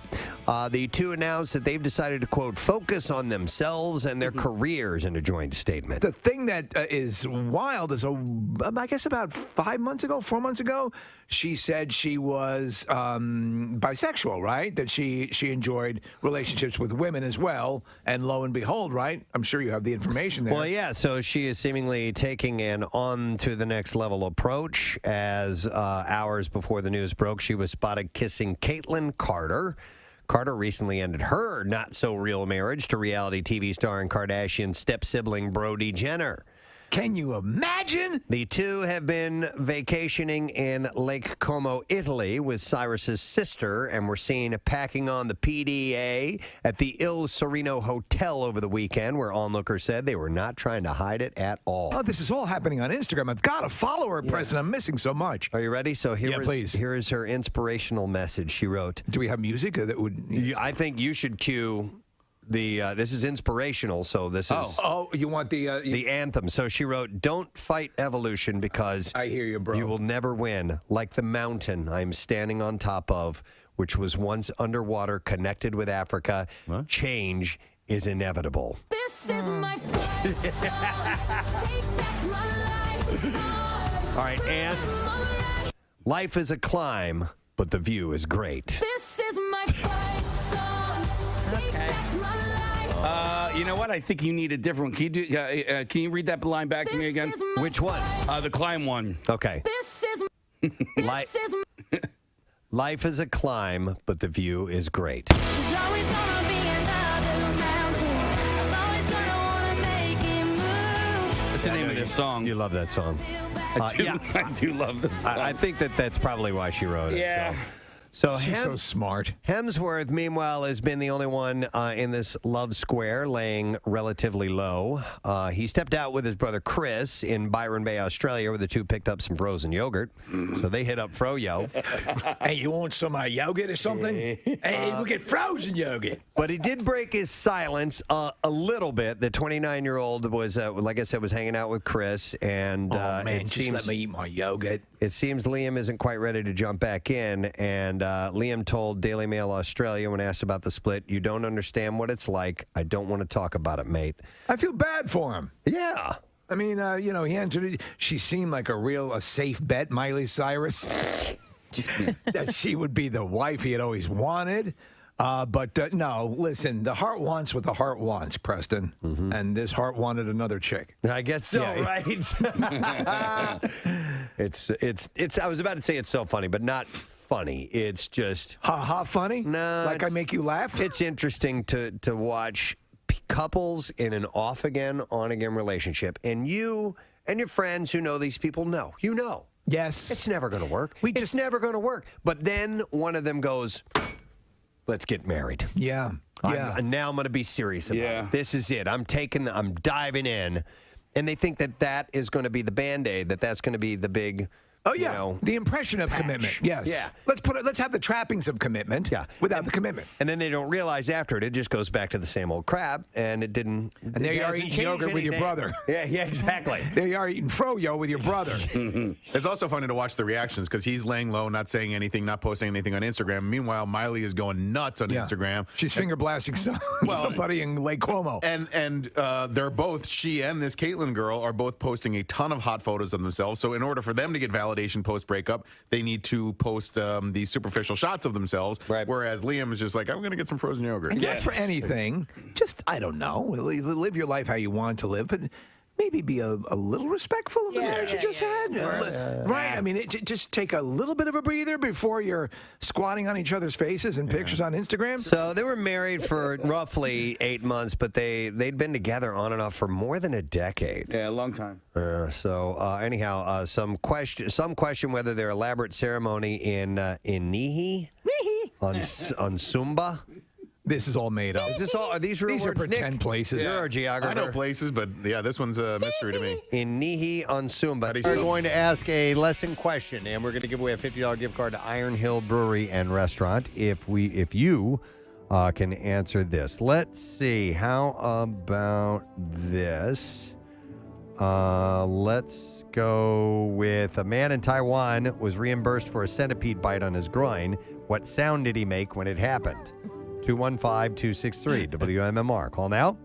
The two announced that they've decided to, quote, focus on themselves and their careers in a joint statement. The thing that is wild is, I guess about 4 months ago, she said she was bisexual, right? That she enjoyed relationships with women as well. And lo and behold, right? I'm sure you have the information there. Well, yeah, so she is seemingly taking an on-to-the-next-level approach. As hours before the news broke, she was spotted kissing Caitlyn Carter. Carter recently ended her not-so-real marriage to reality TV star and Kardashian step-sibling Brody Jenner. Can you imagine? The two have been vacationing in Lake Como, Italy with Cyrus's sister and were seen packing on the PDA at the Il Sereno Hotel over the weekend, where onlookers said they were not trying to hide it at all. Oh, this is all happening on Instagram. I've got to follow her, Preston. I'm missing so much. Are you ready? So please. Here is her inspirational message. She wrote. Do we have music that would? I think you should cue the. This is inspirational, so this is. Oh, you want the anthem? So she wrote, "Don't fight evolution because I hear you, bro. You will never win. Like the mountain I'm standing on top of, which was once underwater, connected with Africa. Change is inevitable." This is my fight song. Take back my life. All right, and life is a climb, but the view is great. This is my fight song. Take back my life. You know what? I think you need a different one. Can you can you read that line back to me again? Which one? The climb one. Okay. This is Life is a climb, but the view is great. There's always gonna be another mountain. I'm always gonna wanna make it move. What's the name of this song? You love that song. I do love this song. I think that's probably why she wrote it. Yeah. So She's so smart. Hemsworth, meanwhile, has been the only one in this love square, laying relatively low. He stepped out with his brother Chris in Byron Bay, Australia, where the two picked up some frozen yogurt. So they hit up Froyo. Hey, you want some yogurt or something? Hey, we'll get frozen yogurt. But he did break his silence a little bit. The 29-year-old was, like I said, was hanging out with Chris, and Man, just let me eat my yogurt. It seems Liam isn't quite ready to jump back in, and Liam told Daily Mail Australia when asked about the split, "You don't understand what it's like. I don't want to talk about it, mate." I feel bad for him. Yeah. I mean, he entered it. She seemed like a safe bet, Miley Cyrus, that she would be the wife he had always wanted. But no, listen, the heart wants what the heart wants, Preston. And this heart wanted another chick. I guess so, Yeah. right? It's. I was about to say it's so funny, but not funny. It's just ha funny. No, Like I make you laugh. It's interesting to watch couples in an off again, on again relationship, and you and your friends who know these people know. You know. Yes. It's never going to work. It's never going to work. But then one of them goes, let's get married. Yeah. Yeah. And now I'm going to be serious about it. This is it. I'm diving in. And they think that is going to be the Band-Aid, that's going to be the big, Oh yeah, the impression of commitment. Yes. Yeah. Let's have the trappings of commitment. Yeah. Without the commitment. And then they don't realize after it just goes back to the same old crap, and it didn't. And there you are eating yogurt with your brother. Yeah, exactly. There you are eating froyo with your brother. It's also funny to watch the reactions because he's laying low, not saying anything, not posting anything on Instagram. Meanwhile, Miley is going nuts on Instagram. She's finger blasting somebody in Lake Como. And they're both, she and this Caitlyn girl are both posting a ton of hot photos of themselves. So in order for them to get validation post breakup, they need to post these superficial shots of themselves. Right. Whereas Liam is just like, I'm going to get some frozen yogurt. And not for anything. Just, I don't know, live your life how you want to live, but maybe be a little respectful of the marriage you just had. Right? I mean, just take a little bit of a breather before you're squatting on each other's faces and pictures on Instagram. So they were married for roughly 8 months, but they'd been together on and off for more than a decade. Yeah, a long time. Anyhow, some question whether their elaborate ceremony in Nihi on Sumba. This is all made up. Is this all? Are these real These are words, pretend Nick? places. You're our geographer. I know places, but yeah, this one's a mystery to me. In Nihi on Sumba. do you We're say? going to ask a lesson question, and we're going to give away a $50 gift card to Iron Hill Brewery and Restaurant if you can answer this. Let's see. How about this? Let's go with a man in Taiwan was reimbursed for a centipede bite on his groin. What sound did he make when it happened? 215-263 WMMR. Call now.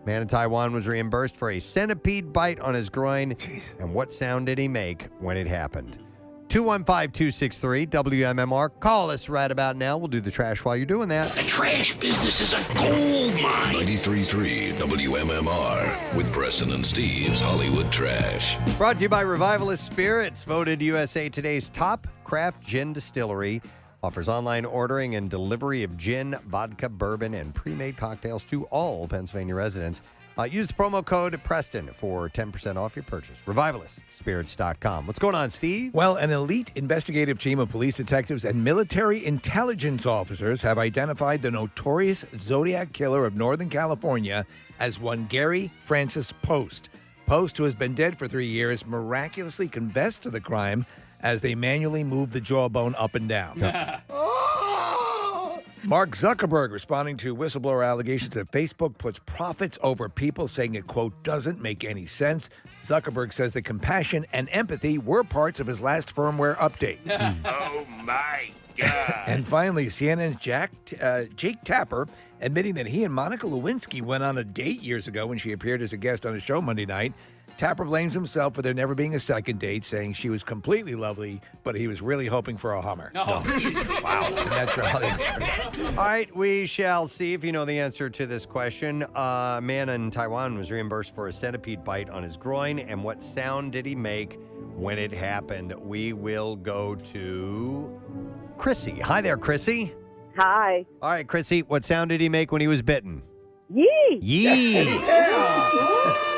Man in Taiwan was reimbursed for a centipede bite on his groin. Jeez. And what sound did he make when it happened? 215-263 WMMR. Call us right about now. We'll do the trash while you're doing that. The trash business is a gold mine. 93.3 WMMR with Preston and Steve's Hollywood Trash. Brought to you by Revivalist Spirits, voted USA Today's top craft gin distillery. Offers online ordering and delivery of gin, vodka, bourbon, and pre-made cocktails to all Pennsylvania residents. Use the promo code Preston for 10% off your purchase. RevivalistSpirits.com. What's going on, Steve? Well, an elite investigative team of police detectives and military intelligence officers have identified the notorious Zodiac killer of Northern California as one Gary Francis Post. Post, who has been dead for 3 years, miraculously confessed to the crime as they manually moved the jawbone up and down. Mark Zuckerberg, responding to whistleblower allegations that Facebook puts profits over people, saying it, quote, doesn't make any sense. Zuckerberg says that compassion and empathy were parts of his last firmware update. Oh, my God. And finally, CNN's Jake Tapper admitting that he and Monica Lewinsky went on a date years ago when she appeared as a guest on a show Monday night. Tapper blames himself for there never being a second date, saying she was completely lovely, but he was really hoping for a Hummer. Wow. And that's your Hollywood Trash. All right, we shall see if you know the answer to this question. A man in Taiwan was reimbursed for a centipede bite on his groin, and what sound did he make when it happened? We will go to Chrissy. Hi there, Chrissy. Hi. All right, Chrissy, what sound did he make when he was bitten? Yee. Yee.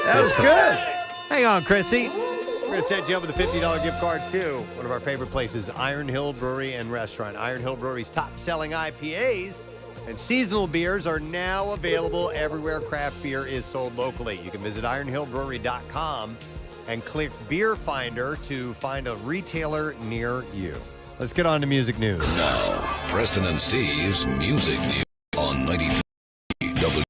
That was good. Hang on, Chrissy. We're going to set you up with a $50 gift card to one of our favorite places, Iron Hill Brewery and Restaurant. Iron Hill Brewery's top-selling IPAs and seasonal beers are now available everywhere craft beer is sold locally. You can visit ironhillbrewery.com and click Beer Finder to find a retailer near you. Let's get on to music news. Now, Preston and Steve's Music News on 93 WMMR.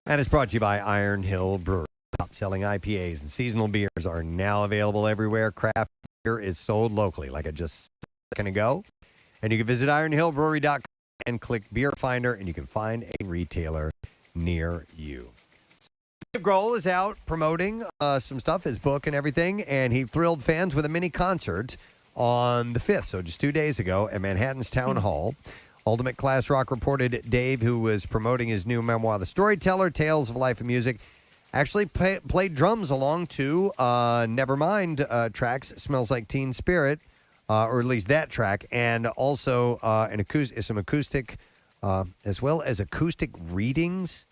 And it's brought to you by Iron Hill Brewery. Top-selling IPAs and seasonal beers are now available everywhere. Craft beer is sold locally, like I just said a second ago. And you can visit ironhillbrewery.com and click Beer Finder, and you can find a retailer near you. Dave Grohl is out promoting some stuff, his book and everything, and he thrilled fans with a mini concert on the 5th, so just 2 days ago at Manhattan's Town Hall. Ultimate Class Rock reported Dave, who was promoting his new memoir, The Storyteller, Tales of Life and Music, actually played drums along to Nevermind tracks, Smells Like Teen Spirit, or at least that track, and also some acoustic, as well as acoustic readings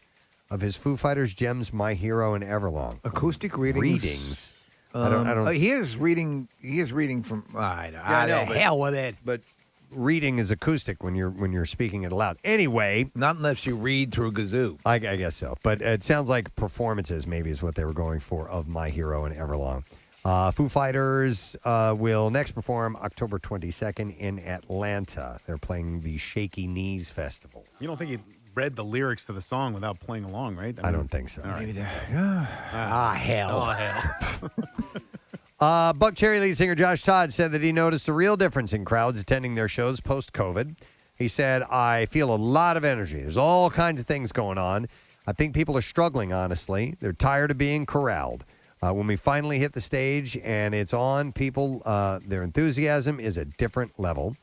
of his Foo Fighters Gems, My Hero, and Everlong. Acoustic readings? I don't. He is reading from. I know. Hell with it. But reading is acoustic when you're speaking it aloud. Anyway, not unless you read through a kazoo. I guess so. But it sounds like performances maybe is what they were going for of My Hero and Everlong. Foo Fighters will next perform October 22nd in Atlanta. They're playing the Shaky Knees Festival. You don't think he read the lyrics to the song without playing along, right? I don't think so. All right. Hell. Oh, hell. Buck Cherry lead singer Josh Todd said that he noticed a real difference in crowds attending their shows post-COVID. He said, I feel a lot of energy. There's all kinds of things going on. I think people are struggling, honestly. They're tired of being corralled. When we finally hit the stage and it's on, people, their enthusiasm is a different level.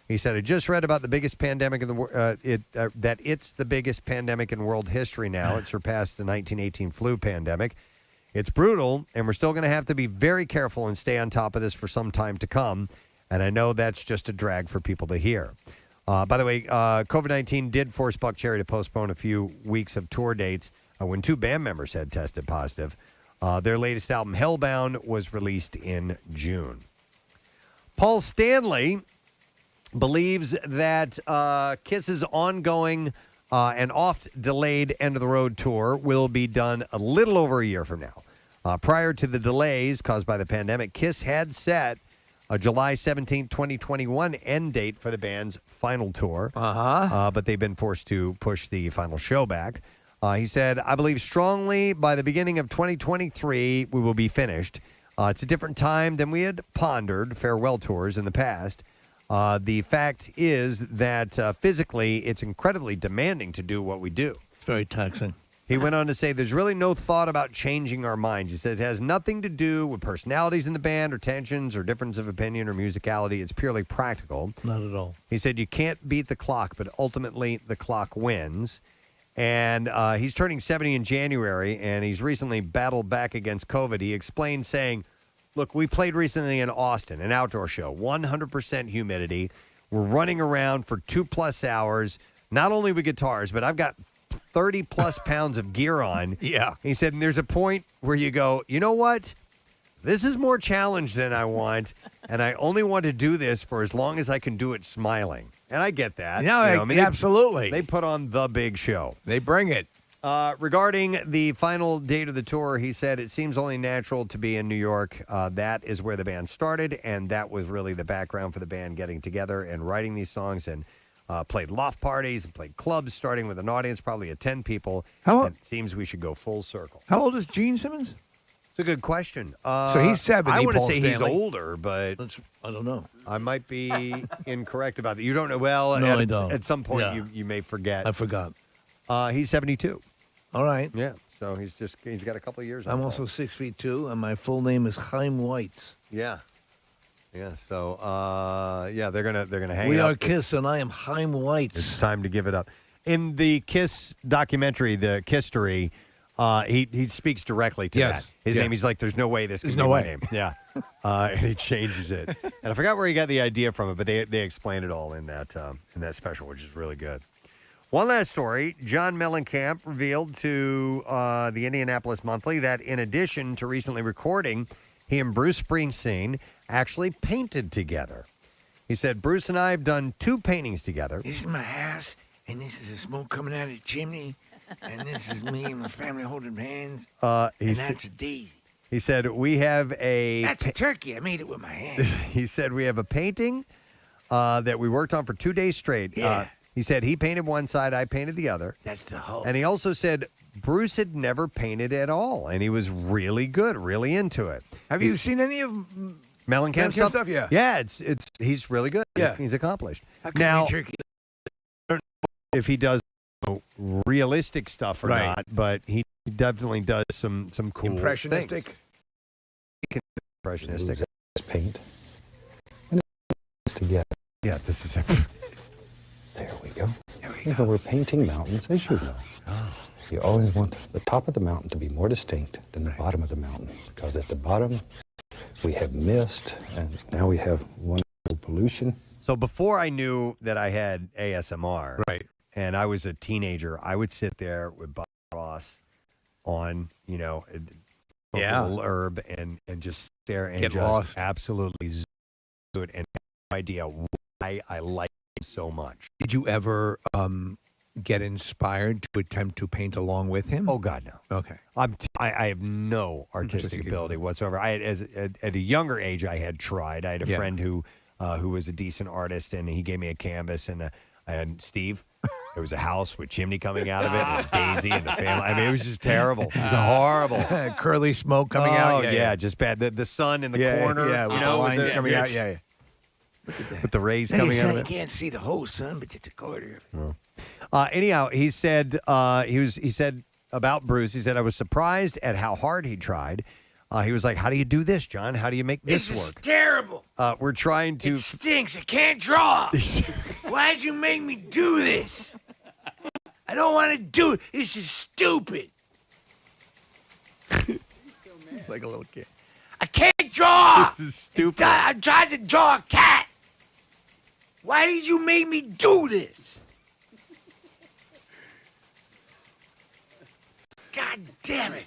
He said, I just read about the biggest pandemic in the world, that it's the biggest pandemic in world history now. It surpassed the 1918 flu pandemic. It's brutal, and we're still going to have to be very careful and stay on top of this for some time to come. And I know that's just a drag for people to hear. By the way, COVID-19 did force Buck Cherry to postpone a few weeks of tour dates when 2 band members had tested positive. Their latest album, Hellbound, was released in June. Paul Stanley believes that Kiss's ongoing and oft-delayed end-of-the-road tour will be done a little over a year from now. Prior to the delays caused by the pandemic, Kiss had set a July 17, 2021 end date for the band's final tour. But they've been forced to push the final show back. He said, I believe strongly by the beginning of 2023, we will be finished. It's a different time than we had pondered farewell tours in the past. The fact is that physically, it's incredibly demanding to do what we do. It's very taxing. He went on to say, there's really no thought about changing our minds. He said it has nothing to do with personalities in the band or tensions or difference of opinion or musicality. It's purely practical. Not at all. He said you can't beat the clock, but ultimately the clock wins. And he's turning 70 in January, and he's recently battled back against COVID. He explained saying, look, we played recently in Austin, an outdoor show, 100% humidity. We're running around for 2+ hours, not only with guitars, but I've got 30+ pounds of gear on. Yeah. He said, and there's a point where you go, you know what? This is more challenge than I want, and I only want to do this for as long as I can do it smiling. And I get that. No, absolutely. They put on the big show. They bring it. Regarding the final date of the tour, he said it seems only natural to be in New York. That is where the band started, and that was really the background for the band getting together and writing these songs, and played loft parties and played clubs, starting with an audience probably of 10 people. It seems we should go full circle. How old is Gene Simmons? It's a good question. So he's 70. I want to Paul say Stanley. he's older, but I don't know. I might be incorrect about that. You don't know. Well, No, I don't. At some point, Yeah. you may forget. I forgot. He's 72. All right. Yeah. So he's got a couple of years. I'm on also 6'2", and my full name is Chaim Weitz. Yeah. Yeah. So they're gonna hang. We up. are Kiss, and I am Chaim Weitz. It's time to give it up. In the Kiss documentary, the Kisstory, he speaks directly to that. His name. He's like, "There's no way this can be my name." Yeah. And he changes it. And I forgot where he got the idea from it, but they explain it all in that special, which is really good. One last story. John Mellencamp revealed to the Indianapolis Monthly that in addition to recently recording, he and Bruce Springsteen actually painted together. He said, Bruce and I have done 2 paintings together. This is my house, and this is the smoke coming out of the chimney, and this is me and my family holding hands, and that's a daisy. He said, we have a... That's a turkey. I made it with my hands. He said, we have a painting that we worked on for 2 days straight. Yeah. He said he painted one side, I painted the other. That's the whole. And he also said Bruce had never painted at all, and he was really good, really into it. Have you seen any of Mellencamp stuff? Yeah. Yeah, he's really good. Yeah. He's accomplished. How can Now, we turkey? I don't know if he does realistic stuff or Right. not, but he He definitely does some cool Impressionistic. things. Impressionistic. Paint. And it's together. Yeah, this is it. There we go. We're painting mountains, as you know. You always want the top of the mountain to be more distinct than the bottom of the mountain, because at the bottom we have mist, and now we have wonderful pollution. So before I knew that I had ASMR, right, and I was a teenager, I would sit there with Bob Ross on, smoke a little herb and just stare and Get just lost. absolutely zoom it and have no idea why I like him so much. Did you ever get inspired to attempt to paint along with him? Oh God, no. Okay. I have no artistic ability whatsoever. At a younger age, I had tried. I had a friend who was a decent artist, and he gave me a canvas, and I had Steve. There was a house with chimney coming out of it, and Daisy and the family. I mean, it was just terrible. It was horrible. Curly smoke coming out. Oh, yeah, just bad. The sun in the corner. Yeah, with the lines coming out. Yeah. With the rays coming out of it. You can't see the whole sun, but it's a quarter. Anyhow, he said he said about Bruce. He said I was surprised at how hard he tried. He was like, "How do you do this, John? How do you make this work?" Terrible. We're trying to. It stinks. I can't draw. Why'd you make me do this? I don't want to do it. This is stupid. Like a little kid. I can't draw. This is stupid. I tried to draw a cat. Why did you make me do this? God damn it.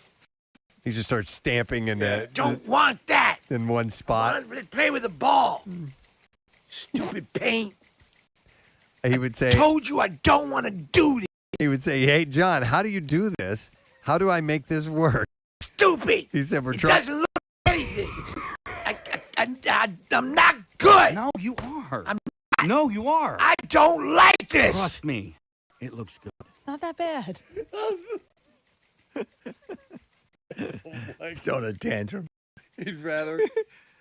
He just starts stamping in Don't want that. in one spot. Let's play with the ball. Stupid paint. He would say, Told you I don't want to do this. He would say, "Hey, John, how do you do this? How do I make this work?" Stupid. He said, "We're It trying." doesn't look like anything. I'm not good. No, you are. No, you are. I don't like this. Trust me. It looks good. It's not that bad. He's throwing a tantrum. He'd rather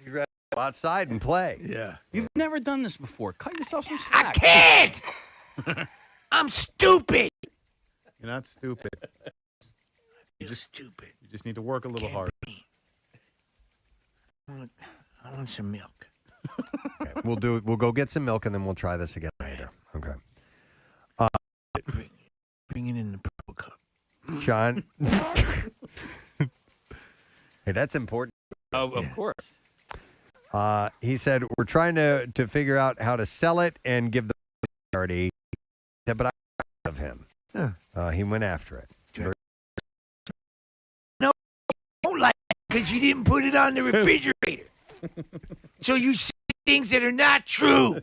go outside and play. Yeah. You've never done this before. Cut yourself some slack. I can't. I'm stupid. You're not stupid. You're stupid. You just need to work a little harder. I want some milk. Okay, we'll go get some milk, and then we'll try this again later. Okay. Bring it in the purple cup. John. Hey, that's important. Oh, of course. He said, "We're trying to figure out how to sell it and give the charity." He said, "But I'm of him." He went after it. No, I don't like it because you didn't put it on the refrigerator. So you say things that are not true.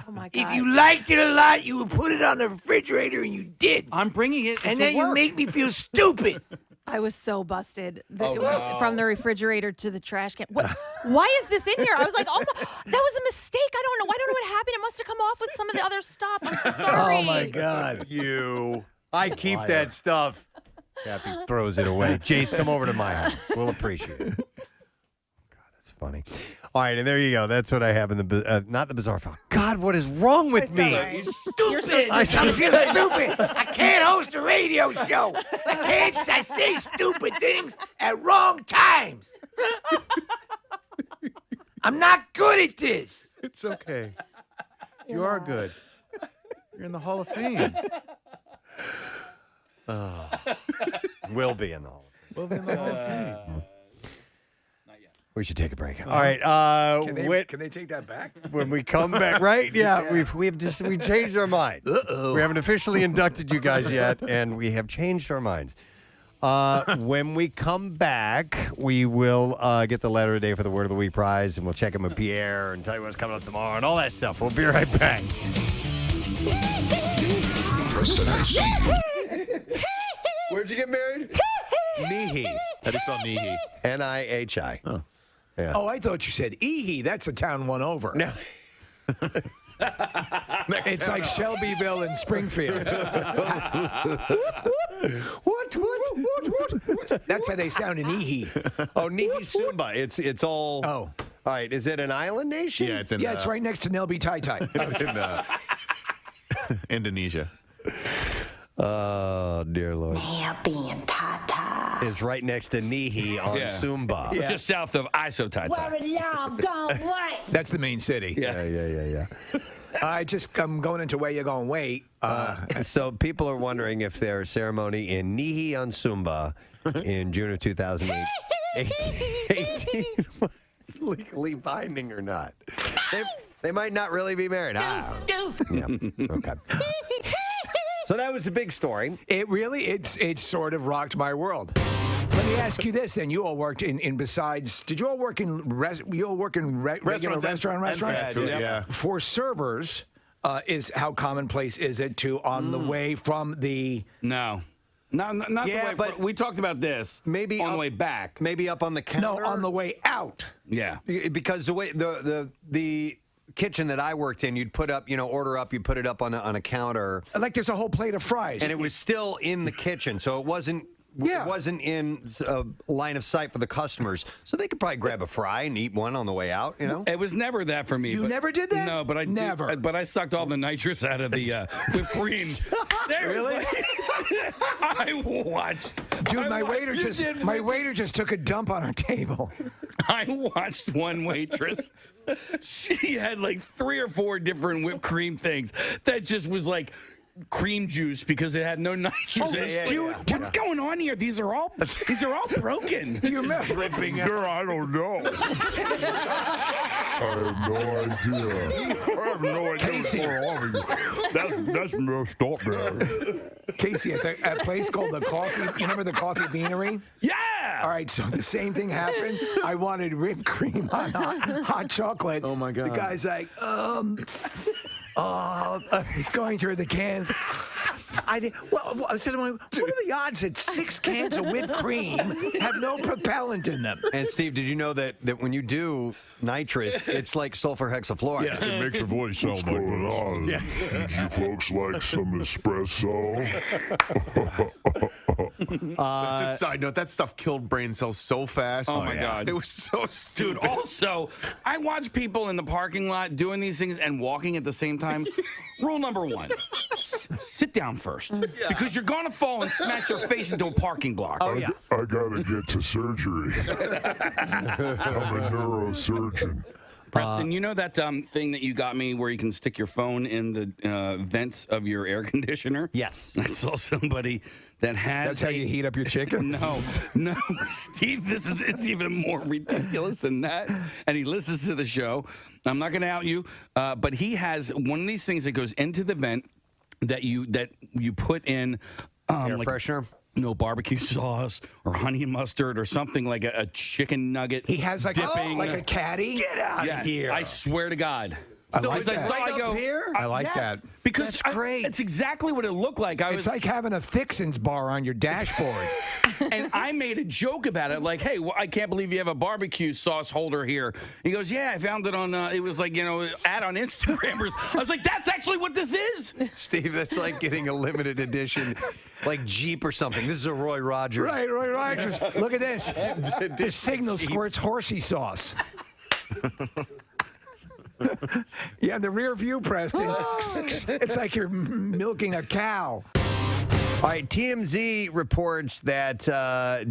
Oh my God. If you liked it a lot, you would put it on the refrigerator, and you did. I'm bringing it And to then you work. make me feel stupid. I was so busted Oh, no. from the refrigerator to the trash can. Why is this in here? I was like, oh, that was a mistake. I don't know what happened. It must have come off with some of the other stuff. I'm so sorry. Oh, my God. I keep that stuff. Kathy throws it away. Jace, come over to my house. We'll appreciate it. God, that's funny. All right, and there you go. That's what I have in the not the bizarre file. God, what is wrong with me? You're so stupid. I feel stupid. I can't host a radio show. I say stupid things at wrong times. I'm not good at this. It's okay. You are good. You're in the Hall of Fame. Will be in the Hall of Fame. We'll be in the Hall of Fame. We should take a break. All right. Can they take that back? When we come back, right? Yeah, we changed our minds. We haven't officially inducted you guys yet, and we have changed our minds. When we come back, we will get the letter of the day for the Word of the Week prize, and we'll check in with Pierre and tell you what's coming up tomorrow and all that stuff. We'll be right back. Preston and Steve. Where'd you get married? Nihi. How do you spell Nihi? Nihi. Oh. Yeah. Oh, I thought you said Ehe. That's a town one over. No. It's like Shelbyville and Springfield. What? That's how they sound in Ehe. Oh, Nihi Sumba. It's all. Oh. All right. Is it an island nation? Yeah, it's in It's right next to Nelby Tai Tai. It's in Indonesia. Oh, dear Lord. being Tata. Is right next to Nihi on Sumba. Just south of Isotata. Where y'all going? That's the main city. Yeah. I'm going into where you're going. Wait. So people are wondering if their ceremony in Nihi on Sumba in June of 2018 was legally binding or not. They might not really be married. Okay. So that was a big story. It sort of rocked my world. Let me ask you this: then you all worked in besides? Did you all work in regular restaurants? Fast food, yeah. For servers, is how commonplace is it to on the way from the? No. Not the way, but we talked about this. Maybe on the way back. Maybe up on the counter. No, on the way out. Yeah. Because the way the kitchen that I worked in, you'd put up, order up, you put it up on a counter. Like there's a whole plate of fries. And it was still in the kitchen, so it wasn't in line of sight for the customers. So they could probably grab a fry and eat one on the way out, It was never that for me. You never did that? No, but I never. But I sucked all the nitrous out of the whipped cream. Really? I watched. Dude, my waiter just took a dump on our table. I watched one waitress. She had like 3 or 4 different whipped cream things that just was like cream juice because it had no nitrogen. What's going on here? These are all broken. Do you remember? Dripping Girl, I don't know. I have no idea. I have no idea what's going on here. That's messed up there. Casey, at a place called the Coffee. You remember the Coffee Beanery? Yeah. All right, so the same thing happened. I wanted whipped cream on hot chocolate. Oh my God. The guy's like, he's going through the cans. I said to him, what are the odds that 6 cans of whipped cream have no propellant in them? And Steve, did you know that when you do nitrous, it's like sulfur hexafluoride? Yeah. It makes your voice sound like this. Did you folks like some espresso? Just a side note, that stuff killed brain cells so fast. Oh my God. It was so stupid. Dude, also, I watch people in the parking lot doing these things and walking at the same time. Rule number 1, sit down first. Because you're going to fall and smash your face into a parking block. I gotta get to surgery. I'm a neurosurgeon. Preston, you know that thing that you got me where you can stick your phone in the vents of your air conditioner? Yes. I saw somebody that has. That's how you heat up your chicken? No, Steve, it's even more ridiculous than that. And he listens to the show. I'm not going to out you, but he has one of these things that goes into the vent that you put in Air freshener? No, barbecue sauce or honey and mustard or something like a chicken nugget. He has like a caddy? Get out of here. I swear to God. I like that. I like that. Because that's great. It's exactly what it looked like. It's like having a Fixins bar on your dashboard. And I made a joke about it, like, hey, I can't believe you have a barbecue sauce holder here. He goes, yeah, I found it on, it was like, ad on Instagram. I was like, that's actually what this is. Steve, that's like getting a limited edition, like Jeep or something. This is a Roy Rogers. Right, Roy Rogers. Look at this. The Signal squirts horsey sauce. Yeah, the rear view, Preston. It's like you're milking a cow. All right, TMZ reports that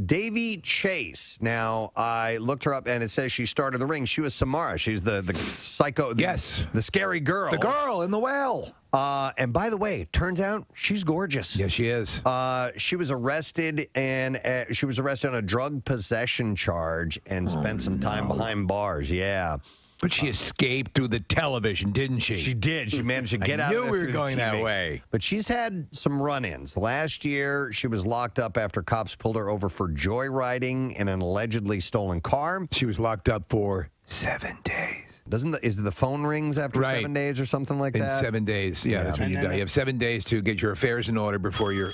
Davy Chase. Now, I looked her up, and it says she started the ring. She was Samara. She's the psycho. Yes. The scary girl. The girl in the well. And by the way, turns out she's gorgeous. Yes, she is. She was arrested, and she was arrested on a drug possession charge and spent some time behind bars. Yeah. But she escaped through the television, didn't she? She did. She managed to get out I of knew there we were through the going that TV. way. But she's had some run-ins. Last year, she was locked up after cops pulled her over for joyriding in an allegedly stolen car. She was locked up for 7 days. Is the phone rings after 7 days or something like that? In 7 days. Yeah, that's when you die. You have 7 days to get your affairs in order before you're...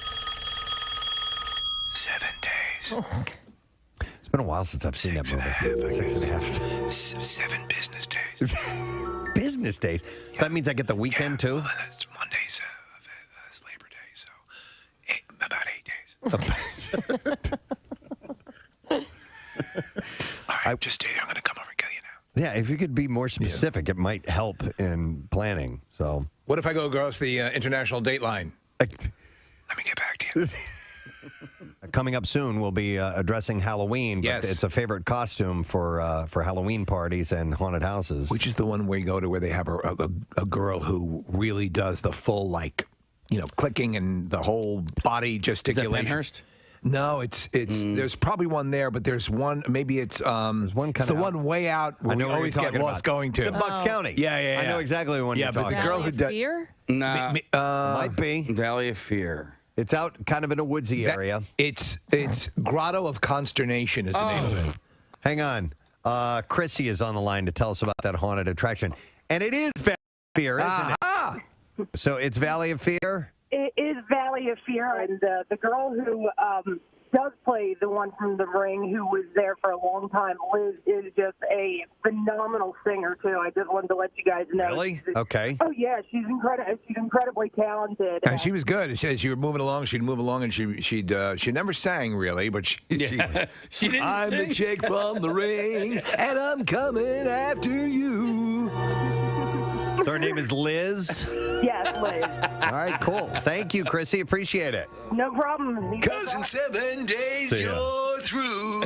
7 days. It's been a while since I've seen that movie. 6.5. 7 business days. Business days? So that means I get the weekend, too? Well, it's Monday's Labor Day, so about 8 days. All right, just stay there. I'm going to come over and kill you now. Yeah, if you could be more specific, it might help in planning. So, what if I go across the international date line? Let me get back to you. Coming up soon, we'll be addressing Halloween. But Yes. it's a favorite costume for Halloween parties and haunted houses. Which is the one where you go to where they have a girl who really does the full, clicking and the whole body gesticulation. Penhurst? No, it's there's probably one there, but there's one, maybe it's there's one it's the one way out where I know we what always you're get talking lost about. going to. It's in Bucks County. Yeah. I know exactly the one you're but talking the girl Valley who of does Fear? Nah. Might be. Valley of Fear. It's out kind of in a woodsy area. It's Grotto of Consternation is the name of it. Hang on. Chrissy is on the line to tell us about that haunted attraction. And it is Valley of Fear, isn't it? So it's Valley of Fear? It is Valley of Fear, and the girl who does play the one from The Ring, who was there for a long time, Liz, is just a phenomenal singer, too. I just wanted to let you guys know. Really? Okay. Oh, yeah, she's incredibly talented. And she was good. It says you were moving along, she'd move along, and she never sang really, but she didn't I'm sing. the chick from The Ring, and I'm coming after you. So her name is Liz? Yes, Liz. All right, cool. Thank you, Chrissy. Appreciate it. No problem. Cause in 7 days See ya. you're through.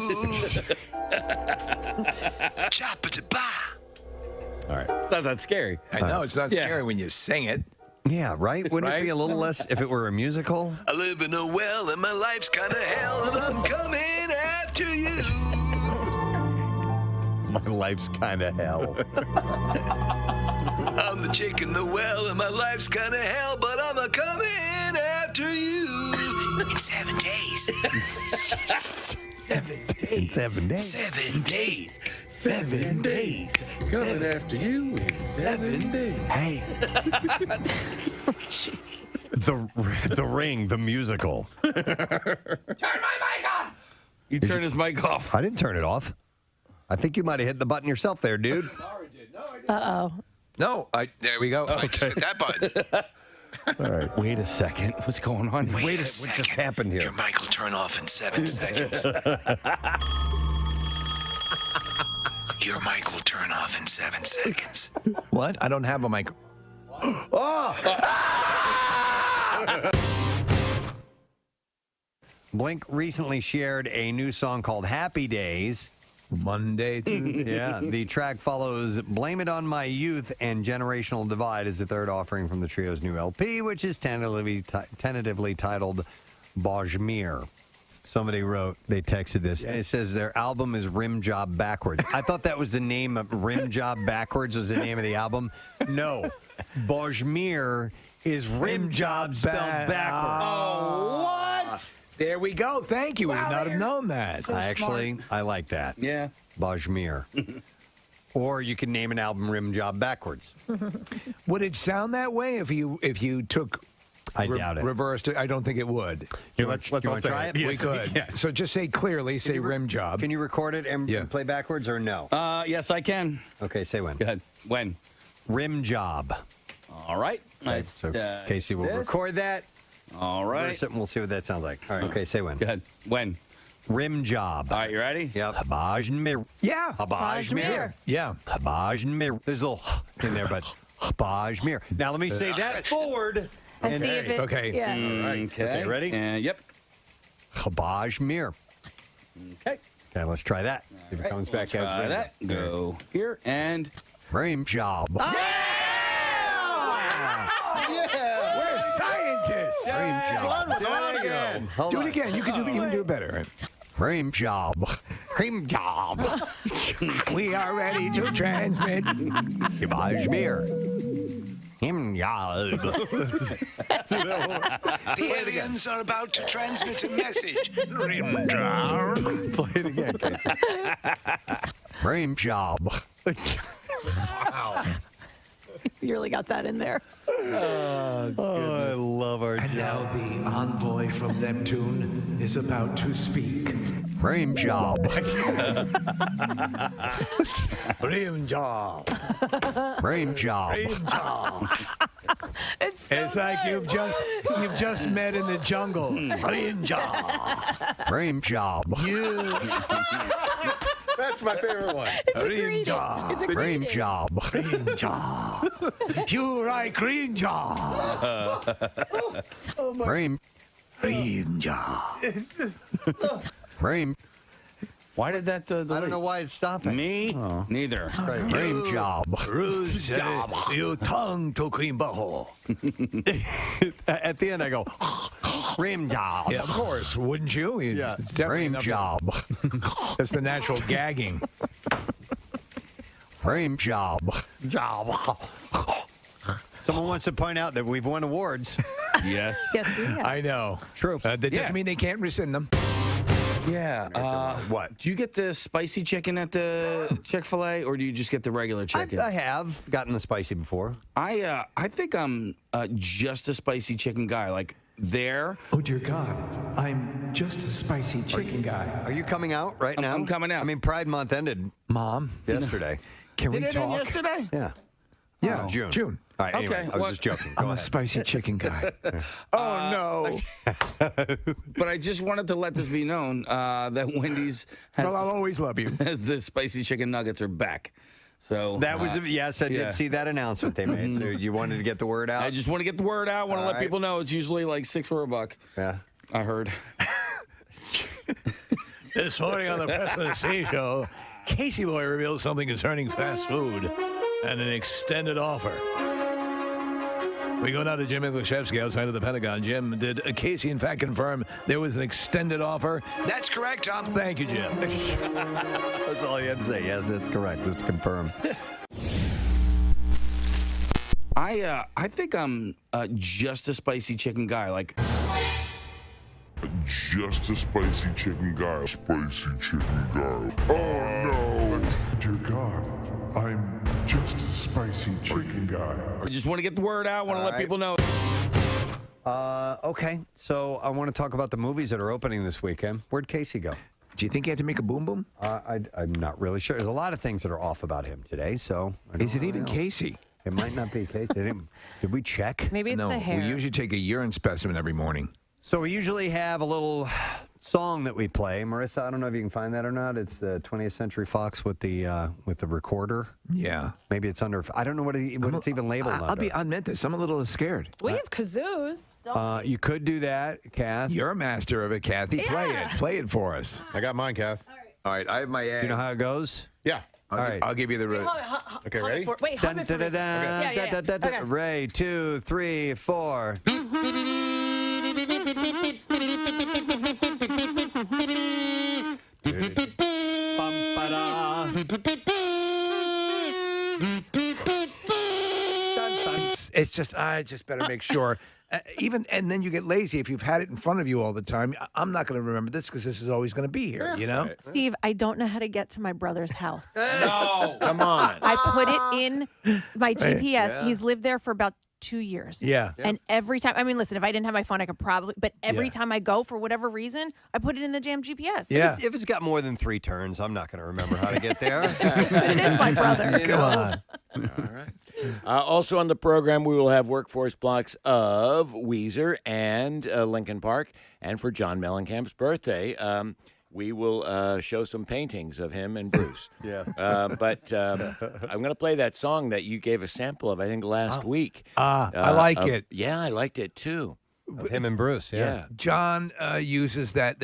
All right. It's not that scary. I know, it's not scary when you sing it. Yeah, right? Wouldn't it be a little less if it were a musical? I live in a well and my life's kinda hell and I'm coming after you. My life's kind of hell. I'm the chick in the well and my life's kinda hell, but I'm a coming after you. In 7 days. 7 days. 7 days. 7 days. 7 days. Coming after you in 7 days. Hey. The Ring, the musical. Turn my mic on! You turned his mic off. I didn't turn it off. I think you might have hit the button yourself there, dude. Uh-oh. No, there we go. I just hit that button. All right. Wait a second. What's going on? Wait a What second. just happened here? Your mic will turn off in 7 seconds. Your mic will turn off in 7 seconds. What? I don't have a mic. Blink recently shared a new song called Happy Days. Monday, Tuesday. Yeah, the track follows Blame It On My Youth and Generational Divide as the third offering from the trio's new LP, which is tentatively titled Bajmir. Somebody wrote, they texted this, and it says their album is Rim Job Backwards. I thought that was the name of Rim Job Backwards was the name of the album. No, Bajmir is Rim Job spelled backwards. Oh, what? There we go. Thank you. We would not have known that. I like that. Yeah. Bajmir. Or you can name an album Rim Job Backwards. Would it sound that way if you took? I doubt it. Reversed it. I don't think it would. Here, let's you all wanna say try it. it? Yes. We could. Yes. So just say clearly, say rim job. Can you record it and play backwards or no? Yes, I can. Okay, say when. Go ahead. When? Rim Job. All right. Okay, Let's, so Casey will record that. All right. Reverse it, and we'll see what that sounds like. All right, okay, say when. Go ahead. When? Rim Job. All right, you ready? Yep. Bajmir. Yeah. Bajmir. Yeah. Bajmir. There's a little in there, but Bajmir. Now let me say that forward. And see if it. Okay. Yeah. All right. Okay, ready? Yep. Bajmir. Okay. Okay, let's try that. See if it comes back as Try that. Go here and. Rim Job. We're scientists. Rim Job. Go on again. Do it again. You can even do it better. Rim Job. Rim Job. We are ready to transmit. Bajmir. Rim Job. The aliens are about to transmit a message. Rim job. Play it again, Casey. Rim Job. Wow. You really got that in there. I love our And now the envoy from Neptune is about to speak. Rim Job. Rim job. Rim Job. Rim job. It's like you've just met in the jungle. Rim job. Rim Job. You. That's my favorite one. Rim job. It's a Rim greeting. Job. Rim job. You like rim job. Rim. Dream job. Dream. Why did that? I don't know why it's stopping. Me? Neither. Dream job. Rouge, your tongue to cream butthole. At the end, I go, dream job. Yeah, of course. Wouldn't you? Yeah, It's definitely dream enough- job. That's the natural gagging. Dream job. Job. Someone wants to point out that we've won awards. Yes. Yes, we have. I know. True. That doesn't mean they can't rescind them. Yeah. What? Do you get the spicy chicken at the Chick-fil-A, or do you just get the regular chicken? I have gotten the spicy before. I think I'm just a spicy chicken guy. Like there. Oh, dear God. I'm just a spicy chicken guy. Are you coming out right now? I'm coming out. I mean, Pride Month ended Mom, yesterday. can we Did it end talk? yesterday? Yeah. Yeah, June. June. All right, anyway, Okay, I was what- just joking. Go I'm a ahead. spicy chicken guy. Oh no! But I just wanted to let this be known that Wendy's has, Well, I'll always love you. has the spicy chicken nuggets are back. So That was, yes, I yeah. did see that announcement they made. So you wanted to get the word out? I just want to get the word out. Want to All let right. people know it's usually like $6 for a buck. Yeah. I heard. This morning on the Preston and Steve Show, Casey Boy reveals something concerning fast food and an extended offer. We go now to Jim Englishevsky outside of the Pentagon. Jim, did Casey in fact confirm there was an extended offer? That's correct, Tom. Thank you, Jim. That's all you had to say. Yes, it's correct. It's confirmed. I think I'm just a spicy chicken guy. Like Just a spicy chicken guy. Spicy chicken guy. Oh no! Dear God, I'm just a spicy chicken guy. I just want to get the word out. Want to All let right. people know. Okay, so I want to talk about the movies that are opening this weekend. Where'd Casey go? Do you think he had to make a boom boom? I'm not really sure. There's a lot of things that are off about him today, so... Is it even Casey? It might not be Casey. Did we check? Maybe it's No, the hair. we usually take a urine specimen every morning. So we usually have a little song that we play. Marissa, I don't know if you can find that or not. It's the 20th Century Fox with the recorder. Yeah. Maybe it's under... I don't know what it's even labeled under. I'll admit this. I'm a little scared. We have kazoos. Don't You could do that, Kath. You're a master of it, Kathy. Play it. Play it for us. I got mine, Kath. All right, I have my egg. You know how it goes? Yeah. All right. I'll give you the... Okay, ready? Wait, hum it for me. Yeah. Okay. Ray, 2, 3, 4. It's just, I just better make sure. And then you get lazy if you've had it in front of you all the time. I'm not going to remember this because this is always going to be here, you know? Steve, I don't know how to get to my brother's house. No, come on. I put it in my GPS. Yeah. He's lived there for about 2 years. Yeah. And every time, I mean, listen, if I didn't have my phone, I could probably, but every Yeah. time I go, for whatever reason, I put it in the damn GPS. Yeah. If it's got more than 3 turns, I'm not going to remember how to get there. But it is my brother. Come on. All right. Also on the program, we will have workforce blocks of Weezer and Lincoln Park. And for John Mellencamp's birthday, we will show some paintings of him and Bruce. Yeah. But I'm going to play that song that you gave a sample of, I think, last week. I like it. Yeah, I liked it, too. Of him and Bruce, yeah. John uses that,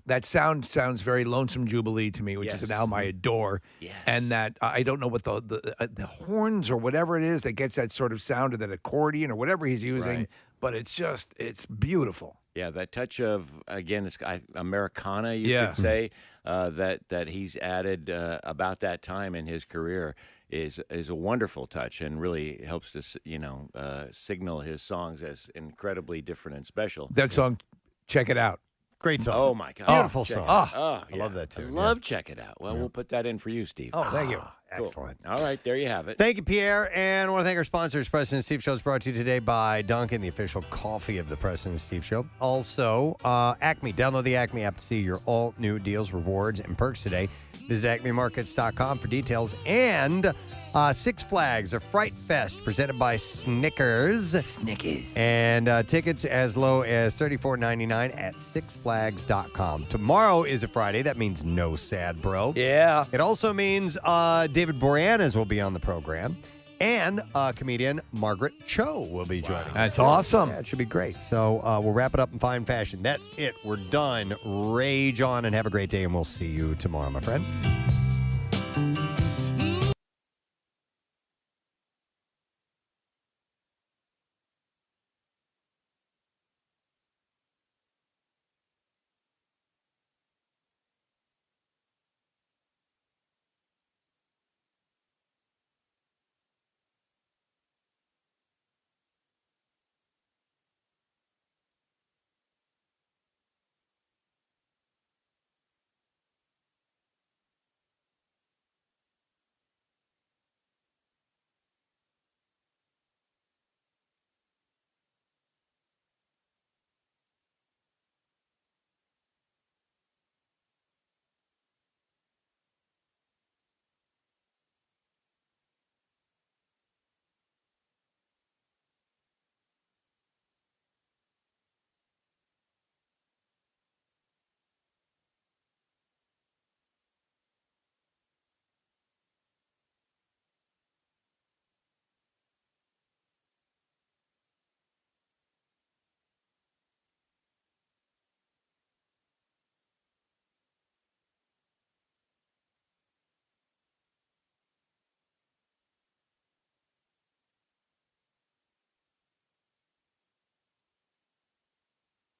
that sounds very Lonesome Jubilee to me, which is an album I adore. Yes. And that I don't know what the horns or whatever it is that gets that sort of sound or that accordion or whatever he's using, Right. but it's beautiful. Yeah, that touch of, again, it's Americana, you Yeah. could say, that he's added about that time in his career is a wonderful touch and really helps to, signal his songs as incredibly different and special. That song, check it out. Great song. Oh, my God. Beautiful Check song. it out. I love that, too. I love Check It Out. Well, we'll put that in for you, Steve. Oh, thank you. Cool. Excellent. All right, there you have it. Thank you, Pierre. And I want to thank our sponsors. Preston and Steve Show is brought to you today by Dunkin', the official coffee of the Preston and Steve Show. Also, Acme. Download the Acme app to see your all-new deals, rewards, and perks today. Visit acmemarkets.com for details. And Six Flags, a Fright Fest presented by Snickers. Snickers. And tickets as low as $34.99 at sixflags.com. Tomorrow is a Friday. That means no sad, bro. Yeah. It also means David Boreanaz will be on the program. And comedian Margaret Cho will be joining us. That's awesome. Yeah, it should be great. So we'll wrap it up in fine fashion. That's it. We're done. Rage on and have a great day, and we'll see you tomorrow, my friend.